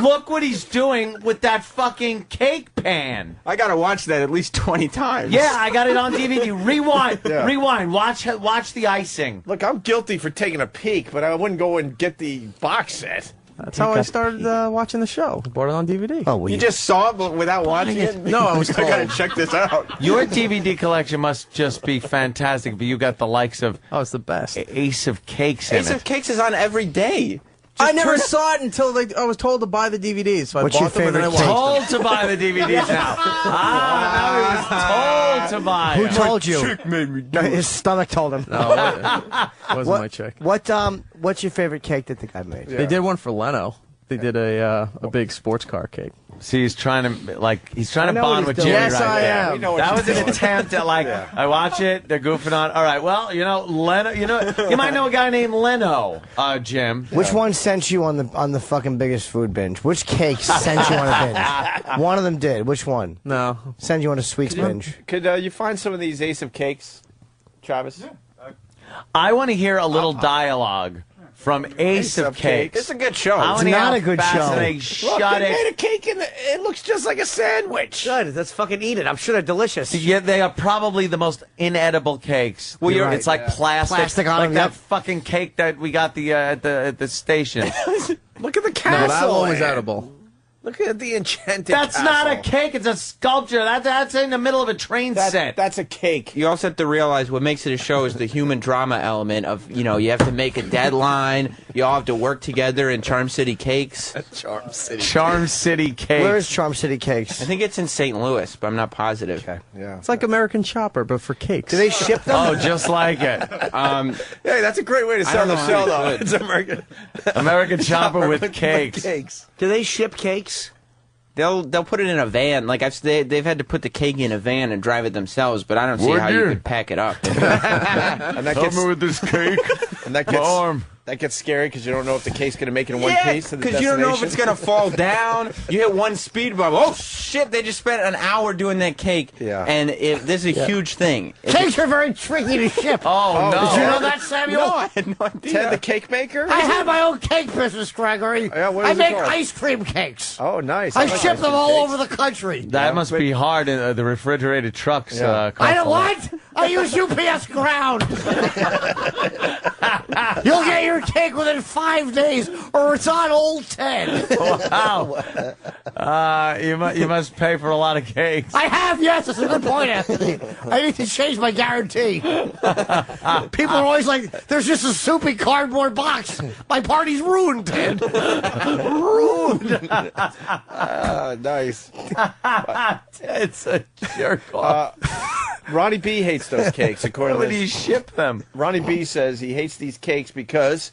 Look what he's doing with that fucking cake pan." I got to watch that at least 20 times. Yeah, I got it on DVD. Rewind. Yeah. Rewind. Watch the icing. Look, I'm guilty for taking a peek, but I wouldn't go and get the box set. That's how I started watching the show. Bought it on DVD. Oh, well, You just saw it without watching it? No, I was I told. got to check this out. Your DVD collection must just be fantastic, but you got the likes of Oh, it's the best. Ace of Cakes in Ace it. of Cakes is on every day. I never saw it until I was told to buy the DVDs. So I bought them and then I watched them. Told to buy the DVDs now. Now he was told to buy. Who them. told you? Chick made me do His stomach told him. No, it wasn't my chick. What's your favorite cake that the guy made? They did one for Leno. They did a big sports car cake. See, he's trying to know bond what with he's Jimmy doing. Yes, right I there. am. We know what That you're was an doing. attempt at I watch it. They're goofing on. All right, well, Leno. You might know a guy named Leno, Jim. Which one sent you on the fucking biggest food binge? Which cake sent you on a binge? One of them did. Which one? No. Send you on a sweets binge. Could you find some of these Ace of Cakes, Travis? I want to hear a little dialogue from Ace of Cakes. It's a good show. It's not a good show. Look, Shut they made it. a cake and it looks just like a sandwich. Good. Let's fucking eat it. I'm sure they're delicious. Yeah, they are probably the most inedible cakes. Well, you're it's right. like plastic, Plastic on like them, that yep. fucking cake that we got at the station. Look at the No, castle. that one was man. edible. Look at the enchanted That's castle. not a cake. It's a sculpture. That's in the middle of a train set. That's a cake. You also have to realize what makes it a show is the human drama element of, you have to make a deadline. You all have to work together in Charm City Cakes. Charm City. Charm City Cakes. Where is Charm City Cakes? I think it's in St. Louis, but I'm not positive. Okay. Yeah. It's like American Chopper, but for cakes. Do they ship them? Oh, just like it. Hey, that's a great way to sell don't the know show, how though. they could. It's American. American Chopper with cakes. Do they ship cakes? They'll put it in a van. Like they've had to put the cake in a van and drive it themselves, but I don't see Would how you you? could pack it up. And that Help gets me with this cake. and that My gets arm. that gets scary because you don't know if the cake's going to make it in one Yeah, piece to the because you don't know if it's destination. going to fall down. You hit one speed bump. Oh, shit, they just spent an hour doing that cake. Yeah. And this is a huge thing. Cakes are very tricky to ship. Oh, no. Did you know that, Samuel? No, I had no idea. Ted the cake maker? I have my own cake business, Gregory. Yeah, what I is it make called? ice cream cakes. Oh, nice. I like ship ice them cream all cakes. over the country. That must be hard in the refrigerated trucks. Yeah. I don't what? I use UPS Ground. You'll get your cake within 5 days, or it's on Old Ted. Wow. You must pay for a lot of cakes. I have, yes. That's a good point, Anthony. I need to change my guarantee. People are always like, there's just a soupy cardboard box. My party's ruined, Ted. Ruined. Nice. It's a jerk off. Ronnie B hates those cakes, according Why to would you this. ship them? Ronnie B says he hates these cakes because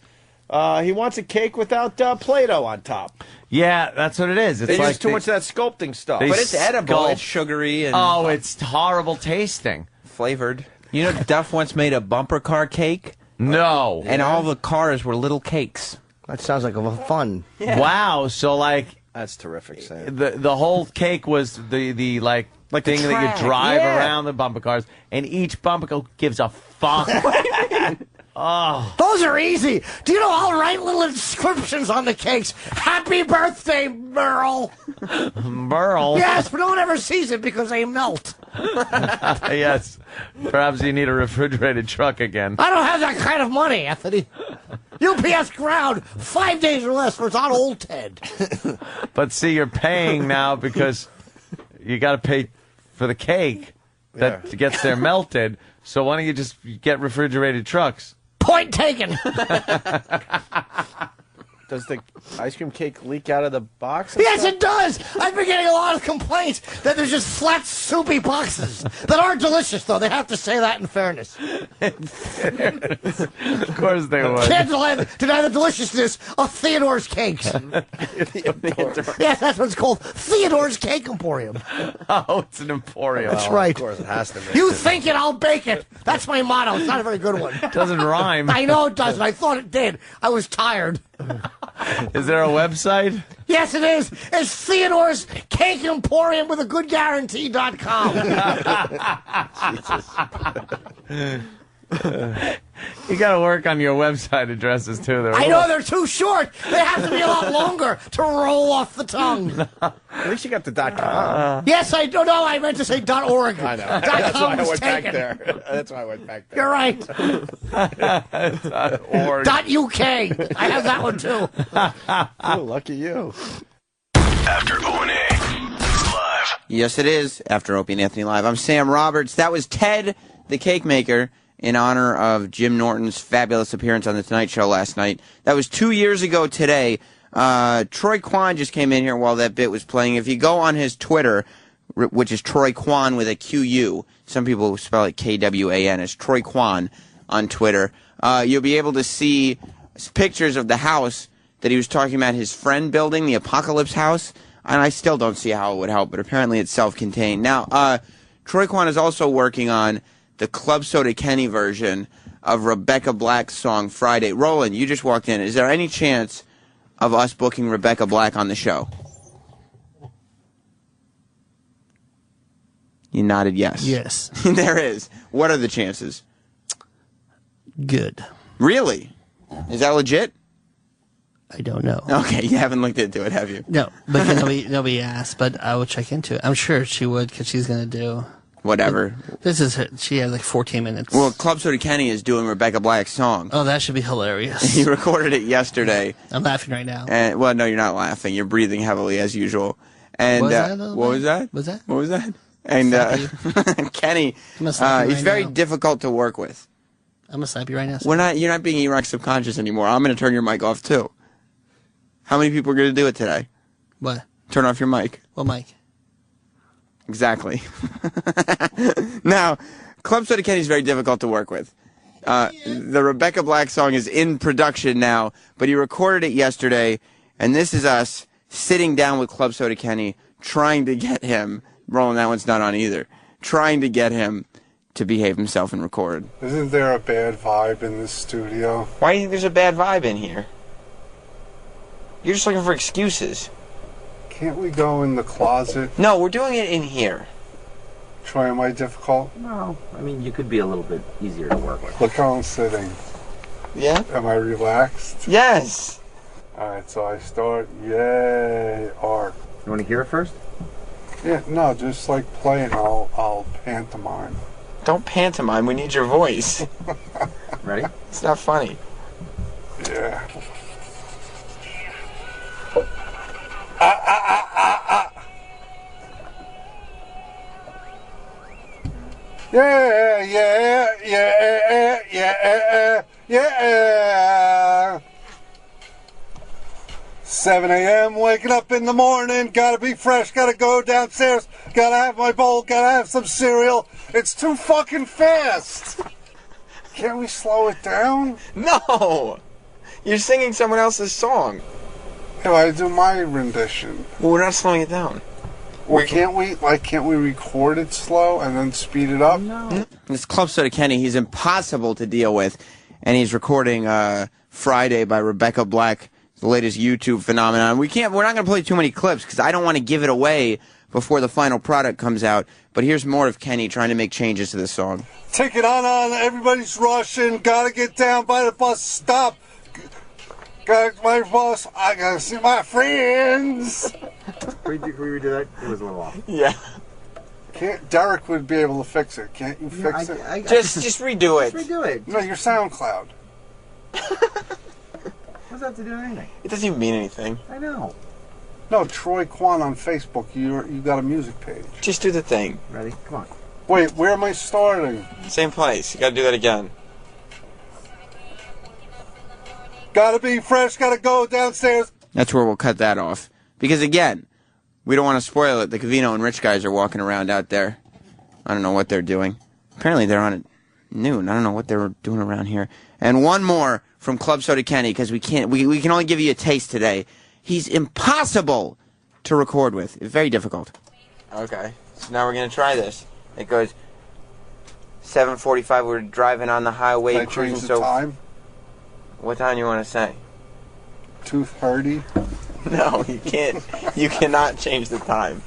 he wants a cake without Play-Doh on top. Yeah, that's what it is. It's They like use too much of that sculpting stuff. they But it's edible. sculpt- It's sugary and Oh, it's horrible tasting. flavored. You know, Duff once made a bumper car cake, No. and all the cars were little cakes. That sounds like a fun. Wow. So like That's terrific, Sam. the whole cake was the like the thing that track, you drive yeah. around the bumper cars, and each bumper car gives a fuck. Oh, Those are easy. Do you know I'll write little inscriptions on the cakes? Happy birthday, Merle. Merle. Yes, but no one ever sees it because they melt. Yes. Perhaps you need a refrigerated truck again. I don't have that kind of money, Anthony. UPS Ground, 5 days or less, for it's on Old Ted. But see, you're paying now because you got to pay for the cake that gets there melted. So why don't you just get refrigerated trucks? Point taken. Does the ice cream cake leak out of the box? Yes, it does. I've been getting a lot of complaints that there's just flat, soupy boxes that aren't delicious, though. They have to say that in fairness. Of course they would. Can't deny the deliciousness of Theodore's Cakes. Yes, that's what it's called. Theodore's Cake Emporium. Oh, it's an emporium. That's right. Of course, it has to be. You think it, I'll bake it. That's my motto. It's not a very good one. Doesn't rhyme. I know it doesn't. I thought it did. I was tired. Is there a website? Yes, it is. It's Theodore's Cake Emporium with a good guarantee.com. You got to work on your website addresses too. I know they're too short. They have to be a lot longer to roll off the tongue. At least you got the .com. Yes, I don't know. I meant to say .org. I know. .com That's why I was went back taken. there. That's why I went back there. You're right. Or .uk. I have that one too. Oh, lucky you. After O&A live. Yes, it is. After Opie and Anthony Live, I'm Sam Roberts. That was Ted, the cake maker. in honor of Jim Norton's fabulous appearance on The Tonight Show last night. That was 2 years ago today. Troy Kwan just came in here while that bit was playing. If you go on his Twitter, which is Troy Kwan with a Q-U, some people spell it K-W-A-N, it's Troy Kwan on Twitter, you'll be able to see pictures of the house that he was talking about, his friend building, the Apocalypse House, and I still don't see how it would help, but apparently it's self-contained. Now, Troy Kwan is also working on the Club Soda Kenny version of Rebecca Black's song Friday. Roland, you just walked in. Is there any chance of us booking Rebecca Black on the show? You nodded yes. Yes. There is. What are the chances? Good. Really? Is that legit? I don't know. Okay, you haven't looked into it, have you? No, but nobody asked, but I will check into it. I'm sure she would, because she's going to do... Whatever. This is her. She had like 14 minutes. Well, Club Soda Kenny is doing Rebecca Black's song. Oh, that should be hilarious. He recorded it yesterday. I'm laughing right now. And, well, no, you're not laughing. You're breathing heavily as usual. And what was that? What was that? And Kenny, he's very difficult to work with. I'm gonna slap you right now. You're not being Iraq subconscious anymore. I'm gonna turn your mic off too. How many people are gonna do it today? What? Turn off your mic. What mic? Exactly. Now, Club Soda Kenny is very difficult to work with. The Rebecca Black song is in production now, but he recorded it yesterday, and this is us sitting down with Club Soda Kenny, trying to get him, Roland, that one's not on either, trying to get him to behave himself and record. Isn't there a bad vibe in this studio? Why do you think there's a bad vibe in here? You're just looking for excuses. Can't we go in the closet? No, we're doing it in here. Troy, am I difficult? No. I mean, you could be a little bit easier to work with. Look how I'm sitting. Yeah? Am I relaxed? Yes! Alright, so I start, yay, arc. You want to hear it first? Yeah, no, just like play and I'll pantomime. Don't pantomime, we need your voice. Ready? It's not funny. Yeah. Yeah. 7 a.m. waking up in the morning, gotta be fresh, gotta go downstairs, gotta have my bowl, gotta have some cereal. It's too fucking fast. Can't we slow it down? No! You're singing someone else's song. Yeah, I do my rendition. Well, we're not slowing it down. Well, can't we record it slow and then speed it up? No. This Club Soda Kenny, he's impossible to deal with, and he's recording Friday by Rebecca Black, the latest YouTube phenomenon. We're not going to play too many clips because I don't want to give it away before the final product comes out. But here's more of Kenny trying to make changes to this song. Ticket on, everybody's rushing, gotta get down by the bus stop. Gotta my bus, I gotta see my friends. Can we redo that? It was a little off. Yeah. Derek would be able to fix it. Can't you fix it? Just redo it. Just redo it. No, your SoundCloud. What does that have to do with anything? It doesn't even mean anything. I know. No, Troy Kwan on Facebook. You got a music page. Just do the thing. Ready? Come on. Wait, where am I starting? Same place. You got to do that again. Gotta be fresh. Gotta go downstairs. That's where we'll cut that off. Because again, we don't want to spoil it. The Covino and Rich guys are walking around out there. I don't know what they're doing. Apparently they're on at noon. I don't know what they're doing around here. And one more from Club Soda Kenny, because we can only give you a taste today. He's impossible to record with. It's very difficult. Okay, so now we're going to try this. It goes 7:45. We're driving on the highway. Can I change the time? What time do you want to say? 2:30. No, you can't. You cannot change the time.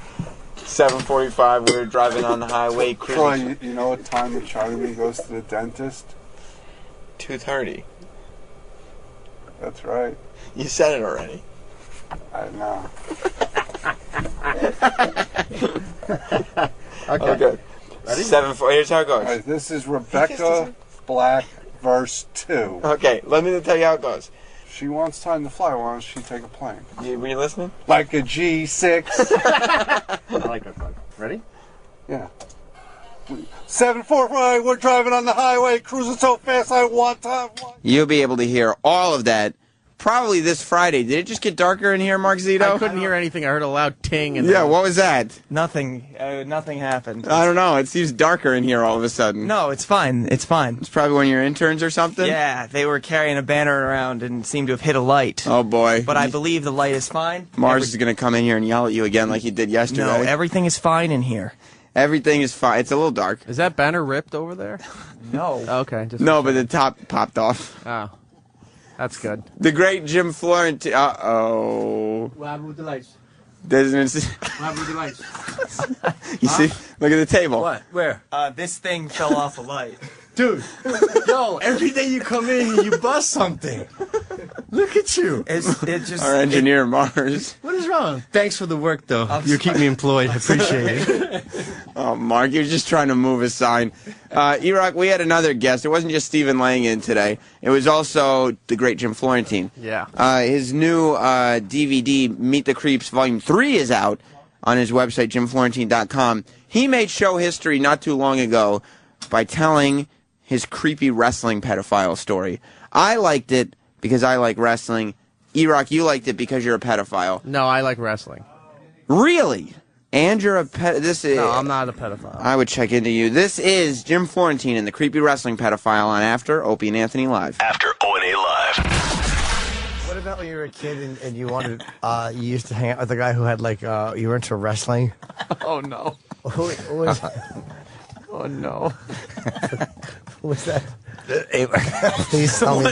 7:45. We're driving on the highway. Troy, you know what time the Chinaman goes to the dentist? 2:30. That's right. You said it already. I know. Okay. Ready? 7:40. Here's how it goes. All right, this is Rebecca Black, verse 2. Okay, let me tell you how it goes. She wants time to fly. Why don't she take a plane? Were you listening? Like a G6. I like that song. Ready? Yeah. 745, we're driving on the highway, cruising so fast I want time. You'll be able to hear all of that probably this Friday. Did it just get darker in here, Mark Zito? I couldn't hear anything. I heard a loud ting. And yeah, what was that? Nothing. Nothing happened. I don't know. It seems darker in here all of a sudden. No, it's fine. It's fine. It's probably one of your interns or something? Yeah, they were carrying a banner around and seemed to have hit a light. Oh, boy. But I believe the light is fine. Mars is going to come in here and yell at you again like he did yesterday. No, everything is fine in here. Everything is fine. It's a little dark. Is that banner ripped over there? No. Okay. No, but the top popped off. Oh. That's good. The great Jim Florentine. Uh-oh. What happened with the lights? Doesn't it... What happened with the lights? You see? Look at the table. What? Where? This thing fell off a light. Dude, yo, every day you come in here, you bust something. Look at you. It just, our engineer, Mars. What is wrong? Thanks for the work, though. You keep me employed. I appreciate it. Oh, Mark, you're just trying to move a sign. E-Rock, we had another guest. It wasn't just Stephen Lang in today. It was also the great Jim Florentine. Yeah. His new DVD, Meet the Creeps Volume 3, is out on his website, jimflorentine.com. He made show history not too long ago by telling his creepy wrestling pedophile story. I liked it because I like wrestling. E-Rock, you liked it because you're a pedophile. No, I like wrestling. Really? And you're a No, I'm not a pedophile. I would check into you. This is Jim Florentine and the creepy wrestling pedophile on After Opie and Anthony Live. After O&A Live. What about when you were a kid and you wanted, you used to hang out with a guy who had, like, you were into wrestling? Oh, no. Who was Oh, no. Who was that? Please tell me.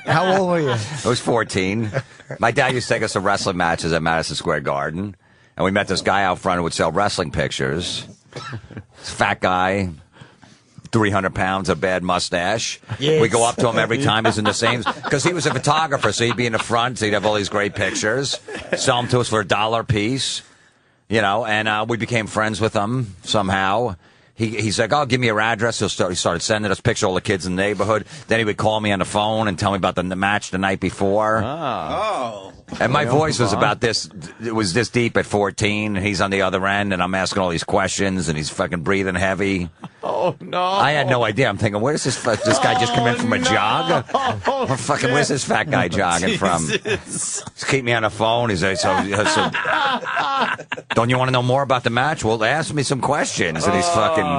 How old were you? I was 14. My dad used to take us to wrestling matches at Madison Square Garden. And we met this guy out front who would sell wrestling pictures. This fat guy, 300 pounds, a bad mustache. Yes. We go up to him every time he's in the same, because he was a photographer, so he'd be in the front, so he'd have all these great pictures, sell them to us for $1 a piece, you know, and we became friends with him somehow. He's like, oh, give me your address. He started sending us pictures of all the kids in the neighborhood. Then he would call me on the phone and tell me about the match the night before. Oh. And my voice was about this. It was this deep at 14. And he's on the other end, and I'm asking all these questions, and he's fucking breathing heavy. Oh, no. I had no idea. I'm thinking, where does this guy just come in from a jog? Or fucking, where's this fat guy jogging from? Just keep me on the phone. He's like, so don't you want to know more about the match? Well, ask me some questions. And he's fucking.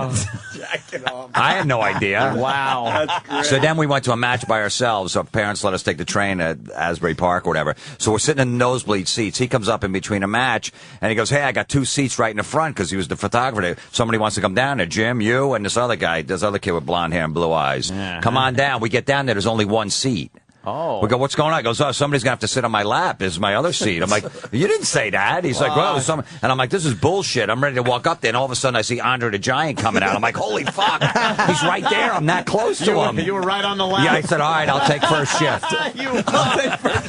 I had no idea. Wow. That's great. So then we went to a match by ourselves. So parents let us take the train at Asbury Park or whatever. So we're sitting in the nosebleed seats. He comes up in between a match, and he goes, hey, I got 2 seats right in the front, because he was the photographer. Somebody wants to come down there. Jim, you, and this other guy, this other kid with blonde hair and blue eyes. Yeah. Come on down. We get down there. There's only 1 seat. Oh. We go, what's going on? He goes, oh, somebody's going to have to sit on my lap. This is my other seat. I'm like, you didn't say that. He's like, well, and I'm like, this is bullshit. I'm ready to walk up there, and all of a sudden I see Andre the Giant coming out. I'm like, holy fuck. He's right there. I'm that close to him. You were right on the lap. Yeah, I said, all right, I'll take first shift. I'll take first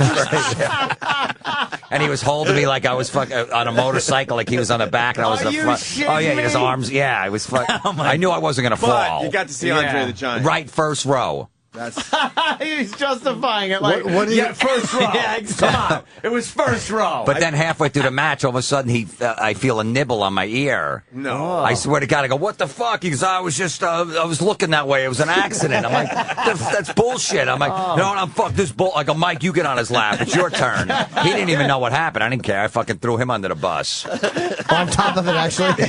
shift. And he was holding me like I was on a motorcycle, like he was on the back and I was in the front. Oh, yeah, his arms. Yeah, I was I knew I wasn't going to fall. You got to see Andre the Giant. Right, first row. That's He's justifying it like, what yeah, first row. Yeah, come on. It was first row. But then halfway through the match, all of a sudden, I feel a nibble on my ear. No. I swear to God, I go, what the fuck? He goes, I was just, I was looking that way. It was an accident. I'm like, that's bullshit. I'm like, no, fuck this bull. I go, Mike, you get on his lap. It's your turn. He didn't even know what happened. I didn't care. I fucking threw him under the bus. On top of it, actually.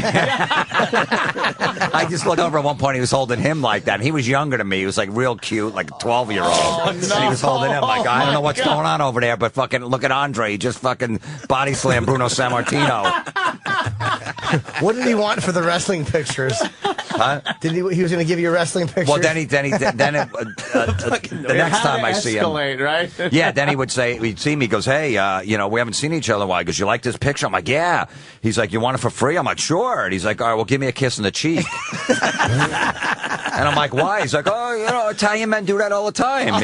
I just looked over at one point. He was holding him like that. And he was younger than me. He was like real cute, like a 12-year-old. And he was holding him like, I don't know what's going on over there, but fucking look at Andre. He just fucking body slammed Bruno Sammartino. What did he want for the wrestling pictures? Huh? He was going to give you a wrestling picture? Well, the next time I see him, right? Yeah, then he'd see me, he goes, hey, we haven't seen each other in a while. He goes, you like this picture? I'm like, yeah. He's like, you want it for free? I'm like, sure. And he's like, all right, well, give me a kiss on the cheek. And I'm like, why? He's like, oh, Italian men do that all the time.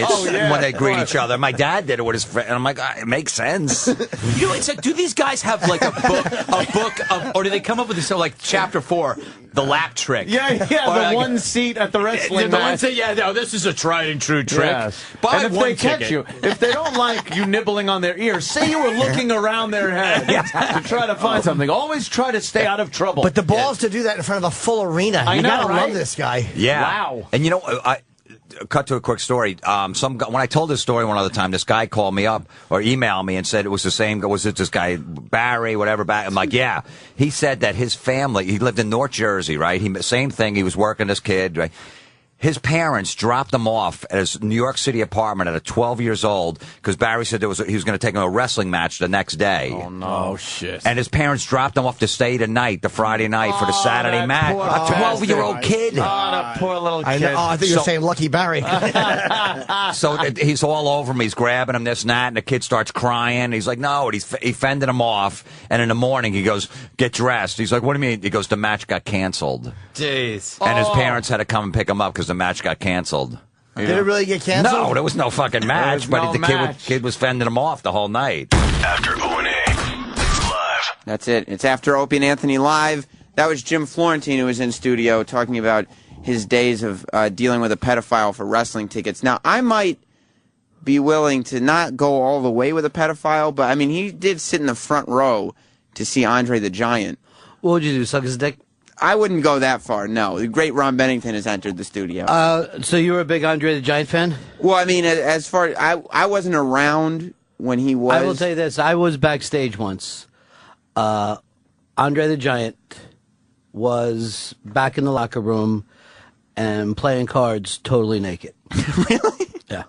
When they greet each other. My dad did it with his friend. And I'm like, it makes sense. It's like, do these guys have like a book of, or do they come up with this, like chapter 4, the lap trick? the one seat at the wrestling The one match. seat, no, this is a tried and true trick. Yes. Buy And if one they catch ticket. you, if they don't like you nibbling on their ear, say you were looking around their head to try to find something. Always try to stay out of trouble. But the balls to do that in front of a full arena. I You know, gotta right? love this guy. Yeah. Wow. And you know, I cut to a quick story. Some guy, when I told this story one other time, this guy called me up or emailed me and said it was the same. Was it this guy Barry, whatever? I'm like, yeah. He said that his family. He lived in North Jersey, right? Same thing. He was working this kid, right? His parents dropped him off at his New York City apartment at 12 years old because Barry said he was going to take him to a wrestling match the next day. Oh, no. Shit. And his parents dropped him off to stay the night, the Friday night for the Saturday match. A 12-year-old kid. Oh, that poor little kid. I know. I think you're saying Lucky Barry. So he's all over him. He's grabbing him, this and that, and the kid starts crying. He's like, no, and he fended him off. And in the morning, he goes, get dressed. He's like, what do you mean? He goes, the match got canceled. Jeez. And his parents had to come and pick him up because the match got canceled. Did it really get canceled? No, there was no fucking match, but the kid was fending him off the whole night. After O&A Live. That's it. It's After Opie and Anthony Live. That was Jim Florentine who was in studio talking about his days of dealing with a pedophile for wrestling tickets. Now, I might be willing to not go all the way with a pedophile, but, I mean, he did sit in the front row to see Andre the Giant. What would you do, suck his dick? I wouldn't go that far, no. The great Ron Bennington has entered the studio. So you were a big Andre the Giant fan? Well, I mean, as far I wasn't around when he was. I will tell you this. I was backstage once. Andre the Giant was back in the locker room and playing cards totally naked. Really? Yeah.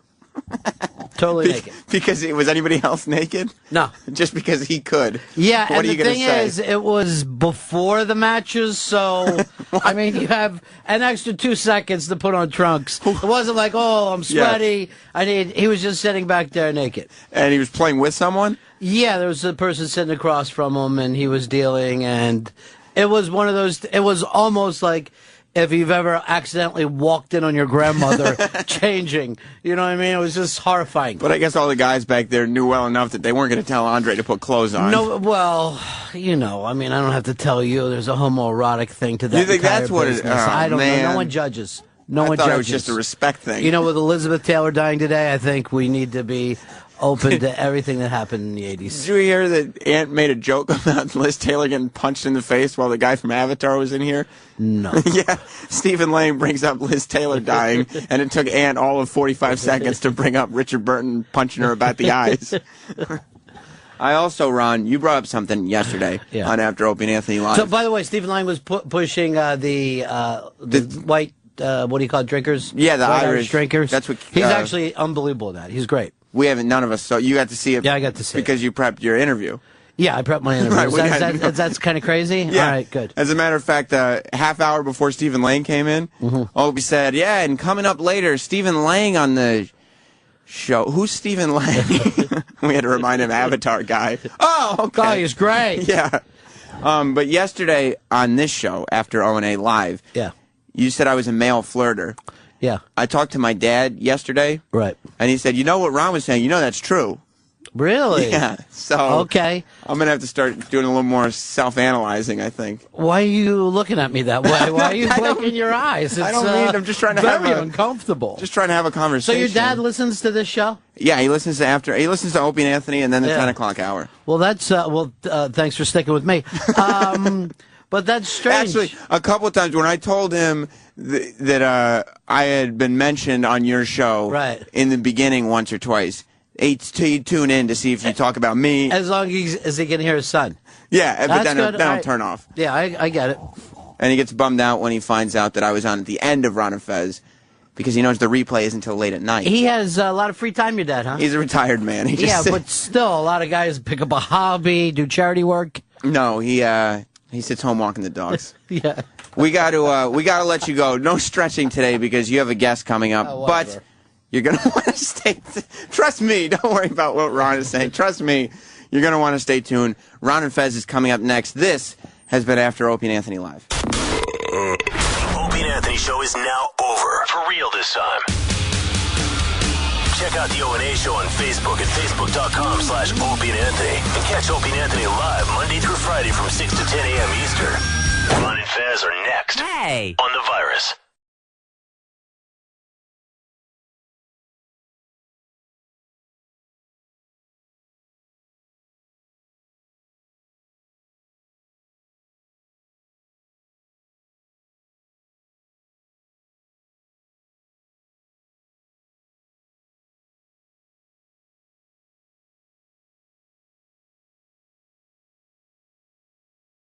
Totally naked. Because was anybody else naked? No. Just because he could. Yeah, What and are you the gonna thing say? is, it was before the matches, so, I mean, you have an extra 2 seconds to put on trunks. It wasn't like, oh, I'm sweaty. He was just sitting back there naked. And he was playing with someone? Yeah, there was a person sitting across from him, and he was dealing, and it was one of those, it was almost like if you've ever accidentally walked in on your grandmother changing. You know what I mean? It was just horrifying. But I guess all the guys back there knew well enough that they weren't going to tell Andre to put clothes on. No, well, you know, I mean, I don't have to tell you. There's a homoerotic thing to that. You think entire that's what it- business. oh, I don't man. know. No one judges. No I one thought judges. it was just a respect thing. You know, with Elizabeth Taylor dying today, I think we need to be open to everything that happened in the 80s. Did you hear that Ant made a joke about Liz Taylor getting punched in the face while the guy from Avatar was in here? No. Yeah, Stephen Lane brings up Liz Taylor dying, and it took Ant all of 45 seconds to bring up Richard Burton punching her about the eyes. I also, Ron, you brought up something yesterday on After Opie and Anthony Live. So, by the way, Stephen Lang was pushing the white, what do you call it, drinkers? Yeah, the White Irish drinkers. That's what He's actually unbelievable at that. He's great. We haven't, none of us, so you got to see it. Yeah, I got to see because you prepped your interview. Yeah, I prepped my interview. Right, That's kind of crazy? Yeah. All right, good. As a matter of fact, half hour before Stephen Lang came in, Opie said, yeah, and coming up later, Stephen Lang on the show. Who's Stephen Lang? We had to remind him, Avatar guy. Oh, okay. Oh, he's great. Yeah. But yesterday on this show, After O&A Live, you said I was a male flirter. Yeah. I talked to my dad yesterday. Right. And he said, you know what Ron was saying? You know that's true. Really? Yeah. So okay. I'm going to have to start doing a little more self-analyzing, I think. Why are you looking at me that way? Why are you blinking your eyes? It's, I don't mean, I'm just trying to very have uncomfortable. Just trying to have a So conversation. your dad listens to this show? Yeah, he listens to Opie and Anthony and then the Yeah. 10 o'clock hour. Well, that's thanks for sticking with me. But that's strange. Actually, a couple of times when I told him that I had been mentioned on your show in the beginning once or twice, he'd tune in to see if you talk about me. As long as he can hear his son. Yeah, but That's then good. it'll All right. turn off. Yeah, I get it. And he gets bummed out when he finds out that I was on at the end of Ron and Fez because he knows the replay is until late at night. He has a lot of free time, your dad, huh? He's a retired man. He just Yeah, but still, a lot of guys pick up a hobby, do charity work. No, he sits home walking the dogs. Yeah. We got to let you go. No stretching today because you have a guest coming up. Oh, but whatever. you're going to want to stay. Trust me. Don't worry about what Ron is saying. Trust me. You're going to want to stay tuned. Ron and Fez is coming up next. This has been After Opie and Anthony Live. The Opie and Anthony show is now over. For real this time. Check out the O&A show on Facebook at facebook.com/Opie and Anthony. And catch Opie and Anthony live Monday through Friday from 6 to 10 a.m. Eastern. Ron and Fez are next. Hey. On The Virus.